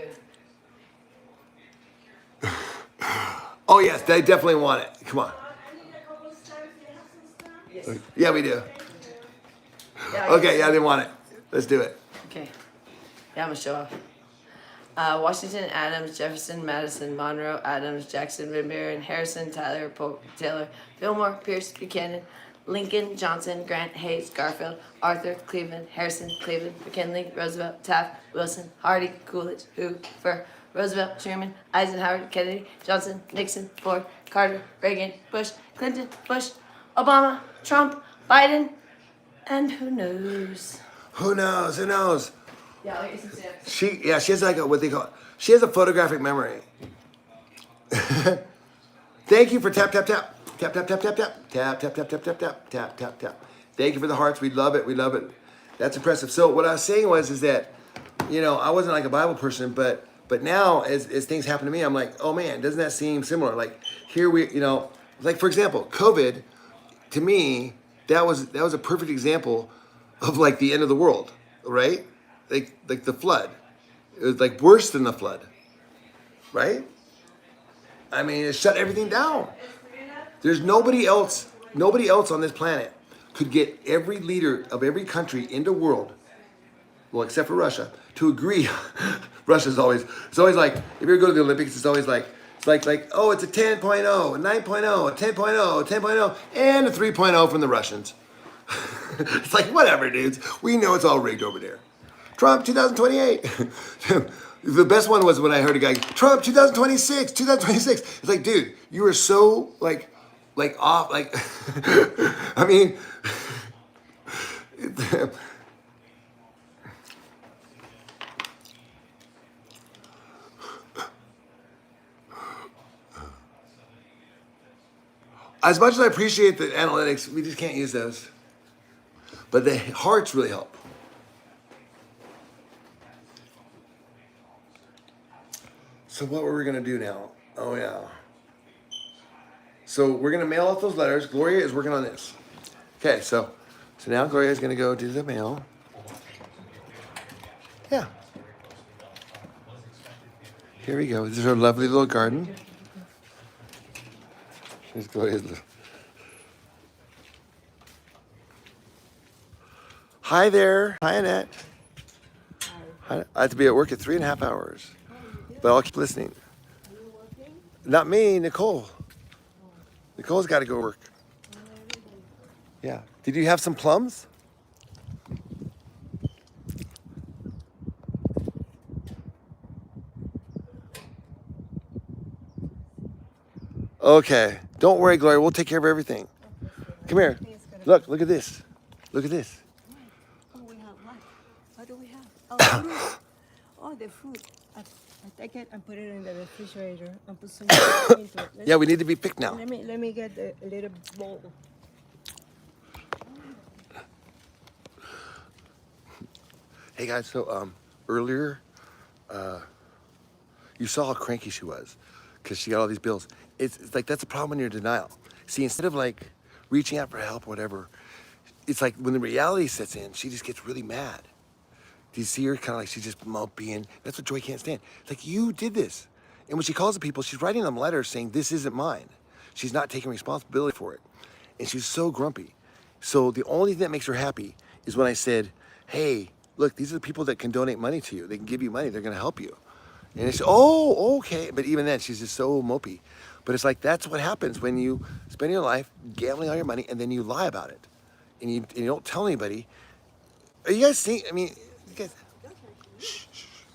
good. Oh, yes, they definitely want it. Come on. Yes. Yeah, we do. Yeah, Okay, yeah, they want it. Let's do it. Okay. Yeah, I'm gonna show off. Washington, Adams, Jefferson, Madison, Monroe, Adams, Jackson, Van Buren, Harrison, Tyler, Polk, Taylor, Fillmore, Pierce, Buchanan, Lincoln, Johnson, Grant, Hayes, Garfield, Arthur, Cleveland, Harrison, Cleveland, McKinley, Roosevelt, Taft, Wilson, Harding, Coolidge, Hoover, Roosevelt, Truman, Eisenhower, Kennedy, Johnson, Nixon, Ford, Carter, Reagan, Bush, Clinton, Bush, Obama, Trump, Biden, and who knows? Who knows? Yeah, I'll get some stamps. She has like what they call, she has a photographic memory. Thank you for tap. Tap. Thank you for the hearts. We love it. That's impressive. So what I was saying is that, I wasn't like a Bible person, but now as things happen to me, I'm like, oh man, doesn't that seem similar? Like here like for example, COVID, to me, that was a perfect example of like the end of the world, right? Like the flood. It was like worse than the flood, right? I mean, it shut everything down. There's nobody else on this planet could get every leader of every country in the world, well, except for Russia, to agree. It's always like, if you ever go to the Olympics, it's always like, oh, it's a 10.0, a 9.0, a 10.0, a 10.0, and a 3.0 from the Russians. It's like, whatever, dudes. We know it's all rigged over there. Trump 2028. The best one was when I heard a guy, Trump 2026. It's like, dude, you are so like off. Like, I mean, as much as I appreciate the analytics, we just can't use those. But the hearts really help. So what were we gonna do now? Oh yeah. So we're gonna mail out those letters. Gloria is working on this. Okay, so now Gloria is gonna go do the mail. Yeah. Here we go. This is her lovely little garden. Here's Gloria's little. Hi there. Hi, Annette. Hi. I have to be at work at 3.5 hours, but I'll keep listening. Are you working? Not me, Nicole. Nicole's got to go work. Yeah. Did you have some plums? Okay. Don't worry, Gloria. We'll take care of everything. Come here. Look at this. Look at this. Oh, we have what? What do we have? Oh, fruit. Oh, the fruit. I take it and put it in the refrigerator and put some into it. Yeah, we need to be picked now. Let me get a little bowl. Hey guys, so earlier, you saw how cranky she was because she got all these bills. It's like that's a problem when you're in denial. See, instead of like reaching out for help or whatever, it's like when the reality sets in, she just gets really mad. Do you see her kind of like she's just mopey, and that's what Joy can't stand. It's like, you did this. And when she calls the people, she's writing them letters saying, this isn't mine. She's not taking responsibility for it. And she's so grumpy. So the only thing that makes her happy is when I said, hey, look, these are the people that can donate money to you. They can give you money. They're going to help you. And they say, oh, okay. But even then, she's just so mopey. But it's like, that's what happens when you spend your life gambling all your money and then you lie about it. And you don't tell anybody. Are you guys seeing? I mean, you guys. Shh,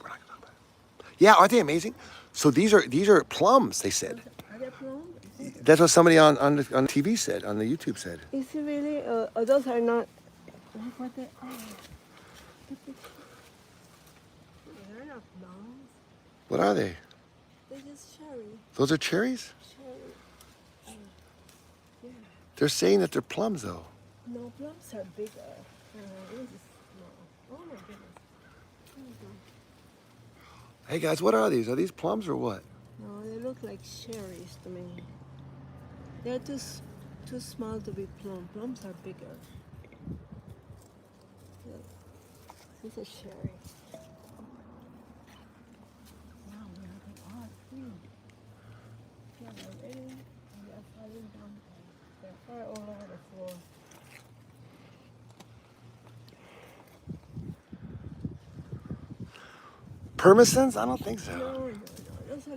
we're not gonna talk about it. Yeah, aren't they amazing? So these are plums. They said. Are they plums? That's what somebody on TV said, on the YouTube said. Is it really? Those are not. What they are? They're not plums. What are they? They're just cherry. Those are cherries? Cherry. Yeah. They're saying that they're plums, though. No, plums are bigger. This is small. Oh my goodness. Hey guys, what are these? Are these plums or what? No, they look like cherries to me. They're too small to be plum. Plums are bigger. Look, this is a cherry. Wow, they are too. Yeah, they're really, they're falling down. They're all over the floor. Permisons? I don't think so. No. Those are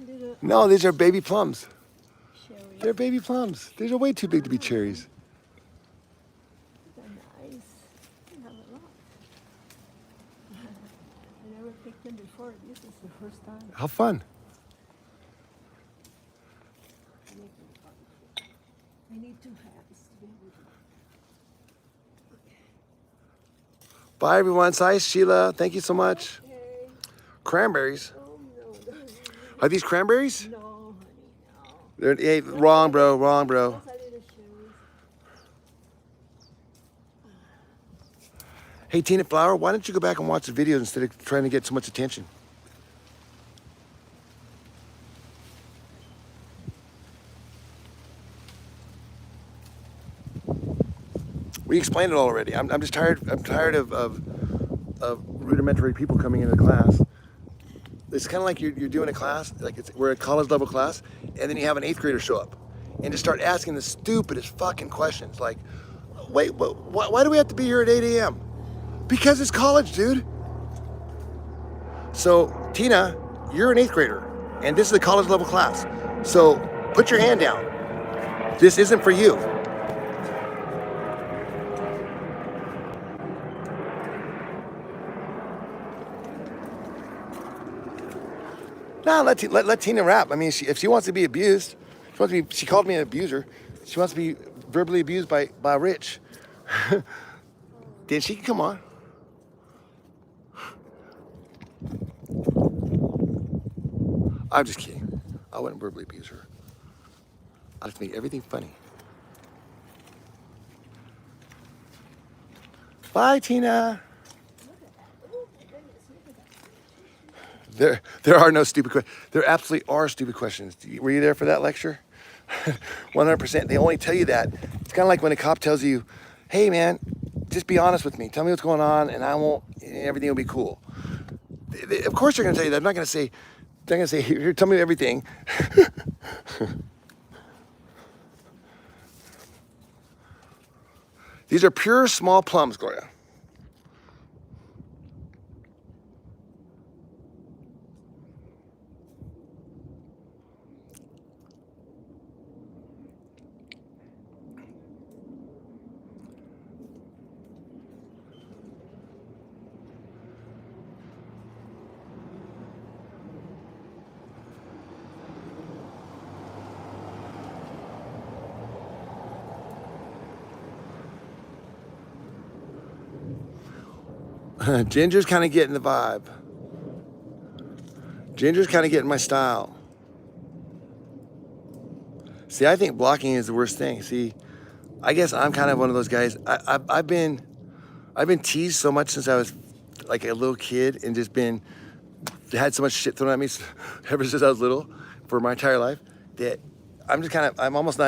little No, these are baby plums. cherries. They're baby plums. These are way too big to be cherries. They're nice. You have a lot. I never picked them before. This is the first time. How fun. I need 2 hands to be able to. Bye, everyone. Hi, Sheila. Thank you so much. Okay. Cranberries. Oh no. Are these cranberries? No, honey, no. They're, hey, wrong, bro. Wrong, bro. Those are little cherries. Hey, Tina Flower, why don't you go back and watch the videos instead of trying to get so much attention? We explained it all already. I'm just tired. I'm tired of rudimentary people coming into class. It's kind of like you're doing a class, like we're a college level class, and then you have an 8th grader show up and just start asking the stupidest fucking questions. Like, wait, why do we have to be here at 8 a.m.? Because it's college, dude. So, Tina, you're an 8th grader, and this is a college level class. So, put your hand down. This isn't for you. Nah, let Tina rap. I mean, if she wants to be abused, she called me an abuser. She wants to be verbally abused by Rich. Then she can come on. I'm just kidding. I wouldn't verbally abuse her. I just make everything funny. Bye, Tina. There are no stupid questions. There absolutely are stupid questions. Were you there for that lecture? 100%. They only tell you that. It's kind of like when a cop tells you, hey, man, just be honest with me. Tell me what's going on, and everything will be cool. Of course they're going to tell you that. They're going to say, here, tell me everything. These are pure small plums, Gloria. Ginger's kind of getting the vibe. Ginger's kind of getting my style. See, I think blocking is the worst thing. See, I guess I'm kind of one of those guys. I've been teased so much since I was like a little kid, and just had so much shit thrown at me ever since I was little for my entire life, that I'm almost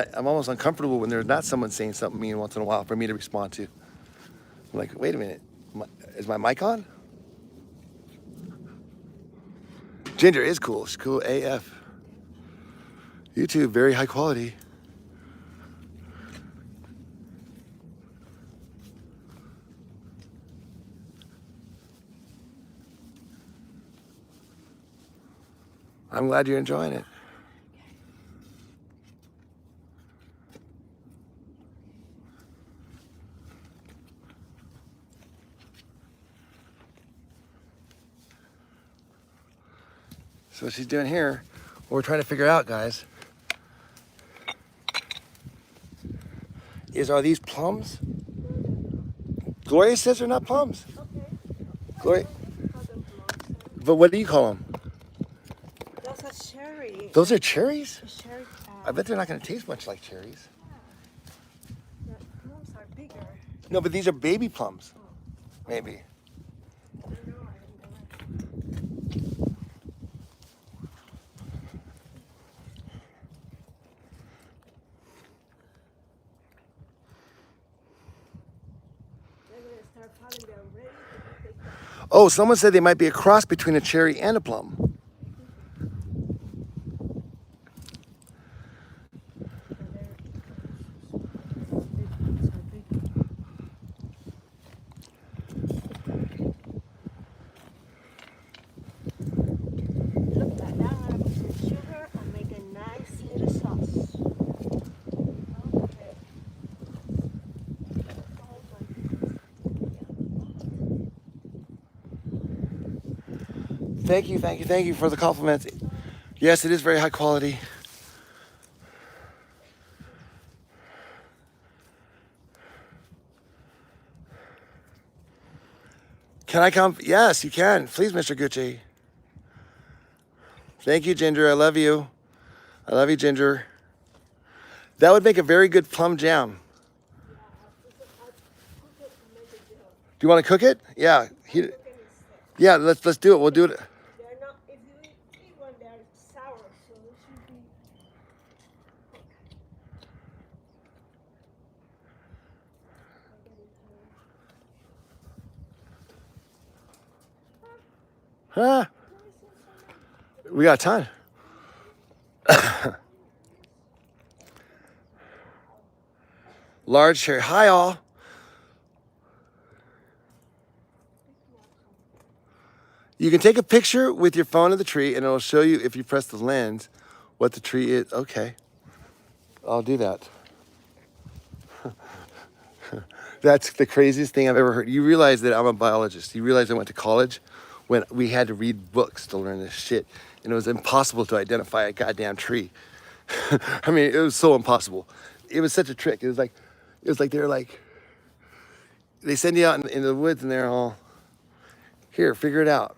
uncomfortable when there's not someone saying something mean once in a while for me to respond to. I'm like, wait a minute, is my mic on? Ginger is cool. She's cool AF. YouTube, very high quality. I'm glad you're enjoying it. So what she's doing here, what we're trying to figure out, guys, are these plums? Gloria says they're not plums. Okay. Gloria, Call them plums. but what do you call them? Those are cherry. Those are cherries? Cherry. I bet they're not going to taste much like cherries. The plums are bigger. No, but these are baby plums. Maybe. I don't know. I don't know. They're gonna start falling. They're ready to be picked up. Oh, someone said they might be a cross between a cherry and a plum. Look, now I'm gonna put some sugar and make a nice little sauce. Okay. Oh my goodness. Thank you for the compliments. Yes, it is very high quality. Can I come? Yes, you can. Please, Mr. Gucci. Thank you, Ginger. I love you. I love you, Ginger. That would make a very good plum jam. Do you want to cook it? Yeah. Yeah, let's do it. We'll do it. They're not, if you eat one, they're sour, so it should be. Huh? We got time. Large cherry. Hi, all. You can take a picture with your phone of the tree, and it'll show you, if you press the lens, what the tree is. Okay. I'll do that. That's the craziest thing I've ever heard. You realize that I'm a biologist. You realize I went to college when we had to read books to learn this shit. And it was impossible to identify a goddamn tree. I mean, it was so impossible. It was such a trick. It was like they send you out in the woods and they're all, here, figure it out.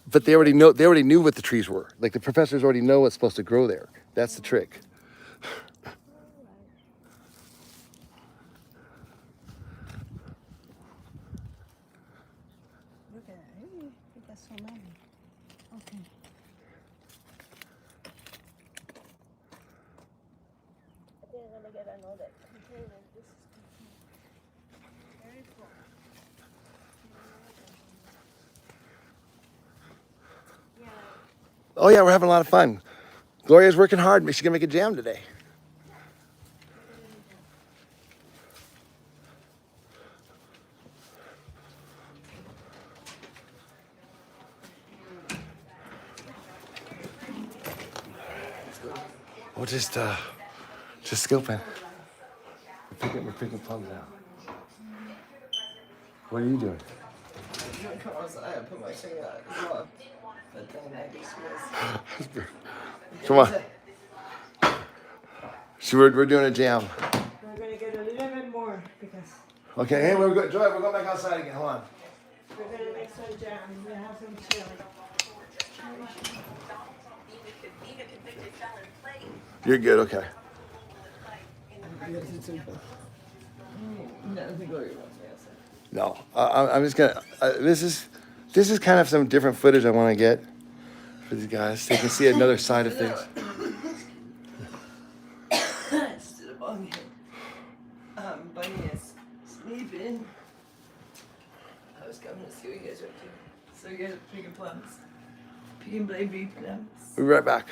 But they already knew what the trees were. Like the professors already know what's supposed to grow there. That's the trick. Look at that. Hey, we got so many. Okay. I think I'm gonna get another container. This is very full. Yeah. Oh yeah, we're having a lot of fun. Gloria's working hard. She's gonna make a jam today. We'll just scoping. We're picking plums out. What are you doing? Come outside, I put my thing out as well. But then I just was. Come on. So we're doing a jam. We're gonna get a little bit more because Okay, hey, we're going, Joy, we're going back outside again. Hold on. we're gonna make some jam. We have some chili. You're good, okay. No, I'm just gonna. This is kind of some different footage I want to get for these guys. So they can see another side of things. Still bugging. Bunny is sleeping. I was coming to see what you guys are up to. So you guys are picking plums. Picking baby plums. We'll be right back.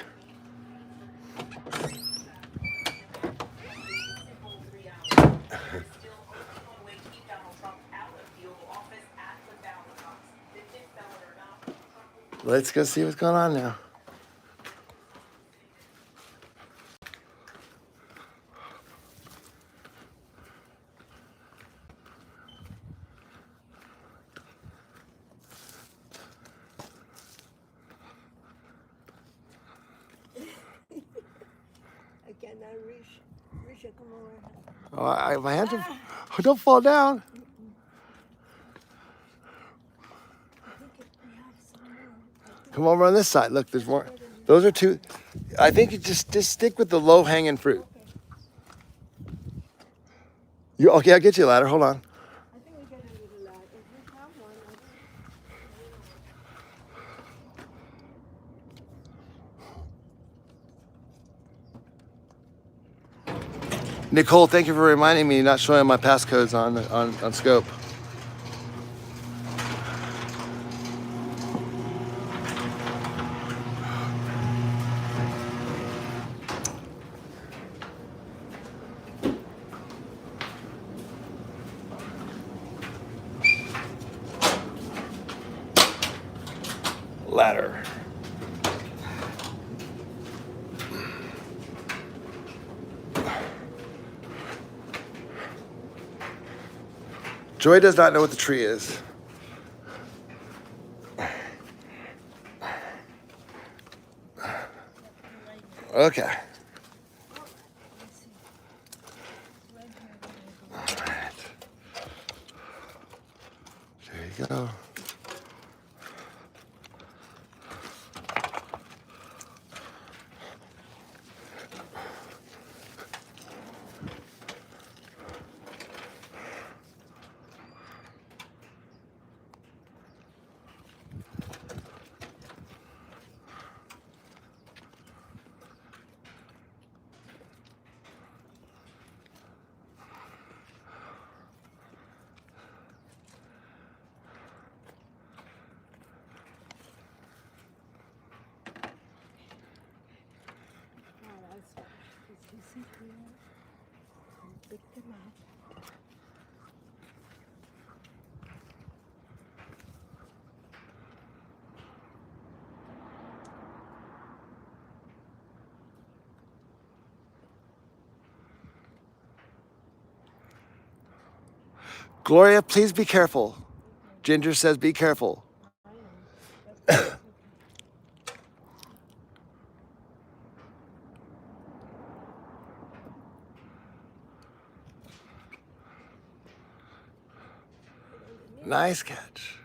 Let's go see what's going on now. I cannot reach it. Come over. Oh, my hands are. Oh, don't fall down. Come over on this side. Look, there's more. Those are two. I think you just stick with the low hanging fruit. You okay? I'll get you a ladder. Hold on. I think we get a little lot. If we have one, Nicole, thank you for reminding me not showing my passcodes on Scope. Ladder. Joy does not know what the tree is. Okay. All right. There you go. pick them up. Gloria, please be careful. Ginger says be careful. Nice catch.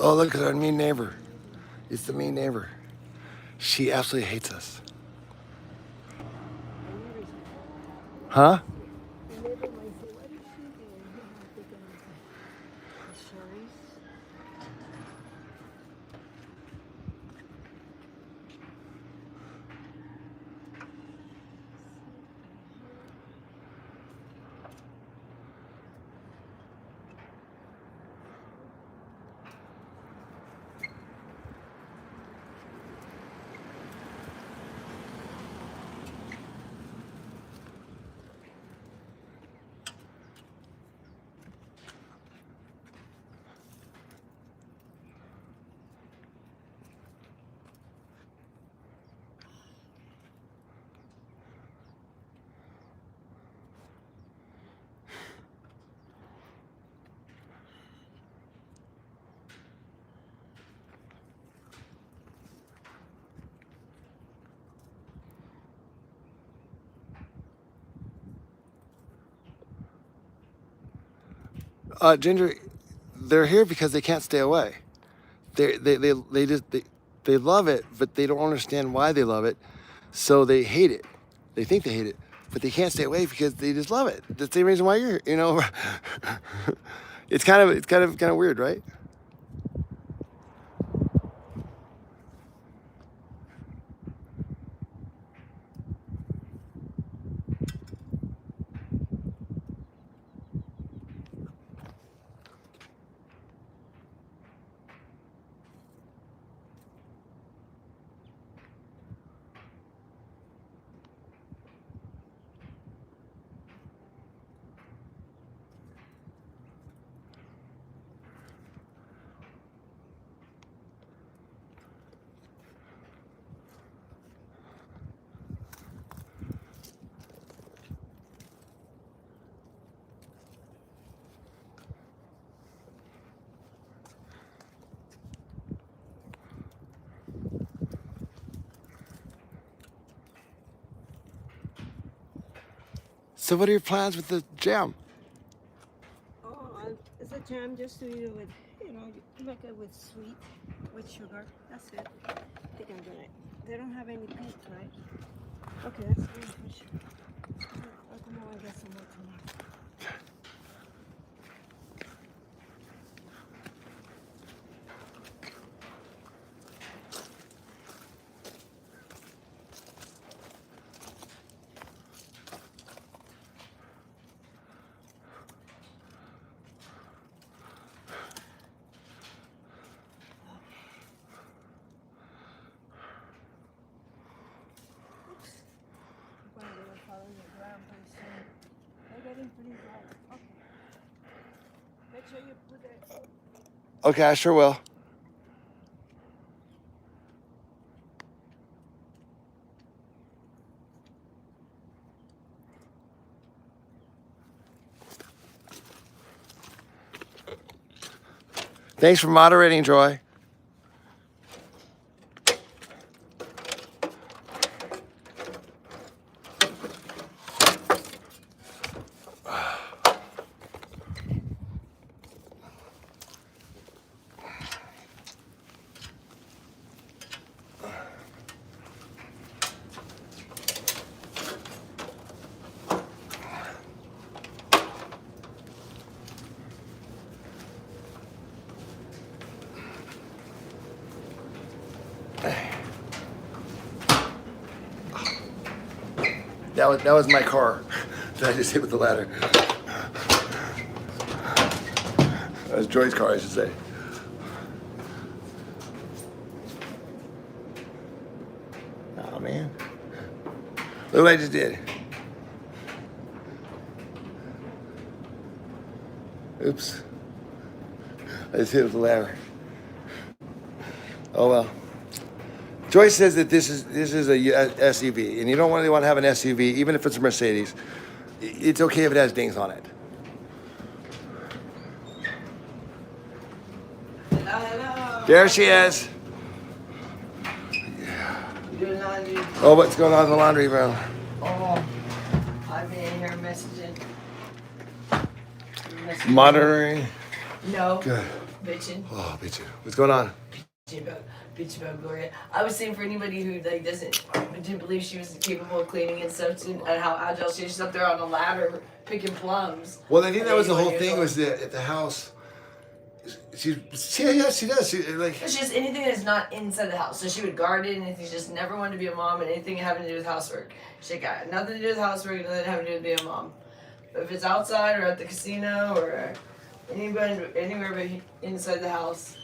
Oh, look at our mean neighbor. It's the mean neighbor. She absolutely hates us. Huh? The neighbor might say, what is she doing? Picking up the cherries. Ginger, they're here because they can't stay away. They love it, but they don't understand why they love it, so they hate it. They think they hate it, but they can't stay away because they just love it. That's the same reason why you're here. You know, it's kind of weird, right? So what are your plans with the jam? Oh, it's a jam just to eat it with, you make it with sweet, with sugar. That's it. I think I'm gonna. They don't have any pink, right? Okay, that's good. I'll come over and get some more tomorrow. Make sure you put it. Okay, I sure will. Thanks for moderating, Joy. That was my car that I just hit with the ladder. That was Joy's car, I should say. Oh man. Look what I just did. Oops. I just hit with the ladder. Oh well. Joyce says that this is a SUV, and you don't really want to have an SUV, even if it's a Mercedes. It's okay if it has dings on it. Hello. There she is. You doing laundry? Oh, what's going on in the laundry room? Oh, I've been in here messaging. Monitoring. No. Good. bitching. Oh, bitch. What's going on? Bitch about Gloria. I was saying for anybody who like didn't believe she was capable of cleaning and stuff, and how agile she is. She's up there on a ladder picking plums. Well, I think that was the whole 81 years thing. old. Was that at the house? She does. She like. She just anything that's not inside the house. So she would garden, and she just never wanted to be a mom, and anything having to do with housework. She got nothing to do with housework, nothing having to do with being a mom. But if it's outside or at the casino or anywhere but inside the house,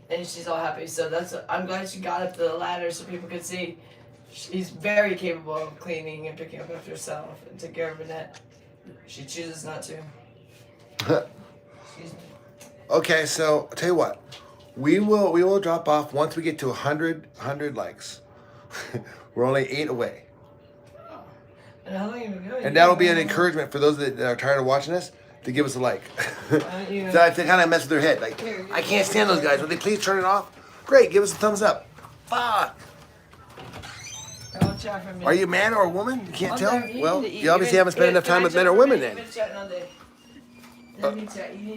and she's all happy. So I'm glad she got up the ladder so people could see. She's very capable of cleaning and picking up after herself and take care of Annette. She chooses not to. She's Okay, so I'll tell you what. We will drop off once we get to 100 likes. We're only 8 away. and how long have you been And that'll be an encouragement for those that are tired of watching us to give us a like. you- So I kind of mess with their head. Like, I can't stand those guys. Would they please turn it off? Great, give us a thumbs up. Fuck. I'll chat for a minute. Are you a man or a woman? You can't I'm tell? sorry, Well, need to eat. you obviously haven't spent enough time with men or women then.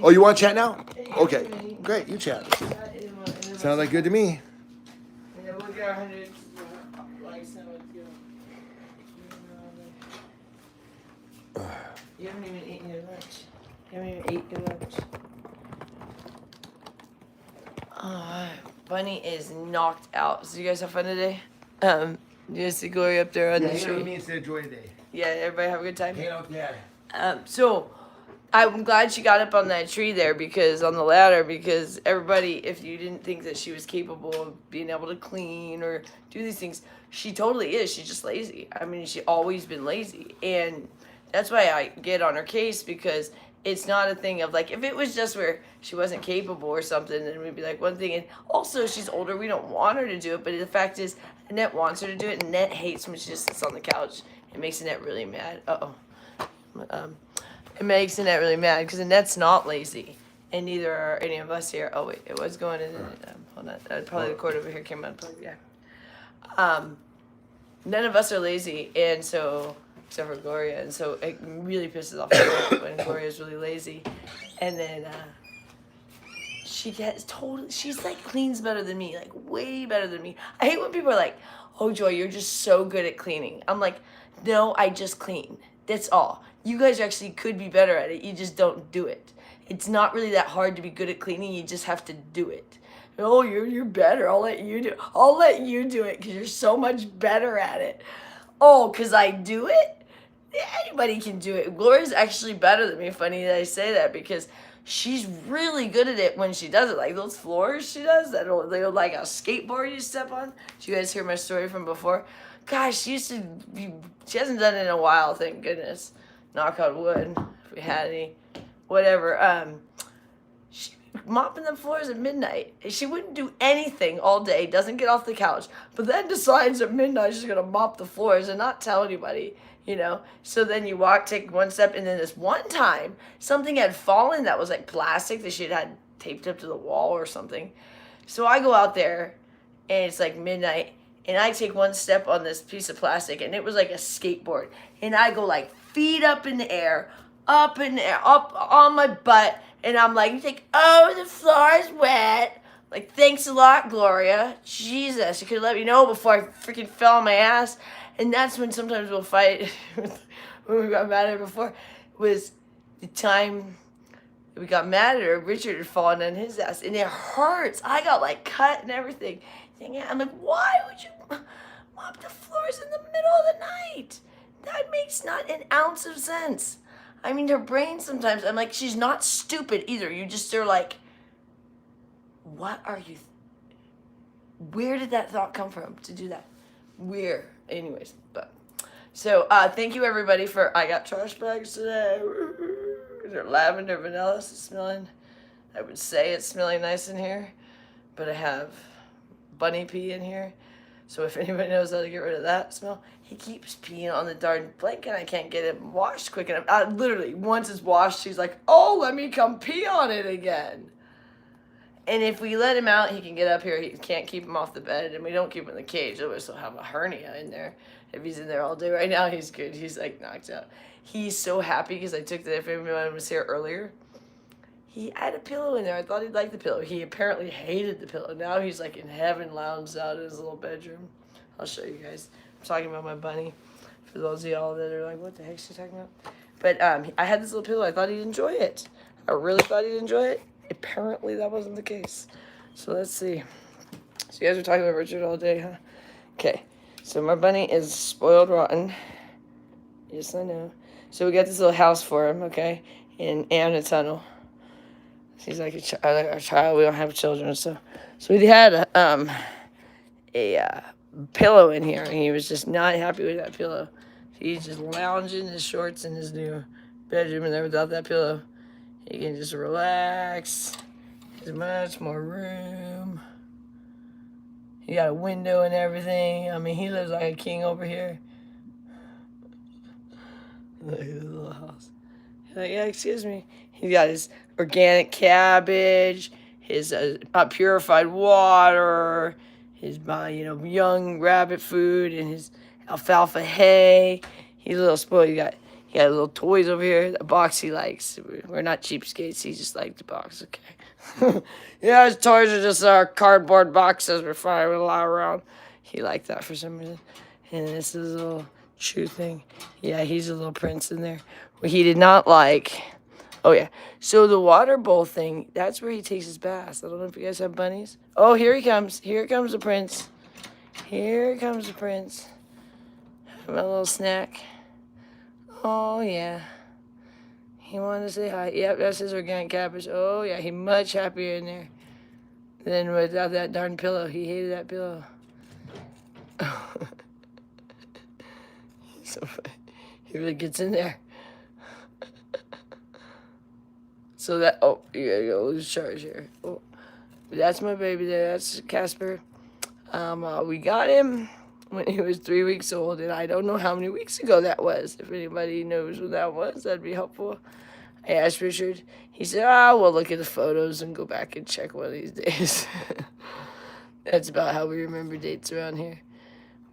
Oh, you want to chat now? Okay, great, you chat. Sounds like good to me. Yeah, we'll get our 100 likes now. You haven't even eaten your lunch. You haven't even eaten your lunch. Oh, Bunny is knocked out. So you guys have fun today? You guys see Gloria up there on the tree? me instead of Joy today. Yeah, everybody have a good time? Hang out with Dad. So I'm glad she got up on that tree there on the ladder, because everybody, if you didn't think that she was capable of being able to clean or do these things, she totally is. She's just lazy. I mean, she's always been lazy. And that's why I get on her case, because it's not a thing of like, if it was just where she wasn't capable or something, then we'd be like one thing. And also, she's older. We don't want her to do it. But the fact is, Annette wants her to do it. And Annette hates when she just sits on the couch. It makes Annette really mad. It makes Annette really mad because Annette's not lazy. And neither are any of us here. Oh, wait. It was going in. Hold on. Probably the cord over here came unplugged. Yeah. None of us are lazy. And so... except for Gloria, and so it really pisses off Gloria when Gloria's really lazy. And then she's like cleans better than me, like way better than me. I hate when people are like, oh Joy, you're just so good at cleaning. I'm like, no, I just clean. That's all. You guys actually could be better at it. You just don't do it. It's not really that hard to be good at cleaning. You just have to do it. Oh, you're better. I'll let you do it because you're so much better at it. Oh, because I do it? Anybody can do it. Gloria's actually better than me. Funny that I say that, because she's really good at it when she does it. Like those floors she does, they're like a skateboard you step on. Did you guys hear my story from before? Gosh, she hasn't done it in a while, thank goodness. Knock on wood, if we had any. Whatever. She mopping the floors at midnight. She wouldn't do anything all day, doesn't get off the couch, but then decides at midnight she's gonna mop the floors and not tell anybody. You know, so then you take one step, and then this one time something had fallen that was like plastic that she had taped up to the wall or something. So I go out there, and it's like midnight, and I take one step on this piece of plastic, and it was like a skateboard, and I go like feet up in the air, up on my butt, and I'm like, oh, the floor is wet. Like, thanks a lot, Gloria. Jesus, you could have let me know before I freaking fell on my ass. And that's when sometimes we'll fight. When we got mad at her before, was the time we got mad at her. Richard had fallen on his ass, and it hurts. I got like cut and everything. I'm like, why would you mop the floors in the middle of the night? That makes not an ounce of sense. I mean, her brain sometimes, I'm like, she's not stupid either. You just are like, what are you? Where did that thought come from to do that? Where? Anyways, but so thank you everybody I got trash bags today. They're lavender vanilla, it's smelling. I would say it's smelling nice in here, but I have bunny pee in here. So if anybody knows how to get rid of that smell, he keeps peeing on the darn blanket. I can't get it washed quick enough. Literally, once it's washed, she's like, oh, let me come pee on it again. And if we let him out, he can get up here. He can't keep him off the bed, and we don't keep him in the cage. Otherwise, he'll have a hernia in there. If he's in there all day right now, he's good. He's like knocked out. He's so happy because I took if anyone was here earlier, he had a pillow in there. I thought he'd like the pillow. He apparently hated the pillow. Now he's like in heaven, lounged out in his little bedroom. I'll show you guys. I'm talking about my bunny. For those of y'all that are like, what the heck is she talking about? But I had this little pillow. I thought he'd enjoy it. I really thought he'd enjoy it. Apparently that wasn't the case. So let's see. So you guys are talking about Richard all day, huh? Okay. So my bunny is spoiled rotten. Yes, I know. So we got this little house for him, okay, in Anna Tunnel. He's like a child. We don't have children, so we had a pillow in here, and he was just not happy with that pillow. He's just lounging in his shorts in his new bedroom, and there without that pillow, he can just relax. There's much more room. He got a window and everything. I mean, he lives like a king over here. Look at his little house. He's like, yeah, excuse me. He got his organic cabbage, his purified water, his young rabbit food, and his alfalfa hay. He's a little spoiled. He got little toys over here. The box he likes. We're not cheapskates. He just liked the box. Okay. Yeah, his toys are just our cardboard boxes we're fine with a lot around. He liked that for some reason. And this is a little shoe thing. Yeah, he's a little prince in there. What he did not like. Oh, yeah. So the water bowl thing, that's where he takes his baths. I don't know if you guys have bunnies. Oh, here he comes. Here comes the prince. Here comes the prince. Have a little snack. Oh, yeah. He wanted to say hi. Yep, that's his organic cabbage. Oh, yeah, he's much happier in there than without that darn pillow. He hated that pillow. So funny. He really gets in there. So that, oh, you gotta go lose charge here. Oh, that's my baby there. That's Casper. We got him when he was 3 weeks old, and I don't know how many weeks ago that was. If anybody knows when that was, that'd be helpful. I asked Richard. He said, we'll look at the photos and go back and check one of these days. That's about how we remember dates around here.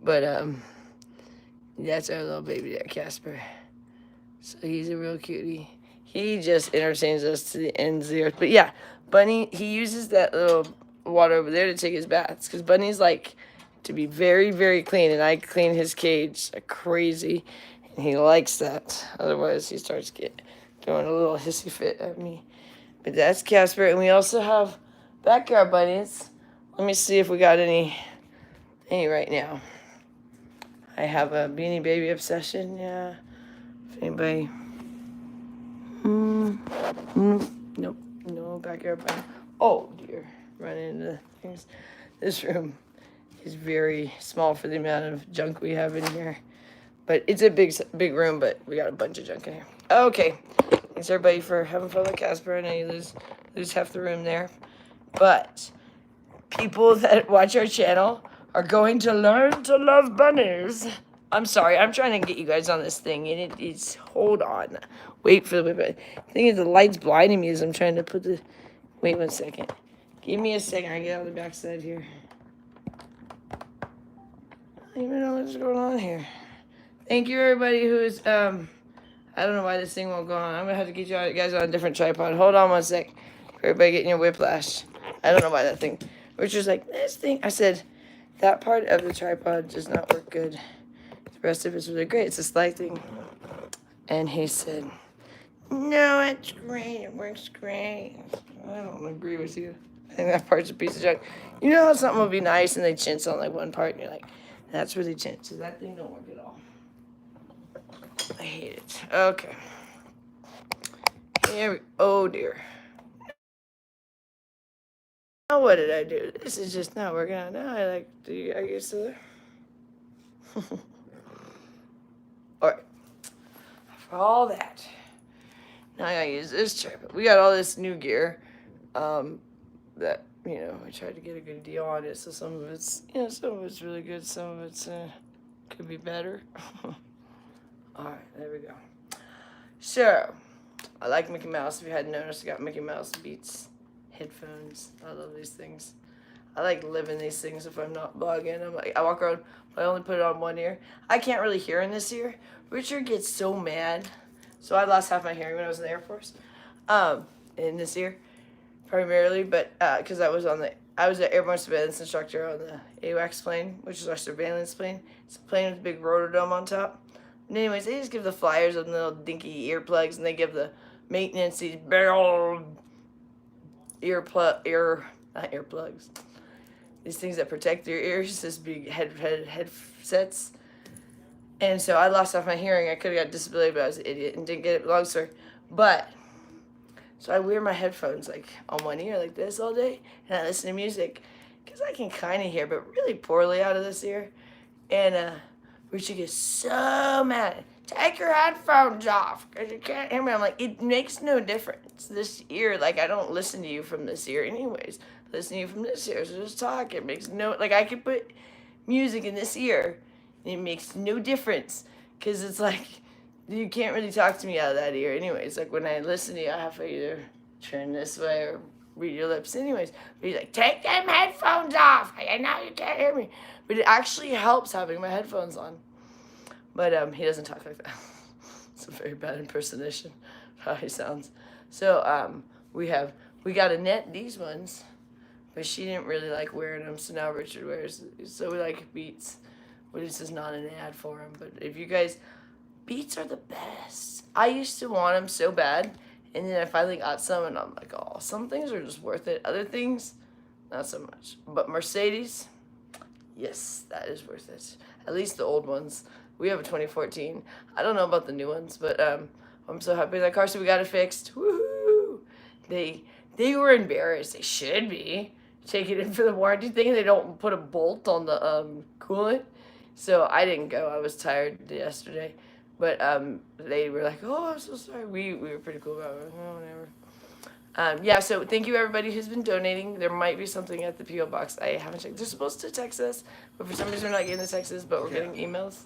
But, that's our little baby there, Casper. So he's a real cutie. He just entertains us to the ends of the earth. But yeah, Bunny, he uses that little water over there to take his baths. Because Bunny's like to be very, very clean. And I clean his cage like crazy. And he likes that. Otherwise, he starts throwing a little hissy fit at me. But that's Casper. And we also have backyard bunnies. Let me see if we got any right now. I have a Beanie Baby obsession, yeah. If anybody... Nope, no backyard bunny. Oh, dear. Running into things. This room is very small for the amount of junk we have in here. But it's a big room, but we got a bunch of junk in here. Okay. Thanks, everybody, for having fun with Casper. I know you lose half the room there. But people that watch our channel are going to learn to love bunnies. I'm sorry, I'm trying to get you guys on this thing, and it's, hold on. Wait for the thing is the light's blinding me as I'm trying to put the, wait 1 second. Give me a second, I get on the backside here. I don't even know what's going on here. Thank you, everybody who's, I don't know why this thing won't go on. I'm gonna have to get you guys on a different tripod. Hold on 1 sec. Everybody getting your whiplash. I don't know why that thing, Richard's like, this thing, I said, that part of the tripod does not work good. The rest of it's really great. It's a slight thing. And he said, no, it's great. It works great. I don't agree with you. I think that part's a piece of junk. You know how something will be nice and they chintz on like one part and you're like, that's really chintz. That thing don't work at all. I hate it. Okay. Oh dear. Now what did I do? This is just not working out. Now I get to there. Alright. For all that. Now I gotta use this tripod. We got all this new gear. That, I tried to get a good deal on it. So some of it's, some of it's really good. Some of it's, could be better. Alright, there we go. So, I like Mickey Mouse. If you hadn't noticed, I got Mickey Mouse Beats headphones. I love these things. I like living these things if I'm not blogging. I walk around, but I only put it on one ear. I can't really hear in this ear. Richard gets so mad. So I lost half my hearing when I was in the Air Force. in this ear, primarily, but because I was an airborne surveillance instructor on the AWACS plane, which is our surveillance plane. It's a plane with a big rotodome on top. And anyways, they just give the flyers them little dinky earplugs, and they give the maintenance these big old not earplugs. These things that protect your ears, this big headsets. And so I lost half my hearing. I could have got disability, but I was an idiot and didn't get it. Long story. But so I wear my headphones like on one ear like this all day, and I listen to music because I can kind of hear, but really poorly out of this ear. And Richie gets so mad. Take your headphones off because you can't hear me. I'm like, it makes no difference. This ear, like, I don't listen to you from this ear anyways. I listen to you from this ear, so just talk. It makes no, like, I could put music in this ear, and it makes no difference because it's like, you can't really talk to me out of that ear anyways. Like, when I listen to you, I have to either turn this way or read your lips anyways. But he's like, take them headphones off. I know you can't hear me. But it actually helps having my headphones on. But he doesn't talk like that. It's a very bad impersonation of how he sounds. So we got Annette these ones, but she didn't really like wearing them. So now Richard wears. So we like Beats, but this is not an ad for him. But if you guys, Beats are the best. I used to want them so bad, and then I finally got some, and I'm like, oh, some things are just worth it. Other things, not so much. But Mercedes, yes, that is worth it. At least the old ones. We have a 2014. I don't know about the new ones, but I'm so happy with that car. So we got it fixed. Woohoo! They were embarrassed. They should be. Take it in for the warranty thing, and they don't put a bolt on the coolant. So I didn't go. I was tired yesterday. But they were like, oh, I'm so sorry. We were pretty cool about it. Oh, whatever. Yeah, so thank you, everybody who's been donating. There might be something at the P.O. Box. I haven't checked. They're supposed to text us, but for some reason we're not getting the texts, but we're getting emails.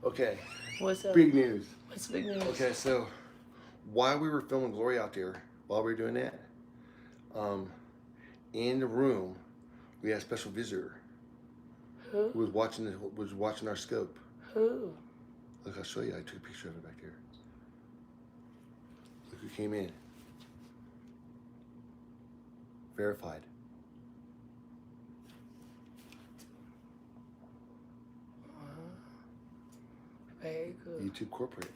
Okay. What's up? Big news. What's big news? Okay, so while we were filming Glory out there, while we were doing that, in the room, we had a special visitor. Who? Who was watching our scope. Who? Look, I'll show you. I took a picture of it back there. Look who came in. Verified. Very cool. YouTube corporate.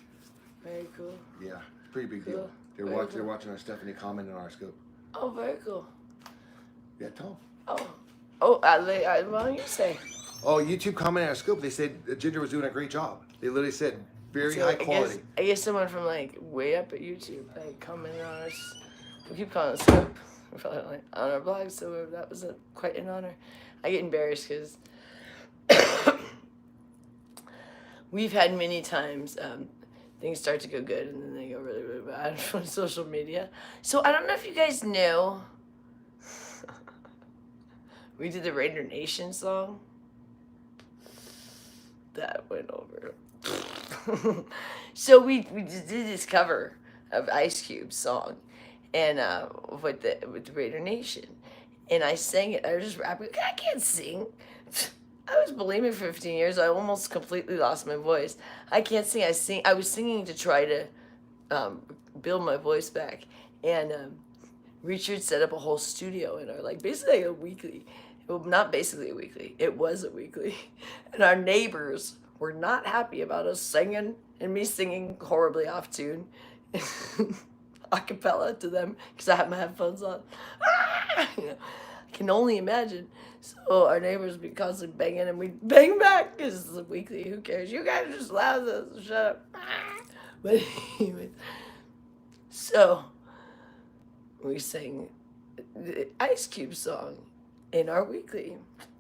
Very cool. Yeah, pretty big deal. Cool. They're watching our Stephanie comment on our scope. Oh, very cool. Yeah, tell them. Why don't you say? Oh, YouTube commented on our scope. They said Ginger was doing a great job. They literally said very high quality. I guess someone from like way up at YouTube like commented on us. We keep calling it scope. We're probably like on our blog, so that was quite an honor. I get embarrassed because we've had many times things start to go good and then they go really, really bad on social media. So I don't know if you guys know. We did the Raider Nation song. That went over. So we just did this cover of Ice Cube's song, and with the Raider Nation, and I sang it. I was just rapping. I can't sing. I was bulimic for 15 years. I almost completely lost my voice. I can't sing. I was singing to try to build my voice back, and Richard set up a whole studio in our basically a weekly. Well, not basically a weekly. It was a weekly, and our neighbors were not happy about us singing and me singing horribly off tune, a cappella to them because I had my headphones on. You know, I can only imagine. So our neighbors would be constantly banging, and we'd bang back because it's a weekly. Who cares? You guys are just loud. So shut up. But anyway, so we sang the Ice Cube song in our weekly,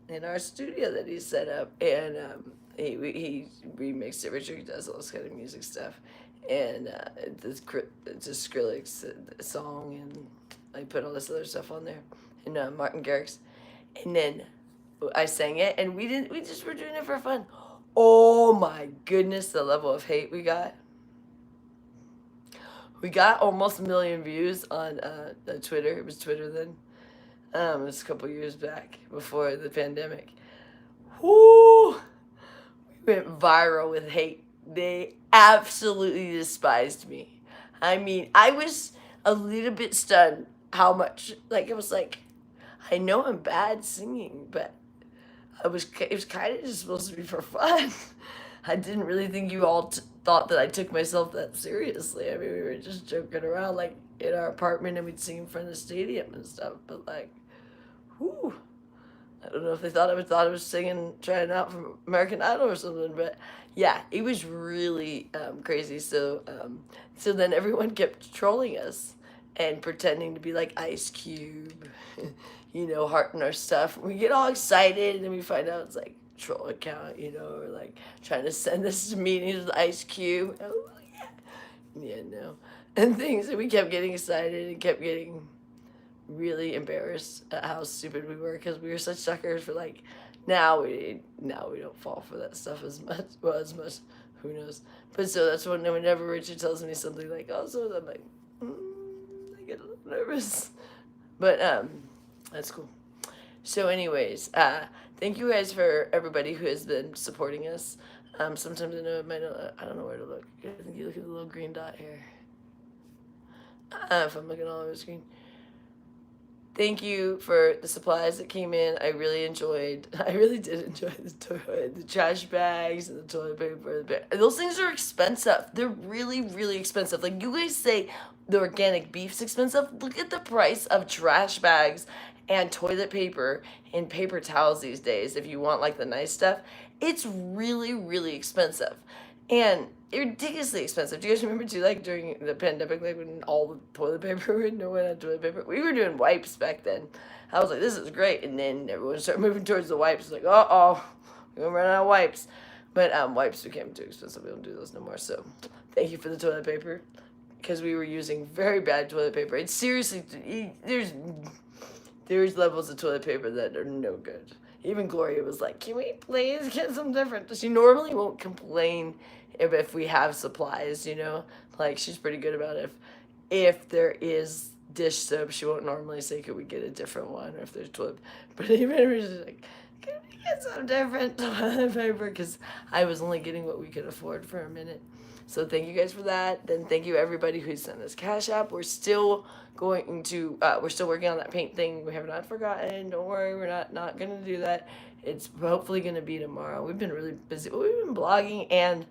in our studio that he set up, and he remixed it. Richard does all this kind of music stuff, and the Skrillex song, and I put all this other stuff on there, and Martin Garrix, and then I sang it, and we just were doing it for fun. Oh my goodness, the level of hate we got. We got almost 1 million views on Twitter. It was Twitter then. It was a couple years back before the pandemic. Whoo! We went viral with hate. They absolutely despised me. I mean, I was a little bit stunned how much, like, it was like, I know I'm bad singing, but it was kind of just supposed to be for fun. I didn't really think you all thought that I took myself that seriously. I mean, we were just joking around, like, in our apartment, and we'd sing in front of the stadium and stuff, but, like, whew. I don't know if they thought I was singing, trying out for American Idol or something, but yeah, it was really crazy. So then everyone kept trolling us and pretending to be like Ice Cube, hearting our stuff. We get all excited, and then we find out it's like troll account, or like trying to send us to meetings with Ice Cube. Oh yeah, no, and things. And we kept getting excited and kept getting really embarrassed at how stupid we were, because we were such suckers for, like, now we don't fall for that stuff as much. Who knows? But so that's whenever Richard tells me something like, oh, so I'm like, I get a little nervous, but that's cool. So anyways, thank you guys for everybody who has been supporting us. Sometimes I know it might not, I don't know where to look. I think you look at the little green dot here. If I'm looking all over the screen. Thank you for the supplies that came in. I really did enjoy the trash bags and the toilet paper. Those things are expensive. They're really, really expensive. Like, you guys say the organic beef's expensive. Look at the price of trash bags and toilet paper and paper towels these days. If you want, like, the nice stuff, it's really, really expensive. And ridiculously expensive. Do you guys remember too, like, during the pandemic, like, when all the toilet paper and no one had toilet paper? We were doing wipes back then. I was like, this is great. And then everyone started moving towards the wipes. Like, uh-oh, we're gonna run out of wipes. But wipes became too expensive. We don't do those no more. So thank you for the toilet paper, because we were using very bad toilet paper. It's seriously, there's levels of toilet paper that are no good. Even Gloria was like, can we please get some different? She normally won't complain if we have supplies, Like, she's pretty good about it. If there is dish soap, she won't normally say, could we get a different one? Or if there's toilet. But even if she's like, can we get some different toilet paper? Because I was only getting what we could afford for a minute. So thank you guys for that. Then thank you everybody who sent us CashApp. We're still working on that paint thing. We have not forgotten. Don't worry, we're not gonna do that. It's hopefully gonna be tomorrow. We've been really busy. We've been blogging, and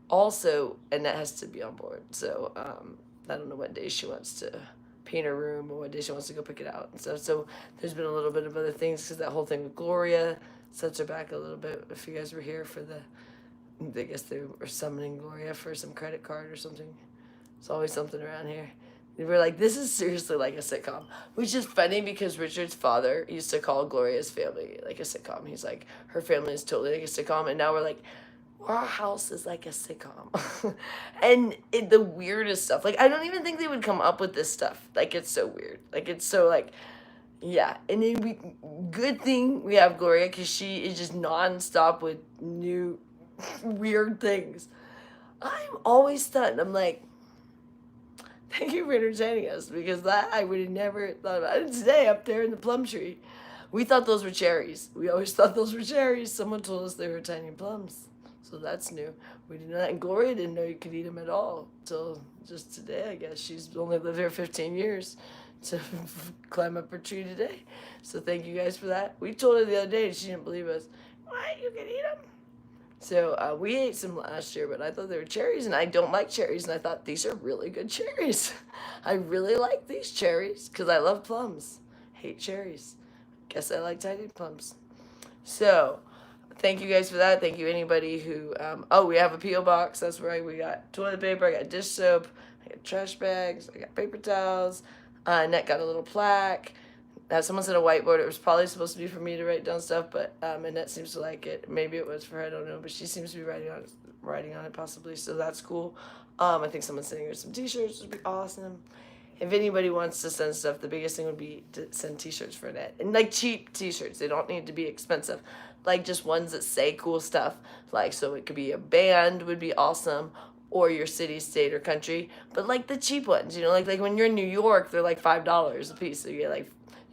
also Annette has to be on board. So I don't know what day she wants to paint her room or what day she wants to go pick it out and stuff. So there's been a little bit of other things, because that whole thing with Gloria sets her back a little bit. If you guys were here for I guess they were summoning Gloria for some credit card or something. It's always something around here. They were like, this is seriously like a sitcom. Which is funny, because Richard's father used to call Gloria's family like a sitcom. He's like, her family is totally like a sitcom. And now we're like, our house is like a sitcom. And the weirdest stuff. Like, I don't even think they would come up with this stuff. Like, it's so weird. Like, it's so, like, yeah. And then good thing we have Gloria, because she is just nonstop with new weird things. I'm always stunned. I'm like, thank you for entertaining us, because that I would have never thought about it. Today, up there in the plum tree, we thought those were cherries. We always thought those were cherries. Someone told us they were tiny plums. So that's new. We didn't know that. And Gloria didn't know you could eat them at all until just today, I guess. She's only lived here 15 years to climb up her tree today. So thank you guys for that. We told her the other day, and she didn't believe us. What? You can eat them? So we ate some last year, but I thought they were cherries, and I don't like cherries, and I thought these are really good cherries. I really like these cherries, because I love plums. Hate cherries. Guess I like tiny plums. So thank you guys for that. Thank you anybody who, we have a P.O. box. That's right. We got toilet paper. I got dish soap. I got trash bags. I got paper towels. Annette got a little plaque. Someone said a whiteboard. It was probably supposed to be for me to write down stuff, but Annette seems to like it. Maybe it was for her, I don't know, but she seems to be writing on it possibly, so that's cool. I think someone's sending her some t-shirts, which would be awesome. If anybody wants to send stuff, the biggest thing would be to send t-shirts for Annette. And, like, cheap t-shirts. They don't need to be expensive. Like, just ones that say cool stuff. Like, so it could be a band would be awesome, or your city, state, or country. But, like, the cheap ones, like when you're in New York, they're like $5 a piece, so you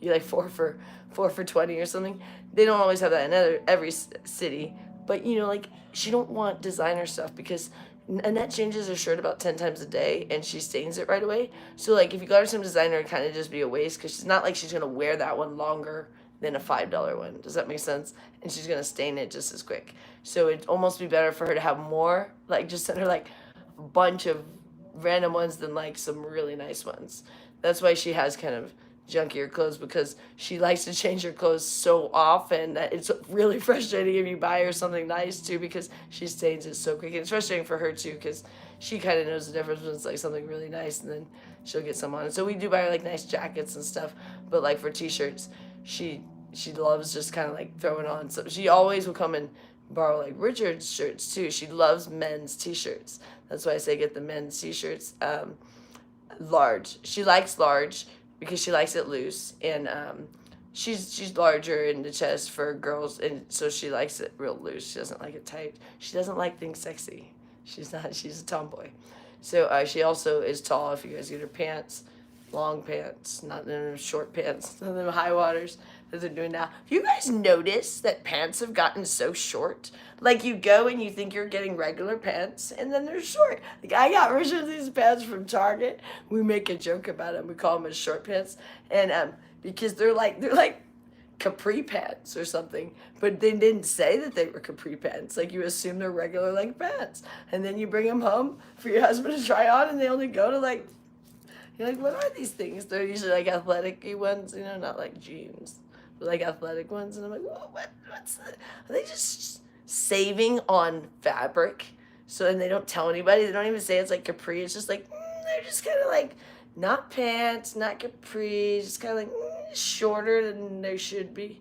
get four for 20 or something. They don't always have that in every city, but like, she don't want designer stuff, because Annette changes her shirt about 10 times a day, and she stains it right away. So, like, if you got her some designer, it'd kind of just be a waste, because she's not like she's going to wear that one longer than a $5 one. Does that make sense? And she's going to stain it just as quick. So it'd almost be better for her to have more, like, just send her, like, a bunch of random ones than, like, some really nice ones. That's why she has kind of junkier clothes, because she likes to change her clothes so often that it's really frustrating if you buy her something nice too, because she stains it so quick. And it's frustrating for her too, because she kind of knows the difference when it's like something really nice and then she'll get some on. And so we do buy her like nice jackets and stuff, but like for t-shirts, she loves just kind of like throwing on. So she always will come and borrow like Richard's shirts too. She loves men's t-shirts. That's why I say get the men's t-shirts. Large. She likes large because she likes it loose, and she's larger in the chest for girls, and so she likes it real loose. She doesn't like it tight. She doesn't like things sexy. She's a tomboy. So she also is tall. If you guys get her pants, long pants, not them short pants, not them high waters that they're doing now. Have you guys noticed that pants have gotten so short? Like, you go and you think you're getting regular pants, and then they're short. Like, I got rid of these pants from Target. We make a joke about them. We call them as short pants, and because they're like capri pants or something, but they didn't say that they were capri pants. Like, you assume they're regular length pants, and then you bring them home for your husband to try on, and they only go to like. You're like, what are these things? They're usually like athletic-y ones, you know, not like jeans, but like athletic ones. And I'm like, what's the, are they just saving on fabric? So, and they don't tell anybody. They don't even say it's like capri. It's just like, they're just kind of like, not pants, not capri, just kind of like shorter than they should be.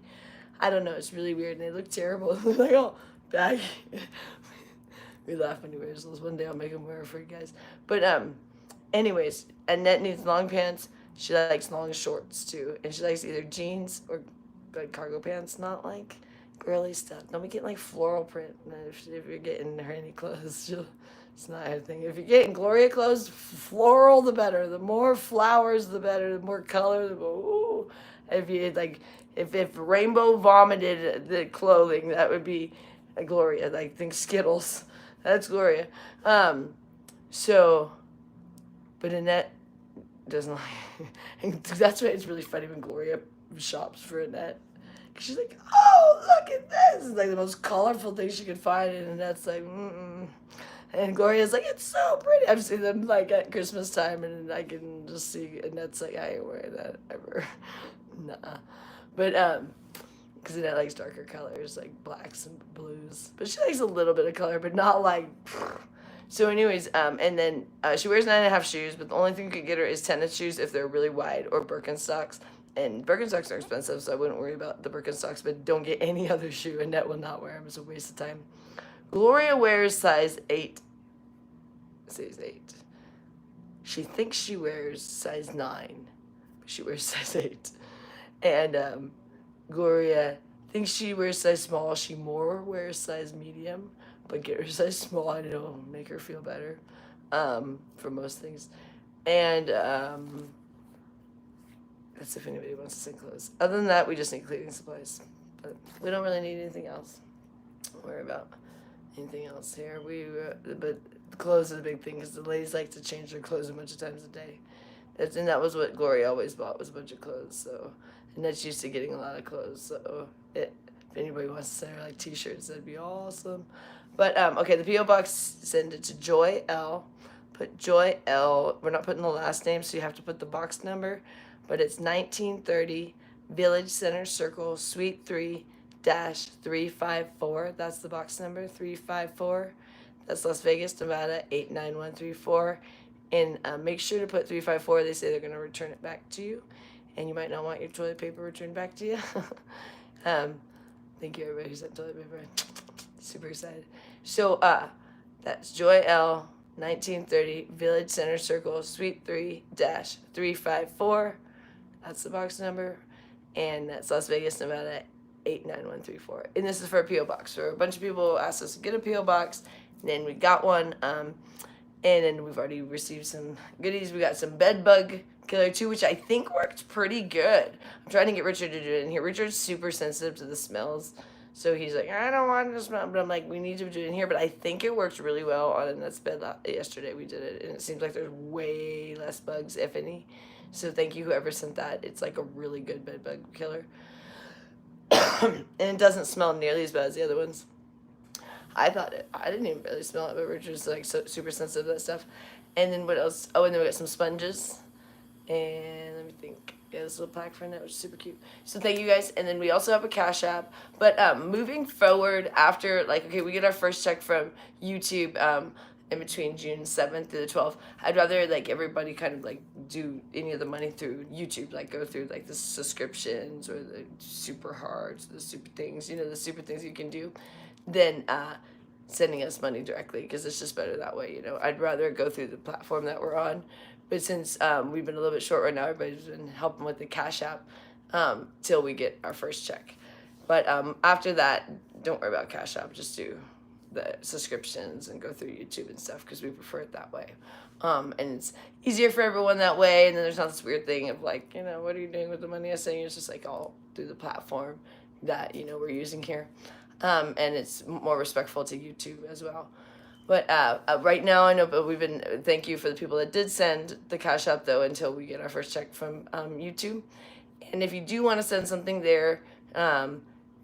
I don't know. It's really weird, and they look terrible. They're like, oh, baggy. We laugh when he wears those. One day I'll make him wear it for you guys. But, anyways, Annette needs long pants. She likes long shorts too, and she likes either jeans or like cargo pants, not like girly stuff. Don't be getting like floral print. If you're getting her any clothes, it's not her thing. If you're getting Gloria clothes, floral the better. The more flowers, the better. The more color, the more. Ooh. If you like, if Rainbow vomited the clothing, that would be a Gloria. Like, think Skittles. That's Gloria. So. But Annette doesn't like. And that's why it's really funny when Gloria shops for Annette. Because she's like, oh, look at this. It's like the most colorful thing she could find. And Annette's like, mm-mm. And Gloria's like, it's so pretty. I've seen them like at Christmas time, and I can just see Annette's like, I ain't wearing that ever. Nah. But, because Annette likes darker colors, like blacks and blues. But she likes a little bit of color, but not like. So anyways, and then she wears 9.5 shoes, but the only thing you could get her is tennis shoes if they're really wide, or Birkenstocks. And Birkenstocks are expensive, so I wouldn't worry about the Birkenstocks, but don't get any other shoe. Annette will not wear them. It's a waste of time. Gloria wears size 8. Size 8. She thinks she wears size 9, but she wears size 8. And Gloria thinks she wears size small. She more wears size medium. But get her size small, and it'll make her feel better for most things. And that's if anybody wants to send clothes. Other than that, we just need cleaning supplies. But we don't really need anything else. Don't worry about anything else here. But clothes is a big thing, because the ladies like to change their clothes a bunch of times a day. And that was what Gloria always bought, was a bunch of clothes. So, and that's used to getting a lot of clothes. So if anybody wants to send her like t-shirts, that'd be awesome. But, okay, the P.O. Box, send it to Joy L. Put Joy L. We're not putting the last name, so you have to put the box number. But it's 1930 Village Center Circle, Suite 3-354. That's the box number, 354. That's Las Vegas, Nevada, 89134. And make sure to put 354. They say they're going to return it back to you. And you might not want your toilet paper returned back to you. Thank you, everybody who sent toilet paper. Super excited. So that's Joy L, 1930 Village Center Circle, Suite 3-354. That's the box number. And that's Las Vegas, Nevada, 89134. And this is for a P.O. Box. So a bunch of people asked us to get a P.O. Box. And then we got one. And then we've already received some goodies. We got some bed bug killer too, which I think worked pretty good. I'm trying to get Richard to do it in here. Richard's super sensitive to the smells. So he's like, I don't want to smell, but I'm like, we need to do it in here. But I think it worked really well on Annette's bed yesterday. We did it, and it seems like there's way less bugs, if any. So thank you, whoever sent that. It's like a really good bed bug killer. And it doesn't smell nearly as bad as the other ones. I didn't even really smell it, but Richard's like so super sensitive to that stuff. And then what else? Oh, and then we got some sponges. And let me think. Yeah, this little plaque for Annette, which is super cute. So thank you guys. And then we also have a Cash App. But moving forward, after, like, okay, we get our first check from YouTube in between June 7th through the 12th. I'd rather, like, everybody kind of, like, do any of the money through YouTube. Like, go through, like, the subscriptions or the super hearts, the super things, the super things you can do, than sending us money directly, because it's just better that way. I'd rather go through the platform that we're on. But since we've been a little bit short right now, everybody's been helping with the Cash App till we get our first check. But after that, don't worry about Cash App. Just do the subscriptions and go through YouTube and stuff, because we prefer it that way. And it's easier for everyone that way. And then there's not this weird thing of like, what are you doing with the money I send you? It's just like all through the platform that, we're using here. And it's more respectful to YouTube as well. But right now, I know, but thank you for the people that did send the Cash App, though, until we get our first check from YouTube. And if you do want to send something there,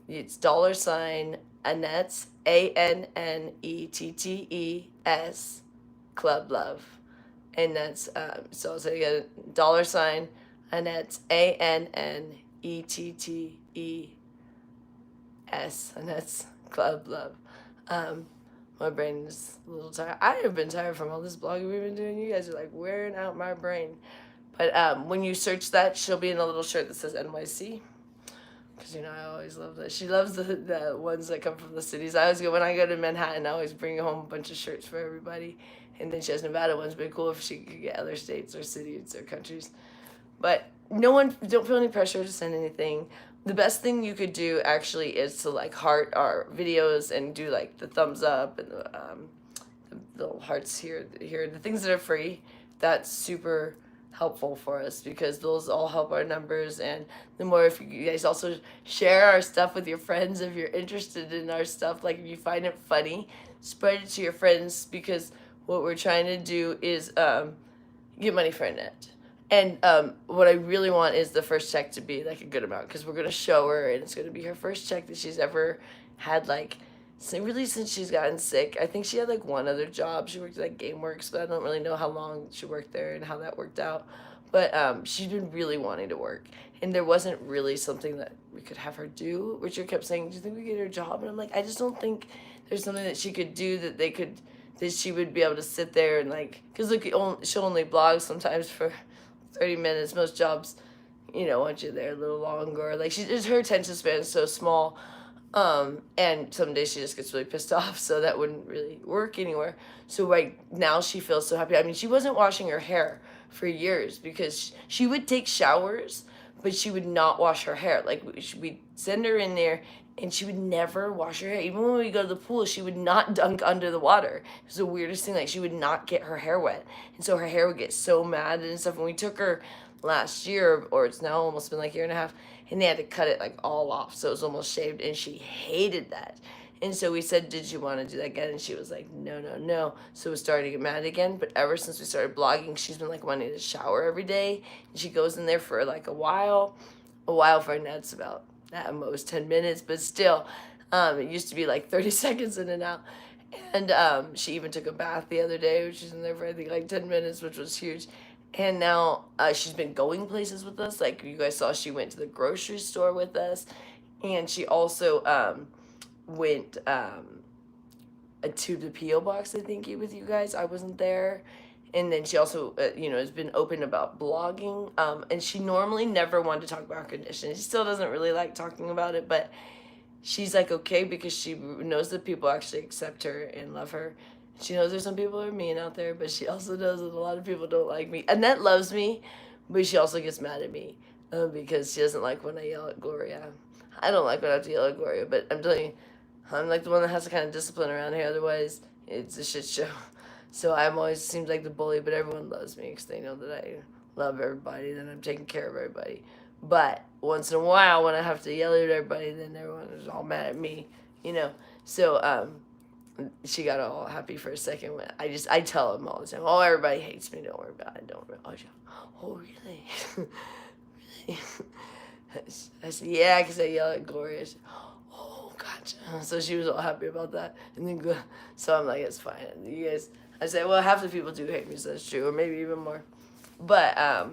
it's $Annette's, ANNETTES, Club Love. And that's, so I'll say again, $Annette's, ANNETTES, Annette's Club Love. My brain is a little tired. I have been tired from all this blogging we've been doing. You guys are like wearing out my brain. But when you search that, she'll be in a little shirt that says NYC. Because, I always love that. She loves the ones that come from the cities. When I go to Manhattan, I always bring home a bunch of shirts for everybody. And then she has Nevada ones. But cool if she could get other states or cities or countries. But don't feel any pressure to send anything. The best thing you could do actually is to like heart our videos and do like the thumbs up and the little hearts here, the things that are free. That's super helpful for us, because those all help our numbers. And the more, if you guys also share our stuff with your friends, if you're interested in our stuff, like if you find it funny, spread it to your friends, because what we're trying to do is get money for Annette. And what I really want is the first check to be like a good amount, because we're going to show her, and it's going to be her first check that she's ever had, like, really since she's gotten sick. I think she had like one other job. She worked at like GameWorks, but I don't really know how long she worked there and how that worked out. But she's been really wanting to work, and there wasn't really something that we could have her do. Richard kept saying, do you think we get her a job? And I'm like, I just don't think there's something that she could do that she would be able to sit there and like, because look, she'll only blog sometimes for 30 minutes. Most jobs, want you there a little longer. Like, her attention span is so small. And some days she just gets really pissed off, so that wouldn't really work anywhere. So right now she feels so happy. I mean, she wasn't washing her hair for years, because she would take showers, but she would not wash her hair. Like, we'd send her in there, and she would never wash her hair. Even when we go to the pool, she would not dunk under the water. It was the weirdest thing. Like, she would not get her hair wet. And so her hair would get so mad and stuff. When we took her last year, or it's now almost been like a year and a half, and they had to cut it like all off, so it was almost shaved, and she hated that. And so we said, did you want to do that again? And she was like, no. So we started to get mad again. But ever since we started blogging, she's been like wanting to shower every day. And she goes in there for like a while. A while for Annette's about at most 10 minutes, but still, it used to be like 30 seconds in and out. And she even took a bath the other day, which was in there for I think like 10 minutes, which was huge. And now she's been going places with us. Like you guys saw, she went to the grocery store with us. And she also went to the P.O. box, I think, with you guys. I wasn't there. And then she also, has been open about blogging. And she normally never wanted to talk about her condition. She still doesn't really like talking about it, but she's like, okay, because she knows that people actually accept her and love her. She knows there's some people who are mean out there, but she also knows that a lot of people don't like me. Annette loves me, but she also gets mad at me because she doesn't like when I yell at Gloria. I don't like when I have to yell at Gloria, but I'm telling you, I'm like the one that has to kind of discipline around here. Otherwise, it's a shit show. So I'm always seems like the bully, but everyone loves me because they know that I love everybody, that I'm taking care of everybody. But once in a while, when I have to yell at everybody, then everyone is all mad at me, you know. So she got all happy for a second. When I tell them all the time, oh, everybody hates me. Don't worry about it. Don't worry. Oh, really? Really? I said, yeah, because I yell at Gloria. Said, oh, gotcha. So she was all happy about that. And then so I'm like, it's fine. You guys, I said, well, half the people do hate me, so that's true, or maybe even more. But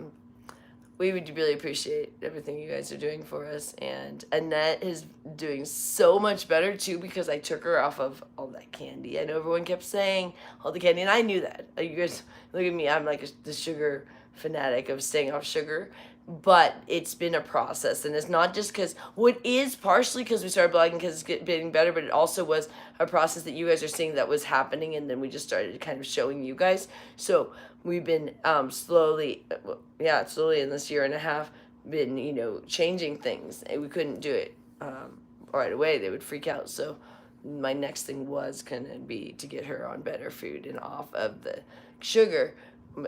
we would really appreciate everything you guys are doing for us. And Annette is doing so much better too, because I took her off of all that candy. I know everyone kept saying all the candy, and I knew that. You guys look at me, I'm like the sugar fanatic of staying off sugar. But it's been a process, and it's not just because, what is partially because we started blogging because it's getting better, but it also was a process that you guys are seeing that was happening, and then we just started kind of showing you guys. So we've been slowly in this year and a half, been, you know, changing things, and we couldn't do it right away. They would freak out. So my next thing was gonna be to get her on better food and off of the sugar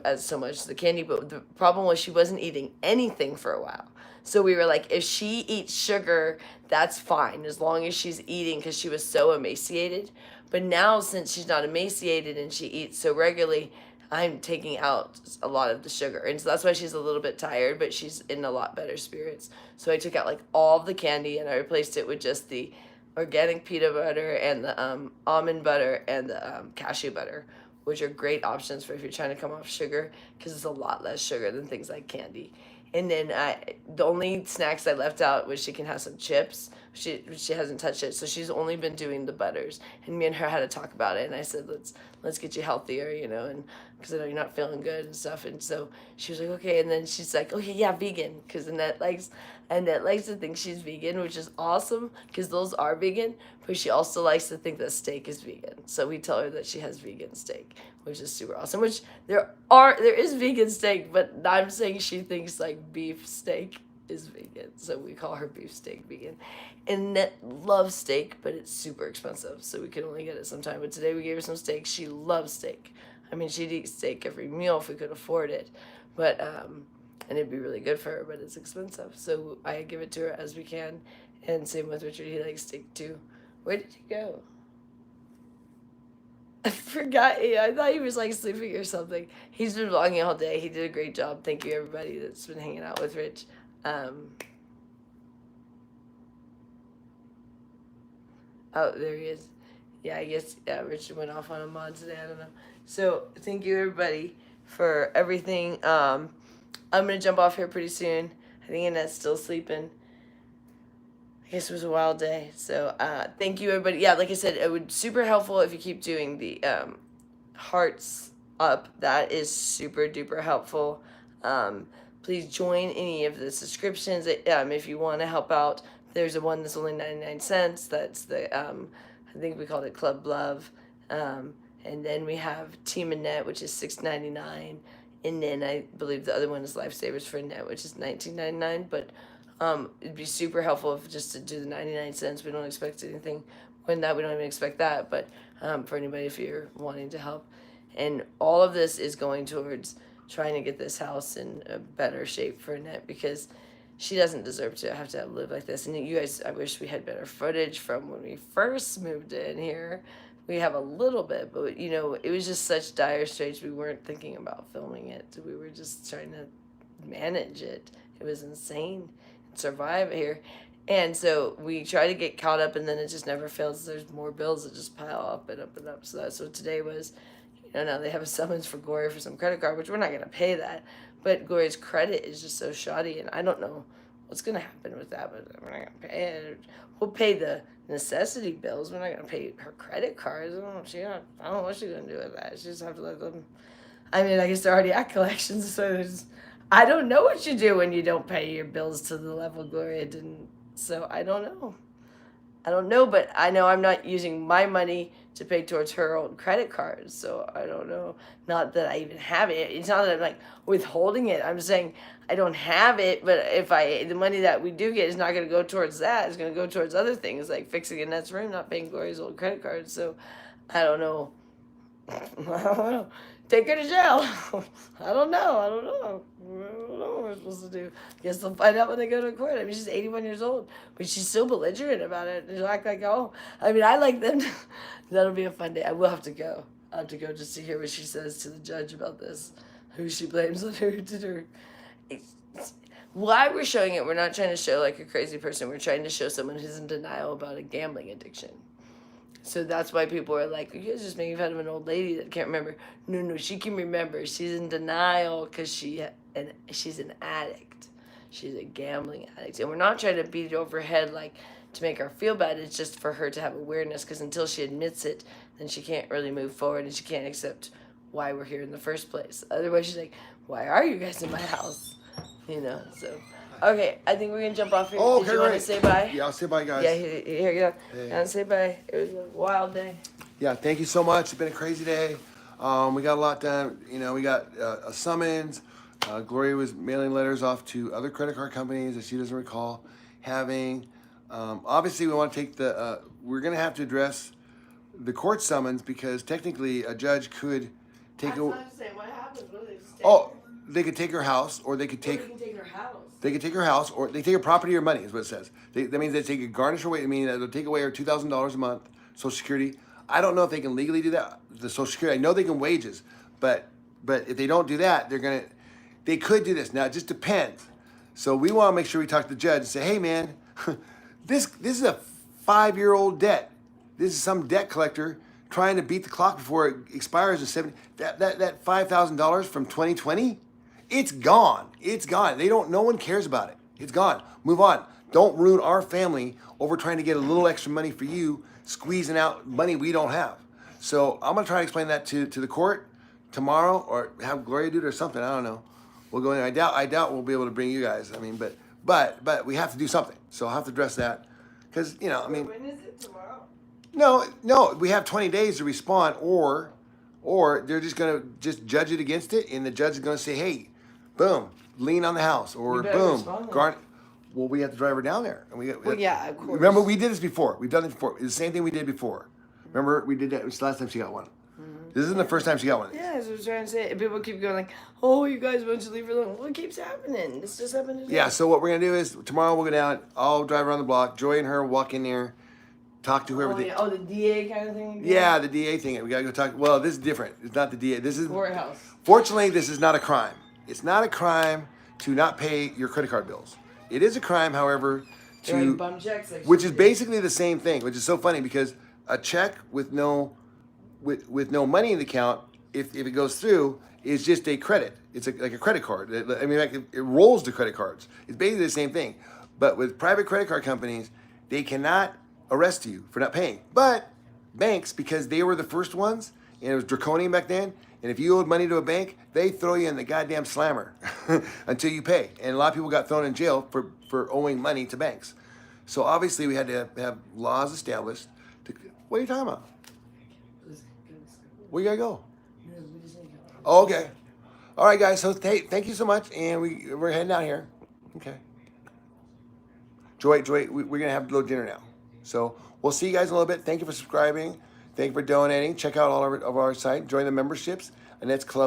as so much the candy. But the problem was she wasn't eating anything for a while. So we were like, if she eats sugar, that's fine, as long as she's eating, because she was so emaciated. But now, since she's not emaciated and she eats so regularly, I'm taking out a lot of the sugar. And so that's why she's a little bit tired, but she's in a lot better spirits. So I took out like all of the candy, and I replaced it with just the organic peanut butter and the almond butter and the cashew butter, which are great options for if you're trying to come off sugar, because it's a lot less sugar than things like candy. And then the only snacks I left out was she can have some chips. She hasn't touched it, so she's only been doing the butters. And me and her had to talk about it, and I said, let's get you healthier, you know, and because I know you're not feeling good and stuff. And so she was like, okay. And then she's like, okay, yeah, vegan, because Annette likes to think she's vegan, which is awesome, because those are vegan. But she also likes to think that steak is vegan. So we tell her that she has vegan steak, which is super awesome. Which there is vegan steak, but I'm saying she thinks like beef steak is vegan, so we call her beef steak vegan. And Annette loves steak, but it's super expensive, so we can only get it sometime. But today we gave her some steak. She loves steak. I mean, she'd eat steak every meal if we could afford it, but and it'd be really good for her, but it's expensive. So I give it to her as we can, and same with Richard. He likes steak too. Where did he go? I forgot. I thought he was like sleeping or something. He's been vlogging all day. He did a great job. Thank you, everybody that's been hanging out with Rich. Oh, there he is. Yeah, I guess Richard went off on a mod today. I don't know. So thank you, everybody, for everything. I'm gonna jump off here pretty soon. I think Annette's still sleeping. I guess it was a wild day. So thank you, everybody. Yeah, like I said, it would super helpful if you keep doing the hearts up. That is super duper helpful. Please join any of the subscriptions if you want to help out. There's a one that's only 99 cents. That's the I think we called it Club Love. And then we have Team Annette, which is $6.99. And then I believe the other one is Lifesavers for Annette, which is $19.99. But it'd be super helpful if just to do the 99 cents. We don't expect anything when that. We don't even expect that. But for anybody, if you're wanting to help. And all of this is going towards trying to get this house in a better shape for Annette, because she doesn't deserve to have to live like this. And you guys, I wish we had better footage from when we first moved in here. We have a little bit, but you know, it was just such dire straits. We weren't thinking about filming it. We were just trying to manage it. It was insane. Survive here. And so we try to get caught up, and then it just never fails. There's more bills that just pile up and up and up. So that's what today was. You know, now they have a summons for Gloria for some credit card, which we're not going to pay that. But Gloria's credit is just so shoddy, and I don't know what's going to happen with that, but we're not going to pay it. We'll pay the necessity bills. We're not going to pay her credit cards. I don't know what she's going to do with that. She just have to let them. I mean, I guess they're already at collections, so I don't know what you do when you don't pay your bills to the level Gloria didn't. So I don't know. But I know I'm not using my money to pay towards her own credit cards, so I don't know. Not that I even have it. It's not that I'm like withholding it. I'm saying I don't have it, but if the money that we do get is not going to go towards that. It's going to go towards other things like fixing Annette's room, not paying Gloria's old credit cards. So I don't know. I don't know. Take her to jail. I don't know. we're supposed to do. Guess they'll find out when they go to court. I mean, she's 81 years old, but she's so belligerent about it. She'll act like, oh, I mean, I like them. That'll be a fun day. I will have to go. I'll have to go just to hear what she says to the judge about this, who she blames on who did her. Why we're showing it, we're not trying to show like a crazy person. We're trying to show someone who's in denial about a gambling addiction. So that's why people are like, you guys just making fun of an old lady that can't remember. No, she can remember. She's in denial because she's an addict. She's a gambling addict. And we're not trying to beat it over her head like to make her feel bad. It's just for her to have awareness, because until she admits it, then she can't really move forward and she can't accept why we're here in the first place. Otherwise, she's like, why are you guys in my house? You know, so. Okay, I think we're going to jump off here. Oh, Did you want to say bye? Yeah, I'll say bye, guys. Yeah, here you go. Hey. And say bye. It was a wild day. Yeah, thank you so much. It's been a crazy day. We got a lot done. You know, we got a summons. Gloria was mailing letters off to other credit card companies that she doesn't recall having. Obviously, we want to take we're going to have to address the court summons, because technically a judge could take That's not to say what happens. What do they just take? Oh, they could take her house, or they could take. They can take her house. They could take her house, or they take her property or money, is what it says. That means they take a garnish away. I mean, they'll take away her $2,000 a month, Social Security. I don't know if they can legally do that. The Social Security, I know they can wages, but if they don't do that, they could do this. Now it just depends. So we want to make sure we talk to the judge and say, hey man, this is a 5-year-old debt. This is some debt collector trying to beat the clock before it expires in 70. That $5,000 from 2020. It's gone. It's gone. No one cares about it. It's gone. Move on. Don't ruin our family over trying to get a little extra money for you, squeezing out money we don't have. So I'm going to try to explain that to the court tomorrow, or have Gloria do it or something. I don't know. We'll go in. I doubt we'll be able to bring you guys. I mean, but we have to do something. So I'll have to address that. Because, you know, I mean. When is it? Tomorrow? No. We have 20 days to respond, or they're just going to just judge it against it, and the judge is going to say, hey, boom, lien on the house, or boom, well, we have to drive her down there. And Yeah, of course. Remember, we did this before. We've done it before. It's the same thing we did before. Remember, we did that. It was the last time she got one. Mm-hmm. This isn't the first time she got one. Yeah, that's what I was trying to say. And people keep going like, oh, you guys want to leave her alone. What keeps happening? This just happened today. Yeah, so what we're going to do is tomorrow we'll go down. I'll drive around the block. Joy and her walk in there, talk to whoever. The DA kind of thing? Yeah, the DA thing. We got to go talk. Well, this is different. It's not the DA. This is. Courthouse. Fortunately, this is not a crime. It's not a crime to not pay your credit card bills. It is a crime, however, Like bum checks, like which is basically the same thing, which is so funny, because a check with no money in the account, if it goes through, is just a credit. It's like a credit card. I mean, like it rolls to credit cards. It's basically the same thing. But with private credit card companies, they cannot arrest you for not paying. But banks, because they were the first ones, and it was draconian back then, and if you owed money to a bank, they throw you in the goddamn slammer until you pay. And a lot of people got thrown in jail for owing money to banks. So obviously we had to have laws established. What are you talking about? Where you gotta go? Oh, okay. All right, guys. So hey, thank you so much, and we're heading out here. Okay. Joy, we're gonna have a little dinner now. So we'll see you guys in a little bit. Thank you for subscribing. Thank you for donating. Check out all of our site. Join the memberships. Annette's Club.